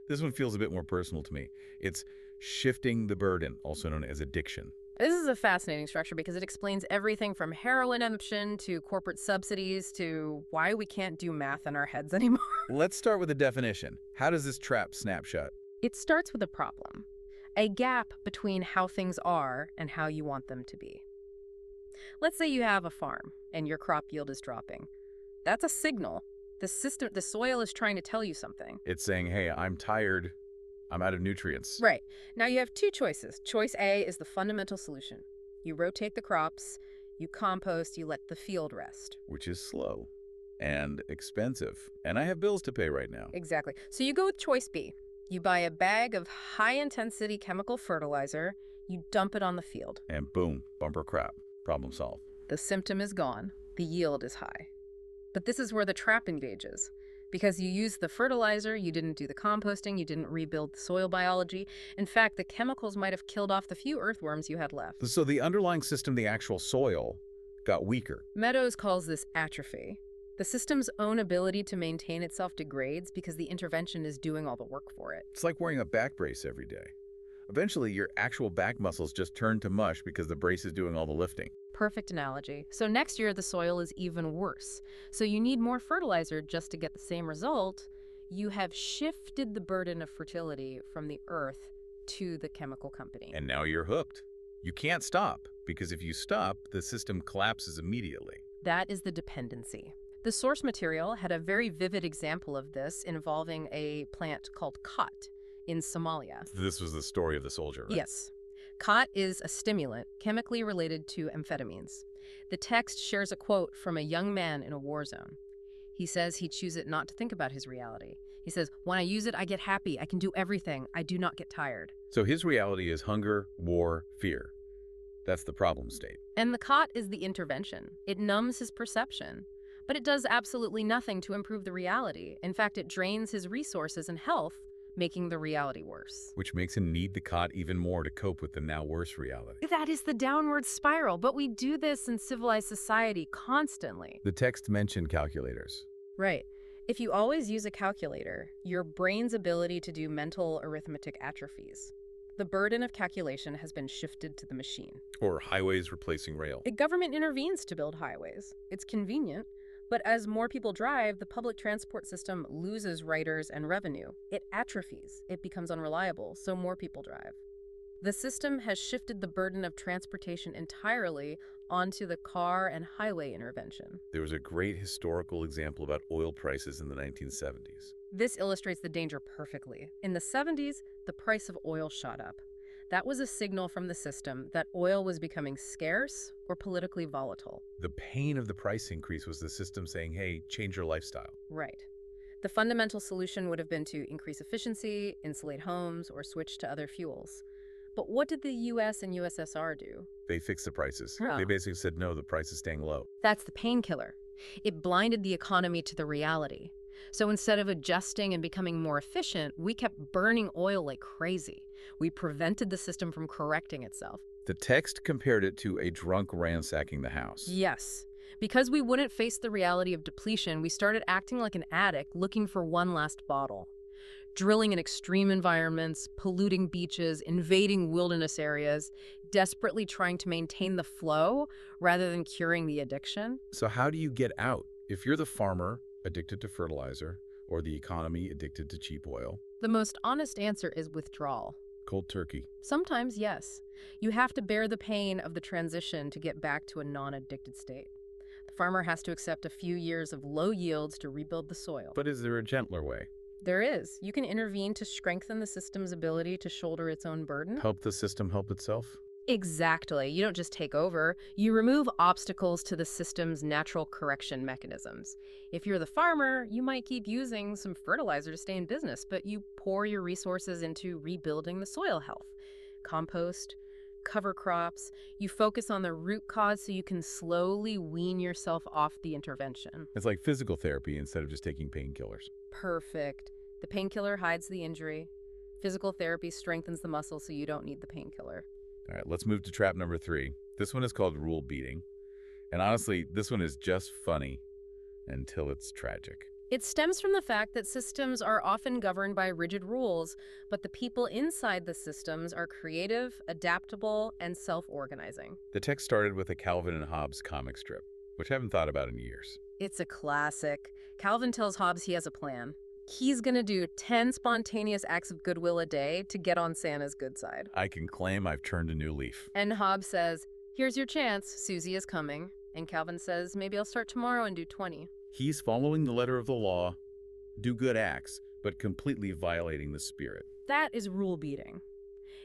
This one feels a bit more personal to me. It's shifting the burden, also known as addiction. This is a fascinating structure because it explains everything from heroin addiction to corporate subsidies to why we can't do math in our heads anymore. Let's start with a definition. How does this trap snapshot? It starts with a problem, a gap between how things are and how you want them to be. Let's say you have a farm and your crop yield is dropping. That's a signal. The soil is trying to tell you something. It's saying, hey, I'm tired. I'm out of nutrients. Right. Now you have two choices. Choice A is the fundamental solution. You rotate the crops, you compost, you let the field rest. Which is slow and expensive. And I have bills to pay right now. Exactly. So you go with choice B. You buy a bag of high-intensity chemical fertilizer, you dump it on the field. And boom, bumper crop. Problem solved. The symptom is gone. The yield is high. But this is where the trap engages. Because you used the fertilizer, you didn't do the composting, you didn't rebuild the soil biology. In fact, the chemicals might have killed off the few earthworms you had left. So the underlying system, the actual soil, got weaker. Meadows calls this atrophy. The system's own ability to maintain itself degrades because the intervention is doing all the work for it. It's like wearing a back brace every day. Eventually, your actual back muscles just turn to mush because the brace is doing all the lifting. Perfect analogy. So next year, the soil is even worse. So you need more fertilizer just to get the same result. You have shifted the burden of fertility from the earth to the chemical company. And now you're hooked. You can't stop, because if you stop, the system collapses immediately. That is the dependency. The source material had a very vivid example of this involving a plant called khat in Somalia. This was the story of the soldier, right? Yes. Khat is a stimulant chemically related to amphetamines. The text shares a quote from a young man in a war zone. He says he'd choose it not to think about his reality. He says, when I use it, I get happy. I can do everything. I do not get tired. So his reality is hunger, war, fear. That's the problem state. And the khat is the intervention. It numbs his perception. But it does absolutely nothing to improve the reality. In fact, it drains his resources and health, making the reality worse. Which makes him need the khat even more to cope with the now worse reality. That is the downward spiral, but we do this in civilized society constantly. The text mentioned calculators. Right. If you always use a calculator, your brain's ability to do mental arithmetic atrophies. The burden of calculation has been shifted to the machine. Or highways replacing rail. The government intervenes to build highways. It's convenient. But as more people drive, the public transport system loses riders and revenue. It atrophies. It becomes unreliable, so more people drive. The system has shifted the burden of transportation entirely onto the car and highway intervention. There was a great historical example about oil prices in the 1970s. This illustrates the danger perfectly. In the 70s, the price of oil shot up. That was a signal from the system that oil was becoming scarce or politically volatile. The pain of the price increase was the system saying, hey, change your lifestyle. Right. The fundamental solution would have been to increase efficiency, insulate homes, or switch to other fuels. But what did the US and USSR do? They fixed the prices. Oh. They basically said, no, the price is staying low. That's the painkiller. It blinded the economy to the reality. So instead of adjusting and becoming more efficient, we kept burning oil like crazy. We prevented the system from correcting itself. The text compared it to a drunk ransacking the house. Yes. Because we wouldn't face the reality of depletion, we started acting like an addict looking for one last bottle. Drilling in extreme environments, polluting beaches, invading wilderness areas, desperately trying to maintain the flow rather than curing the addiction. So how do you get out? If you're the farmer addicted to fertilizer or the economy addicted to cheap oil? The most honest answer is withdrawal. Cold turkey. Sometimes, yes. You have to bear the pain of the transition to get back to a non-addicted state. The farmer has to accept a few years of low yields to rebuild the soil. But is there a gentler way? There is. You can intervene to strengthen the system's ability to shoulder its own burden. Help the system help itself? Exactly. You don't just take over. You remove obstacles to the system's natural correction mechanisms. If you're the farmer, you might keep using some fertilizer to stay in business, but you pour your resources into rebuilding the soil health. Compost, cover crops. You focus on the root cause so you can slowly wean yourself off the intervention. It's like physical therapy instead of just taking painkillers. Perfect. The painkiller hides the injury. Physical therapy strengthens the muscle so you don't need the painkiller. All right, let's move to trap number 3. This one is called rule beating. And honestly, this one is just funny until it's tragic. It stems from the fact that systems are often governed by rigid rules, but the people inside the systems are creative, adaptable, and self-organizing. The text started with a Calvin and Hobbes comic strip, which I haven't thought about in years. It's a classic. Calvin tells Hobbes he has a plan. He's gonna do 10 spontaneous acts of goodwill a day to get on Santa's good side. I can claim I've turned a new leaf. And Hobbes says, "Here's your chance, Susie is coming." And Calvin says, "Maybe I'll start tomorrow and do 20. He's following the letter of the law, do good acts, but completely violating the spirit. That is rule beating.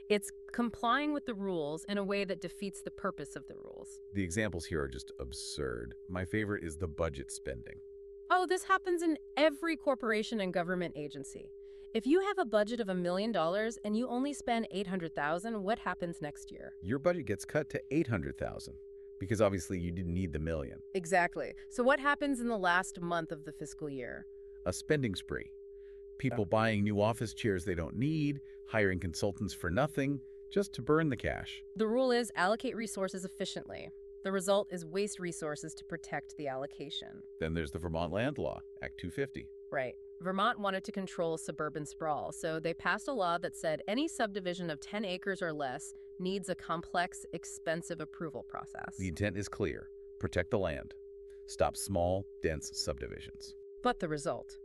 It's complying with the rules in a way that defeats the purpose of the rules. The examples here are just absurd. My favorite is the budget spending. Oh, this happens in every corporation and government agency. If you have a budget of $1 million and you only spend $800,000, what happens next year? Your budget gets cut to $800,000 because obviously you didn't need the million. Exactly. So what happens in the last month of the fiscal year? A spending spree. People buying new office chairs they don't need, hiring consultants for nothing, just to burn the cash. The rule is allocate resources efficiently. The result is waste resources to protect the allocation. Then there's the Vermont Land Law, Act 250. Right. Vermont wanted to control suburban sprawl, so they passed a law that said any subdivision of 10 acres or less needs a complex, expensive approval process. The intent is clear. Protect the land. Stop small, dense subdivisions. But the result?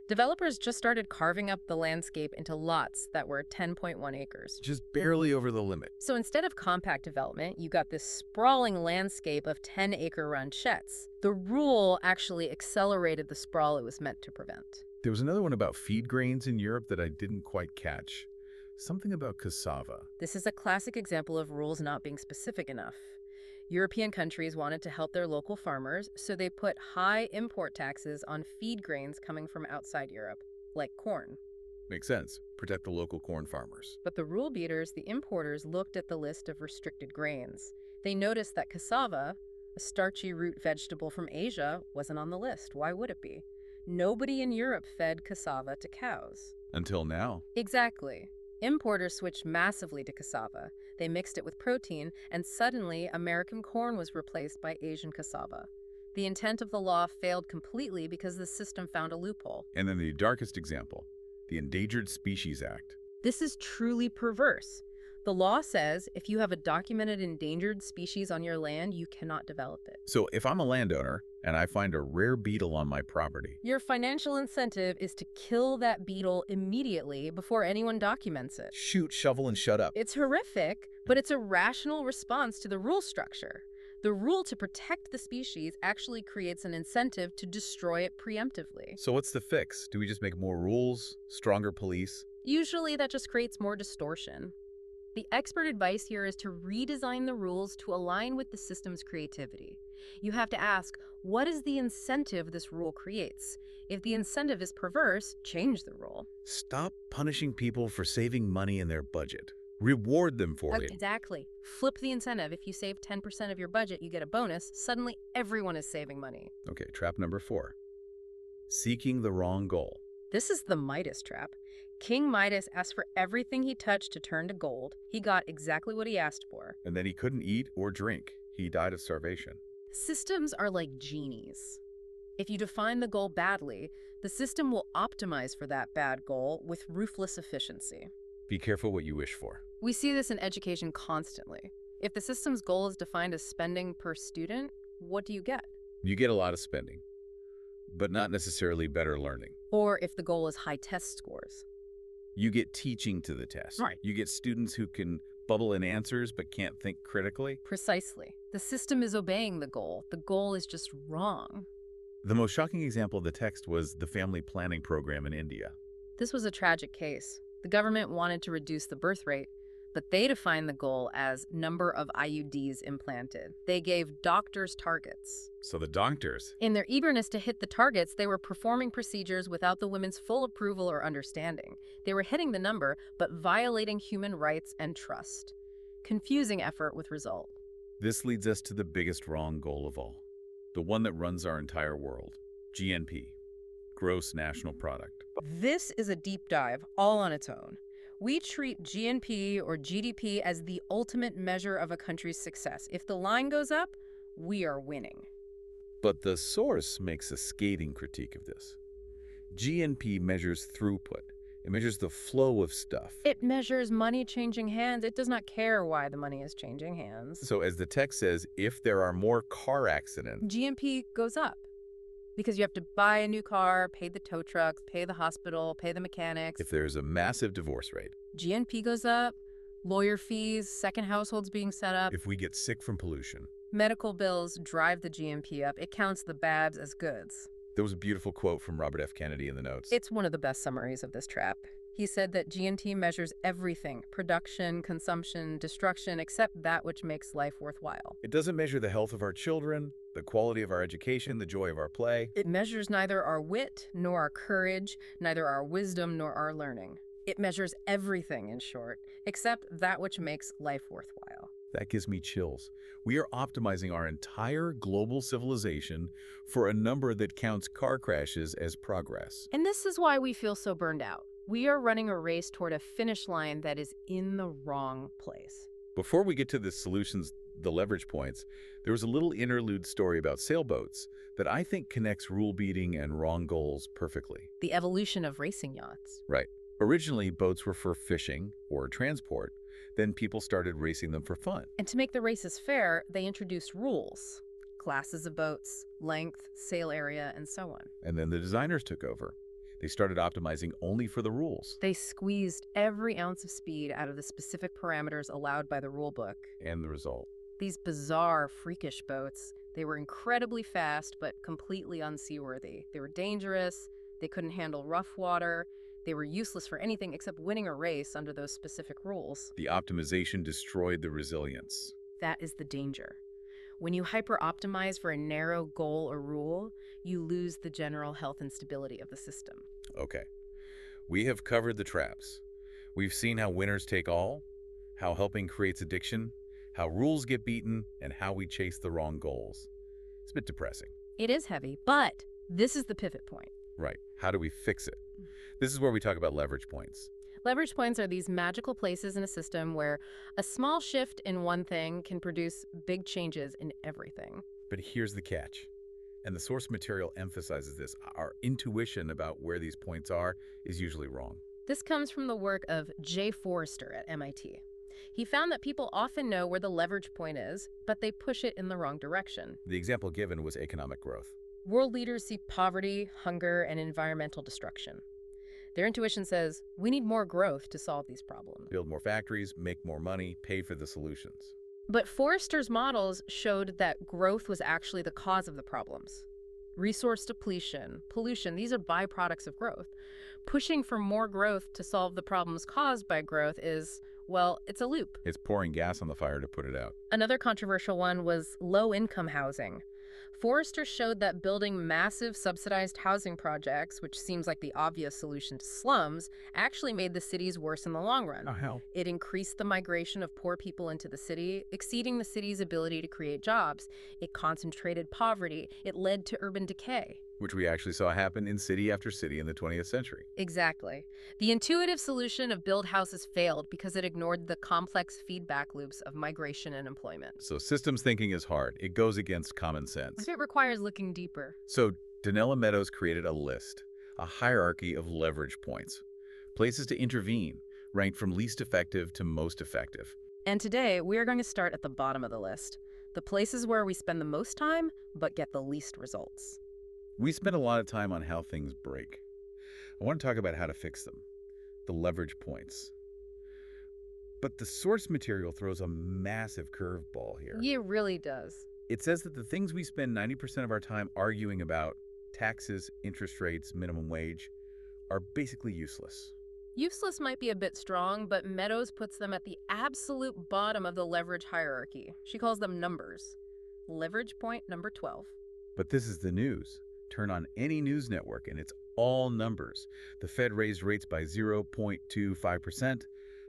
Developers just started carving up the landscape into lots that were 10.1 acres. Just barely over the limit. So instead of compact development, you got this sprawling landscape of 10-acre ranchettes. The rule actually accelerated the sprawl it was meant to prevent. There was another one about feed grains in Europe that I didn't quite catch. Something about cassava. This is a classic example of rules not being specific enough. European countries wanted to help their local farmers, so they put high import taxes on feed grains coming from outside Europe, like corn. Makes sense. Protect the local corn farmers. But the rule beaters, the importers, looked at the list of restricted grains. They noticed that cassava, a starchy root vegetable from Asia, wasn't on the list. Why would it be? Nobody in Europe fed cassava to cows. Until now. Exactly. Importers switched massively to cassava. They mixed it with protein, and suddenly American corn was replaced by Asian cassava. The intent of the law failed completely because the system found a loophole. And then the darkest example, the Endangered Species Act. This is truly perverse. The law says if you have a documented endangered species on your land, you cannot develop it. So if I'm a landowner and I find a rare beetle on my property, your financial incentive is to kill that beetle immediately before anyone documents it. shoot, shovel, and shut up. It's horrific, but it's a rational response to the rule structure. The rule to protect the species actually creates an incentive to destroy it preemptively. So what's the fix? Do we just make more rules, stronger police? Usually that just creates more distortion. The expert advice here is to redesign the rules to align with the system's creativity. You have to ask, what is the incentive this rule creates? If the incentive is perverse, change the rule. Stop punishing people for saving money in their budget. Reward them for it. Exactly. Flip the incentive. If you save 10% of your budget, you get a bonus. Suddenly, everyone is saving money. Okay, trap number 4. Seeking the wrong goal. This is the Midas trap. King Midas asked for everything he touched to turn to gold. He got exactly what he asked for. And then he couldn't eat or drink. He died of starvation. Systems are like genies. If you define the goal badly, the system will optimize for that bad goal with ruthless efficiency. Be careful what you wish for. We see this in education constantly. If the system's goal is defined as spending per student, what do you get? You get a lot of spending, but not necessarily better learning. Or if the goal is high test scores. You get teaching to the test. Right. You get students who can bubble in answers but can't think critically. Precisely. The system is obeying the goal. The goal is just wrong. The most shocking example of the text was the family planning program in India. This was a tragic case. The government wanted to reduce the birth rate, but they defined the goal as number of IUDs implanted. They gave doctors targets. So the doctors. In their eagerness to hit the targets, they were performing procedures without the women's full approval or understanding. They were hitting the number, but violating human rights and trust. Confusing effort with result. This leads us to the biggest wrong goal of all. The one that runs our entire world. GNP. Gross National Product. This is a deep dive all on its own. We treat GNP or GDP as the ultimate measure of a country's success. If the line goes up, we are winning. But the source makes a scathing critique of this. GNP measures throughput. It measures the flow of stuff. It measures money changing hands. It does not care why the money is changing hands. So as the text says, if there are more car accidents, GNP goes up because you have to buy a new car, pay the tow trucks, pay the hospital, pay the mechanics. if there's a massive divorce rate, GNP goes up, lawyer fees, second households being set up. if we get sick from pollution. Medical bills drive the GNP up. It counts the babs as goods. There was a beautiful quote from Robert F. Kennedy in the notes. It's one of the best summaries of this trap. He said that GNP measures everything, production, consumption, destruction, except that which makes life worthwhile. It doesn't measure the health of our children, the quality of our education, the joy of our play. It measures neither our wit nor our courage, neither our wisdom nor our learning. It measures everything, in short, except that which makes life worthwhile. That gives me chills. We are optimizing our entire global civilization for a number that counts car crashes as progress. And this is why we feel so burned out. We are running a race toward a finish line that is in the wrong place. Before we get to the solutions, the leverage points, there was a little interlude story about sailboats that I think connects rule beating and wrong goals perfectly. The evolution of racing yachts. Right. Originally, boats were for fishing or transport. Then people started racing them for fun. And to make the races fair, they introduced rules. Classes of boats, length, sail area, and so on. And then the designers took over. They started optimizing only for the rules. They squeezed every ounce of speed out of the specific parameters allowed by the rule book. And the result. These bizarre, freakish boats, they were incredibly fast but completely unseaworthy. They were dangerous, they couldn't handle rough water, they were useless for anything except winning a race under those specific rules. The optimization destroyed the resilience. That is the danger. When you hyper-optimize for a narrow goal or rule, you lose the general health and stability of the system. Okay. We have covered the traps. We've seen how winners take all, how helping creates addiction, how rules get beaten, and how we chase the wrong goals. It's a bit depressing. It is heavy, but this is the pivot point. Right. How do we fix it? This is where we talk about leverage points. Leverage points are these magical places in a system where a small shift in one thing can produce big changes in everything. But here's the catch, and the source material emphasizes this. Our intuition about where these points are is usually wrong. This comes from the work of Jay Forrester at MIT. He found that people often know where the leverage point is, but they push it in the wrong direction. The example given was economic growth. World leaders see poverty, hunger, and environmental destruction. Their intuition says, we need more growth to solve these problems. Build more factories, make more money, pay for the solutions. But Forrester's models showed that growth was actually the cause of the problems. Resource depletion, pollution, these are byproducts of growth. Pushing for more growth to solve the problems caused by growth is, well, it's a loop. It's pouring gas on the fire to put it out. Another controversial one was low-income housing. Forrester showed that building massive subsidized housing projects, which seems like the obvious solution to slums, actually made the cities worse in the long run. How? It increased the migration of poor people into the city, exceeding the city's ability to create jobs. It concentrated poverty. It led to urban decay. Which we actually saw happen in city after city in the 20th century. Exactly. The intuitive solution of build houses failed because it ignored the complex feedback loops of migration and employment. So systems thinking is hard. It goes against common sense. It requires looking deeper. So Donella Meadows created a list, a hierarchy of leverage points, places to intervene, ranked from least effective to most effective. And today, we are going to start at the bottom of the list, the places where we spend the most time but get the least results. We spend a lot of time on how things break. I want to talk about how to fix them, the leverage points. But the source material throws a massive curveball here. It really does. It says that the things we spend 90% of our time arguing about, taxes, interest rates, minimum wage, are basically useless. Useless might be a bit strong, but Meadows puts them at the absolute bottom of the leverage hierarchy. She calls them numbers. Leverage point number 12. But this is the news. Turn on any news network and it's all numbers. The Fed raised rates by 0.25%.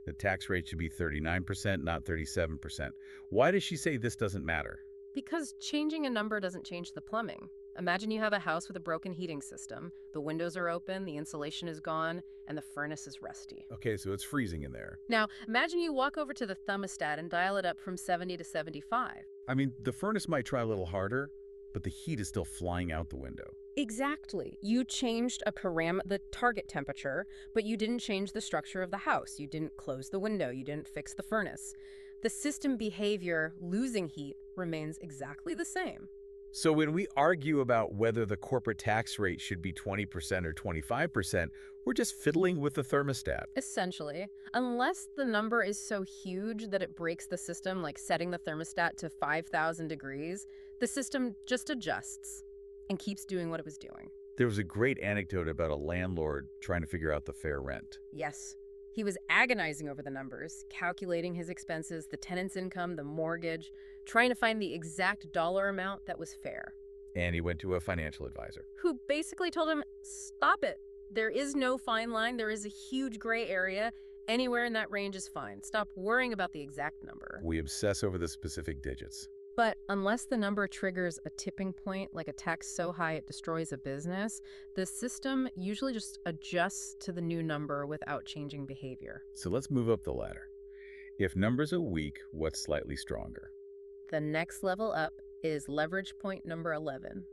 The tax rate should be 39%, not 37%. Why does she say this doesn't matter? Because changing a number doesn't change the plumbing. Imagine you have a house with a broken heating system. The windows are open, the insulation is gone, and the furnace is rusty. Okay, so it's freezing in there. Now, imagine you walk over to the thermostat and dial it up from 70 to 75. I mean, the furnace might try a little harder, but the heat is still flying out the window. Exactly. You changed the target temperature, but you didn't change the structure of the house. You didn't close the window. You didn't fix the furnace. The system behavior, losing heat, remains exactly the same. So when we argue about whether the corporate tax rate should be 20% or 25%, we're just fiddling with the thermostat. Essentially, unless the number is so huge that it breaks the system, like setting the thermostat to 5,000 degrees, the system just adjusts and keeps doing what it was doing. There was a great anecdote about a landlord trying to figure out the fair rent. Yes. He was agonizing over the numbers, calculating his expenses, the tenant's income, the mortgage, trying to find the exact dollar amount that was fair. And he went to a financial advisor. Who basically told him, stop it. There is no fine line. There is a huge gray area. Anywhere in that range is fine. Stop worrying about the exact number. We obsess over the specific digits. But unless the number triggers a tipping point, like a tax so high it destroys a business, the system usually just adjusts to the new number without changing behavior. So let's move up the ladder. If numbers are weak, what's slightly stronger? The next level up is leverage point number 11,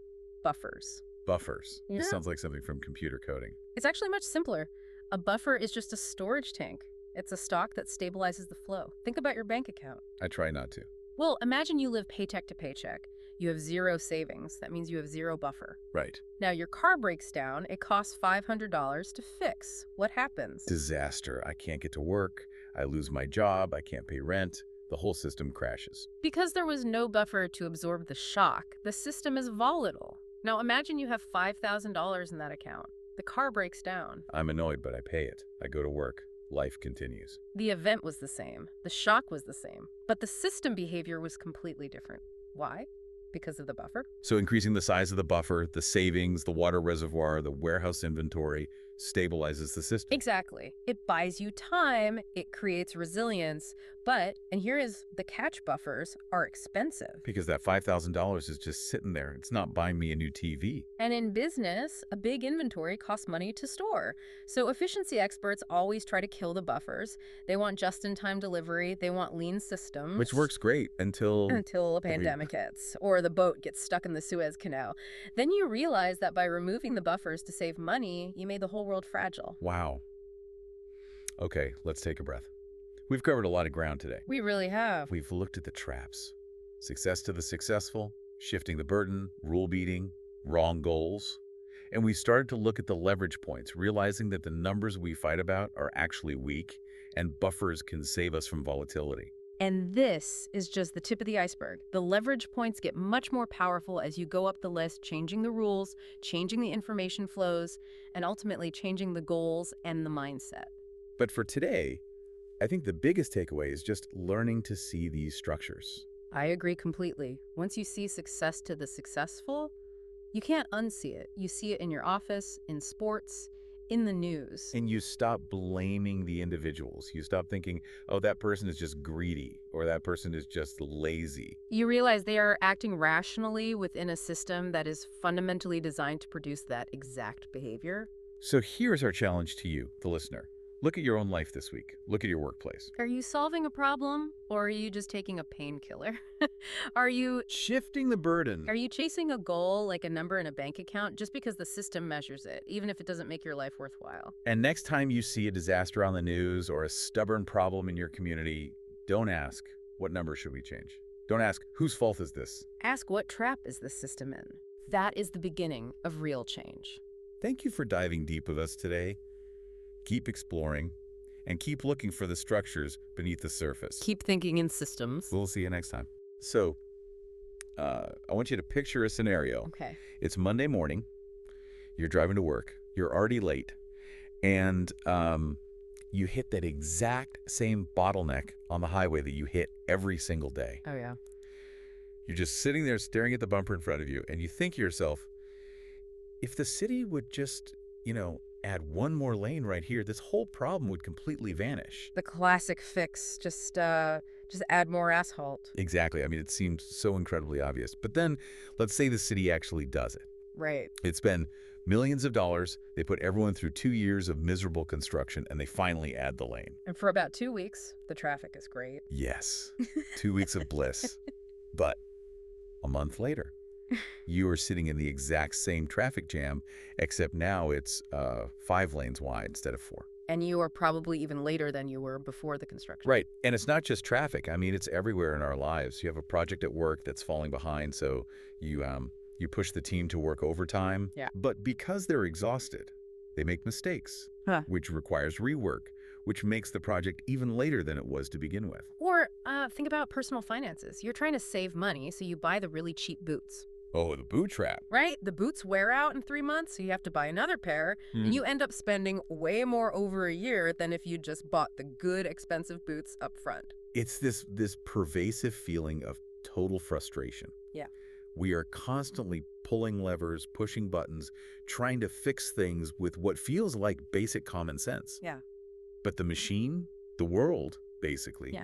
buffers. Buffers. Yeah. This sounds like something from computer coding. It's actually much simpler. A buffer is just a storage tank. It's a stock that stabilizes the flow. Think about your bank account. I try not to. Well, imagine you live paycheck to paycheck. You have zero savings. That means you have zero buffer. Right. Now, your car breaks down. It costs $500 to fix. What happens? Disaster. I can't get to work. I lose my job. I can't pay rent. The whole system crashes. Because there was no buffer to absorb the shock, the system is volatile. Now, imagine you have $5,000 in that account. The car breaks down. I'm annoyed, but I pay it. I go to work. Life continues. The event was the same. The shock was the same. But the system behavior was completely different. Why? Because of the buffer? So increasing the size of the buffer, the savings, the water reservoir, the warehouse inventory stabilizes the system. Exactly. It buys you time. It creates resilience. But, and here is the catch, buffers are expensive. Because that $5,000 is just sitting there. It's not buying me a new TV. And in business, a big inventory costs money to store. So efficiency experts always try to kill the buffers. They want just-in-time delivery. They want lean systems. Which works great until a pandemic hits, or the boat gets stuck in the Suez Canal. Then you realize that by removing the buffers to save money, you made the whole world fragile. Wow. Okay, let's take a breath. We've covered a lot of ground today. We really have. We've looked at the traps. Success to the successful, shifting the burden, rule beating, wrong goals. And we started to look at the leverage points, realizing that the numbers we fight about are actually weak, and buffers can save us from volatility. And this is just the tip of the iceberg. The leverage points get much more powerful as you go up the list, changing the rules, changing the information flows, and ultimately changing the goals and the mindset. But for today, I think the biggest takeaway is just learning to see these structures. I agree completely. Once you see success to the successful, you can't unsee it. You see it in your office, in sports, in the news. And you stop blaming the individuals. You stop thinking, oh, that person is just greedy, or that person is just lazy. You realize they are acting rationally within a system that is fundamentally designed to produce that exact behavior. So here's our challenge to you, the listener. Look at your own life this week. Look at your workplace. Are you solving a problem, or are you just taking a painkiller? Are you shifting the burden? Are you chasing a goal like a number in a bank account just because the system measures it, even if it doesn't make your life worthwhile? And next time you see a disaster on the news or a stubborn problem in your community, don't ask, what number should we change? Don't ask, whose fault is this? Ask, what trap is this system in? That is the beginning of real change. Thank you for diving deep with us today. Keep exploring, and keep looking for the structures beneath the surface. Keep thinking in systems. We'll see you next time. So, I want you to picture a scenario. Okay. It's Monday morning. You're driving to work. You're already late. And you hit that exact same bottleneck on the highway that you hit every single day. Oh, yeah. You're just sitting there staring at the bumper in front of you, and you think to yourself, if the city would just, add one more lane right here, this whole problem would completely vanish. The classic fix, just add more asphalt. Exactly. I mean, it seems so incredibly obvious. But then, let's say the city actually does it. Right. It's been millions of dollars. They put everyone through 2 years of miserable construction, and they finally add the lane. And for about 2 weeks, the traffic is great. Yes. 2 weeks of bliss. But a month later, you are sitting in the exact same traffic jam, except now it's 5 lanes wide instead of 4. And you are probably even later than you were before the construction. Right. And it's not just traffic. I mean, it's everywhere in our lives. You have a project at work that's falling behind, so you push the team to work overtime. Yeah. But because they're exhausted, they make mistakes, which requires rework, which makes the project even later than it was to begin with. Or think about personal finances. You're trying to save money, so you buy the really cheap boots. Oh, the boot trap. Right? The boots wear out in 3 months, so you have to buy another pair, and you end up spending way more over a year than if you just bought the good, expensive boots up front. It's this pervasive feeling of total frustration. Yeah. We are constantly pulling levers, pushing buttons, trying to fix things with what feels like basic common sense. Yeah. But the machine, the world, basically,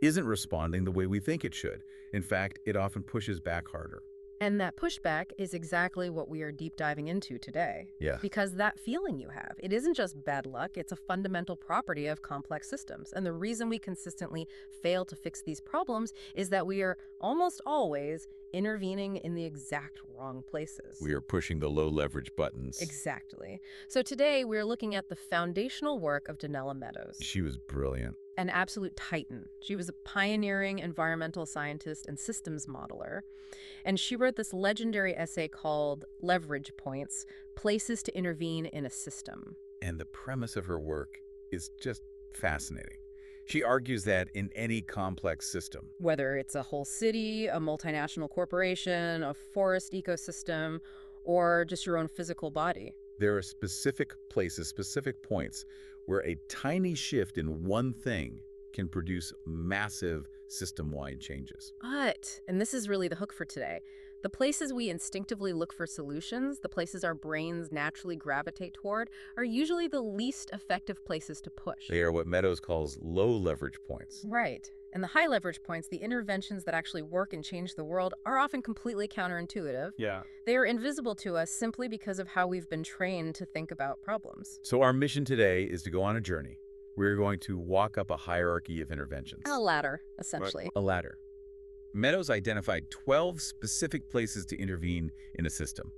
isn't responding the way we think it should. In fact, it often pushes back harder. And that pushback is exactly what we are deep diving into today. Yeah. Because that feeling you have, it isn't just bad luck, it's a fundamental property of complex systems. And the reason we consistently fail to fix these problems is that we are almost always intervening in the exact wrong places. We are pushing the low leverage buttons. Exactly. So today we're looking at the foundational work of Donella Meadows. She was brilliant. An absolute titan. She was a pioneering environmental scientist and systems modeler. And she wrote this legendary essay called Leverage Points, Places to Intervene in a System. And the premise of her work is just fascinating. She argues that in any complex system, whether it's a whole city, a multinational corporation, a forest ecosystem, or just your own physical body, there are specific places, specific points where a tiny shift in one thing can produce massive system-wide changes. But, and this is really the hook for today, the places we instinctively look for solutions, the places our brains naturally gravitate toward, are usually the least effective places to push. They are what Meadows calls low leverage points. Right. And the high leverage points, the interventions that actually work and change the world, are often completely counterintuitive. Yeah. They are invisible to us simply because of how we've been trained to think about problems. So our mission today is to go on a journey. We're going to walk up a hierarchy of interventions. A ladder, essentially. A ladder. Meadows identified 12 specific places to intervene in a system.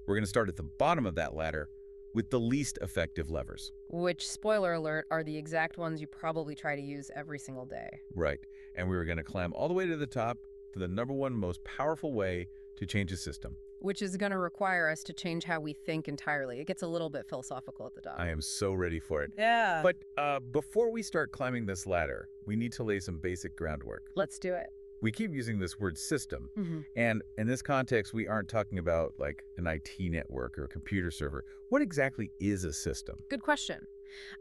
We're going to start at the bottom of that ladder with the least effective levers. Which, spoiler alert, are the exact ones you probably try to use every single day. Right. And we were going to climb all the way to the top to the #1 most powerful way to change a system. Which is going to require us to change how we think entirely. It gets a little bit philosophical at the top. I am so ready for it. Yeah. But before we start climbing this ladder, we need to lay some basic groundwork. Let's do it. We keep using this word system, and in this context, we aren't talking about like an IT network or a computer server. What exactly is a system? Good question.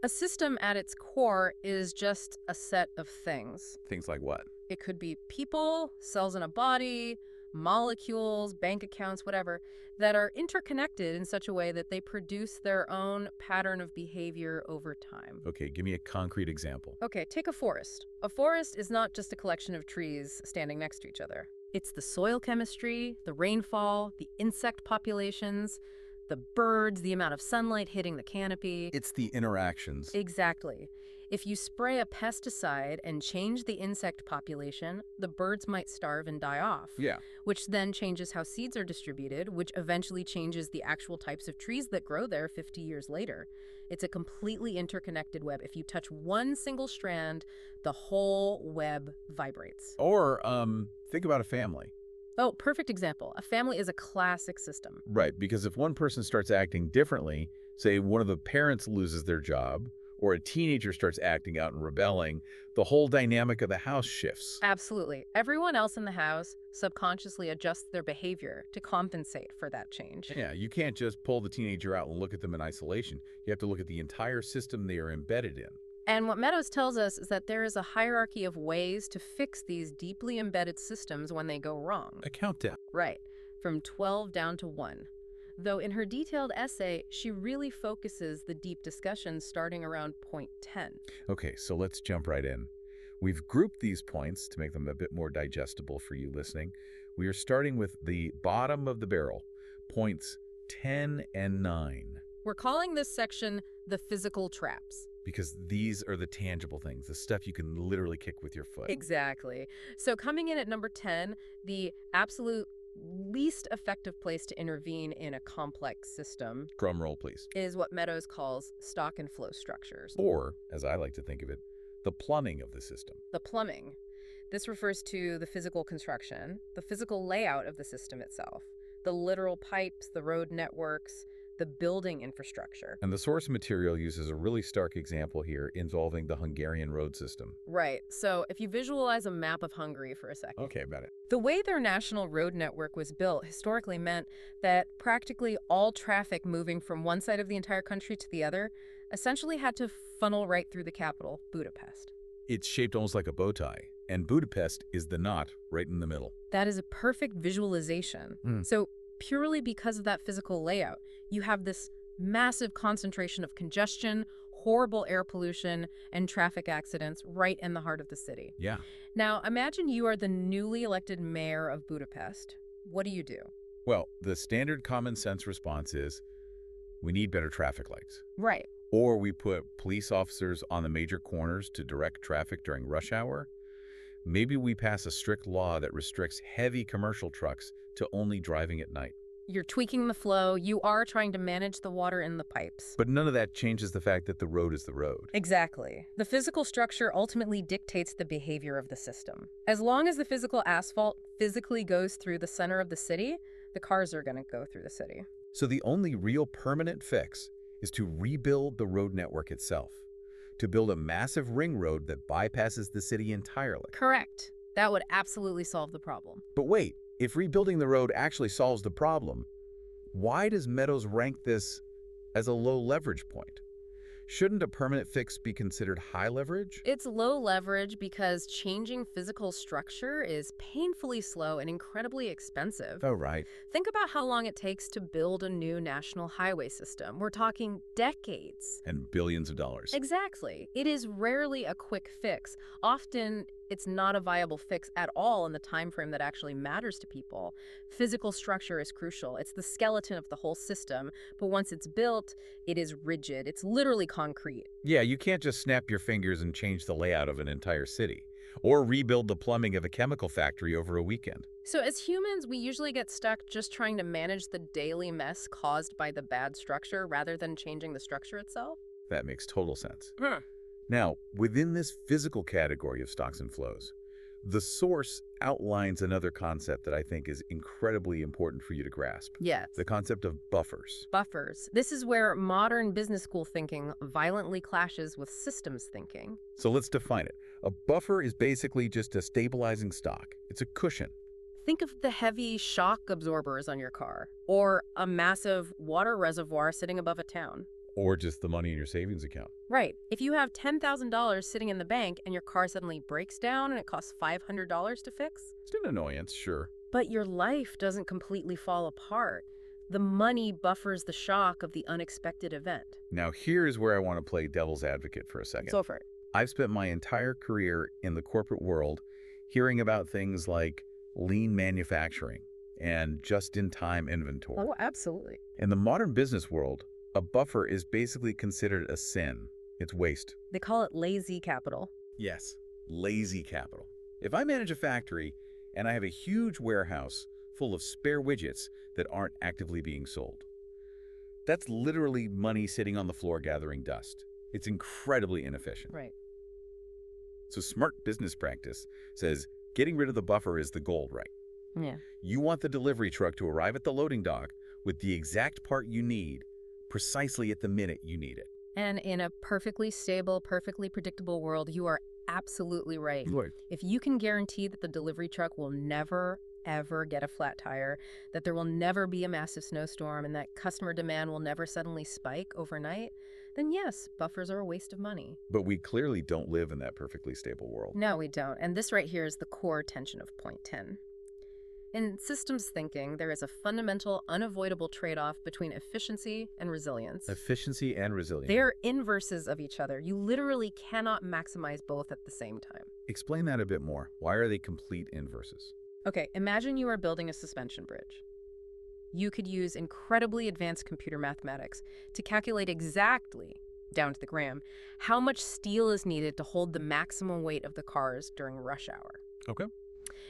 A system at its core is just a set of things. Things like what? It could be people, cells in a body, molecules, bank accounts, whatever, that are interconnected in such a way that they produce their own pattern of behavior over time. Okay, give me a concrete example. Okay, take a forest. A forest is not just a collection of trees standing next to each other. It's the soil chemistry, the rainfall, the insect populations, the birds, the amount of sunlight hitting the canopy. It's the interactions. Exactly. If you spray a pesticide and change the insect population, the birds might starve and die off. Yeah. Which then changes how seeds are distributed, which eventually changes the actual types of trees that grow there 50 years later. It's a completely interconnected web. If you touch one single strand, the whole web vibrates. Or think about a family. Oh, perfect example. A family is a classic system. Right, because if one person starts acting differently, say one of the parents loses their job, or a teenager starts acting out and rebelling, the whole dynamic of the house shifts. Absolutely. Everyone else in the house subconsciously adjusts their behavior to compensate for that change. Yeah, you can't just pull the teenager out and look at them in isolation. You have to look at the entire system they are embedded in. And what Meadows tells us is that there is a hierarchy of ways to fix these deeply embedded systems when they go wrong. A countdown. Right, from 12 down to 1. Though in her detailed essay, she really focuses the deep discussion starting around point 10. Okay, so let's jump right in. We've grouped these points to make them a bit more digestible for you listening. We are starting with the bottom of the barrel, points 10 and 9. We're calling this section the physical traps. Because these are the tangible things, the stuff you can literally kick with your foot. Exactly. So coming in at number 10, the absolute least effective place to intervene in a complex system Drum roll, please. is what Meadows calls stock and flow structures. Or, as I like to think of it, the plumbing of the system. The plumbing. This refers to the physical construction, the physical layout of the system itself, the literal pipes, the road networks, the building infrastructure. And the source material uses a really stark example here involving the Hungarian road system. Right. So if you visualize a map of Hungary for a second. Okay, about it. The way their national road network was built historically meant that practically all traffic moving from one side of the entire country to the other essentially had to funnel right through the capital, Budapest. It's shaped almost like a bow tie, and Budapest is the knot right in the middle. That is a perfect visualization. So purely because of that physical layout, you have this massive concentration of congestion, horrible air pollution, and traffic accidents right in the heart of the city. Yeah. Now, imagine you are the newly elected mayor of Budapest. What do you do? Well, the standard common sense response is, we need better traffic lights. Right. Or we put police officers on the major corners to direct traffic during rush hour. Maybe we pass a strict law that restricts heavy commercial trucks to only driving at night. You're tweaking the flow. You are trying to manage the water in the pipes. But none of that changes the fact that the road is the road. Exactly. The physical structure ultimately dictates the behavior of the system. As long as the physical asphalt physically goes through the center of the city, the cars are going to go through the city. So the only real permanent fix is to rebuild the road network itself, to build a massive ring road that bypasses the city entirely. Correct. That would absolutely solve the problem. But wait, if rebuilding the road actually solves the problem, why does Meadows rank this as a low leverage point? Shouldn't a permanent fix be considered high leverage? It's low leverage because changing physical structure is painfully slow and incredibly expensive. Oh, right. Think about how long it takes to build a new national highway system. We're talking decades. And billions of dollars. Exactly. It is rarely a quick fix. Often, it's not a viable fix at all in the time frame that actually matters to people. Physical structure is crucial. It's the skeleton of the whole system, but once it's built, it is rigid. It's literally concrete. Yeah, you can't just snap your fingers and change the layout of an entire city, or rebuild the plumbing of a chemical factory over a weekend. So as humans, we usually get stuck just trying to manage the daily mess caused by the bad structure rather than changing the structure itself. That makes total sense. Now, within this physical category of stocks and flows, the source outlines another concept that I think is incredibly important for you to grasp. Yes. The concept of buffers. Buffers. This is where modern business school thinking violently clashes with systems thinking. So let's define it. A buffer is basically just a stabilizing stock. It's a cushion. Think of the heavy shock absorbers on your car, or a massive water reservoir sitting above a town. Or just the money in your savings account. Right. If you have $10,000 sitting in the bank and your car suddenly breaks down and it costs $500 to fix, It's an annoyance, sure. but your life doesn't completely fall apart. The money buffers the shock of the unexpected event. Now here's where I want to play devil's advocate for a second. Go for it. I've spent my entire career in the corporate world hearing about things like lean manufacturing and just-in-time inventory. Oh, absolutely. In the modern business world, a buffer is basically considered a sin. It's waste. They call it lazy capital. Yes, lazy capital. If I manage a factory and I have a huge warehouse full of spare widgets that aren't actively being sold, that's literally money sitting on the floor gathering dust. It's incredibly inefficient. Right. So smart business practice says getting rid of the buffer is the gold, right? Yeah. You want the delivery truck to arrive at the loading dock with the exact part you need precisely at the minute you need it. And in a perfectly stable, perfectly predictable world, you are absolutely right. Right. If you can guarantee that the delivery truck will never, ever get a flat tire, that there will never be a massive snowstorm, and that customer demand will never suddenly spike overnight, then yes, buffers are a waste of money. But we clearly don't live in that perfectly stable world. No, we don't. And this right here is the core tension of point 10. In systems thinking, there is a fundamental, unavoidable trade-off between efficiency and resilience. Efficiency and resilience. They are inverses of each other. You literally cannot maximize both at the same time. Explain that a bit more. Why are they complete inverses? Okay, imagine you are building a suspension bridge. You could use incredibly advanced computer mathematics to calculate exactly, down to the gram, how much steel is needed to hold the maximum weight of the cars during rush hour. Okay.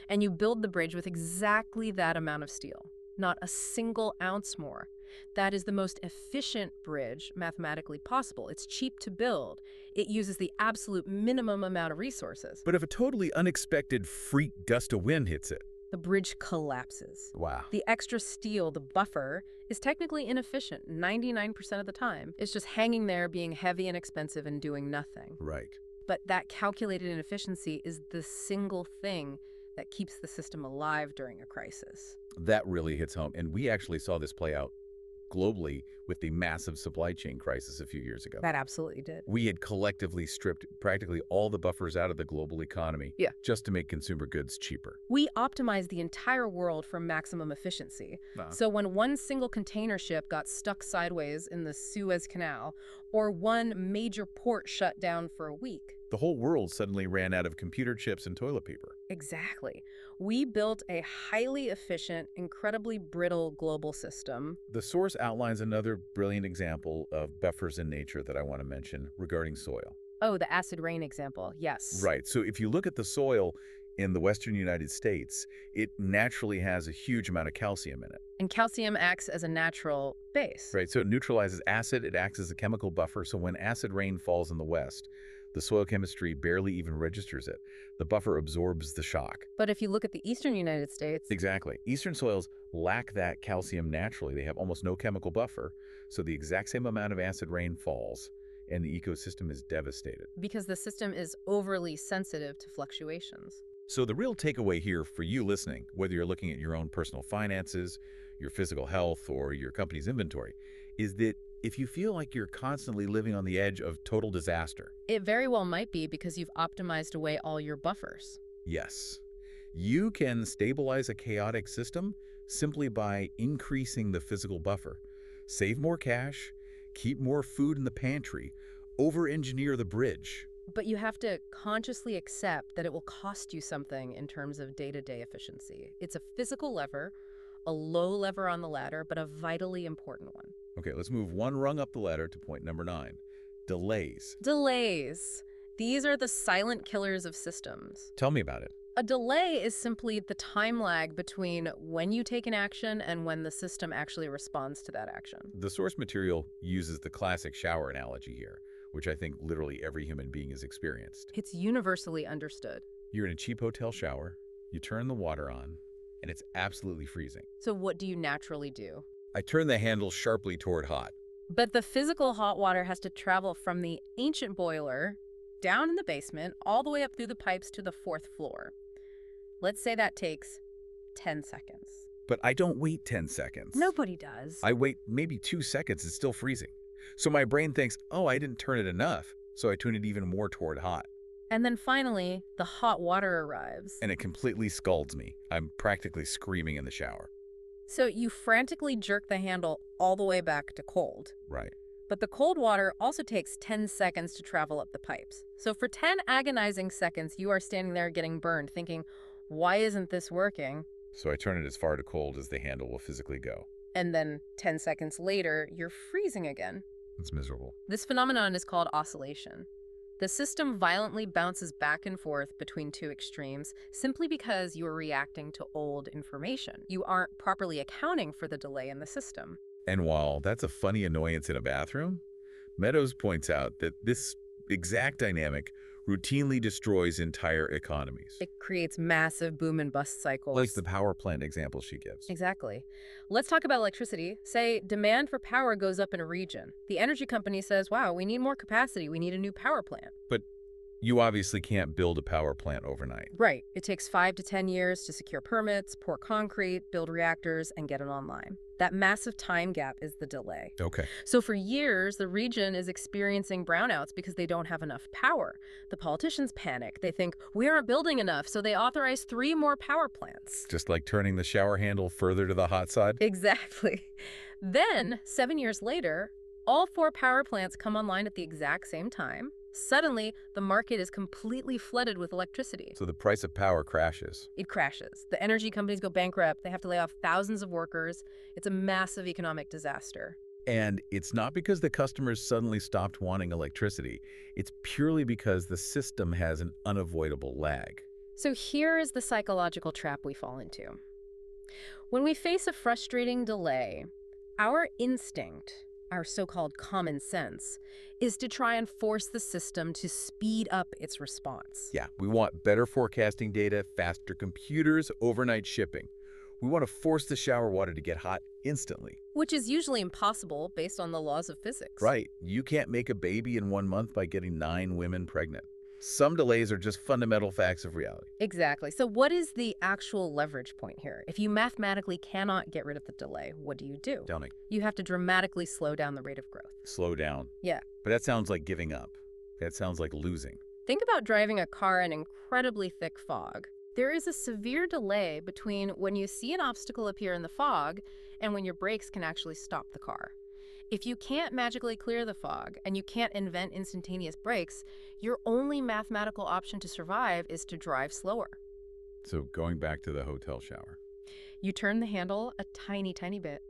And you build the bridge with exactly that amount of steel, not a single ounce more. That is the most efficient bridge mathematically possible. It's cheap to build. It uses the absolute minimum amount of resources. But if a totally unexpected freak gust of wind hits it? The bridge collapses. Wow. The extra steel, the buffer, is technically inefficient 99% of the time. It's just hanging there being heavy and expensive and doing nothing. Right. But that calculated inefficiency is the single thing that keeps the system alive during a crisis. That really hits home. And we actually saw this play out globally with the massive supply chain crisis a few years ago. That absolutely did. We had collectively stripped practically all the buffers out of the global economy just to make consumer goods cheaper. We optimized the entire world for maximum efficiency. So when one single container ship got stuck sideways in the Suez Canal, or one major port shut down for a week, The whole world suddenly ran out of computer chips and toilet paper. exactly. We built a highly efficient, incredibly brittle global system. The source outlines another brilliant example of buffers in nature that I want to mention regarding soil. Oh, the acid rain example, yes. Right. So if you look at the soil in the western United States, it naturally has a huge amount of calcium in it. And calcium acts as a natural base. Right. So it neutralizes acid. It acts as a chemical buffer. So when acid rain falls in the west, the soil chemistry barely even registers it. The buffer absorbs the shock. But if you look at the eastern United States, Exactly. Eastern soils lack that calcium naturally. They have almost no chemical buffer. So the exact same amount of acid rain falls, and the ecosystem is devastated. because the system is overly sensitive to fluctuations. So the real takeaway here for you listening, whether you're looking at your own personal finances, your physical health, or your company's inventory, is that if you feel like you're constantly living on the edge of total disaster, It very well might be because you've optimized away all your buffers. yes, you can stabilize a chaotic system simply by increasing the physical buffer. Save more cash, keep more food in the pantry, over-engineer the bridge. But you have to consciously accept that it will cost you something in terms of day-to-day efficiency. It's a physical lever, a low lever on the ladder, but a vitally important one. Okay, let's move one rung up the ladder to point number 9. Delays. Delays. These are the silent killers of systems. Tell me about it. A delay is simply the time lag between when you take an action and when the system actually responds to that action. The source material uses the classic shower analogy here, which I think literally every human being has experienced. It's universally understood. You're in a cheap hotel shower, you turn the water on, and it's absolutely freezing. So what do you naturally do? I turn the handle sharply toward hot. But the physical hot water has to travel from the ancient boiler down in the basement all the way up through the pipes to the 4th floor. Let's say that takes 10 seconds. But I don't wait 10 seconds. Nobody does. I wait maybe 2 seconds, it's still freezing. So my brain thinks, oh, I didn't turn it enough, so I tune it even more toward hot. And then finally, the hot water arrives. And it completely scalds me. I'm practically screaming in the shower. So you frantically jerk the handle all the way back to cold. Right. But the cold water also takes 10 seconds to travel up the pipes. So for 10 agonizing seconds, you are standing there getting burned, thinking, why isn't this working? So I turn it as far to cold as the handle will physically go. And then 10 seconds later, you're freezing again. It's miserable. This phenomenon is called oscillation. The system violently bounces back and forth between two extremes simply because you are reacting to old information. You aren't properly accounting for the delay in the system. And while that's a funny annoyance in a bathroom, Meadows points out that this exact dynamic routinely destroys entire economies. It creates massive boom and bust cycles. Like the power plant example she gives. Exactly. Let's talk about electricity. Say demand for power goes up in a region. The energy company says, wow, we need more capacity. We need a new power plant. But you obviously can't build a power plant overnight. Right. It takes 5 to 10 years to secure permits, pour concrete, build reactors, and get it online. That massive time gap is the delay. Okay. So for years, the region is experiencing brownouts because they don't have enough power. The politicians panic. They think, we aren't building enough, so they authorize 3 more power plants. Just like turning the shower handle further to the hot side? Exactly. Then, 7 years later, all 4 power plants come online at the exact same time. Suddenly, the market is completely flooded with electricity. So the price of power crashes. It crashes. The energy companies go bankrupt. They have to lay off thousands of workers. It's a massive economic disaster. And it's not because the customers suddenly stopped wanting electricity. It's purely because the system has an unavoidable lag. So here is the psychological trap we fall into. When we face a frustrating delay, our instinct, our so-called common sense, is to try and force the system to speed up its response. Yeah, we want better forecasting data, faster computers, overnight shipping. We want to force the shower water to get hot instantly. Which is usually impossible based on the laws of physics. Right. You can't make a baby in 1 month by getting 9 women pregnant. Some delays are just fundamental facts of reality. Exactly. So what is the actual leverage point here? If you mathematically cannot get rid of the delay, what do? Tell me. You have to dramatically slow down the rate of growth. Slow down. Yeah. But that sounds like giving up. That sounds like losing. Think about driving a car in incredibly thick fog. There is a severe delay between when you see an obstacle appear in the fog and when your brakes can actually stop the car. If you can't magically clear the fog and you can't invent instantaneous brakes, your only mathematical option to survive is to drive slower. So going back to the hotel shower. You turn the handle a tiny, tiny bit,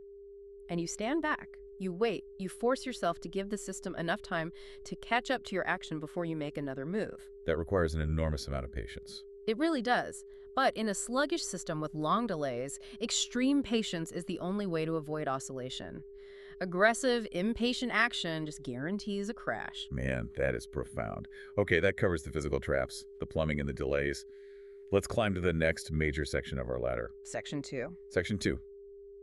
and you stand back. You wait. You force yourself to give the system enough time to catch up to your action before you make another move. That requires an enormous amount of patience. It really does. But in a sluggish system with long delays, extreme patience is the only way to avoid oscillation. Aggressive, impatient action just guarantees a crash. Man, that is profound. Okay, that covers the physical traps, the plumbing and the delays. Let's climb to the next major section of our ladder. Section 2. Section 2,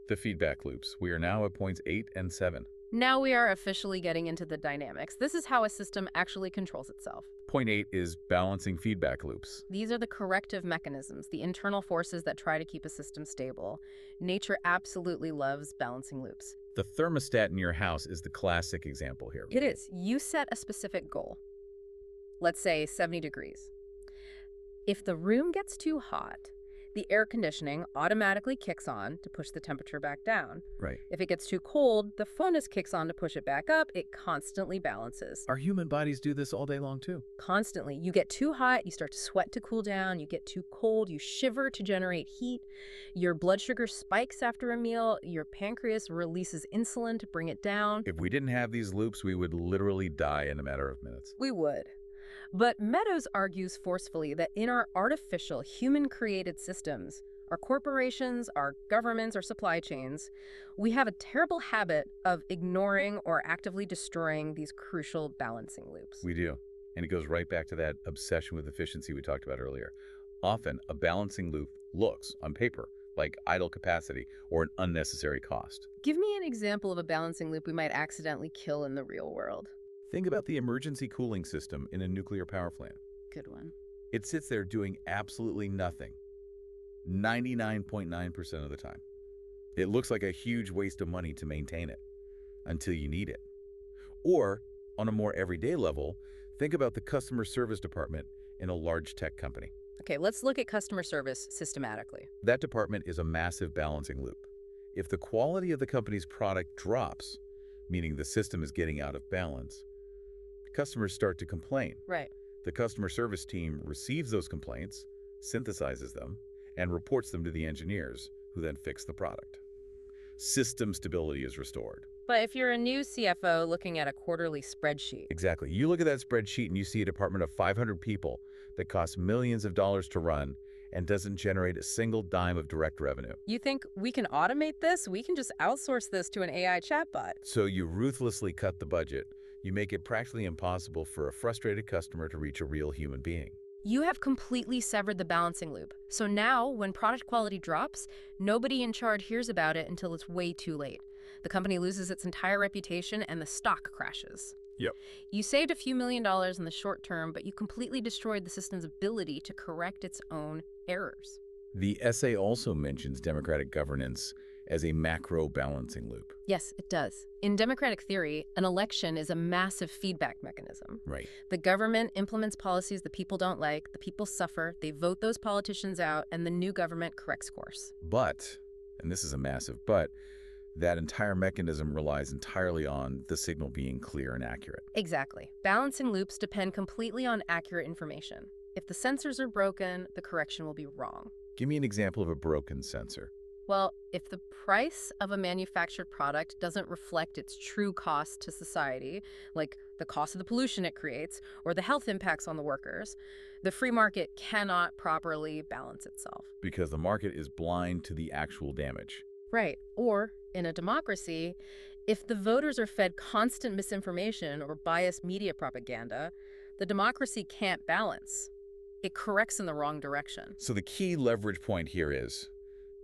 the feedback loops. We are now at points 8 and 7. Now we are officially getting into the dynamics. This is how a system actually controls itself. Point 8 is balancing feedback loops. These are the corrective mechanisms, the internal forces that try to keep a system stable. Nature absolutely loves balancing loops. The thermostat in your house is the classic example here. It is. You set a specific goal. Let's say 70 degrees. If the room gets too hot, the air conditioning automatically kicks on to push the temperature back down. Right. If it gets too cold, the furnace kicks on to push it back up. It constantly balances. Our human bodies do this all day long too. Constantly. You get too hot, you start to sweat to cool down. You get too cold, you shiver to generate heat. Your blood sugar spikes after a meal. Your pancreas releases insulin to bring it down. If we didn't have these loops, we would literally die in a matter of minutes. We would. But Meadows argues forcefully that in our artificial, human-created systems, our corporations, our governments, our supply chains, we have a terrible habit of ignoring or actively destroying these crucial balancing loops. We do. And it goes right back to that obsession with efficiency we talked about earlier. Often, a balancing loop looks, on paper, like idle capacity or an unnecessary cost. Give me an example of a balancing loop we might accidentally kill in the real world. Think about the emergency cooling system in a nuclear power plant. Good one. It sits there doing absolutely nothing 99.9% of the time. It looks like a huge waste of money to maintain it until you need it. Or, on a more everyday level, think about the customer service department in a large tech company. Okay, let's look at customer service systematically. That department is a massive balancing loop. If the quality of the company's product drops, meaning the system is getting out of balance, customers start to complain. Right. The customer service team receives those complaints, synthesizes them, and reports them to the engineers, who then fix the product. System stability is restored. But if you're a new CFO looking at a quarterly spreadsheet. Exactly. You look at that spreadsheet and you see a department of 500 people that costs millions of dollars to run and doesn't generate a single dime of direct revenue. You think we can automate this? We can just outsource this to an AI chatbot. So you ruthlessly cut the budget. You make it practically impossible for a frustrated customer to reach a real human being. You have completely severed the balancing loop. So now, when product quality drops, nobody in charge hears about it until it's way too late. The company loses its entire reputation and the stock crashes. Yep. You saved a few $1 million in the short term, but you completely destroyed the system's ability to correct its own errors. The essay also mentions democratic governance as a macro balancing loop. Yes, it does. In democratic theory, an election is a massive feedback mechanism. Right. The government implements policies the people don't like, the people suffer, they vote those politicians out, and the new government corrects course. But, and this is a massive but, that entire mechanism relies entirely on the signal being clear and accurate. Exactly. Balancing loops depend completely on accurate information. If the sensors are broken, the correction will be wrong. Give me an example of a broken sensor. Well, if the price of a manufactured product doesn't reflect its true cost to society, like the cost of the pollution it creates or the health impacts on the workers, the free market cannot properly balance itself. Because the market is blind to the actual damage. Right. Or, in a democracy, if the voters are fed constant misinformation or biased media propaganda, the democracy can't balance. It corrects in the wrong direction. So the key leverage point here is,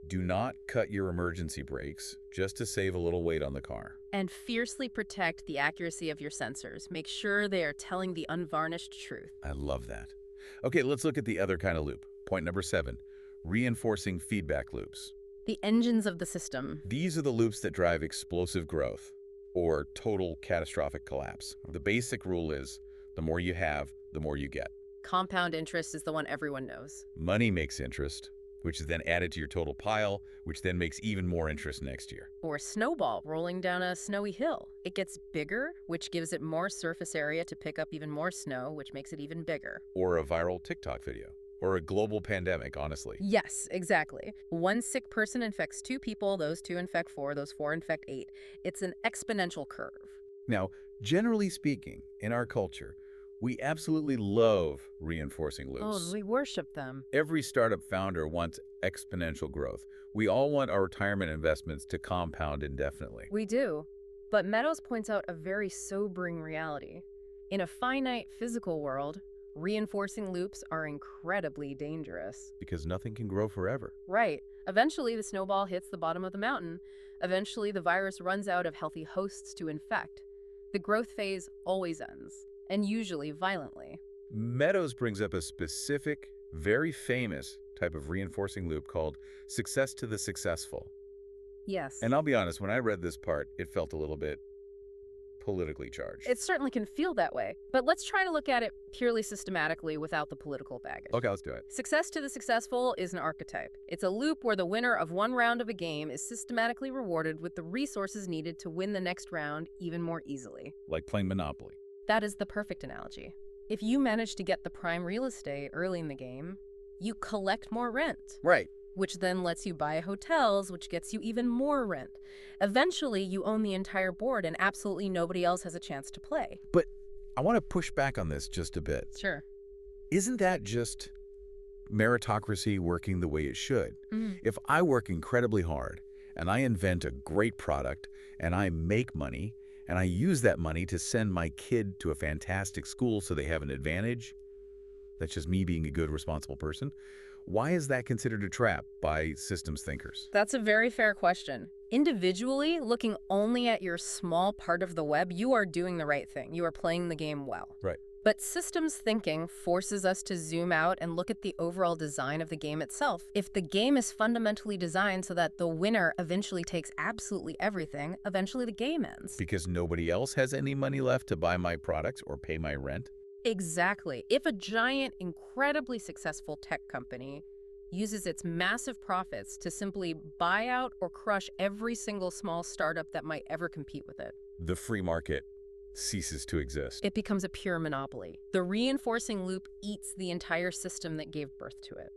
do not cut your emergency brakes just to save a little weight on the car. And fiercely protect the accuracy of your sensors. Make sure they are telling the unvarnished truth. I love that. Okay, let's look at the other kind of loop. Point number 7, reinforcing feedback loops. The engines of the system. These are the loops that drive explosive growth or total catastrophic collapse. The basic rule is, the more you have, the more you get. Compound interest is the one everyone knows. Money makes interest, which is then added to your total pile, which then makes even more interest next year. Or a snowball rolling down a snowy hill. It gets bigger, which gives it more surface area to pick up even more snow, which makes it even bigger. Or a viral TikTok video. Or a global pandemic, honestly. Yes, exactly. One sick person infects 2 people, those 2 infect 4, those 4 infect 8. It's an exponential curve. Now, generally speaking, in our culture, we absolutely love reinforcing loops. Oh, we worship them. Every startup founder wants exponential growth. We all want our retirement investments to compound indefinitely. We do. But Meadows points out a very sobering reality. In a finite physical world, reinforcing loops are incredibly dangerous. Because nothing can grow forever. Right. Eventually, the snowball hits the bottom of the mountain. Eventually, the virus runs out of healthy hosts to infect. The growth phase always ends, and usually violently. Meadows brings up a specific, very famous type of reinforcing loop called success to the successful. Yes. And I'll be honest, when I read this part, it felt a little bit politically charged. It certainly can feel that way. But let's try to look at it purely systematically without the political baggage. Okay, let's do it. Success to the successful is an archetype. It's a loop where the winner of one round of a game is systematically rewarded with the resources needed to win the next round even more easily. Like playing Monopoly. That is the perfect analogy. If you manage to get the prime real estate early in the game, you collect more rent. Right. Which then lets you buy hotels, which gets you even more rent. Eventually, you own the entire board and absolutely nobody else has a chance to play. But I want to push back on this just a bit. Sure. Isn't that just meritocracy working the way it should? If I work incredibly hard and I invent a great product and I make money and I use that money to send my kid to a fantastic school so they have an advantage, that's just me being a good, responsible person, why is that considered a trap by systems thinkers? That's a very fair question. Individually, looking only at your small part of the web, you are doing the right thing. You are playing the game well. Right. But systems thinking forces us to zoom out and look at the overall design of the game itself. If the game is fundamentally designed so that the winner eventually takes absolutely everything, eventually the game ends. Because nobody else has any money left to buy my products or pay my rent? Exactly. If a giant, incredibly successful tech company uses its massive profits to simply buy out or crush every single small startup that might ever compete with it, the free market ceases to exist. it becomes a pure monopoly. The reinforcing loop eats the entire system that gave birth to it.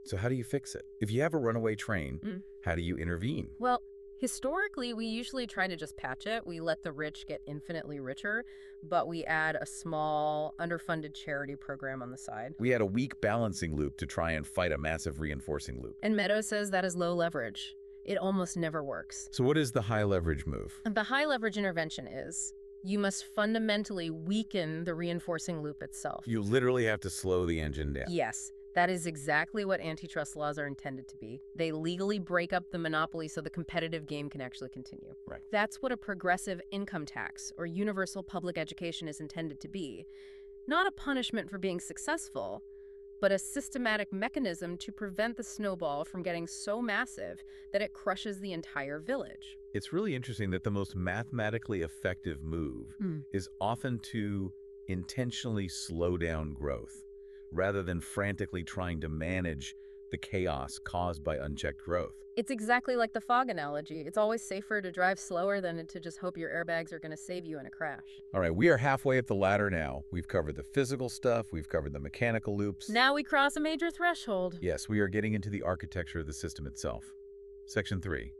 So how do you fix it? If you have a runaway train, how do you intervene? Well, historically, we usually try to just patch it. We let the rich get infinitely richer, but we add a small, underfunded charity program on the side. We had a weak balancing loop to try and fight a massive reinforcing loop. And Meadows says that is low leverage. It almost never works. So what is the high leverage move? And the high leverage intervention is You must fundamentally weaken the reinforcing loop itself. You literally have to slow the engine down. Yes, that is exactly what antitrust laws are intended to be. They legally break up the monopoly so the competitive game can actually continue. Right. That's what a progressive income tax or universal public education is intended to be. Not a punishment for being successful, but a systematic mechanism to prevent the snowball from getting so massive that it crushes the entire village. It's really interesting that the most mathematically effective move is often to intentionally slow down growth, rather than frantically trying to manage the chaos caused by unchecked growth. It's exactly like the fog analogy. It's always safer to drive slower than to just hope your airbags are going to save you in a crash. All right, we are halfway up the ladder now. We've covered the physical stuff, we've covered the mechanical loops. Now we cross a major threshold. Yes, we are getting into the architecture of the system itself. Section 3,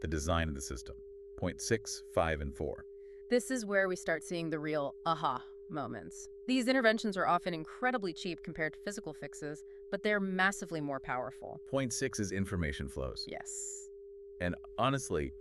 the design of the system. Point 6, 5, and 4. This is where we start seeing the real aha moments. These interventions are often incredibly cheap compared to physical fixes, but they're massively more powerful. Point 6 is information flows. Yes. And honestly,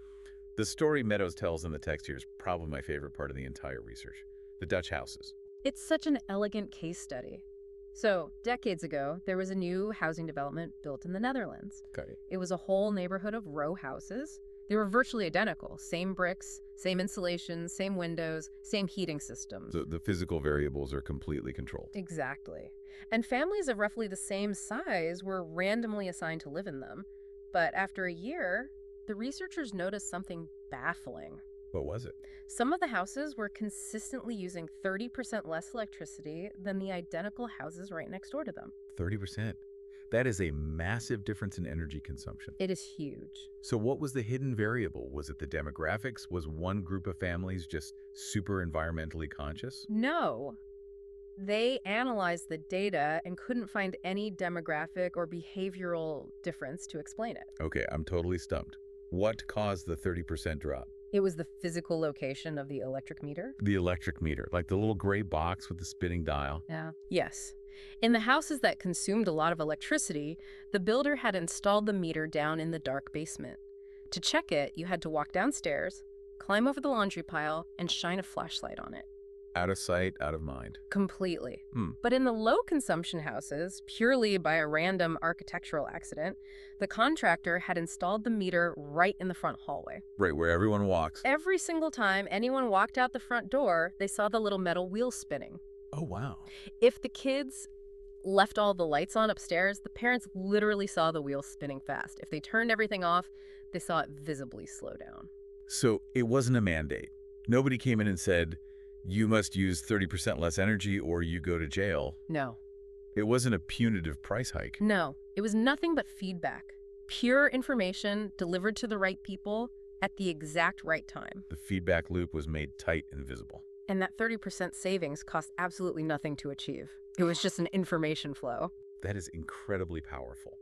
the story Meadows tells in the text here is probably my favorite part of the entire research. The Dutch houses. It's such an elegant case study. So, decades ago, there was a new housing development built in the Netherlands. Okay. It was a whole neighborhood of row houses. They were virtually identical. Same bricks, same insulation, same windows, same heating systems. So the physical variables are completely controlled. Exactly. And families of roughly the same size were randomly assigned to live in them. But after a year, the researchers noticed something baffling. What was it? Some of the houses were consistently using 30% less electricity than the identical houses right next door to them. 30%. That is a massive difference in energy consumption. It is huge. So what was the hidden variable? Was it the demographics? Was one group of families just super environmentally conscious? No. They analyzed the data and couldn't find any demographic or behavioral difference to explain it. Okay, I'm totally stumped. What caused the 30% drop? It was the physical location of the electric meter. The electric meter, like the little gray box with the spinning dial. Yeah. Yes. In the houses that consumed a lot of electricity, the builder had installed the meter down in the dark basement. To check it, you had to walk downstairs, climb over the laundry pile, and shine a flashlight on it. Out of sight, out of mind. Completely. But in the low-consumption houses, purely by a random architectural accident, the contractor had installed the meter right in the front hallway. Right, where everyone walks. Every single time anyone walked out the front door, they saw the little metal wheel spinning. Oh, wow. If the kids left all the lights on upstairs, the parents literally saw the wheel spinning fast. If they turned everything off, they saw it visibly slow down. So it wasn't a mandate. Nobody came in and said, you must use 30% less energy or you go to jail. No. It wasn't a punitive price hike. No. It was nothing but feedback. Pure information delivered to the right people at the exact right time. The feedback loop was made tight and visible. And that 30% savings cost absolutely nothing to achieve. It was just an information flow. That is incredibly powerful.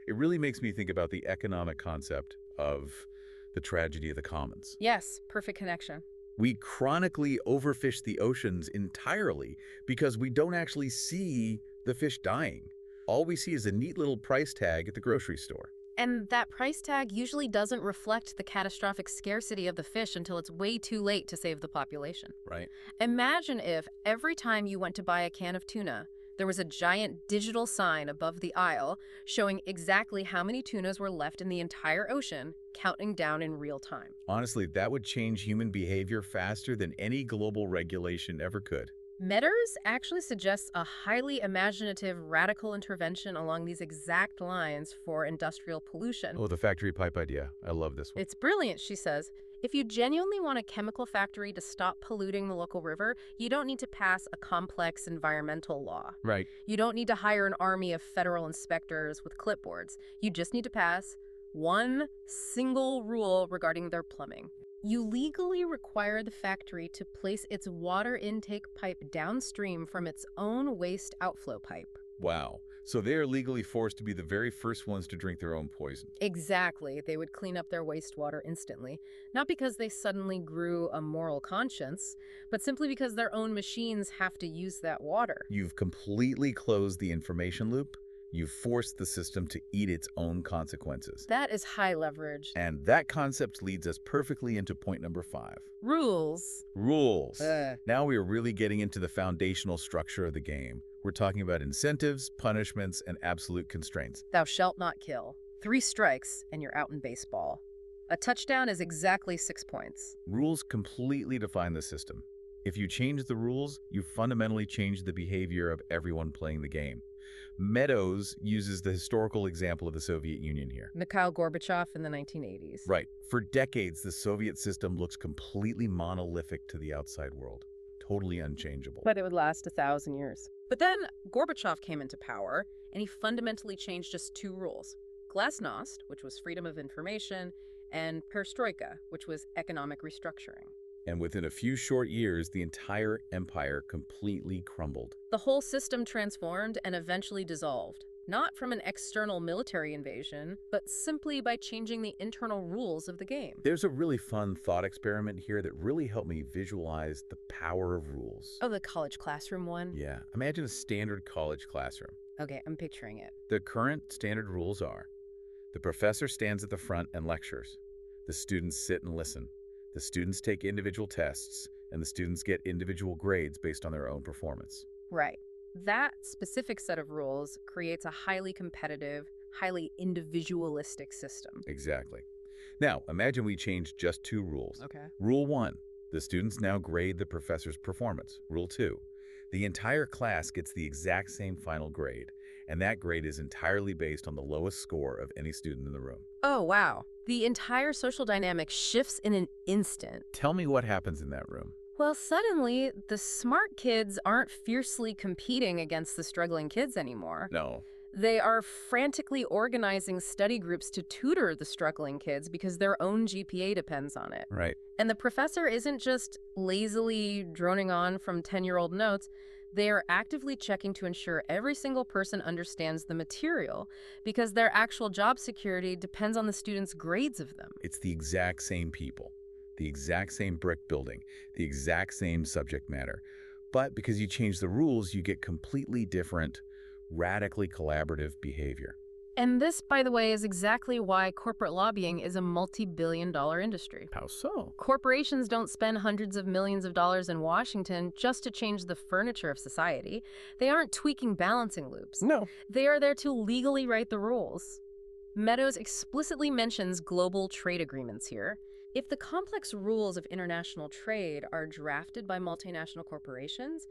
It really makes me think about the economic concept of the tragedy of the commons. Yes, perfect connection. We chronically overfish the oceans entirely because we don't actually see the fish dying. All we see is a neat little price tag at the grocery store. And that price tag usually doesn't reflect the catastrophic scarcity of the fish until it's way too late to save the population. Right. Imagine if every time you went to buy a can of tuna, there was a giant digital sign above the aisle showing exactly how many tunas were left in the entire ocean, counting down in real time. Honestly, that would change human behavior faster than any global regulation ever could. Meadows actually suggests a highly imaginative, radical intervention along these exact lines for industrial pollution. Oh, the factory pipe idea. I love this one. It's brilliant, she says. If you genuinely want a chemical factory to stop polluting the local river, you don't need to pass a complex environmental law. Right. You don't need to hire an army of federal inspectors with clipboards. You just need to pass one single rule regarding their plumbing. You legally require the factory to place its water intake pipe downstream from its own waste outflow pipe. Wow. So they are legally forced to be the very first ones to drink their own poison. Exactly. They would clean up their wastewater instantly. Not because they suddenly grew a moral conscience, but simply because their own machines have to use that water. You've completely closed the information loop, You force the system to eat its own consequences. That is high leverage. And that concept leads us perfectly into point number 5. Rules. Rules. Now we are really getting into the foundational structure of the game. We're talking about incentives, punishments, and absolute constraints. Thou shalt not kill. 3 strikes, and you're out in baseball. A touchdown is exactly 6 points. Rules completely define the system. If you change the rules, you fundamentally change the behavior of everyone playing the game. Meadows uses the historical example of the Soviet Union here. Mikhail Gorbachev in the 1980s. Right. For decades, the Soviet system looks completely monolithic to the outside world. Totally unchangeable. But it would last 1,000 years. But then Gorbachev came into power, and he fundamentally changed just 2 rules. Glasnost, which was freedom of information, and perestroika, which was economic restructuring. And within a few short years, the entire empire completely crumbled. The whole system transformed and eventually dissolved, not from an external military invasion, but simply by changing the internal rules of the game. There's a really fun thought experiment here that really helped me visualize the power of rules. Oh, the college classroom one? Yeah, imagine a standard college classroom. Okay, I'm picturing it. The current standard rules are: the professor stands at the front and lectures. The students sit and listen. The students take individual tests, and the students get individual grades based on their own performance. Right. That specific set of rules creates a highly competitive, highly individualistic system. Exactly. Now, imagine we change just 2 rules. Okay. Rule 1, the students now grade the professor's performance. Rule 2, the entire class gets the exact same final grade, and that grade is entirely based on the lowest score of any student in the room. Oh, wow. The entire social dynamic shifts in an instant. Tell me what happens in that room. Well, suddenly, the smart kids aren't fiercely competing against the struggling kids anymore. No. They are frantically organizing study groups to tutor the struggling kids because their own GPA depends on it. Right. And the professor isn't just lazily droning on from 10-year-old notes. They are actively checking to ensure every single person understands the material because their actual job security depends on the students' grades of them. It's the exact same people, the exact same brick building, the exact same subject matter. But because you change the rules, you get completely different, radically collaborative behavior. And this, by the way, is exactly why corporate lobbying is a multi-billion-dollar industry. How so? Corporations don't spend hundreds of millions of dollars in Washington just to change the furniture of society. They aren't tweaking balancing loops. No. They are there to legally write the rules. Meadows explicitly mentions global trade agreements here. If the complex rules of international trade are drafted by multinational corporations,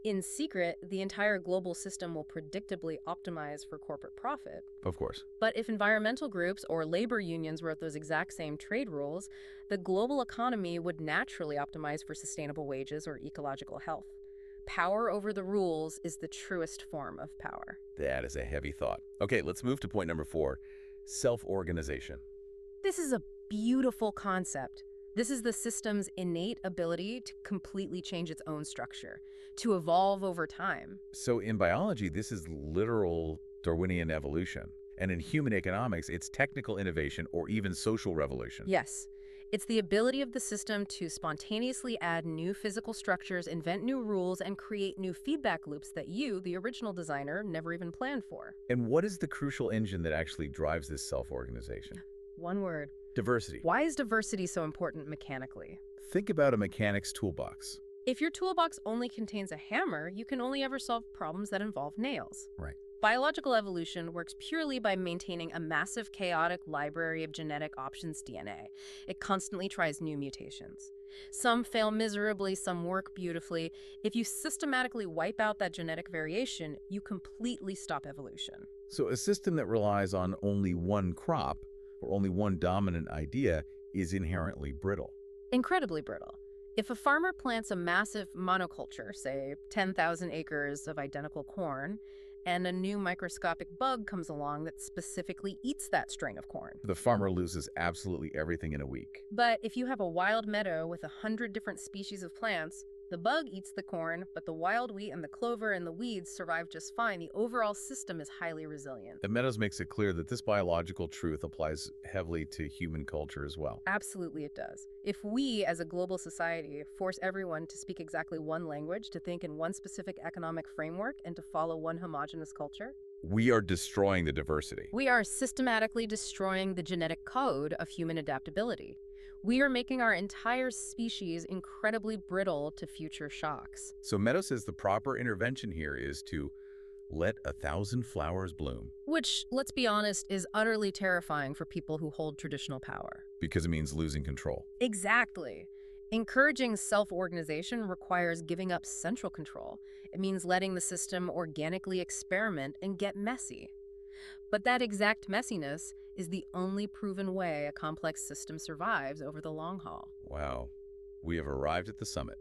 in secret, the entire global system will predictably optimize for corporate profit. Of course. But if environmental groups or labor unions wrote those exact same trade rules, the global economy would naturally optimize for sustainable wages or ecological health. Power over the rules is the truest form of power. That is a heavy thought. Okay, let's move to point number 4, self-organization. This is a beautiful concept. This is the system's innate ability to completely change its own structure, to evolve over time. So in biology, this is literal Darwinian evolution. And in human economics, it's technical innovation or even social revolution. Yes. It's the ability of the system to spontaneously add new physical structures, invent new rules, and create new feedback loops that you, the original designer, never even planned for. And what is the crucial engine that actually drives this self-organization? One word. Diversity. Why is diversity so important mechanically? Think about a mechanic's toolbox. If your toolbox only contains a hammer, you can only ever solve problems that involve nails. Right. Biological evolution works purely by maintaining a massive chaotic library of genetic options DNA. It constantly tries new mutations. Some fail miserably, some work beautifully. If you systematically wipe out that genetic variation, you completely stop evolution. So a system that relies on only one crop or only one dominant idea is inherently brittle. Incredibly brittle. If a farmer plants a massive monoculture, say 10,000 acres of identical corn, and a new microscopic bug comes along that specifically eats that strain of corn. The farmer loses absolutely everything in a week. But if you have a wild meadow with 100 different species of plants, the bug eats the corn, but the wild wheat and the clover and the weeds survive just fine. The overall system is highly resilient. And Meadows makes it clear that this biological truth applies heavily to human culture as well. Absolutely it does. If we, as a global society, force everyone to speak exactly one language, to think in one specific economic framework, and to follow one homogeneous culture, We are destroying the diversity. We are systematically destroying the genetic code of human adaptability. We are making our entire species incredibly brittle to future shocks. So Meadows says the proper intervention here is to let 1,000 flowers bloom. Which, let's be honest, is utterly terrifying for people who hold traditional power. Because it means losing control. Exactly. Encouraging self-organization requires giving up central control. It means letting the system organically experiment and get messy. But that exact messiness is the only proven way a complex system survives over the long haul. Wow. We have arrived at the summit.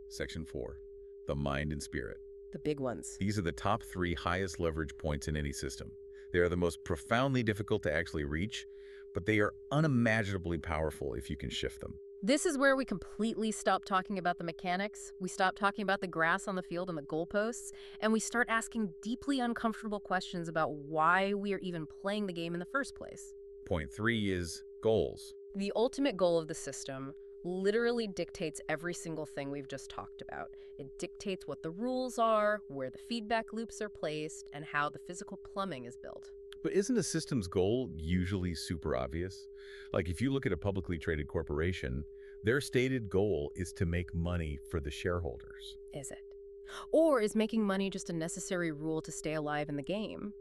Section 4. The mind and spirit. The big ones. These are the top 3 highest leverage points in any system. They are the most profoundly difficult to actually reach, but they are unimaginably powerful if you can shift them. This is where we completely stop talking about the mechanics, we stop talking about the grass on the field and the goalposts, and we start asking deeply uncomfortable questions about why we are even playing the game in the first place. Point 3 is goals. The ultimate goal of the system literally dictates every single thing we've just talked about. It dictates what the rules are, where the feedback loops are placed, and how the physical plumbing is built. But isn't a system's goal usually super obvious? Like if you look at a publicly traded corporation, their stated goal is to make money for the shareholders. Is it? Or is making money just a necessary rule to stay alive in the game?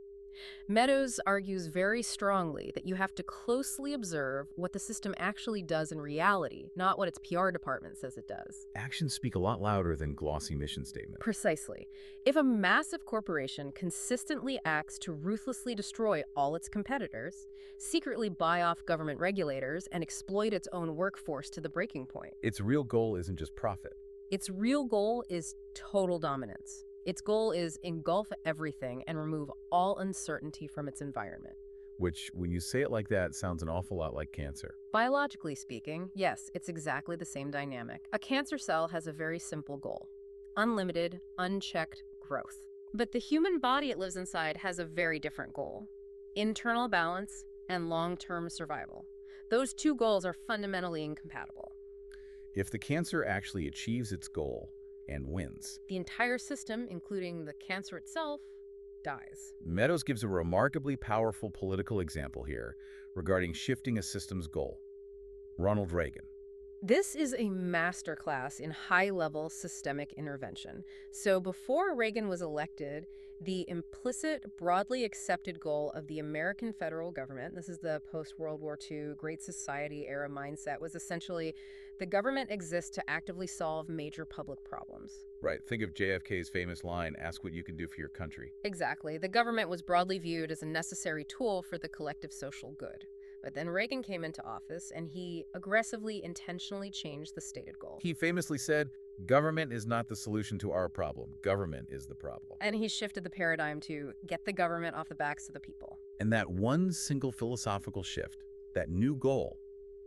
Meadows argues very strongly that you have to closely observe what the system actually does in reality, not what its PR department says it does. Actions speak a lot louder than glossy mission statements. Precisely. If a massive corporation consistently acts to ruthlessly destroy all its competitors, secretly buy off government regulators, and exploit its own workforce to the breaking point, Its real goal isn't just profit. its real goal is total dominance. Its goal is engulf everything and remove all uncertainty from its environment. Which, when you say it like that, sounds an awful lot like cancer. Biologically speaking, yes, it's exactly the same dynamic. A cancer cell has a very simple goal: unlimited, unchecked growth. But the human body it lives inside has a very different goal: internal balance and long-term survival. Those two goals are fundamentally incompatible. If the cancer actually achieves its goal and wins, The entire system, including the cancer itself, dies. Meadows gives a remarkably powerful political example here regarding shifting a system's goal. Ronald Reagan. This is a masterclass in high-level systemic intervention. So before Reagan was elected, the implicit, broadly accepted goal of the American federal government, this is the post-World War II Great Society era mindset, was essentially the government exists to actively solve major public problems. Right, think of JFK's famous line, "Ask what you can do for your country." Exactly. The government was broadly viewed as a necessary tool for the collective social good. But then Reagan came into office, and he aggressively, intentionally changed the stated goal. He famously said, "Government is not the solution to our problem. Government is the problem." And he shifted the paradigm to get the government off the backs of the people. And that one single philosophical shift, that new goal,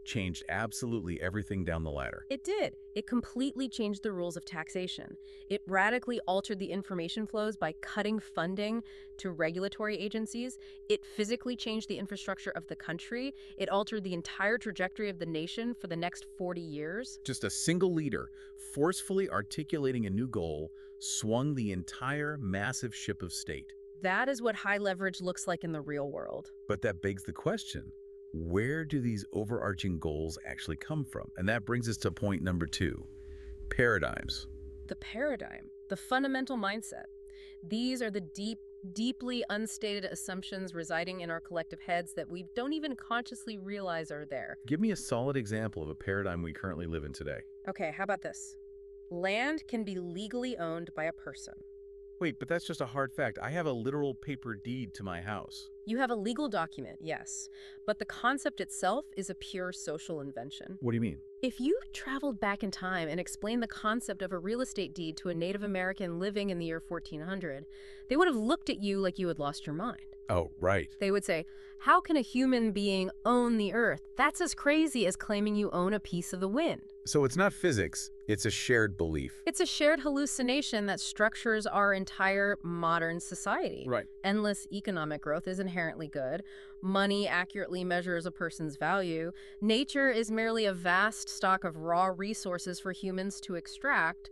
changed absolutely everything down the ladder. It did. It completely changed the rules of taxation. It radically altered the information flows by cutting funding to regulatory agencies. It physically changed the infrastructure of the country. It altered the entire trajectory of the nation for the next 40 years. Just a single leader, forcefully articulating a new goal, swung the entire massive ship of state. That is what high leverage looks like in the real world. But that begs the question, where do these overarching goals actually come from? And that brings us to point number 2, paradigms. The paradigm, the fundamental mindset. These are the deeply unstated assumptions residing in our collective heads that we don't even consciously realize are there. Give me a solid example of a paradigm we currently live in today. Okay, how about this? Land can be legally owned by a person. Wait, but that's just a hard fact. I have a literal paper deed to my house. You have a legal document, yes, but the concept itself is a pure social invention. What do you mean? If you traveled back in time and explained the concept of a real estate deed to a Native American living in the year 1400, they would have looked at you like you had lost your mind. Oh, right. They would say, how can a human being own the earth? That's as crazy as claiming you own a piece of the wind. So it's not physics, it's a shared belief. It's a shared hallucination that structures our entire modern society. Right. Endless economic growth is inherently good. Money accurately measures a person's value. Nature is merely a vast stock of raw resources for humans to extract.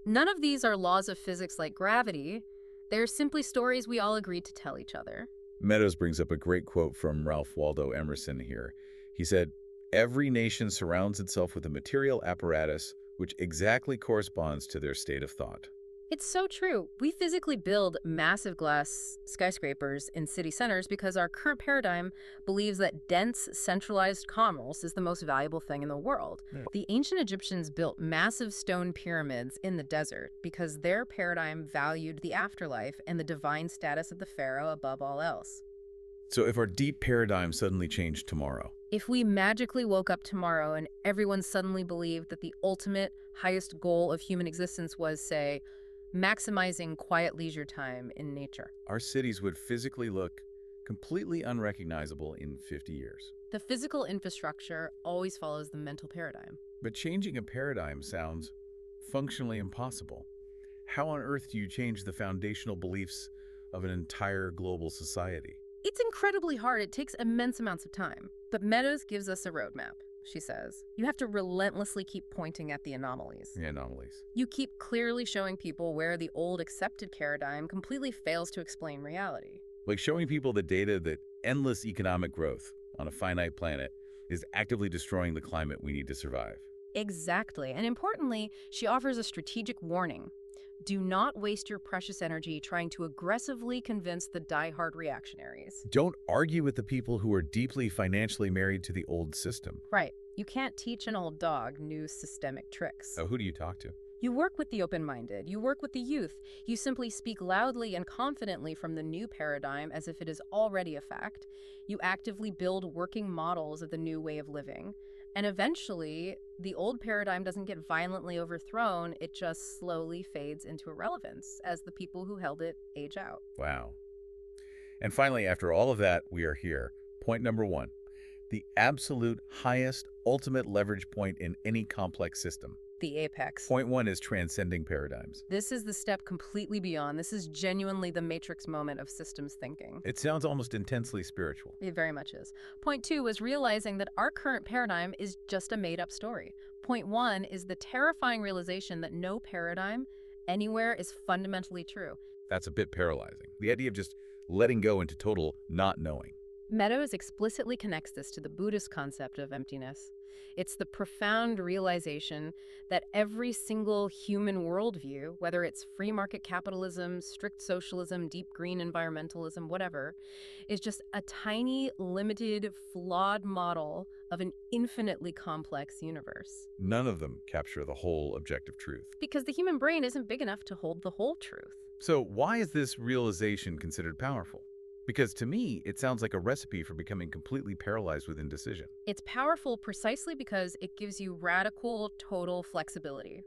None of these are laws of physics like gravity. They're simply stories we all agreed to tell each other. Meadows brings up a great quote from Ralph Waldo Emerson here. He said, "Every nation surrounds itself with a material apparatus which exactly corresponds to their state of thought." It's so true. We physically build massive glass skyscrapers in city centers because our current paradigm believes that dense, centralized commerce is the most valuable thing in the world. Yeah. The ancient Egyptians built massive stone pyramids in the desert because their paradigm valued the afterlife and the divine status of the pharaoh above all else. So if our deep paradigm suddenly changed tomorrow, If we magically woke up tomorrow and everyone suddenly believed that the ultimate, highest goal of human existence was, say, maximizing quiet leisure time in nature, our cities would physically look completely unrecognizable in 50 years. the physical infrastructure always follows the mental paradigm. But changing a paradigm sounds functionally impossible. How on earth do you change the foundational beliefs of an entire global society? It's incredibly hard. It takes immense amounts of time. But Meadows gives us a roadmap. She says, you have to relentlessly keep pointing at the anomalies. The anomalies. You keep clearly showing people where the old accepted paradigm completely fails to explain reality. Like showing people the data that endless economic growth on a finite planet is actively destroying the climate we need to survive. Exactly. And importantly, she offers a strategic warning. Do not waste your precious energy trying to aggressively convince the die-hard reactionaries. Don't argue with the people who are deeply financially married to the old system. Right. You can't teach an old dog new systemic tricks. So who do you talk to? You work with the open-minded. You work with the youth. You simply speak loudly and confidently from the new paradigm as if it is already a fact. You actively build working models of the new way of living. And eventually, the old paradigm doesn't get violently overthrown, it just slowly fades into irrelevance as the people who held it age out. Wow. And finally, after all of that, we are here. Point number 1. The absolute highest, ultimate leverage point in any complex system. The apex. Point 1 is transcending paradigms. This is the step completely beyond. This is genuinely the matrix moment of systems thinking. It sounds almost intensely spiritual. It very much is. Point 2 was realizing that our current paradigm is just a made-up story. Point 1 is the terrifying realization that no paradigm anywhere is fundamentally true. That's a bit paralyzing. The idea of just letting go into total not knowing. Meadows explicitly connects this to the Buddhist concept of emptiness. It's the profound realization that every single human worldview, whether it's free market capitalism, strict socialism, deep green environmentalism, whatever, is just a tiny, limited, flawed model of an infinitely complex universe. None of them capture the whole objective truth. Because the human brain isn't big enough to hold the whole truth. So why is this realization considered powerful? Because to me, it sounds like a recipe for becoming completely paralyzed with indecision. It's powerful precisely because it gives you radical, total flexibility.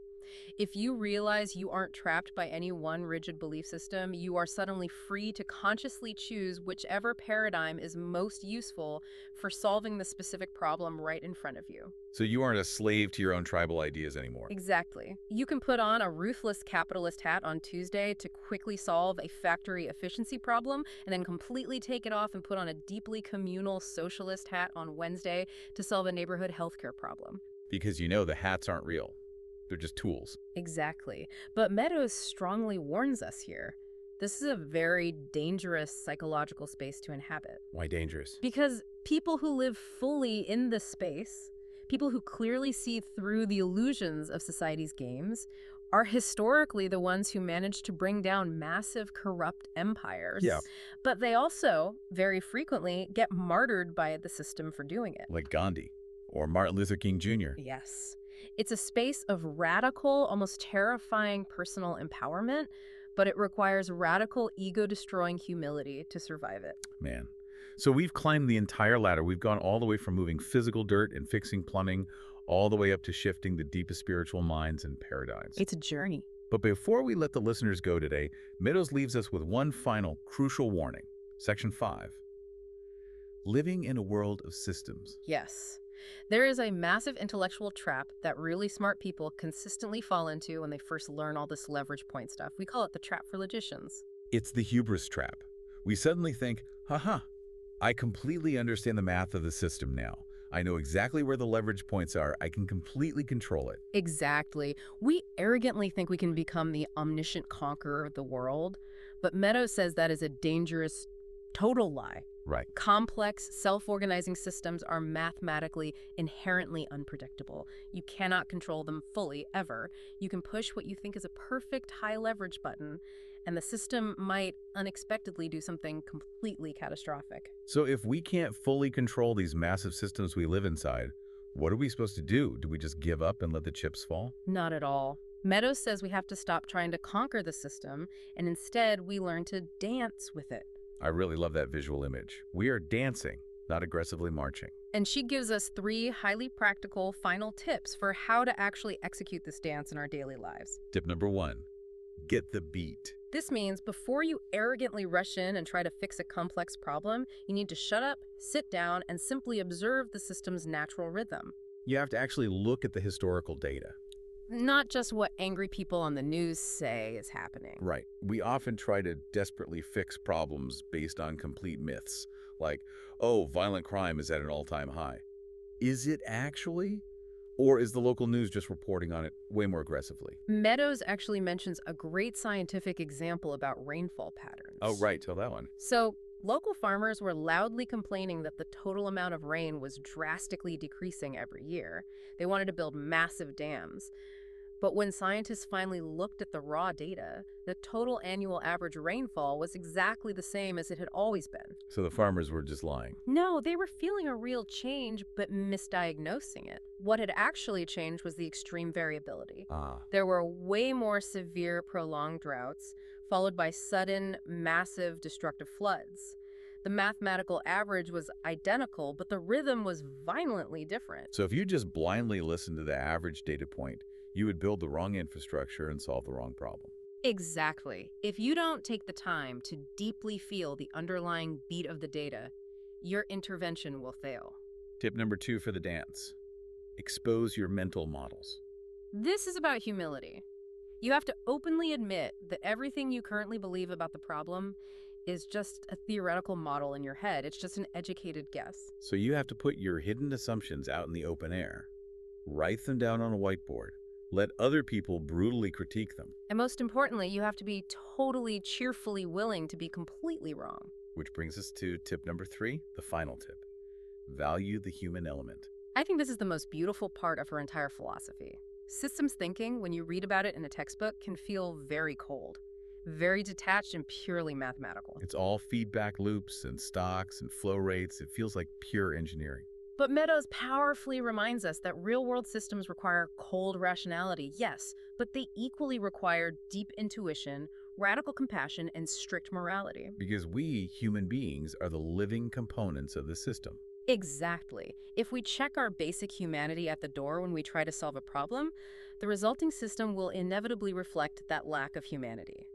If you realize you aren't trapped by any one rigid belief system, you are suddenly free to consciously choose whichever paradigm is most useful for solving the specific problem right in front of you. So you aren't a slave to your own tribal ideas anymore. Exactly. You can put on a ruthless capitalist hat on Tuesday to quickly solve a factory efficiency problem, and then completely take it off and put on a deeply communal socialist hat on Wednesday to solve a neighborhood healthcare problem. Because you know the hats aren't real. They're just tools. Exactly. But Meadows strongly warns us here. This is a very dangerous psychological space to inhabit. Why dangerous? Because people who live fully in this space, people who clearly see through the illusions of society's games, are historically the ones who managed to bring down massive corrupt empires. Yeah. But they also, very frequently, get martyred by the system for doing it. Like Gandhi or Martin Luther King Jr. Yes. It's a space of radical, almost terrifying personal empowerment, but it requires radical ego-destroying humility to survive it. Man. So we've climbed the entire ladder. We've gone all the way from moving physical dirt and fixing plumbing, all the way up to shifting the deepest spiritual minds and paradigms. It's a journey. But before we let the listeners go today, Meadows leaves us with one final crucial warning. Section 5. Living in a world of systems. Yes. There is a massive intellectual trap that really smart people consistently fall into when they first learn all this leverage point stuff. We call it the trap for logicians. It's the hubris trap. We suddenly think, haha, I completely understand the math of the system now. I know exactly where the leverage points are. I can completely control it. Exactly. We arrogantly think we can become the omniscient conqueror of the world, But Meadows says that is a dangerous, total lie. Right. Complex, self-organizing systems are mathematically inherently unpredictable. You cannot control them fully, ever. You can push what you think is a perfect high-leverage button, and the system might unexpectedly do something completely catastrophic. So if we can't fully control these massive systems we live inside, what are we supposed to do? Do we just give up and let the chips fall? Not at all. Meadows says we have to stop trying to conquer the system, and instead we learn to dance with it. I really love that visual image. We are dancing, not aggressively marching. And she gives us 3 highly practical final tips for how to actually execute this dance in our daily lives. Tip number 1, get the beat. This means before you arrogantly rush in and try to fix a complex problem, you need to shut up, sit down, and simply observe the system's natural rhythm. You have to actually look at the historical data. Not just what angry people on the news say is happening. Right. We often try to desperately fix problems based on complete myths, like, oh, violent crime is at an all-time high. Is it actually? Or is the local news just reporting on it way more aggressively? Meadows actually mentions a great scientific example about rainfall patterns. Oh, right. Tell that one. So, local farmers were loudly complaining that the total amount of rain was drastically decreasing every year. They wanted to build massive dams. But when scientists finally looked at the raw data, the total annual average rainfall was exactly the same as it had always been. So the farmers were just lying. No, they were feeling a real change, but misdiagnosing it. What had actually changed was the extreme variability. There were way more severe, prolonged droughts, followed by sudden, massive, destructive floods. The mathematical average was identical, but the rhythm was violently different. So if you just blindly listened to the average data point, you would build the wrong infrastructure and solve the wrong problem. Exactly. If you don't take the time to deeply feel the underlying beat of the data, your intervention will fail. Tip number 2 for the dance. Expose your mental models. This is about humility. You have to openly admit that everything you currently believe about the problem is just a theoretical model in your head. It's just an educated guess. So you have to put your hidden assumptions out in the open air. Write them down on a whiteboard. Let other people brutally critique them. And most importantly, you have to be totally, cheerfully willing to be completely wrong. Which brings us to tip number 3, the final tip. Value the human element. I think this is the most beautiful part of her entire philosophy. Systems thinking, when you read about it in a textbook, can feel very cold, very detached and purely mathematical. It's all feedback loops and stocks and flow rates. It feels like pure engineering. But Meadows powerfully reminds us that real-world systems require cold rationality, yes, but they equally require deep intuition, radical compassion, and strict morality. Because we, human beings, are the living components of the system. Exactly. If we check our basic humanity at the door when we try to solve a problem, the resulting system will inevitably reflect that lack of humanity.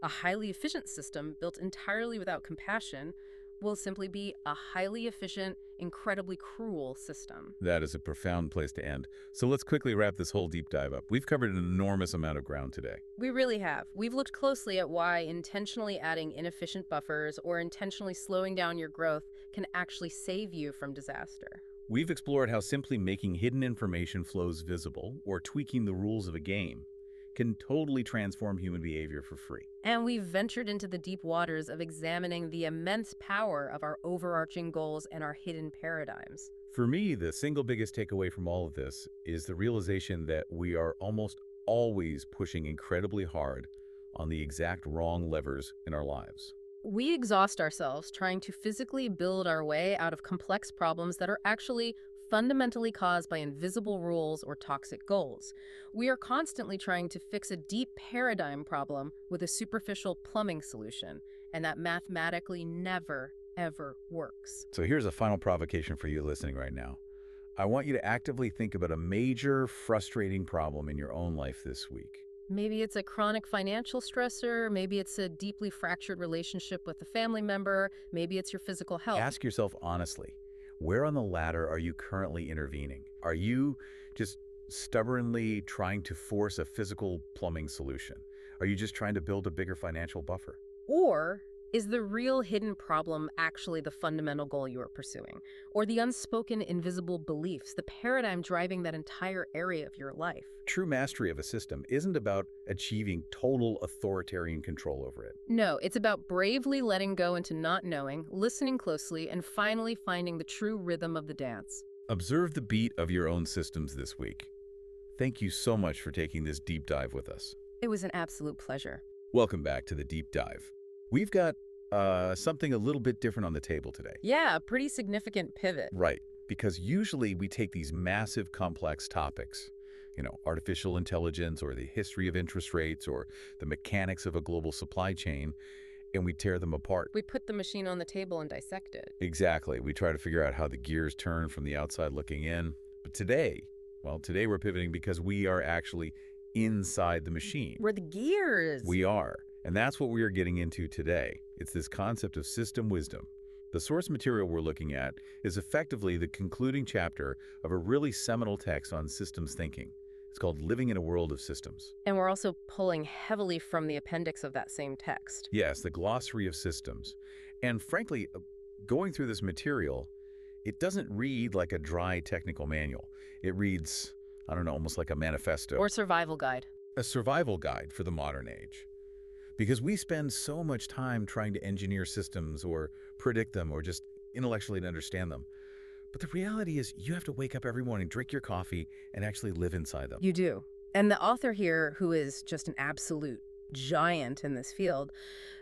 A highly efficient system built entirely without compassion will simply be a highly efficient, incredibly cruel system. That is a profound place to end. So let's quickly wrap this whole deep dive up. We've covered an enormous amount of ground today. We really have. We've looked closely at why intentionally adding inefficient buffers or intentionally slowing down your growth can actually save you from disaster. We've explored how simply making hidden information flows visible or tweaking the rules of a game can totally transform human behavior for free. And we've ventured into the deep waters of examining the immense power of our overarching goals and our hidden paradigms. For me, the single biggest takeaway from all of this is the realization that we are almost always pushing incredibly hard on the exact wrong levers in our lives. We exhaust ourselves trying to physically build our way out of complex problems that are actually fundamentally caused by invisible rules or toxic goals. We are constantly trying to fix a deep paradigm problem with a superficial plumbing solution, and that mathematically never, ever works. So here's a final provocation for you listening right now. I want you to actively think about a major, frustrating problem in your own life this week. Maybe it's a chronic financial stressor, maybe it's a deeply fractured relationship with a family member, maybe it's your physical health. Ask yourself honestly, where on the ladder are you currently intervening? Are you just stubbornly trying to force a physical plumbing solution? Are you just trying to build a bigger financial buffer? Or Is the real hidden problem actually the fundamental goal you are pursuing? Or the unspoken invisible beliefs, the paradigm driving that entire area of your life? True mastery of a system isn't about achieving total authoritarian control over it. No, it's about bravely letting go into not knowing, listening closely, and finally finding the true rhythm of the dance. Observe the beat of your own systems this week. Thank you so much for taking this deep dive with us. It was an absolute pleasure. Welcome back to the deep dive. We've got something a little bit different on the table today. Yeah, a pretty significant pivot. Right, because usually we take these massive, complex topics, artificial intelligence or the history of interest rates or the mechanics of a global supply chain, and we tear them apart. We put the machine on the table and dissect it. Exactly. We try to figure out how the gears turn from the outside looking in. But today we're pivoting because we are actually inside the machine. We're the gears. We are. And that's what we are getting into today. It's this concept of system wisdom. The source material we're looking at is effectively the concluding chapter of a really seminal text on systems thinking. It's called Living in a World of Systems. And we're also pulling heavily from the appendix of that same text. Yes, the glossary of systems. And frankly, going through this material, it doesn't read like a dry technical manual. It reads, I don't know, almost like a manifesto. Or survival guide. A survival guide for the modern age. Because we spend so much time trying to engineer systems or predict them or just intellectually to understand them. But the reality is you have to wake up every morning, drink your coffee, and actually live inside them. You do. And the author here, who is just an absolute giant in this field,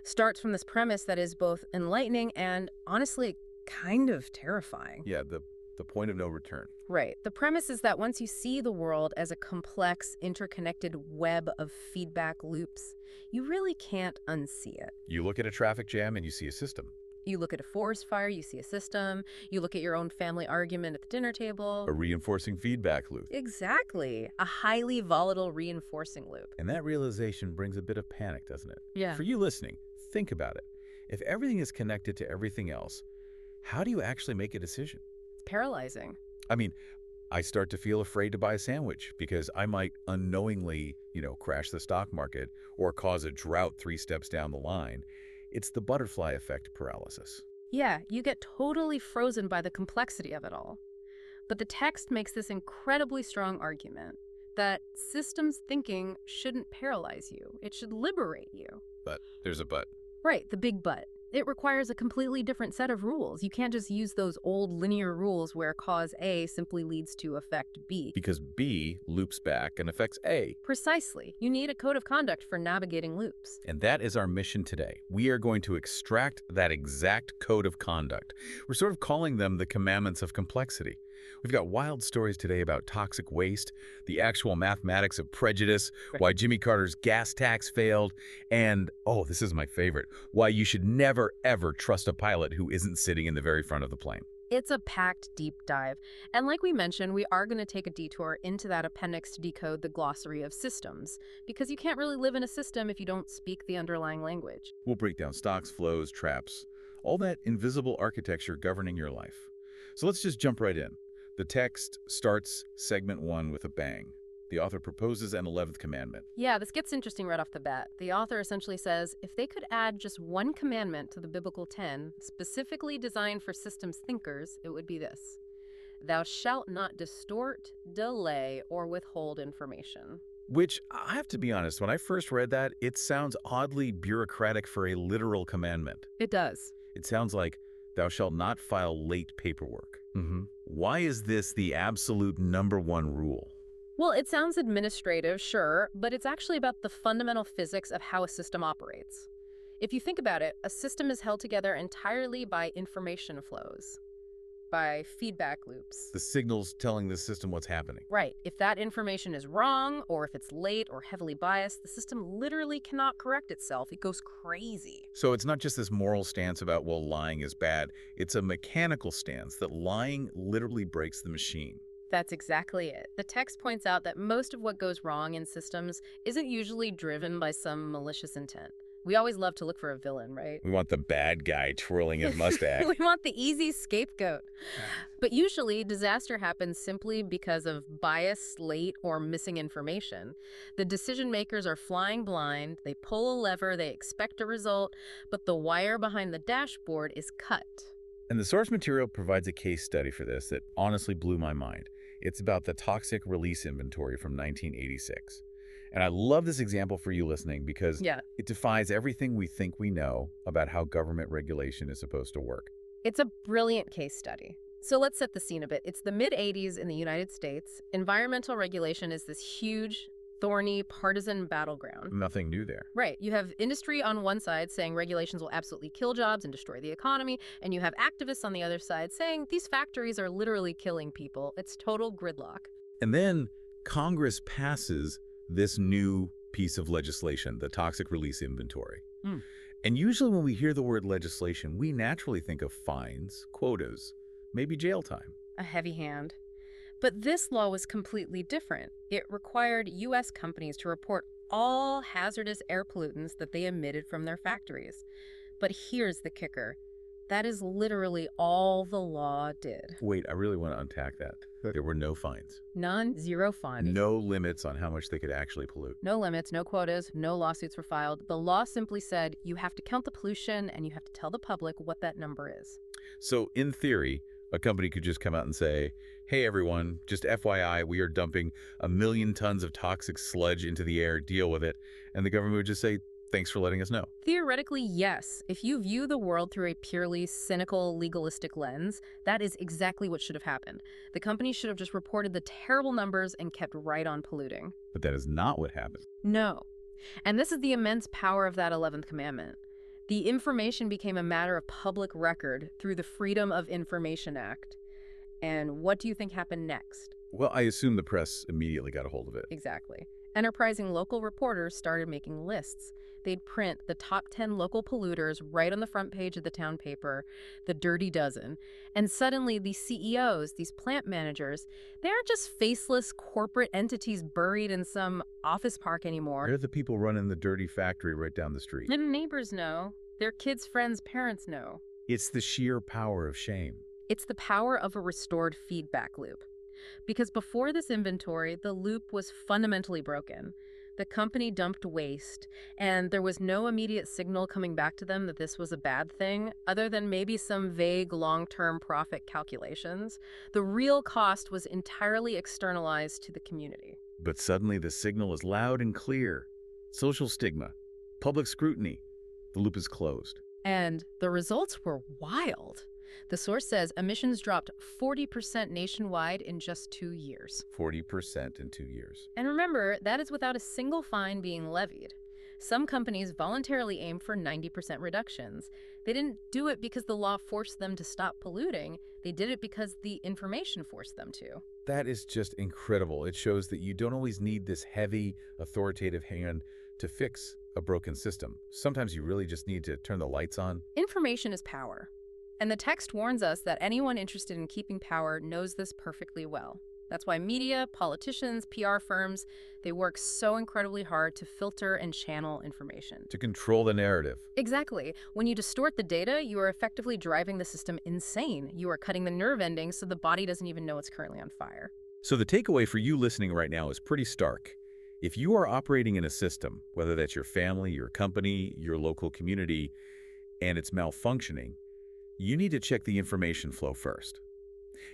starts from this premise that is both enlightening and, honestly, kind of terrifying. Yeah, the point of no return. Right. The premise is that once you see the world as a complex, interconnected web of feedback loops, you really can't unsee it. You look at a traffic jam and you see a system. You look at a forest fire, you see a system. You look at your own family argument at the dinner table. A reinforcing feedback loop. Exactly. A highly volatile reinforcing loop. And that realization brings a bit of panic, doesn't it? Yeah. For you listening, think about it. If everything is connected to everything else, how do you actually make a decision? It's paralyzing. I mean, I start to feel afraid to buy a sandwich because I might unknowingly, crash the stock market or cause a drought 3 steps down the line. It's the butterfly effect paralysis. Yeah, you get totally frozen by the complexity of it all. But the text makes this incredibly strong argument that systems thinking shouldn't paralyze you. It should liberate you. But there's a but. Right, the big but. It requires a completely different set of rules. You can't just use those old linear rules where cause A simply leads to effect B. Because B loops back and affects A. Precisely. You need a code of conduct for navigating loops. And that is our mission today. We are going to extract that exact code of conduct. We're sort of calling them the commandments of complexity. We've got wild stories today about toxic waste, the actual mathematics of prejudice, why Jimmy Carter's gas tax failed, and, oh, this is my favorite, why you should never, ever trust a pilot who isn't sitting in the very front of the plane. It's a packed deep dive. And like we mentioned, we are going to take a detour into that appendix to decode the glossary of systems, because you can't really live in a system if you don't speak the underlying language. We'll break down stocks, flows, traps, all that invisible architecture governing your life. So let's just jump right in. The text starts segment 1 with a bang. The author proposes an 11th commandment. Yeah, this gets interesting right off the bat. The author essentially says, if they could add just one commandment to the biblical 10, specifically designed for systems thinkers, it would be this: thou shalt not distort, delay, or withhold information. Which, I have to be honest, when I first read that, it sounds oddly bureaucratic for a literal commandment. It does. It sounds like, thou shalt not file late paperwork. Why is this the absolute #1 rule? Well, it sounds administrative, sure, but it's actually about the fundamental physics of how a system operates. If you think about it, a system is held together entirely by information flows, by feedback loops. The signals telling the system what's happening. Right. If that information is wrong, or if it's late or heavily biased, the system literally cannot correct itself. It goes crazy. So it's not just this moral stance about, well, lying is bad. It's a mechanical stance that lying literally breaks the machine. That's exactly it. The text points out that most of what goes wrong in systems isn't usually driven by some malicious intent. We always love to look for a villain, right? We want the bad guy twirling his mustache. We want the easy scapegoat. But usually, disaster happens simply because of bias, late, or missing information. The decision makers are flying blind, they pull a lever, they expect a result, but the wire behind the dashboard is cut. And the source material provides a case study for this that honestly blew my mind. It's about the toxic release inventory from 1986. And I love this example for you listening because it defies everything we think we know about how government regulation is supposed to work. It's a brilliant case study. So let's set the scene a bit. It's the mid-'80s in the United States. Environmental regulation is this huge, thorny, partisan battleground. Nothing new there. Right. You have industry on one side saying regulations will absolutely kill jobs and destroy the economy, and you have activists on the other side saying these factories are literally killing people. It's total gridlock. And then Congress passes this new piece of legislation, the toxic release inventory. And usually when we hear the word legislation, we naturally think of fines, quotas, maybe jail time. A heavy hand. But this law was completely different. It required U.S. companies to report all hazardous air pollutants that they emitted from their factories. But here's the kicker. That is literally all the law did. Wait, I really want to unpack that. There were no fines. None, zero fines. No limits on how much they could actually pollute. No limits, no quotas, no lawsuits were filed. The law simply said you have to count the pollution and you have to tell the public what that number is. So in theory, a company could just come out and say, hey everyone, just FYI, we are dumping 1 million tons of toxic sludge into the air, deal with it. And the government would just say, thanks for letting us know. Theoretically, yes. If you view the world through a purely cynical, legalistic lens, that is exactly what should have happened. The company should have just reported the terrible numbers and kept right on polluting. But that is not what happened. No. And this is the immense power of that 11th commandment. The information became a matter of public record through the Freedom of Information Act. And what do you think happened next? Well, I assume the press immediately got a hold of it. Exactly. Enterprising local reporters started making lists. They'd print the top 10 local polluters right on the front page of the town paper, the Dirty Dozen. And suddenly these CEOs, these plant managers, they aren't just faceless corporate entities buried in some office park anymore. They're the people running the dirty factory right down the street. And neighbors know. Their kids' friends' parents know. It's the sheer power of shame. It's the power of a restored feedback loop. Because before this inventory, the loop was fundamentally broken. The company dumped waste, and there was no immediate signal coming back to them that this was a bad thing, other than maybe some vague long-term profit calculations. The real cost was entirely externalized to the community. But suddenly the signal is loud and clear. Social stigma, public scrutiny. The loop is closed. And the results were wild. The source says emissions dropped 40% nationwide in just 2 years. 40% in 2 years. And remember, that is without a single fine being levied. Some companies voluntarily aimed for 90% reductions. They didn't do it because the law forced them to stop polluting. They did it because the information forced them to. That is just incredible. It shows that you don't always need this heavy, authoritative hand to fix a broken system. Sometimes you really just need to turn the lights on. Information is power. And the text warns us that anyone interested in keeping power knows this perfectly well. That's why media, politicians, PR firms, they work so incredibly hard to filter and channel information. To control the narrative. Exactly. When you distort the data, you are effectively driving the system insane. You are cutting the nerve endings so the body doesn't even know it's currently on fire. So the takeaway for you listening right now is pretty stark. If you are operating in a system, whether that's your family, your company, your local community, and it's malfunctioning, you need to check the information flow first.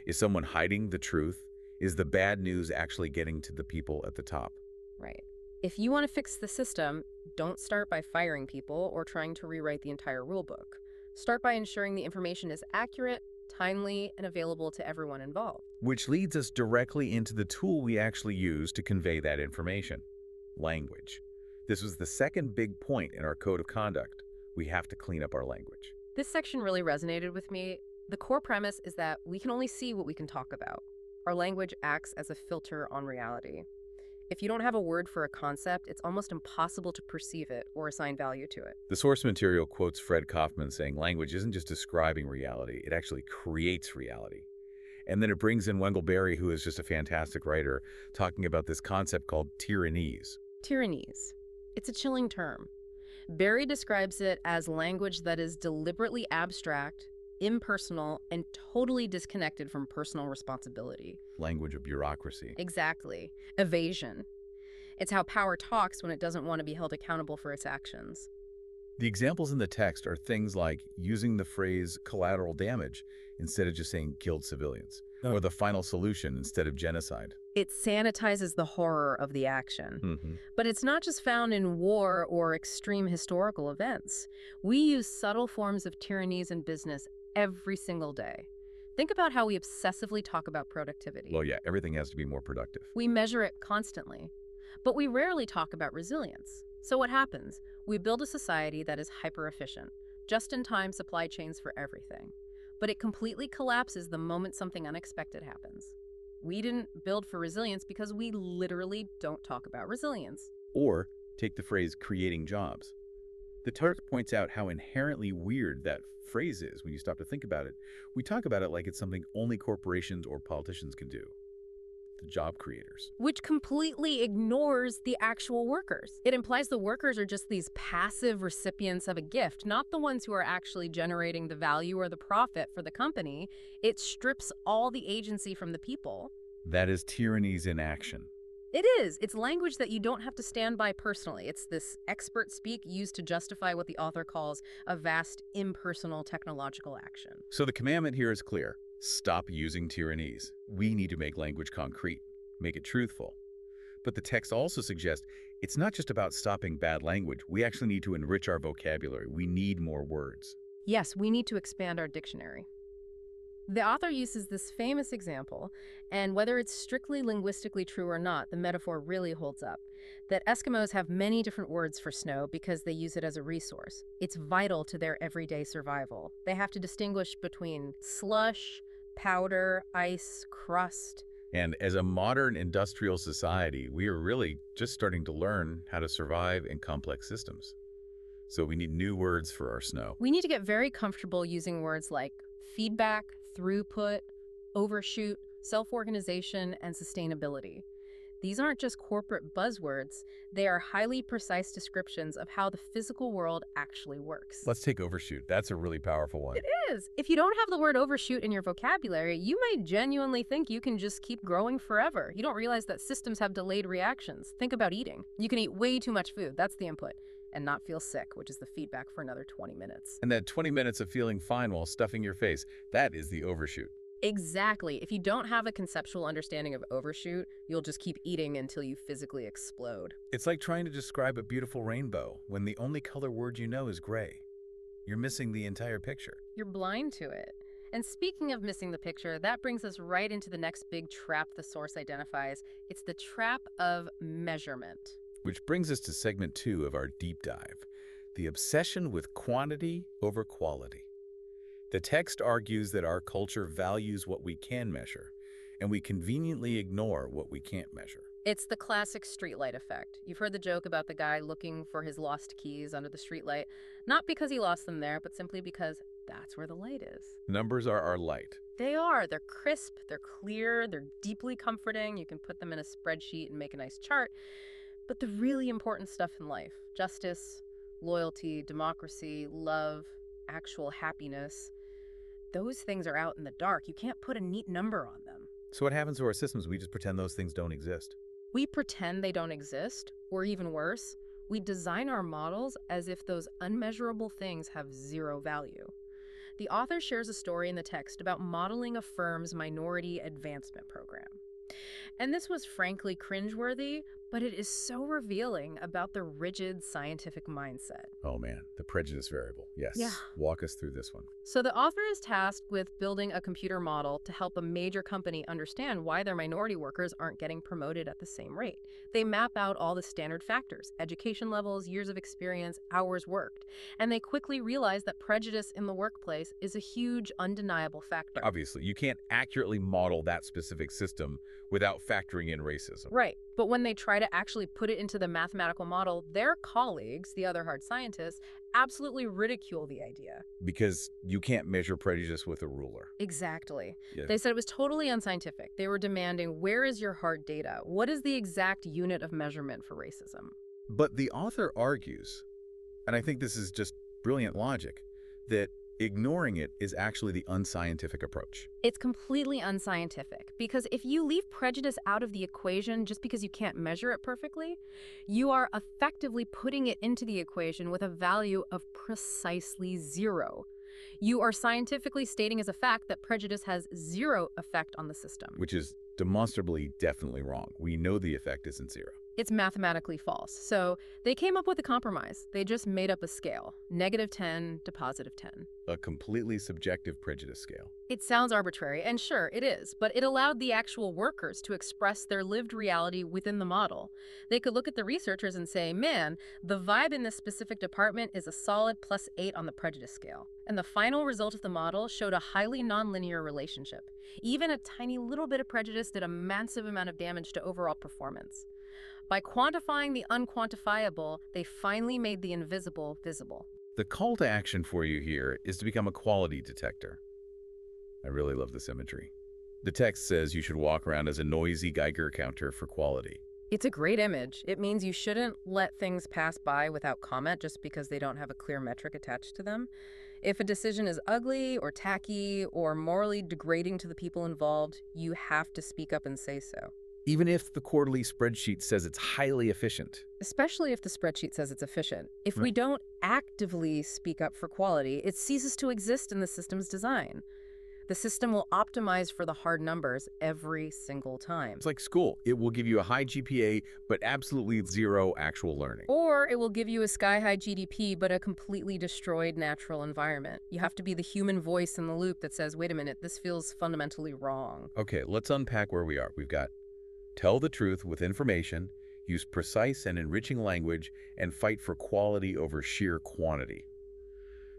Is someone hiding the truth? Is the bad news actually getting to the people at the top? Right. If you want to fix the system, don't start by firing people or trying to rewrite the entire rulebook. Start by ensuring the information is accurate, timely, and available to everyone involved. Which leads us directly into the tool we actually use to convey that information: language. This was the second big point in our code of conduct. We have to clean up our language. This section really resonated with me. The core premise is that we can only see what we can talk about. Our language acts as a filter on reality. If you don't have a word for a concept, it's almost impossible to perceive it or assign value to it. The source material quotes Fred Kaufman saying language isn't just describing reality, it actually creates reality. And then it brings in Wendell Berry, who is just a fantastic writer, talking about this concept called tyrannese. Tyrannese. It's a chilling term. Barry describes it as language that is deliberately abstract, impersonal, and totally disconnected from personal responsibility. Language of bureaucracy. Exactly. Evasion. It's how power talks when it doesn't want to be held accountable for its actions. The examples in the text are things like using the phrase collateral damage instead of just saying killed civilians, or the final solution instead of genocide. It sanitizes the horror of the action. But it's not just found in war or extreme historical events. We use subtle forms of tyrannies in business every single day. Think about how we obsessively talk about productivity. Well, yeah, everything has to be more productive. We measure it constantly, but we rarely talk about resilience. So what happens? We build a society that is hyper-efficient, just-in-time supply chains for everything. But it completely collapses the moment something unexpected happens. We didn't build for resilience because we literally don't talk about resilience. Or take the phrase creating jobs. The text points out how inherently weird that phrase is when you stop to think about it. We talk about it like it's something only corporations or politicians can do. The job creators. Which completely ignores the actual workers. It implies the workers are just these passive recipients of a gift, not the ones who are actually generating the value or the profit for the company. It strips all the agency from the people. That is tyrannies in action. It is. It's language that you don't have to stand by personally. It's this expert speak used to justify what the author calls a vast, impersonal technological action. So the commandment here is clear. Stop using tyrannies. We need to make language concrete, make it truthful. But the text also suggests it's not just about stopping bad language. We actually need to enrich our vocabulary. We need more words. Yes, we need to expand our dictionary. The author uses this famous example, and whether it's strictly linguistically true or not, the metaphor really holds up, that Eskimos have many different words for snow because they use it as a resource. It's vital to their everyday survival. They have to distinguish between slush, powder, ice, crust. And as a modern industrial society, we are really just starting to learn how to survive in complex systems. So we need new words for our snow. We need to get very comfortable using words like feedback, throughput, overshoot, self-organization, and sustainability. These aren't just corporate buzzwords. They are highly precise descriptions of how the physical world actually works. Let's take overshoot. That's a really powerful one. It is. If you don't have the word overshoot in your vocabulary, you might genuinely think you can just keep growing forever. You don't realize that systems have delayed reactions. Think about eating. You can eat way too much food. That's the input. And not feel sick, which is the feedback for another 20 minutes. And that 20 minutes of feeling fine while stuffing your face, that is the overshoot. Exactly. If you don't have a conceptual understanding of overshoot, you'll just keep eating until you physically explode. It's like trying to describe a beautiful rainbow when the only color word you know is gray. You're missing the entire picture. You're blind to it. And speaking of missing the picture, that brings us right into the next big trap the source identifies. It's the trap of measurement. Which brings us to segment 2 of our deep dive, the obsession with quantity over quality. The text argues that our culture values what we can measure, and we conveniently ignore what we can't measure. It's the classic streetlight effect. You've heard the joke about the guy looking for his lost keys under the streetlight, not because he lost them there, but simply because that's where the light is. Numbers are our light. They are. They're crisp, they're clear, they're deeply comforting. You can put them in a spreadsheet and make a nice chart. But the really important stuff in life, justice, loyalty, democracy, love, actual happiness, those things are out in the dark. You can't put a neat number on them. So what happens to our systems? We just pretend those things don't exist. We pretend they don't exist, or even worse, we design our models as if those unmeasurable things have zero value. The author shares a story in the text about modeling a firm's minority advancement program. And this was frankly cringeworthy, but it is so revealing about the rigid scientific mindset. Oh man, the prejudice variable. Yes. Yeah. Walk us through this one. So the author is tasked with building a computer model to help a major company understand why their minority workers aren't getting promoted at the same rate. They map out all the standard factors, education levels, years of experience, hours worked, and they quickly realize that prejudice in the workplace is a huge, undeniable factor. Obviously, you can't accurately model that specific system without factoring in racism. Right. But when they try to actually put it into the mathematical model, their colleagues, the other hard scientists, absolutely ridicule the idea. Because you can't measure prejudice with a ruler. Exactly. Yeah. They said it was totally unscientific. They were demanding, where is your hard data? What is the exact unit of measurement for racism? But the author argues And I think this is just brilliant logic, that ignoring it is actually the unscientific approach. It's completely unscientific because if you leave prejudice out of the equation just because you can't measure it perfectly, you are effectively putting it into the equation with a value of precisely 0. You are scientifically stating as a fact that prejudice has 0 effect on the system. Which is demonstrably definitely wrong. We know the effect isn't 0. It's mathematically false. So they came up with a compromise. They just made up a scale, -10 to +10. A completely subjective prejudice scale. It sounds arbitrary, and sure, it is, but it allowed the actual workers to express their lived reality within the model. They could look at the researchers and say, man, the vibe in this specific department is a solid +8 on the prejudice scale. And the final result of the model showed a highly nonlinear relationship. Even a tiny little bit of prejudice did a massive amount of damage to overall performance. By quantifying the unquantifiable, they finally made the invisible visible. The call to action for you here is to become a quality detector. I really love this imagery. The text says you should walk around as a noisy Geiger counter for quality. It's a great image. It means you shouldn't let things pass by without comment just because they don't have a clear metric attached to them. If a decision is ugly or tacky or morally degrading to the people involved, you have to speak up and say so. Even if the quarterly spreadsheet says it's highly efficient. Especially if the spreadsheet says it's efficient. If we Right. don't actively speak up for quality, it ceases to exist in the system's design. The system will optimize for the hard numbers every single time. It's like school. It will give you a high GPA, but absolutely 0 actual learning. Or it will give you a sky-high GDP, but a completely destroyed natural environment. You have to be the human voice in the loop that says, wait a minute, this feels fundamentally wrong. Okay, let's unpack where we are. We've got tell the truth with information, use precise and enriching language, and fight for quality over sheer quantity.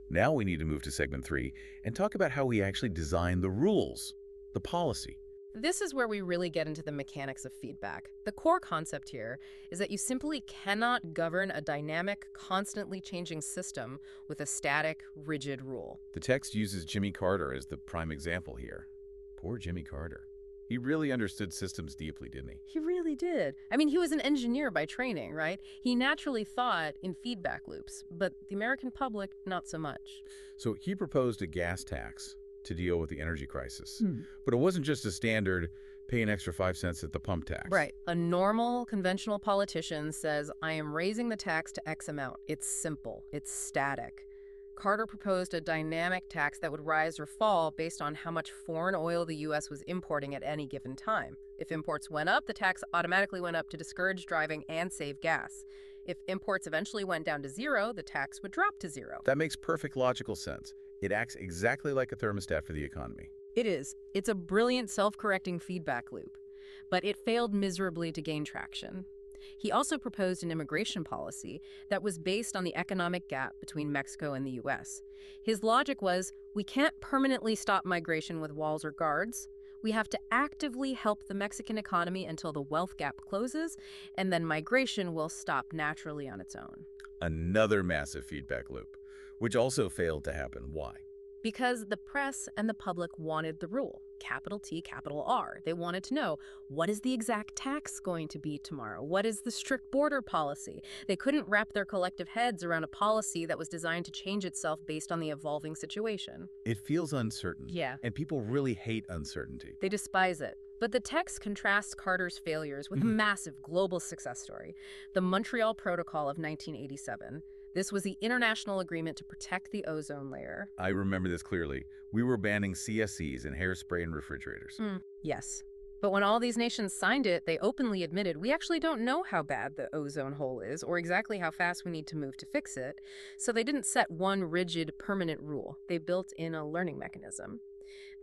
Now we need to move to segment 3 and talk about how we actually design the rules, the policy. This is where we really get into the mechanics of feedback. The core concept here is that you simply cannot govern a dynamic, constantly changing system with a static, rigid rule. The text uses Jimmy Carter as the prime example here. Poor Jimmy Carter. He really understood systems deeply, didn't he? He really did. I mean, he was an engineer by training, right? He naturally thought in feedback loops, but the American public, not so much. So he proposed a gas tax to deal with the energy crisis. But it wasn't just a standard pay an extra 5 cents at the pump tax. Right. A normal, conventional politician says, I am raising the tax to X amount. It's simple. It's static. Carter proposed a dynamic tax that would rise or fall based on how much foreign oil the U.S. was importing at any given time. If imports went up, the tax automatically went up to discourage driving and save gas. If imports eventually went down to 0, the tax would drop to 0. That makes perfect logical sense. It acts exactly like a thermostat for the economy. It is. It's a brilliant self-correcting feedback loop. But it failed miserably to gain traction. He also proposed an immigration policy that was based on the economic gap between Mexico and the U.S. His logic was, we can't permanently stop migration with walls or guards. We have to actively help the Mexican economy until the wealth gap closes, and then migration will stop naturally on its own. Another massive feedback loop, which also failed to happen. Why? Because the press and the public wanted the rule, capital T, capital R. They wanted to know, what is the exact tax going to be tomorrow? What is the strict border policy? They couldn't wrap their collective heads around a policy that was designed to change itself based on the evolving situation. It feels uncertain. Yeah. And people really hate uncertainty. They despise it. But the text contrasts Carter's failures with a massive global success story, the Montreal Protocol of 1987. This was the international agreement to protect the ozone layer. I remember this clearly. We were banning CFCs in hairspray and refrigerators. Yes. But when all these nations signed it, they openly admitted, we actually don't know how bad the ozone hole is or exactly how fast we need to move to fix it. So they didn't set one rigid, permanent rule. They built in a learning mechanism.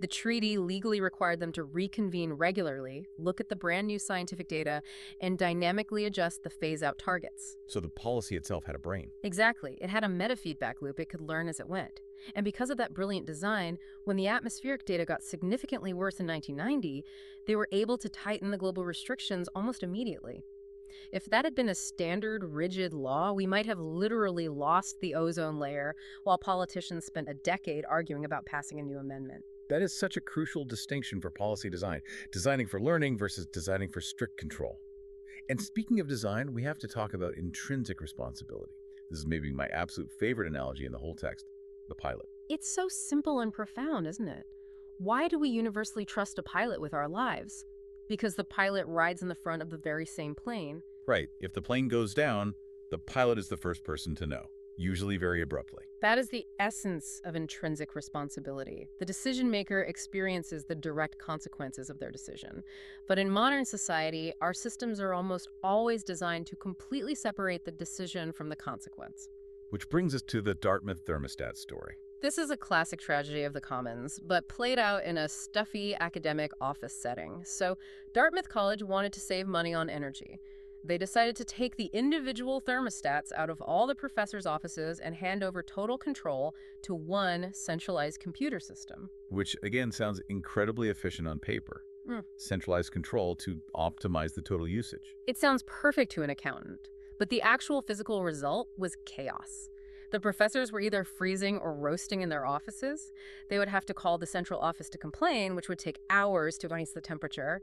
The treaty legally required them to reconvene regularly, look at the brand new scientific data, and dynamically adjust the phase-out targets. So the policy itself had a brain. Exactly. It had a meta-feedback loop it could learn as it went. And because of that brilliant design, when the atmospheric data got significantly worse in 1990, they were able to tighten the global restrictions almost immediately. If that had been a standard, rigid law, we might have literally lost the ozone layer while politicians spent a decade arguing about passing a new amendment. That is such a crucial distinction for policy design, designing for learning versus designing for strict control. And speaking of design, we have to talk about intrinsic responsibility. This is maybe my absolute favorite analogy in the whole text, the pilot. It's so simple and profound, isn't it? Why do we universally trust a pilot with our lives? Because the pilot rides in the front of the very same plane. Right. If the plane goes down, the pilot is the first person to know, usually very abruptly. That is the essence of intrinsic responsibility. The decision maker experiences the direct consequences of their decision. But in modern society, our systems are almost always designed to completely separate the decision from the consequence. Which brings us to the Dartmouth thermostat story. This is a classic tragedy of the commons, but played out in a stuffy academic office setting. So Dartmouth College wanted to save money on energy. They decided to take the individual thermostats out of all the professors' offices and hand over total control to one centralized computer system. Which, again, sounds incredibly efficient on paper. Centralized control to optimize the total usage. It sounds perfect to an accountant, but the actual physical result was chaos. The professors were either freezing or roasting in their offices. They would have to call the central office to complain, which would take hours to raise the temperature.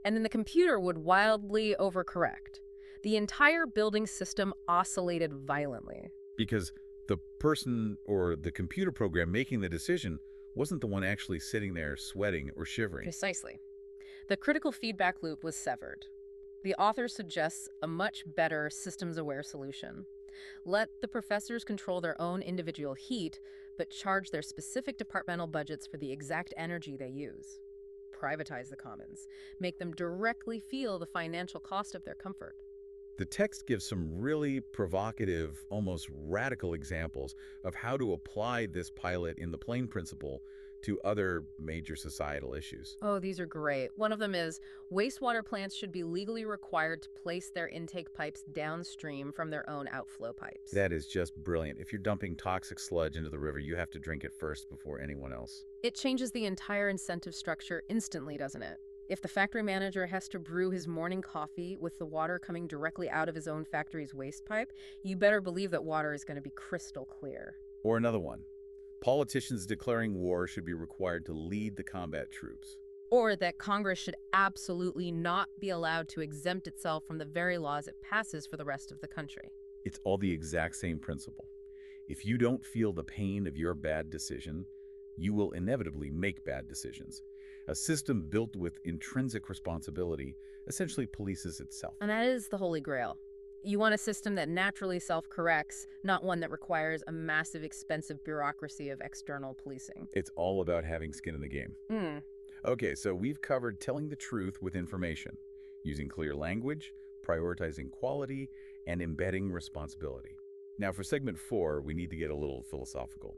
And then the computer would wildly overcorrect. The entire building system oscillated violently. Because the person or the computer program making the decision wasn't the one actually sitting there sweating or shivering. Precisely. The critical feedback loop was severed. The author suggests a much better systems-aware solution. Let the professors control their own individual heat, but charge their specific departmental budgets for the exact energy they use. Privatize the commons. Make them directly feel the financial cost of their comfort. The text gives some really provocative, almost radical examples of how to apply this pilot in the plane principle to other major societal issues. Oh, these are great. One of them is wastewater plants should be legally required to place their intake pipes downstream from their own outflow pipes. That is just brilliant. If you're dumping toxic sludge into the river, you have to drink it first before anyone else. It changes the entire incentive structure instantly, doesn't it? If the factory manager has to brew his morning coffee with the water coming directly out of his own factory's waste pipe, you better believe that water is going to be crystal clear. Or another one. Politicians declaring war should be required to lead the combat troops. Or that Congress should absolutely not be allowed to exempt itself from the very laws it passes for the rest of the country. It's all the exact same principle. If you don't feel the pain of your bad decision, you will inevitably make bad decisions. A system built with intrinsic responsibility essentially polices itself. And that is the holy grail. You want a system that naturally self-corrects, not one that requires a massive, expensive bureaucracy of external policing. It's all about having skin in the game. Okay, so we've covered telling the truth with information, using clear language, prioritizing quality, and embedding responsibility. Now for segment 4, we need to get a little philosophical.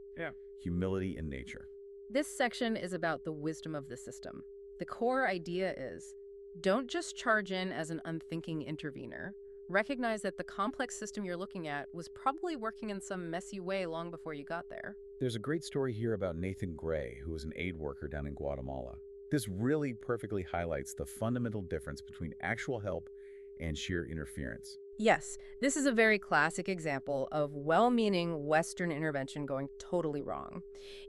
Humility in nature. This section is about the wisdom of the system. The core idea is, don't just charge in as an unthinking intervener. Recognize that the complex system you're looking at was probably working in some messy way long before you got there. There's a great story here about Nathan Gray, who was an aid worker down in Guatemala. This really perfectly highlights the fundamental difference between actual help and sheer interference. Yes, this is a very classic example of well-meaning Western intervention going totally wrong.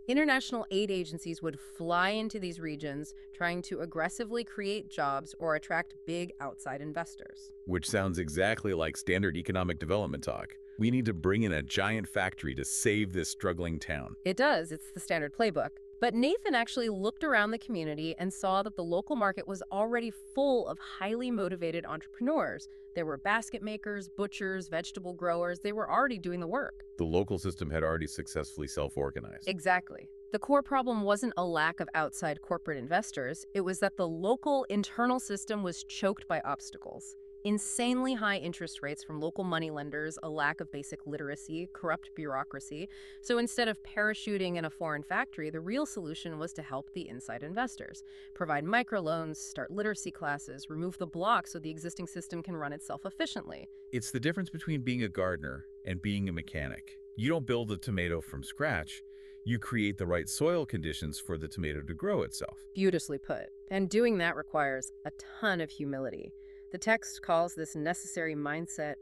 International aid agencies would fly into these regions trying to aggressively create jobs or attract big outside investors. Which sounds exactly like standard economic development talk. We need to bring in a giant factory to save this struggling town. It does. It's the standard playbook. But Nathan actually looked around the community and saw that the local market was already full of highly motivated entrepreneurs. There were basket makers, butchers, vegetable growers. They were already doing the work. The local system had already successfully self-organized. Exactly. The core problem wasn't a lack of outside corporate investors. It was that the local internal system was choked by obstacles. Insanely high interest rates from local moneylenders, a lack of basic literacy, corrupt bureaucracy. So instead of parachuting in a foreign factory, the real solution was to help the inside investors. Provide microloans, start literacy classes, remove the block so the existing system can run itself efficiently. It's the difference between being a gardener and being a mechanic. You don't build a tomato from scratch. You create the right soil conditions for the tomato to grow itself. Beautifully put. And doing that requires a ton of humility. The text calls this necessary mindset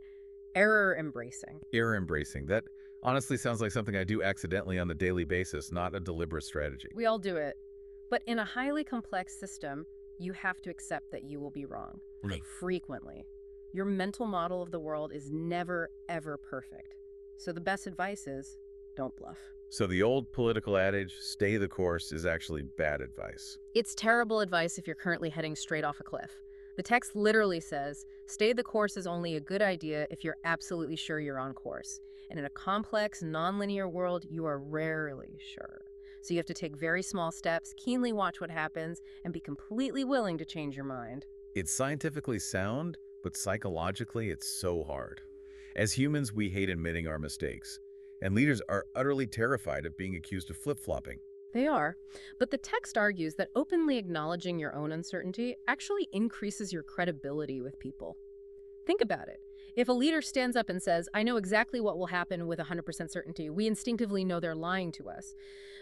error embracing. Error embracing. That honestly sounds like something I do accidentally on a daily basis, not a deliberate strategy. We all do it. But in a highly complex system, you have to accept that you will be wrong. Right. Frequently. Your mental model of the world is never, ever perfect. So the best advice is don't bluff. So the old political adage, stay the course, is actually bad advice. It's terrible advice if you're currently heading straight off a cliff. The text literally says, stay the course is only a good idea if you're absolutely sure you're on course. And in a complex, nonlinear world, you are rarely sure. So you have to take very small steps, keenly watch what happens, and be completely willing to change your mind. It's scientifically sound, but psychologically it's so hard. As humans, we hate admitting our mistakes, and leaders are utterly terrified of being accused of flip-flopping. They are, but the text argues that openly acknowledging your own uncertainty actually increases your credibility with people. Think about it. If a leader stands up and says, I know exactly what will happen with 100% certainty, we instinctively know they're lying to us.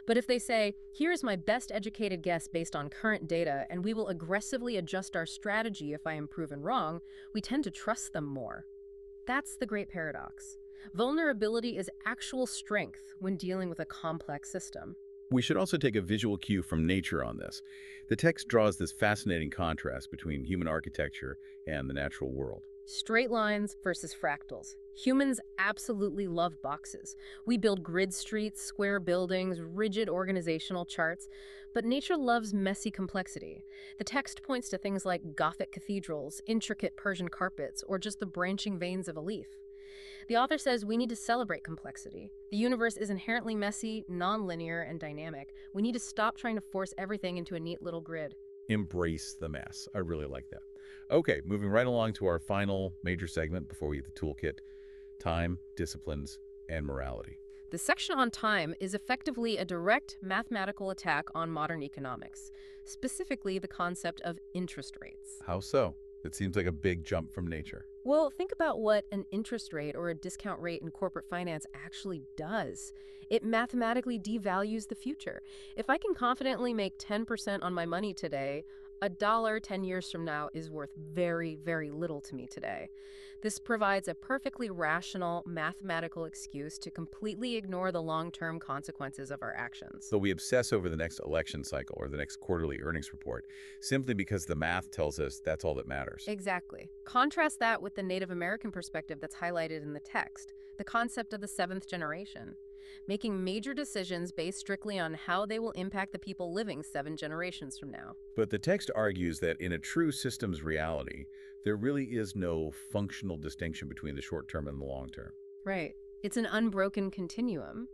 But if they say, here's my best educated guess based on current data, and we will aggressively adjust our strategy if I am proven wrong, we tend to trust them more. That's the great paradox. Vulnerability is actual strength when dealing with a complex system. We should also take a visual cue from nature on this. The text draws this fascinating contrast between human architecture and the natural world. Straight lines versus fractals. Humans absolutely love boxes. We build grid streets, square buildings, rigid organizational charts, but nature loves messy complexity. The text points to things like Gothic cathedrals, intricate Persian carpets, or just the branching veins of a leaf. The author says we need to celebrate complexity. The universe is inherently messy, non-linear, and dynamic. We need to stop trying to force everything into a neat little grid. Embrace the mess. I really like that. Okay, moving right along to our final major segment before we get the toolkit: time, disciplines, and morality. The section on time is effectively a direct mathematical attack on modern economics, specifically the concept of interest rates. How so? It seems like a big jump from nature. Well, think about what an interest rate or a discount rate in corporate finance actually does. It mathematically devalues the future. If I can confidently make 10% on my money today, $1 10 years from now is worth very, very little to me today. This provides a perfectly rational mathematical excuse to completely ignore the long-term consequences of our actions. So we obsess over the next election cycle or the next quarterly earnings report simply because the math tells us that's all that matters. Exactly. Contrast that with the Native American perspective that's highlighted in the text, the concept of the seventh generation, making major decisions based strictly on how they will impact the people living 7 generations from now. But the text argues that in a true systems reality, there really is no functional distinction between the short term and the long term. Right. It's an unbroken continuum.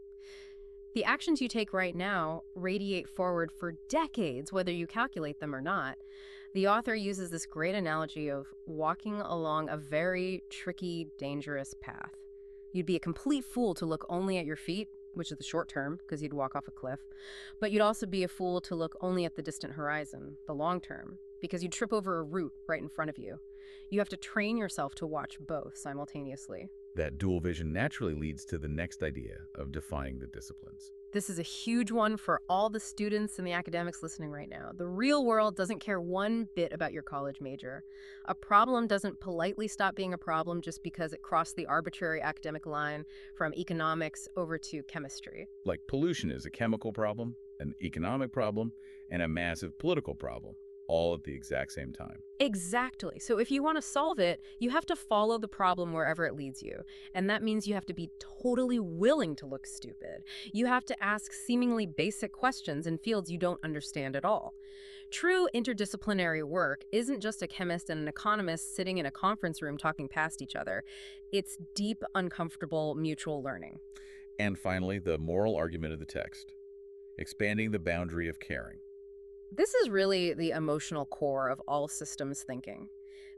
The actions you take right now radiate forward for decades, whether you calculate them or not. The author uses this great analogy of walking along a very tricky, dangerous path. You'd be a complete fool to look only at your feet, which is the short term, because you'd walk off a cliff. But you'd also be a fool to look only at the distant horizon, the long term, because you'd trip over a root right in front of you. You have to train yourself to watch both simultaneously. That dual vision naturally leads to the next idea of defying the disciplines. This is a huge one for all the students and the academics listening right now. The real world doesn't care one bit about your college major. A problem doesn't politely stop being a problem just because it crossed the arbitrary academic line from economics over to chemistry. Like pollution is a chemical problem, an economic problem, and a massive political problem, all at the exact same time. Exactly. So if you want to solve it, you have to follow the problem wherever it leads you. And that means you have to be totally willing to look stupid. You have to ask seemingly basic questions in fields you don't understand at all. True interdisciplinary work isn't just a chemist and an economist sitting in a conference room talking past each other. It's deep, uncomfortable mutual learning. And finally, the moral argument of the text: expanding the boundary of caring. This is really the emotional core of all systems thinking.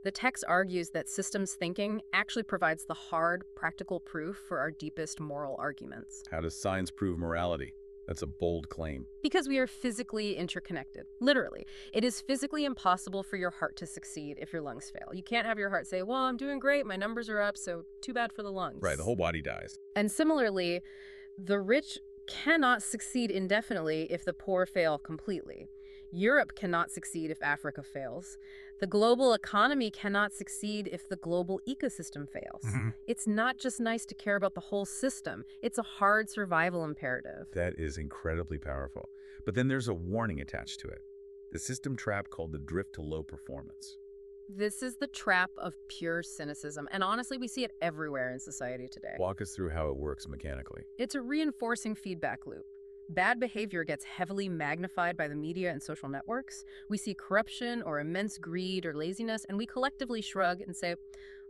The text argues that systems thinking actually provides the hard, practical proof for our deepest moral arguments. How does science prove morality? That's a bold claim. Because we are physically interconnected. Literally. It is physically impossible for your heart to succeed if your lungs fail. You can't have your heart say, well, I'm doing great, my numbers are up, so too bad for the lungs. Right, the whole body dies. And similarly, the rich cannot succeed indefinitely if the poor fail completely. Europe cannot succeed if Africa fails. The global economy cannot succeed if the global ecosystem fails. It's not just nice to care about the whole system. It's a hard survival imperative. That is incredibly powerful. But then there's a warning attached to it. The system trap called the drift to low performance. This is the trap of pure cynicism, and honestly, we see it everywhere in society today. Walk us through how it works mechanically. It's a reinforcing feedback loop. Bad behavior gets heavily magnified by the media and social networks. We see corruption or immense greed or laziness, and we collectively shrug and say,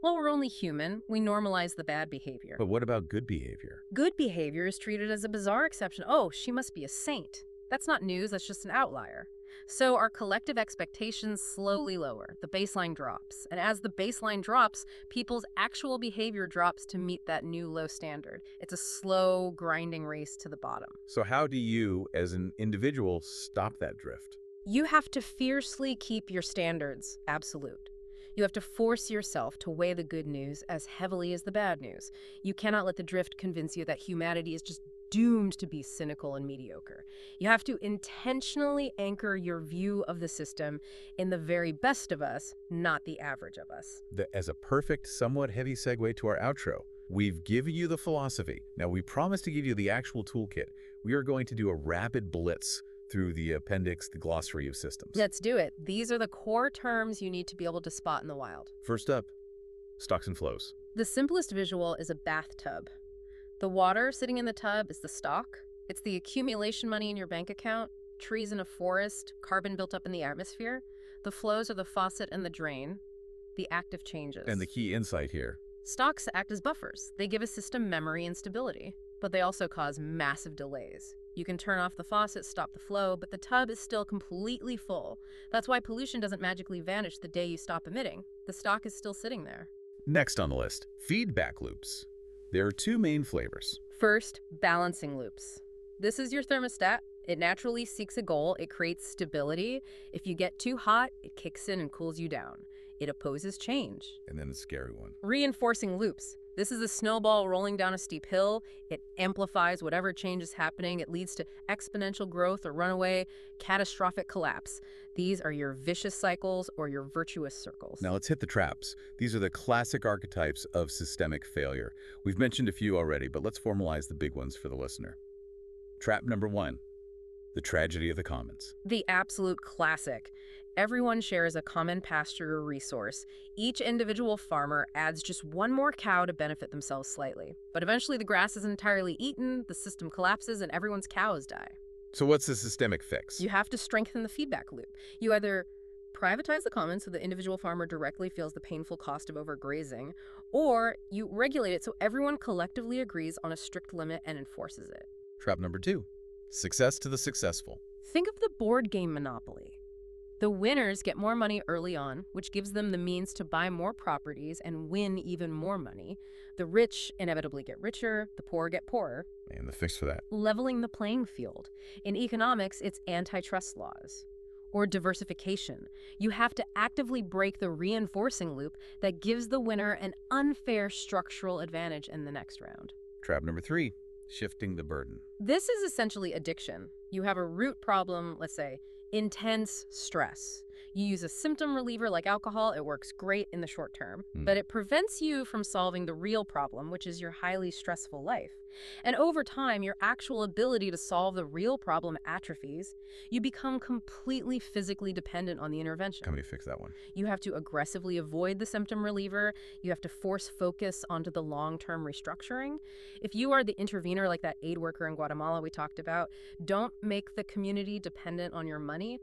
well, we're only human. We normalize the bad behavior. But what about good behavior? Good behavior is treated as a bizarre exception. Oh, she must be a saint. That's not news, that's just an outlier. So our collective expectations slowly lower. The baseline drops. And as the baseline drops, people's actual behavior drops to meet that new low standard. It's a slow, grinding race to the bottom. So how do you, as an individual, stop that drift? You have to fiercely keep your standards absolute. You have to force yourself to weigh the good news as heavily as the bad news. You cannot let the drift convince you that humanity is just doomed to be cynical and mediocre. You have to intentionally anchor your view of the system in the very best of us, not the average of us. As a perfect, somewhat heavy segue to our outro, we've given you the philosophy. Now, we promise to give you the actual toolkit. We are going to do a rapid blitz through the appendix, the glossary of systems. Let's do it. These are the core terms you need to be able to spot in the wild. First up, stocks and flows. The simplest visual is a bathtub. The water sitting in the tub is the stock. It's the accumulation money in your bank account, trees in a forest, carbon built up in the atmosphere. The flows are the faucet and the drain, the active changes. And the key insight here. Stocks act as buffers. They give a system memory and stability, but they also cause massive delays. You can turn off the faucet, stop the flow, but the tub is still completely full. That's why pollution doesn't magically vanish the day you stop emitting. The stock is still sitting there. Next on the list, feedback loops. There are two main flavors. First, balancing loops. This is your thermostat. It naturally seeks a goal. It creates stability. If you get too hot, it kicks in and cools you down. It opposes change. And then the scary one. Reinforcing loops. This is a snowball rolling down a steep hill. It amplifies whatever change is happening. It leads to exponential growth or runaway, catastrophic collapse. These are your vicious cycles or your virtuous circles. Now let's hit the traps. These are the classic archetypes of systemic failure. We've mentioned a few already, but let's formalize the big ones for the listener. Trap number 1, the tragedy of the commons. The absolute classic. Everyone shares a common pasture or resource. Each individual farmer adds just one more cow to benefit themselves slightly. But eventually the grass is entirely eaten, the system collapses, and everyone's cows die. So what's the systemic fix? You have to strengthen the feedback loop. You either privatize the commons so the individual farmer directly feels the painful cost of overgrazing, or you regulate it so everyone collectively agrees on a strict limit and enforces it. Trap number 2, success to the successful. Think of the board game Monopoly. The winners get more money early on, which gives them the means to buy more properties and win even more money. The rich inevitably get richer, the poor get poorer. And the fix for that? Leveling the playing field. In economics, it's antitrust laws. Or diversification. You have to actively break the reinforcing loop that gives the winner an unfair structural advantage in the next round. Trap number 3, shifting the burden. This is essentially addiction. You have a root problem, let's say, intense stress. You use a symptom reliever like alcohol, it works great in the short term, but it prevents you from solving the real problem, which is your highly stressful life. And over time, your actual ability to solve the real problem atrophies. You become completely physically dependent on the intervention. How do you fix that one? You have to aggressively avoid the symptom reliever. You have to force focus onto the long-term restructuring. If you are the intervener like that aid worker in Guatemala we talked about, don't make the community dependent on your money.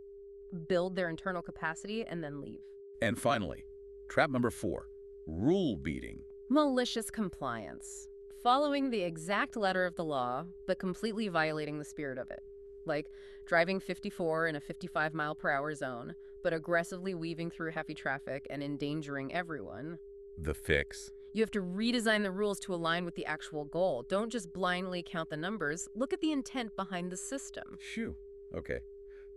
Build their internal capacity and then leave. And finally, trap number 4, rule beating. Malicious compliance. Following the exact letter of the law, but completely violating the spirit of it. Like driving 54 in a 55-mile-per-hour zone, but aggressively weaving through heavy traffic and endangering everyone. The fix. You have to redesign the rules to align with the actual goal. Don't just blindly count the numbers. Look at the intent behind the system. Phew. Okay.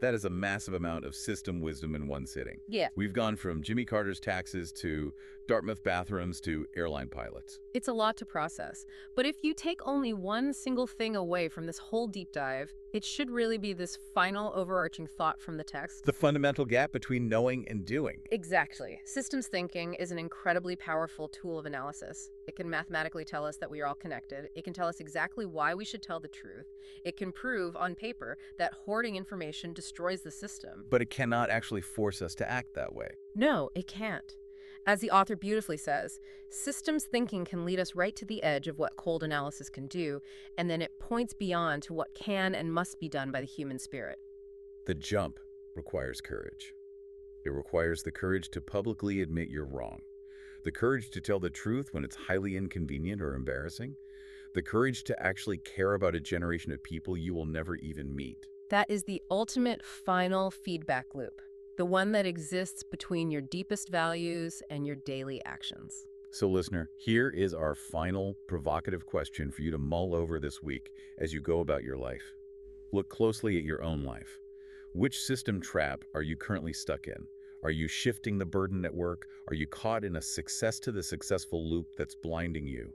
That is a massive amount of system wisdom in one sitting. Yeah. We've gone from Jimmy Carter's taxes to Dartmouth bathrooms to airline pilots. It's a lot to process. But if you take only one single thing away from this whole deep dive, it should really be this final overarching thought from the text. The fundamental gap between knowing and doing. Exactly. Systems thinking is an incredibly powerful tool of analysis. It can mathematically tell us that we are all connected. It can tell us exactly why we should tell the truth. It can prove on paper that hoarding information destroys the system. But it cannot actually force us to act that way. No, it can't. As the author beautifully says, systems thinking can lead us right to the edge of what cold analysis can do, and then it points beyond to what can and must be done by the human spirit. The jump requires courage. It requires the courage to publicly admit you're wrong, the courage to tell the truth when it's highly inconvenient or embarrassing, the courage to actually care about a generation of people you will never even meet. That is the ultimate final feedback loop, the one that exists between your deepest values and your daily actions. So listener, here is our final provocative question for you to mull over this week as you go about your life. Look closely at your own life. Which system trap are you currently stuck in? Are you shifting the burden at work? Are you caught in a success to the successful loop that's blinding you?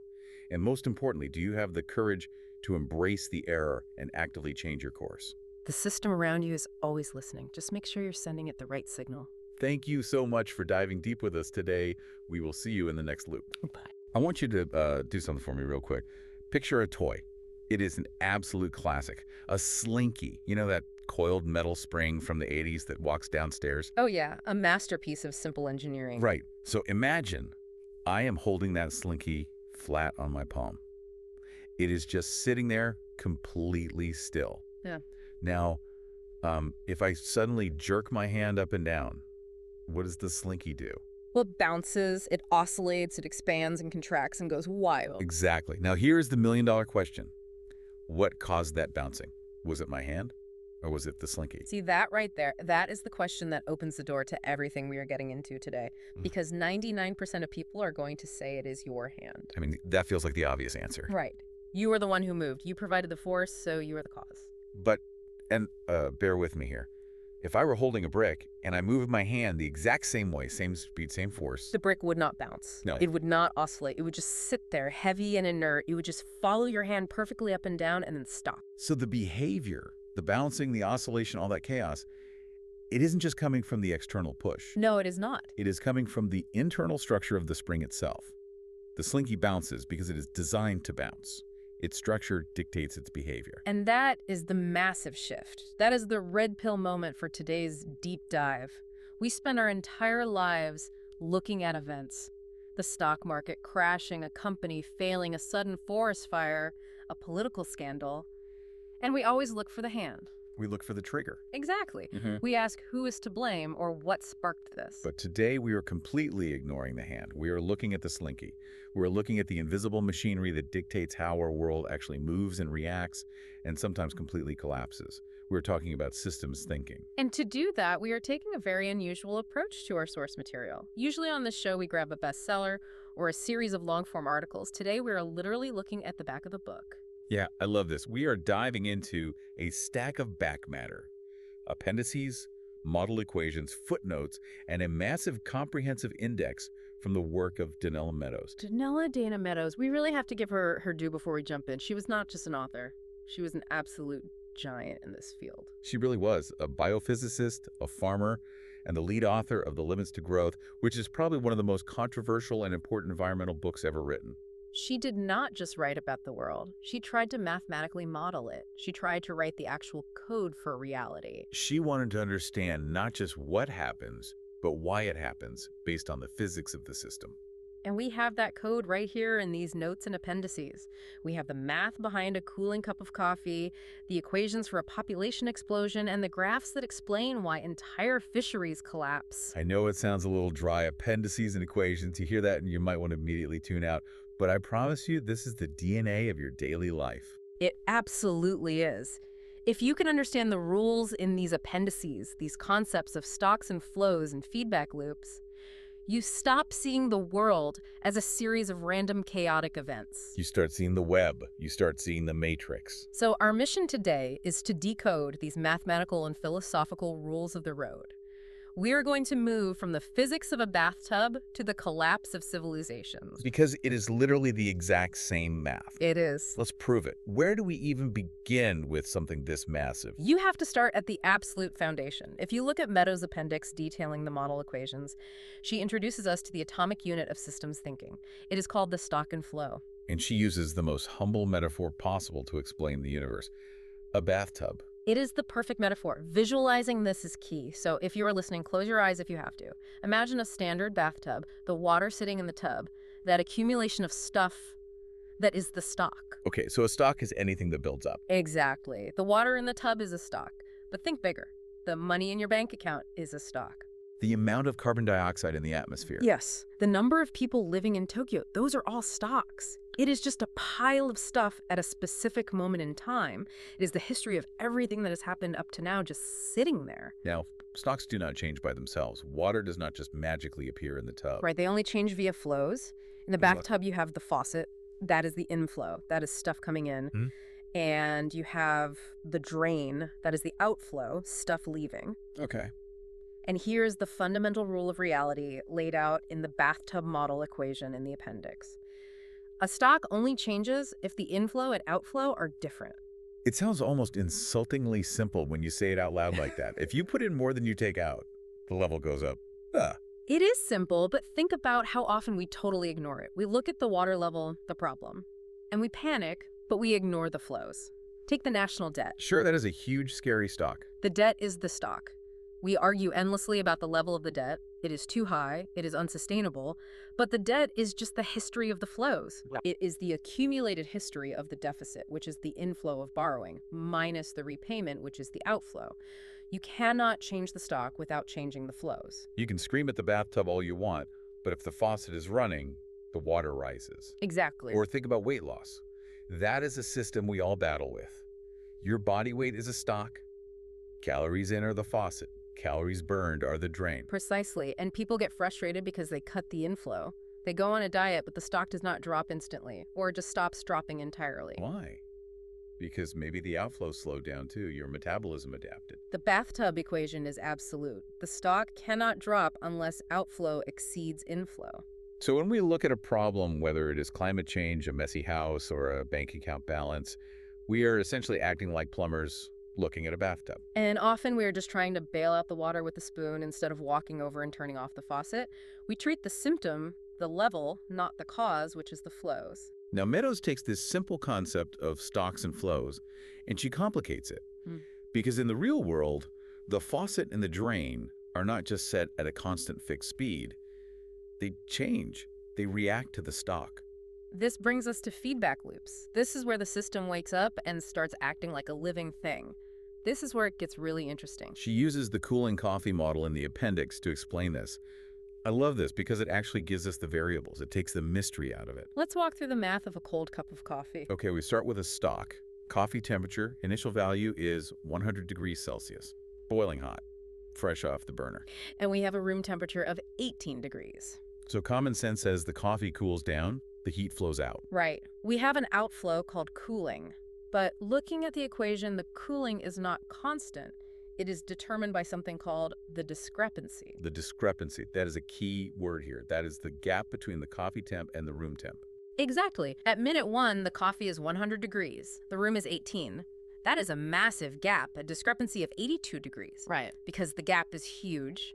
And most importantly, do you have the courage to embrace the error and actively change your course? The system around you is always listening. Just make sure you're sending it the right signal. Thank you so much for diving deep with us today. We will see you in the next loop. Bye. I want you to do something for me real quick. Picture a toy. It is an absolute classic. A slinky. You know that coiled metal spring from the 80s that walks downstairs? Oh yeah, a masterpiece of simple engineering. Right. So imagine I am holding that slinky flat on my palm. It is just sitting there completely still. Yeah. Now, if I suddenly jerk my hand up and down, what does the slinky do? Well, it bounces, it oscillates, it expands and contracts and goes wild. Exactly. Now, here's the million-dollar question. What caused that bouncing? Was it my hand or was it the slinky? See, that right there, that is the question that opens the door to everything we are getting into today. Because 99% of people are going to say it is your hand. I mean, that feels like the obvious answer. Right. You were the one who moved. You provided the force, so you are the cause. But, and bear with me here. If I were holding a brick and I moved my hand the exact same way, same speed, same force. The brick would not bounce. No. It would not oscillate. It would just sit there heavy and inert. You would just follow your hand perfectly up and down and then stop. So the behavior, the bouncing, the oscillation, all that chaos, it isn't just coming from the external push. No, it is not. It is coming from the internal structure of the spring itself. The slinky bounces because it is designed to bounce. Its structure dictates its behavior. And that is the massive shift. That is the red pill moment for today's deep dive. We spend our entire lives looking at events. The stock market crashing, a company failing, a sudden forest fire, a political scandal. And we always look for the hand. We look for the trigger. Exactly. We ask who is to blame or what sparked this. But today we are completely ignoring the hand. We are looking at the slinky. We're looking at the invisible machinery that dictates how our world actually moves and reacts and sometimes completely collapses. We're talking about systems thinking. And to do that, we are taking a very unusual approach to our source material. Usually on this show, we grab a bestseller or a series of long-form articles. Today, we are literally looking at the back of the book. Yeah, I love this. We are diving into a stack of back matter, appendices, model equations, footnotes, and a massive comprehensive index from the work of Donella Meadows. Donella Meadows, we really have to give her her due before we jump in. She was not just an author. She was an absolute giant in this field. She really was a biophysicist, a farmer, and the lead author of The Limits to Growth, which is probably one of the most controversial and important environmental books ever written. She did not just write about the world. She tried to mathematically model it. She tried to write the actual code for reality. She wanted to understand not just what happens, but why it happens based on the physics of the system. And we have that code right here in these notes and appendices. We have the math behind a cooling cup of coffee, the equations for a population explosion, and the graphs that explain why entire fisheries collapse. I know it sounds a little dry, appendices and equations. You hear that and you might want to immediately tune out. But I promise you, this is the DNA of your daily life. It absolutely is. If you can understand the rules in these appendices, these concepts of stocks and flows and feedback loops, you stop seeing the world as a series of random chaotic events. You start seeing the web. You start seeing the matrix. So our mission today is to decode these mathematical and philosophical rules of the road. We are going to move from the physics of a bathtub to the collapse of civilizations. Because it is literally the exact same math. It is. Let's prove it. Where do we even begin with something this massive? You have to start at the absolute foundation. If you look at Meadows' appendix detailing the model equations, she introduces us to the atomic unit of systems thinking. It is called the stock and flow. And she uses the most humble metaphor possible to explain the universe. A bathtub. It is the perfect metaphor. Visualizing this is key. So if you are listening, close your eyes if you have to. Imagine a standard bathtub, the water sitting in the tub, that accumulation of stuff that is the stock. Okay, so a stock is anything that builds up. Exactly. The water in the tub is a stock. But think bigger. The money in your bank account is a stock. The amount of carbon dioxide in the atmosphere. Yes. The number of people living in Tokyo, those are all stocks. It is just a pile of stuff at a specific moment in time. It is the history of everything that has happened up to now just sitting there. Now, stocks do not change by themselves. Water does not just magically appear in the tub. Right, they only change via flows. In the bathtub, you have the faucet. That is the inflow. That is stuff coming in. And you have the drain. That is the outflow, stuff leaving. Okay. And here's the fundamental rule of reality laid out in the bathtub model equation in the appendix. A stock only changes if the inflow and outflow are different. It sounds almost insultingly simple when you say it out loud like that. If you put in more than you take out, the level goes up. It is simple, but think about how often we totally ignore it. We look at the water level, the problem, and we panic, but we ignore the flows. Take the national debt. Sure, that is a huge, scary stock. The debt is the stock. We argue endlessly about the level of the debt. It is too high. It is unsustainable. But the debt is just the history of the flows. It is the accumulated history of the deficit, which is the inflow of borrowing, minus the repayment, which is the outflow. You cannot change the stock without changing the flows. You can scream at the bathtub all you want, but if the faucet is running, the water rises. Exactly. Or think about weight loss. That is a system we all battle with. Your body weight is a stock. Calories in are the faucet. Calories burned are the drain. Precisely. And people get frustrated because they cut the inflow. They go on a diet, but the stock does not drop instantly, or it just stops dropping entirely. Why? Because maybe the outflow slowed down too. Your metabolism adapted. The bathtub equation is absolute. The stock cannot drop unless outflow exceeds inflow. So when we look at a problem, whether it is climate change, a messy house, or a bank account balance, we are essentially acting like plumbers looking at a bathtub. And often we are just trying to bail out the water with a spoon instead of walking over and turning off the faucet. We treat the symptom, the level, not the cause, which is the flows. Now, Meadows takes this simple concept of stocks and flows, and she complicates it. Because in the real world, the faucet and the drain are not just set at a constant fixed speed. They change. They react to the stock. This brings us to feedback loops. This is where the system wakes up and starts acting like a living thing. This is where it gets really interesting. She uses the cooling coffee model in the appendix to explain this. I love this because it actually gives us the variables. It takes the mystery out of it. Let's walk through the math of a cold cup of coffee. Okay, we start with a stock. Coffee temperature, initial value is 100 degrees Celsius. Boiling hot, fresh off the burner. And we have a room temperature of 18 degrees. So common sense says the coffee cools down, the heat flows out. Right. We have an outflow called cooling. But looking at the equation, the cooling is not constant. It is determined by something called the discrepancy. The discrepancy, that is a key word here. That is the gap between the coffee temp and the room temp. Exactly. At minute 1, the coffee is 100 degrees. The room is 18. That is a massive gap, a discrepancy of 82 degrees. Right. Because the gap is huge.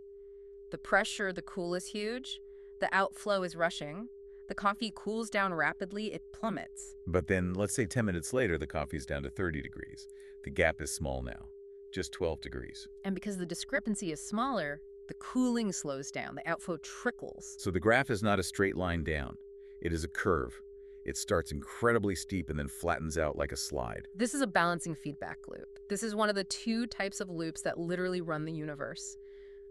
The pressure, the cool is huge. The outflow is rushing. The coffee cools down rapidly, it plummets. But then, let's say 10 minutes later, the coffee is down to 30 degrees. The gap is small now, just 12 degrees. And because the discrepancy is smaller, the cooling slows down, the outflow trickles. So the graph is not a straight line down. It is a curve. It starts incredibly steep and then flattens out like a slide. This is a balancing feedback loop. This is one of the 2 types of loops that literally run the universe.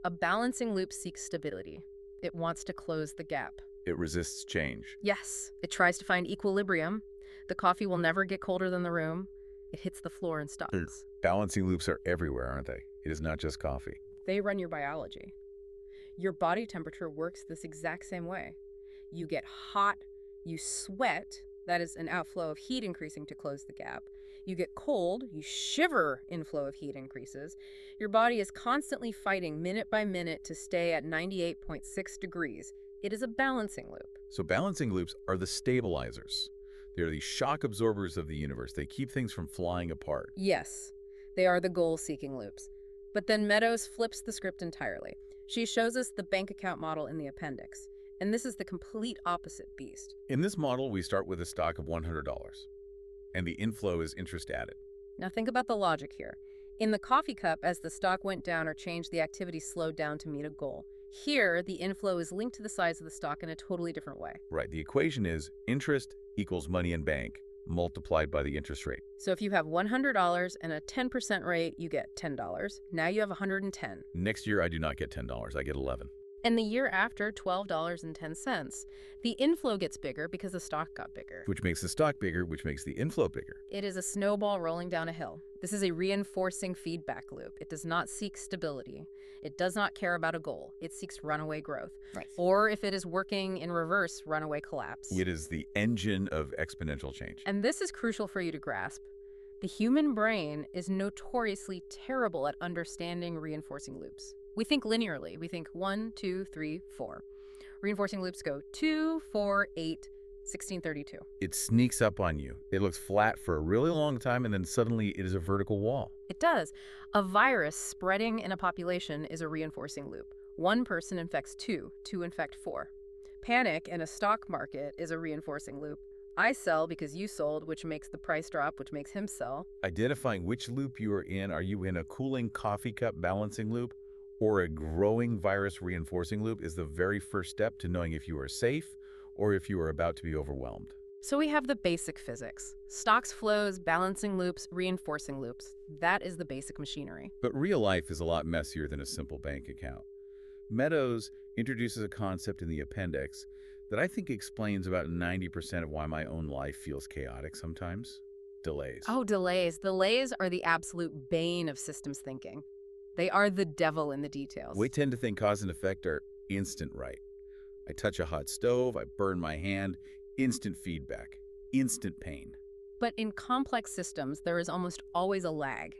A balancing loop seeks stability. It wants to close the gap. It resists change. Yes, it tries to find equilibrium. The coffee will never get colder than the room. It hits the floor and stops. Balancing loops are everywhere, aren't they? It is not just coffee. They run your biology. Your body temperature works this exact same way. You get hot, you sweat, that is an outflow of heat increasing to close the gap. You get cold, you shiver, inflow of heat increases. Your body is constantly fighting minute by minute to stay at 98.6 degrees. It is a balancing loop. So balancing loops are the stabilizers. They're the shock absorbers of the universe. They keep things from flying apart. Yes, they are the goal-seeking loops. But then Meadows flips the script entirely. She shows us the bank account model in the appendix. And this is the complete opposite beast. In this model, we start with a stock of $100, and the inflow is interest added. Now think about the logic here. In the coffee cup, as the stock went down or changed, the activity slowed down to meet a goal. Here, the inflow is linked to the size of the stock in a totally different way. Right, the equation is interest equals money in bank multiplied by the interest rate. So if you have $100 and a 10% rate, you get $10. Now you have $110. Next year, I do not get $10, I get $11. And the year after, $12.10. The inflow gets bigger because the stock got bigger. Which makes the stock bigger, which makes the inflow bigger. It is a snowball rolling down a hill. This is a reinforcing feedback loop. It does not seek stability. It does not care about a goal. It seeks runaway growth. Right. Or if it is working in reverse, runaway collapse. It is the engine of exponential change. And this is crucial for you to grasp. The human brain is notoriously terrible at understanding reinforcing loops. We think linearly. We think 1, 2, 3, 4. Reinforcing loops go 2, 4, 8, 16, 32. It sneaks up on you. It looks flat for a really long time, and then suddenly it is a vertical wall. It does. A virus spreading in a population is a reinforcing loop. One person infects two infect four. Panic in a stock market is a reinforcing loop. I sell because you sold, which makes the price drop, which makes him sell. Identifying which loop you are you in a cooling coffee cup balancing loop or a growing virus reinforcing loop, is the very first step to knowing if you are safe or if you are about to be overwhelmed. So we have the basic physics. Stocks, flows, balancing loops, reinforcing loops. That is the basic machinery. But real life is a lot messier than a simple bank account. Meadows introduces a concept in the appendix that I think explains about 90% of why my own life feels chaotic sometimes. Delays. Oh, delays. Delays are the absolute bane of systems thinking. They are the devil in the details. We tend to think cause and effect are instant, right? I touch a hot stove, I burn my hand, instant feedback, instant pain. But in complex systems, there is almost always a lag.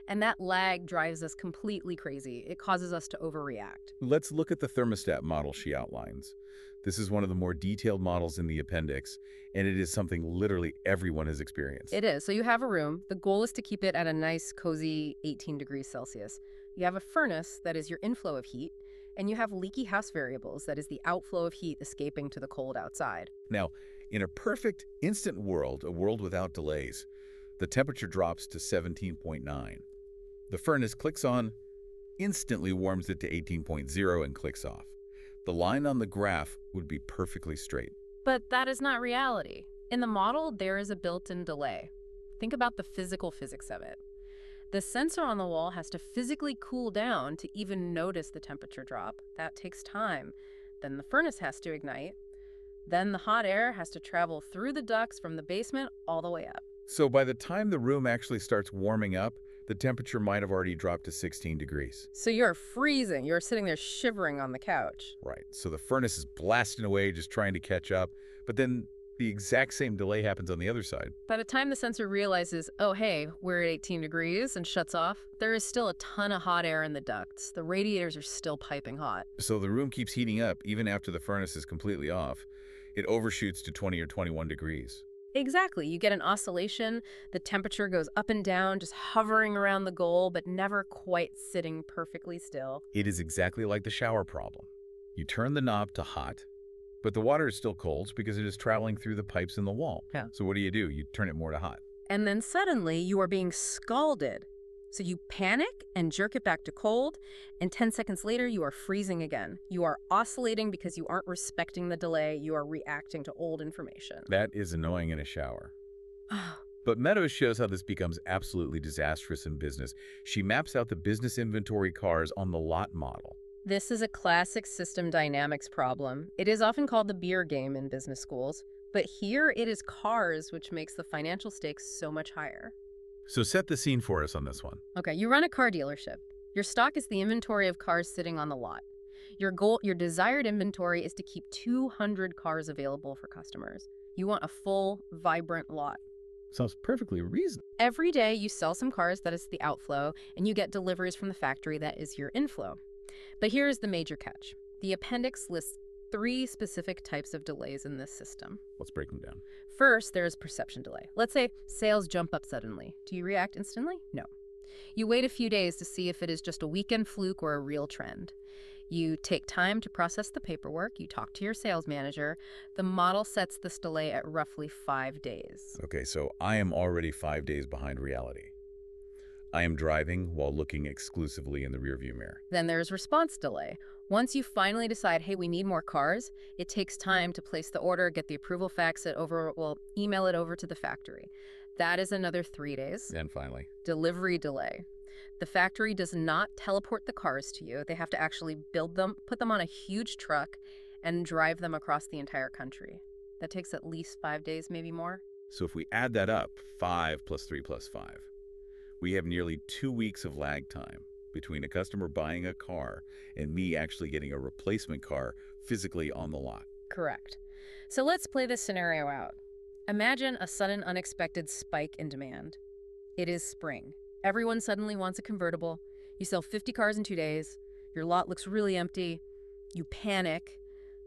And that lag drives us completely crazy. It causes us to overreact. Let's look at the thermostat model she outlines. This is one of the more detailed models in the appendix, and it is something literally everyone has experienced. It is. So you have a room. The goal is to keep it at a nice, cozy 18 degrees Celsius. You have a furnace that is your inflow of heat, and you have leaky house variables that is the outflow of heat escaping to the cold outside. Now, in a perfect instant world, a world without delays, the temperature drops to 17.9. The furnace clicks on, instantly warms it to 18.0 and clicks off. The line on the graph would be perfectly straight. But that is not reality. In the model, there is a built-in delay. Think about the physical physics of it. The sensor on the wall has to physically cool down to even notice the temperature drop. That takes time. Then the furnace has to ignite. Then the hot air has to travel through the ducts from the basement all the way up. So by the time the room actually starts warming up, the temperature might have already dropped to 16 degrees. So you're freezing. You're sitting there shivering on the couch. Right. So the furnace is blasting away, just trying to catch up. But then the exact same delay happens on the other side. By the time the sensor realizes, oh, hey, we're at 18 degrees and shuts off, there is still a ton of hot air in the ducts. The radiators are still piping hot. So the room keeps heating up even after the furnace is completely off. It overshoots to 20 or 21 degrees. Exactly. You get an oscillation. The temperature goes up and down, just hovering around the goal, but never quite sitting perfectly still. It is exactly like the shower problem. You turn the knob to hot, but the water is still cold because it is traveling through the pipes in the wall. Yeah. So what do? You turn it more to hot. And then suddenly you are being scalded. So you panic and jerk it back to cold, and 10 seconds later you are freezing again. You are oscillating because you aren't respecting the delay. You are reacting to old information. That is annoying in a shower. But Meadows shows how this becomes absolutely disastrous in business. She maps out the business inventory cars on the lot model. This is a classic system dynamics problem. It is often called the beer game in business schools, but here it is cars which makes the financial stakes so much higher. So set the scene for us on this one. Okay, you run a car dealership. Your stock is the inventory of cars sitting on the lot. Your desired inventory is to keep 200 cars available for customers. You want a full, vibrant lot. Sounds perfectly reasonable. Every day you sell some cars, that is the outflow, and you get deliveries from the factory, that is your inflow. But here is the major catch. The appendix lists 3 specific types of delays in this system. Let's break them down. First, there is perception delay. Let's say sales jump up suddenly. Do you react instantly? No. You wait a few days to see if it is just a weekend fluke or a real trend. You take time to process the paperwork. You talk to your sales manager. The model sets this delay at roughly 5 days. Okay, so I am already 5 days behind reality. I am driving while looking exclusively in the rearview mirror. Then there's response delay. Once you finally decide, hey, we need more cars, it takes time to place the order, get the approval, fax it over, email it over to the factory. That is another 3 days. And finally, Delivery delay. The factory does not teleport the cars to you. They have to actually build them, put them on a huge truck, and drive them across the entire country. That takes at least 5 days, maybe more. so if we add that up, 5 plus 3 plus 5, we have nearly 2 weeks of lag time between a customer buying a car and me actually getting a replacement car physically on the lot. Correct. So let's play this scenario out. Imagine a sudden unexpected spike in demand. It is spring. Everyone suddenly wants a convertible. You sell 50 cars in 2 days. Your lot looks really empty. You panic.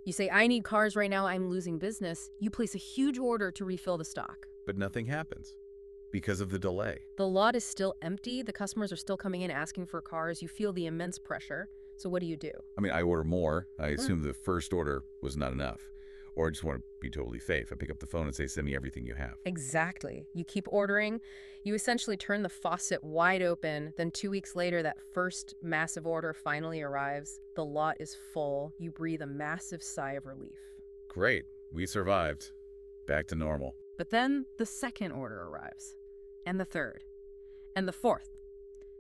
You say, I need cars right now. I'm losing business. You place a huge order to refill the stock. But nothing happens because of the delay. The lot is still empty. The customers are still coming in asking for cars. You feel the immense pressure. So what do? I mean, I order more. I assume the first order was not enough. Or I just want to be totally safe. I pick up the phone and say, send me everything you have. Exactly. You keep ordering. You essentially turn the faucet wide open. Then 2 weeks later, that first massive order finally arrives. The lot is full. You breathe a massive sigh of relief. Great. We survived. Back to normal. But then the second order arrives. And the third. And the fourth.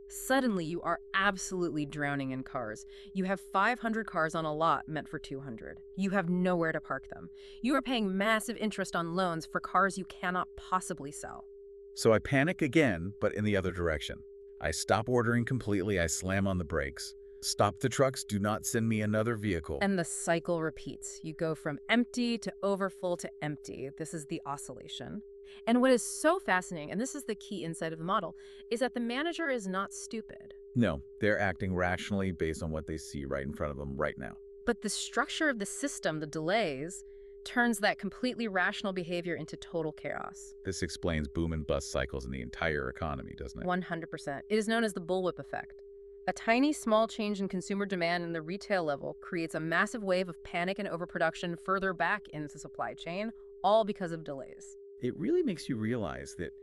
Suddenly, you are absolutely drowning in cars. You have 500 cars on a lot meant for 200. You have nowhere to park them. You are paying massive interest on loans for cars you cannot possibly sell. So I panic again, but in the other direction. I stop ordering completely. I slam on the brakes. Stop the trucks. Do not send me another vehicle. And the cycle repeats. You go from empty to overfull to empty. This is the oscillation. And what is so fascinating, and this is the key insight of the model, is that the manager is not stupid. No, they're acting rationally based on what they see right in front of them right now. But the structure of the system, the delays, turns that completely rational behavior into total chaos. This explains boom and bust cycles in the entire economy, doesn't it? 100%. It is known as the bullwhip effect. A tiny, small change in consumer demand in the retail level creates a massive wave of panic and overproduction further back into the supply chain, all because of delays. It really makes you realize that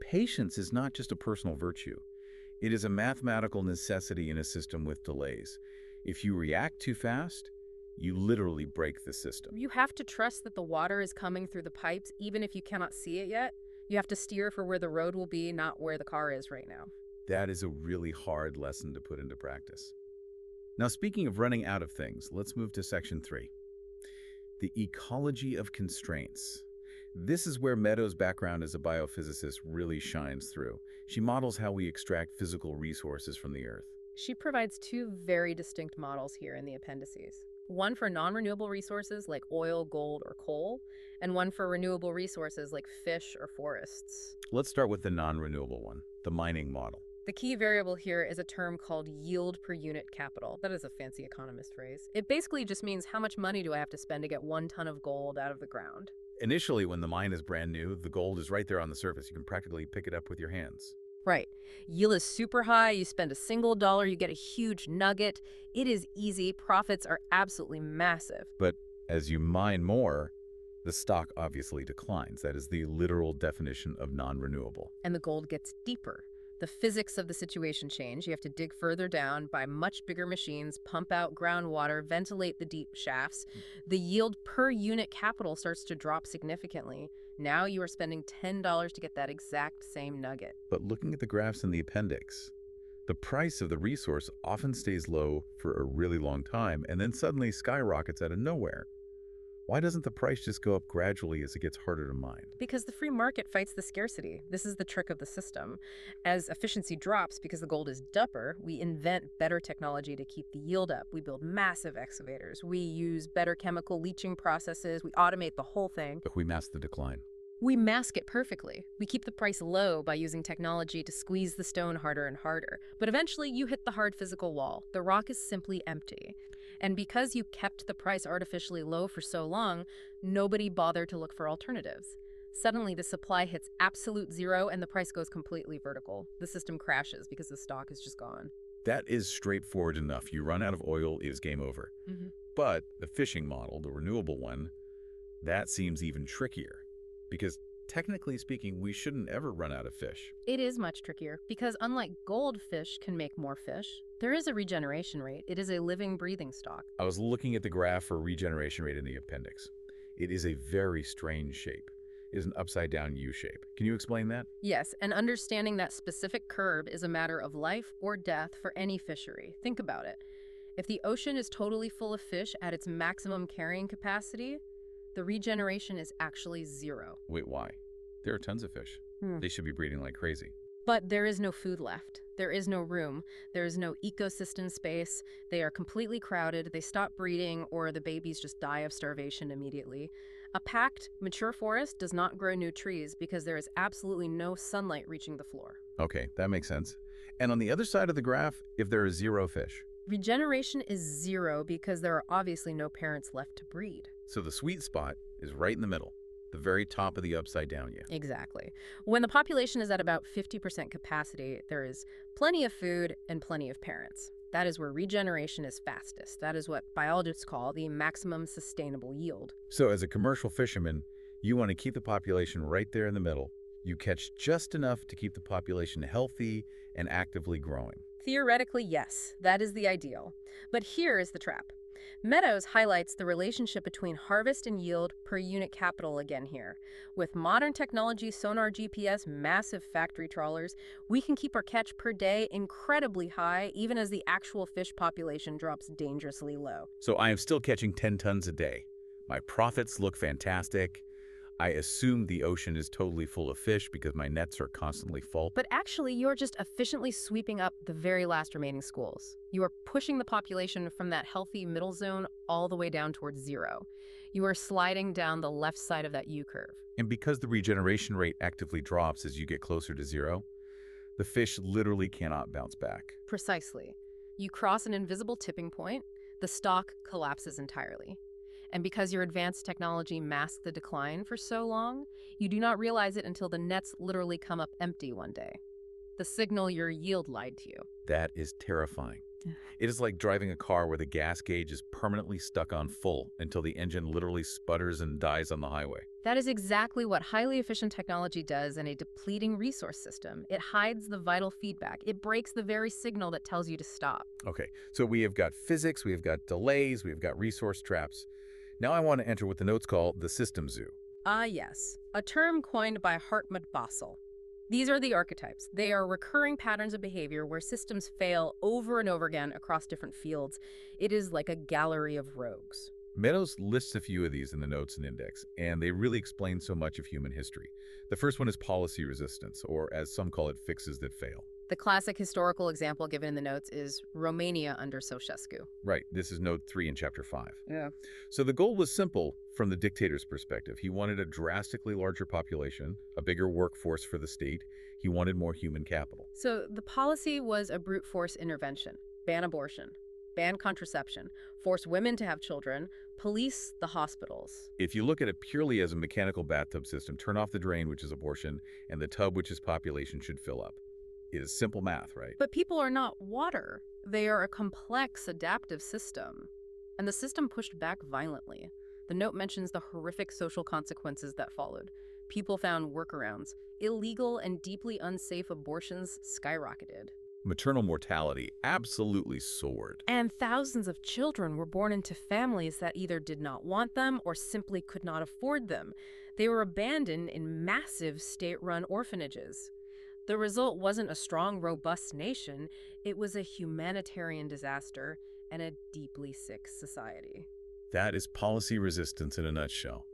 patience is not just a personal virtue. It is a mathematical necessity in a system with delays. If you react too fast, you literally break the system. You have to trust that the water is coming through the pipes even if you cannot see it yet. You have to steer for where the road will be, not where the car is right now. That is a really hard lesson to put into practice. Now, speaking of running out of things, let's move to section 3. The ecology of constraints. This is where Meadows' background as a biophysicist really shines through. She models how we extract physical resources from the Earth. She provides 2 very distinct models here in the appendices. One for non-renewable resources like oil, gold, or coal, and one for renewable resources like fish or forests. Let's start with the non-renewable one, the mining model. The key variable here is a term called yield per unit capital. That is a fancy economist phrase. It basically just means how much money do I have to spend to get 1 ton of gold out of the ground. Initially, when the mine is brand new, the gold is right there on the surface. You can practically pick it up with your hands. Right. Yield is super high. You spend a single dollar, you get a huge nugget. It is easy. Profits are absolutely massive. But as you mine more, the stock obviously declines. That is the literal definition of non-renewable. And the gold gets deeper. The physics of the situation change. You have to dig further down, buy much bigger machines, pump out groundwater, ventilate the deep shafts. The yield per unit capital starts to drop significantly. Now you are spending $10 to get that exact same nugget. But looking at the graphs in the appendix, the price of the resource often stays low for a really long time and then suddenly skyrockets out of nowhere. Why doesn't the price just go up gradually as it gets harder to mine? Because the free market fights the scarcity. This is the trick of the system. As efficiency drops because the gold is dumper, we invent better technology to keep the yield up. We build massive excavators. We use better chemical leaching processes. We automate the whole thing. But we mask the decline. We mask it perfectly. We keep the price low by using technology to squeeze the stone harder and harder. But eventually, you hit the hard physical wall. The rock is simply empty. And because you kept the price artificially low for so long, nobody bothered to look for alternatives. Suddenly, the supply hits absolute zero and the price goes completely vertical. The system crashes because the stock is just gone. That is straightforward enough. You run out of oil, it is game over. But the fishing model, the renewable one, that seems even trickier. Because technically speaking, we shouldn't ever run out of fish. It is much trickier because unlike goldfish can make more fish, there is a regeneration rate. It is a living, breathing stock. I was looking at the graph for regeneration rate in the appendix. It is a very strange shape. It is an upside-down U shape. Can you explain that? Yes, and understanding that specific curve is a matter of life or death for any fishery. Think about it. If the ocean is totally full of fish at its maximum carrying capacity, the regeneration is actually zero. Wait, why? There are tons of fish. They should be breeding like crazy. But there is no food left. There is no room. There is no ecosystem space. They are completely crowded. They stop breeding, or the babies just die of starvation immediately. A packed, mature forest does not grow new trees because there is absolutely no sunlight reaching the floor. Okay, that makes sense. And on the other side of the graph, if there is zero fish. Regeneration is zero because there are obviously no parents left to breed. So the sweet spot is right in the middle, the very top of the upside-down U. Exactly. When the population is at about 50% capacity, there is plenty of food and plenty of parents. That is where regeneration is fastest. That is what biologists call the maximum sustainable yield. So as a commercial fisherman, you want to keep the population right there in the middle. You catch just enough to keep the population healthy and actively growing. Theoretically, yes, that is the ideal. But here is the trap. Meadows highlights the relationship between harvest and yield per unit capital again here. With modern technology, sonar GPS, massive factory trawlers, we can keep our catch per day incredibly high, even as the actual fish population drops dangerously low. So I am still catching 10 tons a day. My profits look fantastic. I assume the ocean is totally full of fish because my nets are constantly full. But actually, you're just efficiently sweeping up the very last remaining schools. You are pushing the population from that healthy middle zone all the way down towards zero. You are sliding down the left side of that U-curve. And because the regeneration rate actively drops as you get closer to zero, the fish literally cannot bounce back. Precisely. You cross an invisible tipping point, the stock collapses entirely. And because your advanced technology masked the decline for so long, you do not realize it until the nets literally come up empty one day. The signal your yield lied to you. That is terrifying. It is like driving a car where the gas gauge is permanently stuck on full until the engine literally sputters and dies on the highway. That is exactly what highly efficient technology does in a depleting resource system. It hides the vital feedback. It breaks the very signal that tells you to stop. Okay, so we have got physics, we have got delays, we have got resource traps. Now I want to enter what the notes call the system zoo. Ah, yes. A term coined by Hartmut Basel. These are the archetypes. They are recurring patterns of behavior where systems fail over and over again across different fields. It is like a gallery of rogues. Meadows lists a few of these in the notes and index, and they really explain so much of human history. The first one is policy resistance, or as some call it, fixes that fail. The classic historical example given in the notes is Romania under Ceausescu. Right, this is note 3 in chapter 5. Yeah. So the goal was simple from the dictator's perspective. He wanted a drastically larger population, a bigger workforce for the state. He wanted more human capital. So the policy was a brute force intervention. Ban abortion, ban contraception, force women to have children, police the hospitals. If you look at it purely as a mechanical bathtub system, turn off the drain, which is abortion, and the tub, which is population, should fill up. It is simple math, right? But people are not water. They are a complex, adaptive system. And the system pushed back violently. The note mentions the horrific social consequences that followed. People found workarounds. Illegal and deeply unsafe abortions skyrocketed. Maternal mortality absolutely soared. And thousands of children were born into families that either did not want them or simply could not afford them. They were abandoned in massive state-run orphanages. The result wasn't a strong, robust nation. It was a humanitarian disaster and a deeply sick society. That is policy resistance in a nutshell.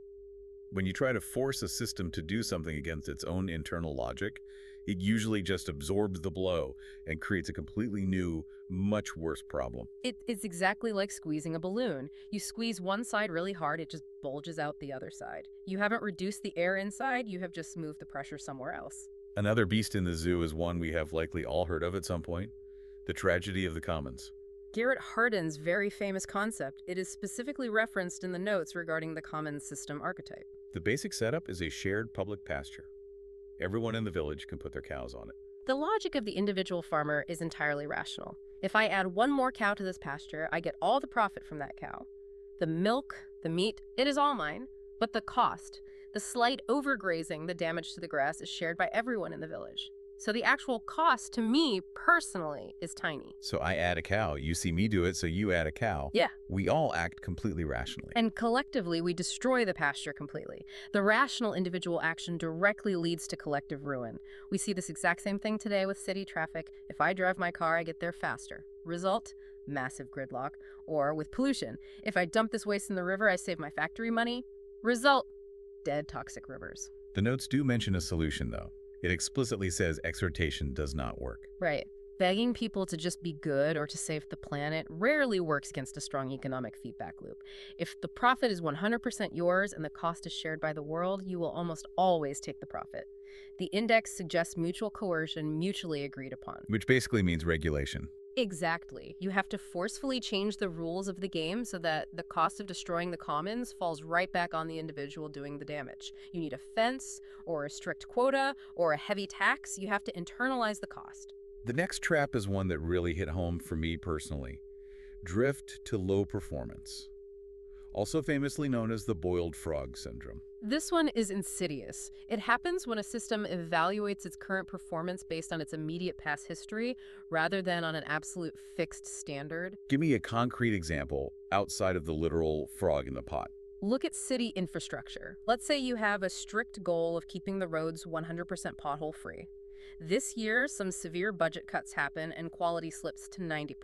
When you try to force a system to do something against its own internal logic, It usually just absorbs the blow and creates a completely new, much worse problem. It's exactly like squeezing a balloon. You squeeze one side really hard, it just bulges out the other side. You haven't reduced the air inside, you have just moved the pressure somewhere else. Another beast in the zoo is one we have likely all heard of at some point, the tragedy of the commons. Garrett Hardin's very famous concept. It is specifically referenced in the notes regarding the commons system archetype. The basic setup is a shared public pasture. Everyone in the village can put their cows on it. The logic of the individual farmer is entirely rational. If I add one more cow to this pasture, I get all the profit from that cow. The milk, the meat, it is all mine. But the cost, the slight overgrazing, the damage to the grass is shared by everyone in the village. So the actual cost to me, personally, is tiny. So I add a cow, you see me do it, so you add a cow. Yeah. We all act completely rationally. And collectively, we destroy the pasture completely. The rational individual action directly leads to collective ruin. We see this exact same thing today with city traffic. If I drive my car, I get there faster. Result? Massive gridlock. Or with pollution. If I dump this waste in the river, I save my factory money. Result? Dead toxic rivers. The notes do mention a solution, though. It explicitly says exhortation does not work. Right. Begging people to just be good or to save the planet rarely works against a strong economic feedback loop. If the profit is 100% yours and the cost is shared by the world, you will almost always take the profit. The index suggests mutual coercion, mutually agreed upon. Which basically means regulation. Exactly. You have to forcefully change the rules of the game so that the cost of destroying the commons falls right back on the individual doing the damage. You need a fence, or a strict quota, or a heavy tax. You have to internalize the cost. The next trap is one that really hit home for me personally. Drift to low performance. Also famously known as the boiled frog syndrome. This one is insidious. It happens when a system evaluates its current performance based on its immediate past history rather than on an absolute fixed standard. Give me a concrete example outside of the literal frog in the pot. Look at city infrastructure. Let's say you have a strict goal of keeping the roads 100% pothole free. This year, some severe budget cuts happen and quality slips to 90%.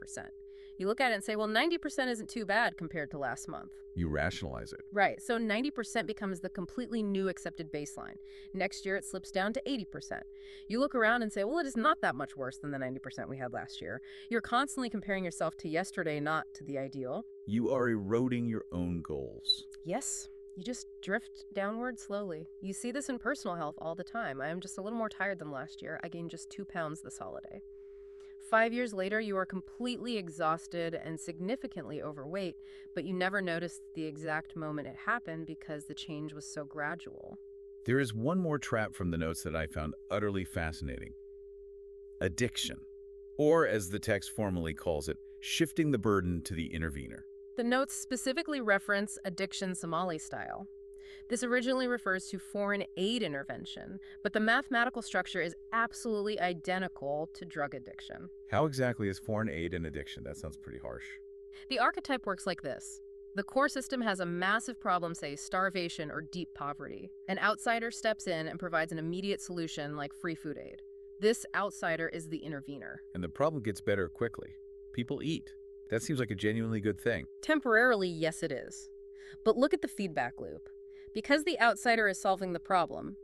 You look at it and say, well, 90% isn't too bad compared to last month. You rationalize it. Right, so 90% becomes the completely new accepted baseline. Next year, it slips down to 80%. You look around and say, well, it is not that much worse than the 90% we had last year. You're constantly comparing yourself to yesterday, not to the ideal. You are eroding your own goals. Yes, you just drift downward slowly. You see this in personal health all the time. I am just a little more tired than last year. I gained just 2 pounds this holiday. 5 years later, you are completely exhausted and significantly overweight, but you never noticed the exact moment it happened because the change was so gradual. There is one more trap from the notes that I found utterly fascinating. Addiction. Or, as the text formally calls it, shifting the burden to the intervener. The notes specifically reference addiction Somali style. This originally refers to foreign aid intervention, but the mathematical structure is absolutely identical to drug addiction. How exactly is foreign aid and addiction? That sounds pretty harsh. The archetype works like this. The core system has a massive problem, say starvation or deep poverty. An outsider steps in and provides an immediate solution like free food aid. This outsider is the intervener. And the problem gets better quickly. People eat. That seems like a genuinely good thing. Temporarily, yes it is. But look at the feedback loop. Because the outsider is solving the problem,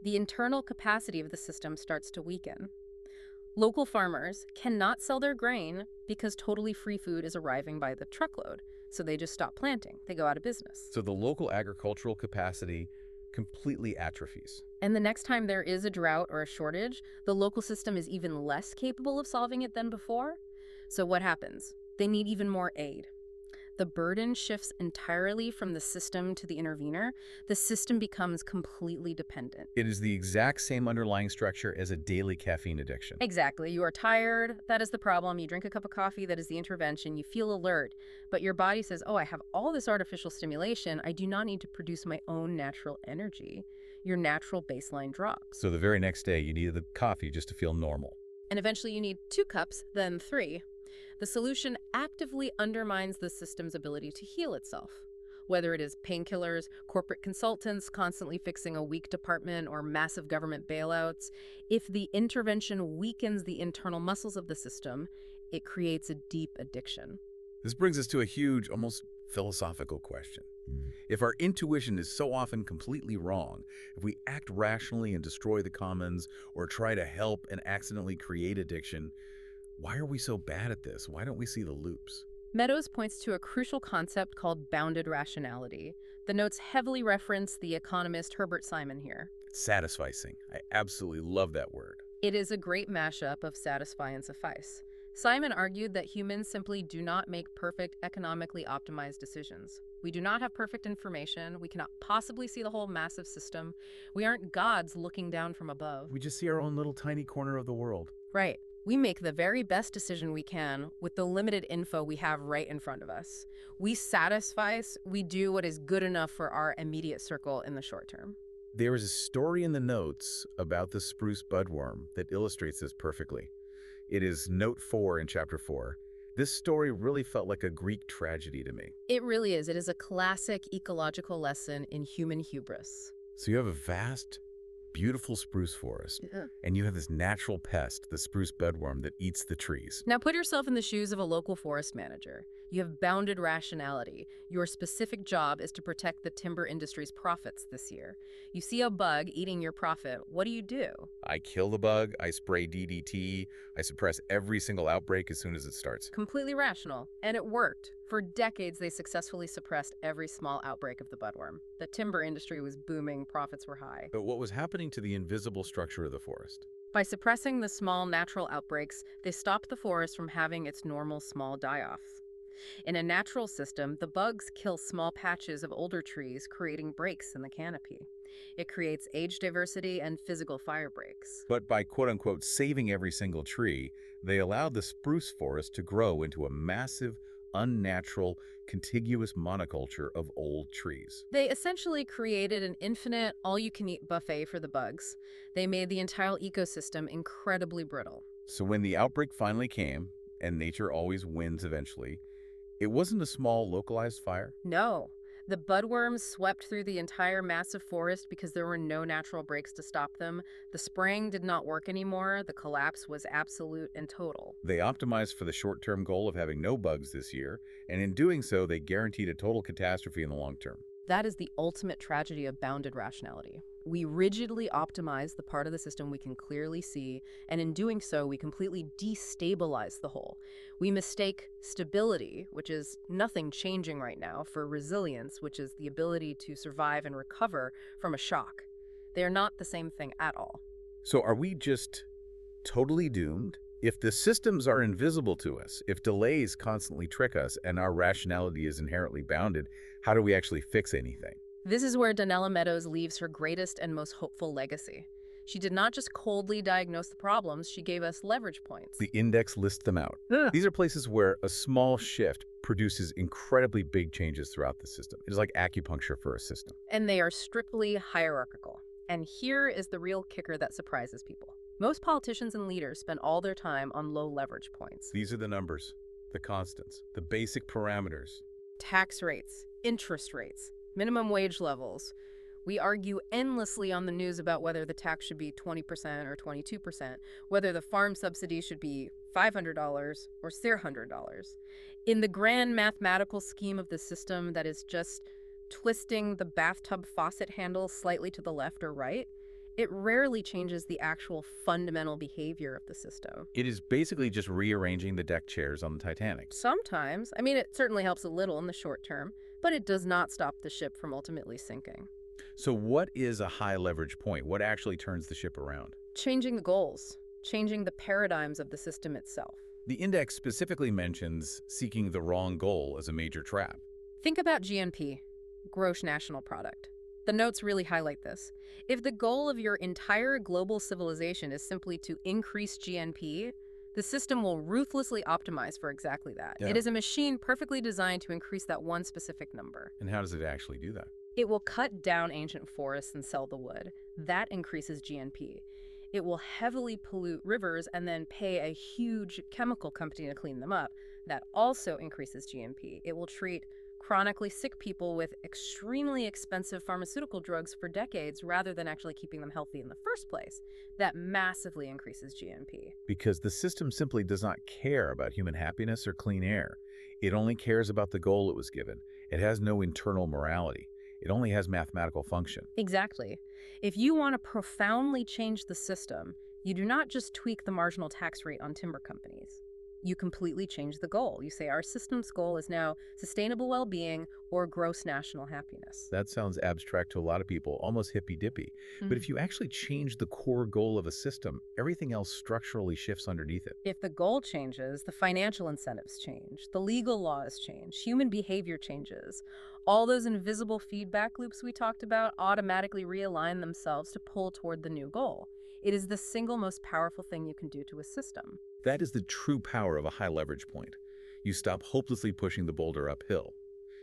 the internal capacity of the system starts to weaken. Local farmers cannot sell their grain because totally free food is arriving by the truckload, so they just stop planting. They go out of business. So the local agricultural capacity completely atrophies. And the next time there is a drought or a shortage, the local system is even less capable of solving it than before. So what happens? They need even more aid. The burden shifts entirely from the system to the intervener. The system becomes completely dependent. It is the exact same underlying structure as a daily caffeine addiction. Exactly. You are tired. That is the problem. You drink a cup of coffee. That is the intervention. You feel alert. But your body says, oh, I have all this artificial stimulation. I do not need to produce my own natural energy. Your natural baseline drops. So the very next day, you need the coffee just to feel normal. And eventually you need 2 cups, then 3. The solution actively undermines the system's ability to heal itself. Whether it is painkillers, corporate consultants constantly fixing a weak department, or massive government bailouts, if the intervention weakens the internal muscles of the system, it creates a deep addiction. This brings us to a huge, almost philosophical question. If our intuition is so often completely wrong, if we act rationally and destroy the commons, or try to help and accidentally create addiction, why are we so bad at this? Why don't we see the loops? Meadows points to a crucial concept called bounded rationality. The notes heavily reference the economist Herbert Simon here. Satisficing. I absolutely love that word. It is a great mashup of satisfy and suffice. Simon argued that humans simply do not make perfect, economically optimized decisions. We do not have perfect information. We cannot possibly see the whole massive system. We aren't gods looking down from above. We just see our own little tiny corner of the world. Right. We make the very best decision we can with the limited info we have right in front of us. We satisfy, we do what is good enough for our immediate circle in the short term. There is a story in the notes about the spruce budworm that illustrates this perfectly. It is note 4 in chapter 4. This story really felt like a Greek tragedy to me. It really is. It is a classic ecological lesson in human hubris. So you have a vast, beautiful spruce forest, and you have this natural pest, the spruce budworm, that eats the trees. Now put yourself in the shoes of a local forest manager. You have bounded rationality. Your specific job is to protect the timber industry's profits this year. You see a bug eating your profit. What do? I kill the bug, I spray DDT, I suppress every single outbreak as soon as it starts. Completely rational. And it worked. For decades, they successfully suppressed every small outbreak of the budworm. The timber industry was booming, profits were high. But what was happening to the invisible structure of the forest? By suppressing the small natural outbreaks, they stopped the forest from having its normal small die-offs. In a natural system, the bugs kill small patches of older trees, creating breaks in the canopy. It creates age diversity and physical fire breaks. But by quote-unquote saving every single tree, they allowed the spruce forest to grow into a massive, unnatural, contiguous monoculture of old trees. They essentially created an infinite, all-you-can-eat buffet for the bugs. They made the entire ecosystem incredibly brittle. So when the outbreak finally came, and nature always wins eventually, it wasn't a small, localized fire? No. The budworms swept through the entire massive forest because there were no natural breaks to stop them. The spraying did not work anymore. The collapse was absolute and total. They optimized for the short-term goal of having no bugs this year, and in doing so, they guaranteed a total catastrophe in the long term. That is the ultimate tragedy of bounded rationality. We rigidly optimize the part of the system we can clearly see, and in doing so, we completely destabilize the whole. We mistake stability, which is nothing changing right now, for resilience, which is the ability to survive and recover from a shock. They are not the same thing at all. So are we just totally doomed? If the systems are invisible to us, if delays constantly trick us, and our rationality is inherently bounded, how do we actually fix anything? This is where Donella Meadows leaves her greatest and most hopeful legacy. She did not just coldly diagnose the problems, she gave us leverage points. The index lists them out. These are places where a small shift produces incredibly big changes throughout the system. It is like acupuncture for a system. And they are strictly hierarchical. And here is the real kicker that surprises people. Most politicians and leaders spend all their time on low leverage points. These are the numbers, the constants, the basic parameters. Tax rates, interest rates, minimum wage levels. We argue endlessly on the news about whether the tax should be 20% or 22%, whether the farm subsidy should be $500 or $600. In the grand mathematical scheme of the system that is just twisting the bathtub faucet handle slightly to the left or right, it rarely changes the actual fundamental behavior of the system. It is basically just rearranging the deck chairs on the Titanic. Sometimes. I mean, it certainly helps a little in the short term, but it does not stop the ship from ultimately sinking. So what is a high leverage point? What actually turns the ship around? Changing the goals, changing the paradigms of the system itself. The index specifically mentions seeking the wrong goal as a major trap. Think about GNP, gross national product. The notes really highlight this. If the goal of your entire global civilization is simply to increase GNP, the system will ruthlessly optimize for exactly that. Yeah. It is a machine perfectly designed to increase that one specific number. And how does it actually do that? It will cut down ancient forests and sell the wood. That increases GNP. It will heavily pollute rivers and then pay a huge chemical company to clean them up. That also increases GNP. It will treat chronically sick people with extremely expensive pharmaceutical drugs for decades rather than actually keeping them healthy in the first place. That massively increases GNP. Because the system simply does not care about human happiness or clean air. It only cares about the goal it was given. It has no internal morality. It only has mathematical function. Exactly. If you want to profoundly change the system, you do not just tweak the marginal tax rate on timber companies. You completely change the goal. You say our system's goal is now sustainable well-being or gross national happiness. That sounds abstract to a lot of people, almost hippy-dippy. But if you actually change the core goal of a system, everything else structurally shifts underneath it. If the goal changes, the financial incentives change, the legal laws change, human behavior changes. All those invisible feedback loops we talked about automatically realign themselves to pull toward the new goal. It is the single most powerful thing you can do to a system. That is the true power of a high leverage point. You stop hopelessly pushing the boulder uphill.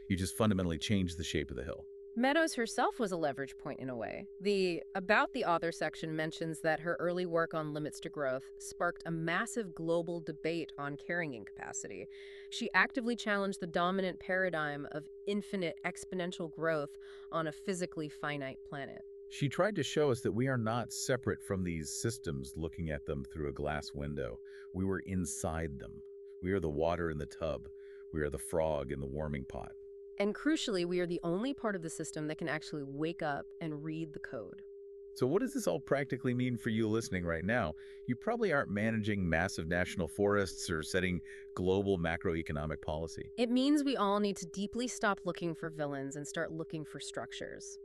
You just fundamentally change the shape of the hill. Meadows herself was a leverage point in a way. The About the Author section mentions that her early work on limits to growth sparked a massive global debate on carrying capacity. She actively challenged the dominant paradigm of infinite exponential growth on a physically finite planet. She tried to show us that we are not separate from these systems looking at them through a glass window. We were inside them. We are the water in the tub. We are the frog in the warming pot. And crucially, we are the only part of the system that can actually wake up and read the code. So what does this all practically mean for you listening right now? You probably aren't managing massive national forests or setting global macroeconomic policy. It means we all need to deeply stop looking for villains and start looking for structures.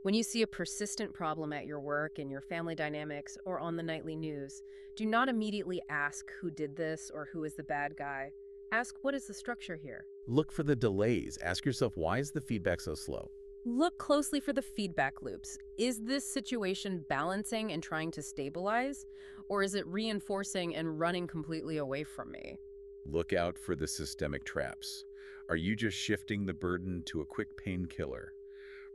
When you see a persistent problem at your work, in your family dynamics, or on the nightly news, do not immediately ask who did this or who is the bad guy. Ask, what is the structure here? Look for the delays. Ask yourself, why is the feedback so slow? Look closely for the feedback loops. Is this situation balancing and trying to stabilize, or is it reinforcing and running completely away from me? Look out for the systemic traps. Are you just shifting the burden to a quick painkiller?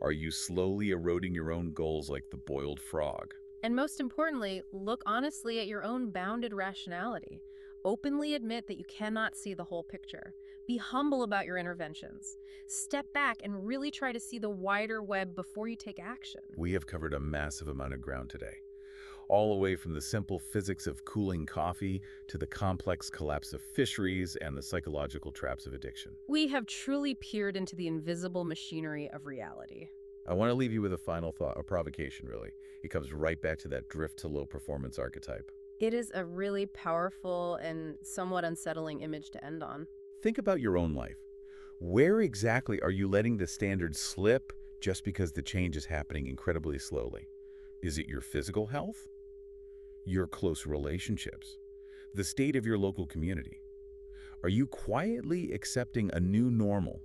Are you slowly eroding your own goals like the boiled frog? And most importantly, look honestly at your own bounded rationality. Openly admit that you cannot see the whole picture. Be humble about your interventions. Step back and really try to see the wider web before you take action. We have covered a massive amount of ground today. All the way from the simple physics of cooling coffee to the complex collapse of fisheries and the psychological traps of addiction. We have truly peered into the invisible machinery of reality. I want to leave you with a final thought, a provocation really. It comes right back to that drift to low performance archetype. It is a really powerful and somewhat unsettling image to end on. Think about your own life. Where exactly are you letting the standards slip just because the change is happening incredibly slowly? Is it your physical health? Your close relationships? The state of your local community? Are you quietly accepting a new normal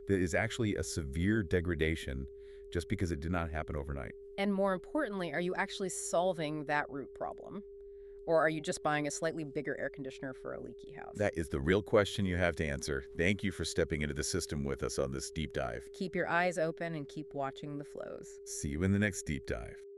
that is actually a severe degradation just because it did not happen overnight? And more importantly, are you actually solving that root problem? Or are you just buying a slightly bigger air conditioner for a leaky house? That is the real question you have to answer. Thank you for stepping into the system with us on this deep dive. Keep your eyes open and keep watching the flows. See you in the next deep dive.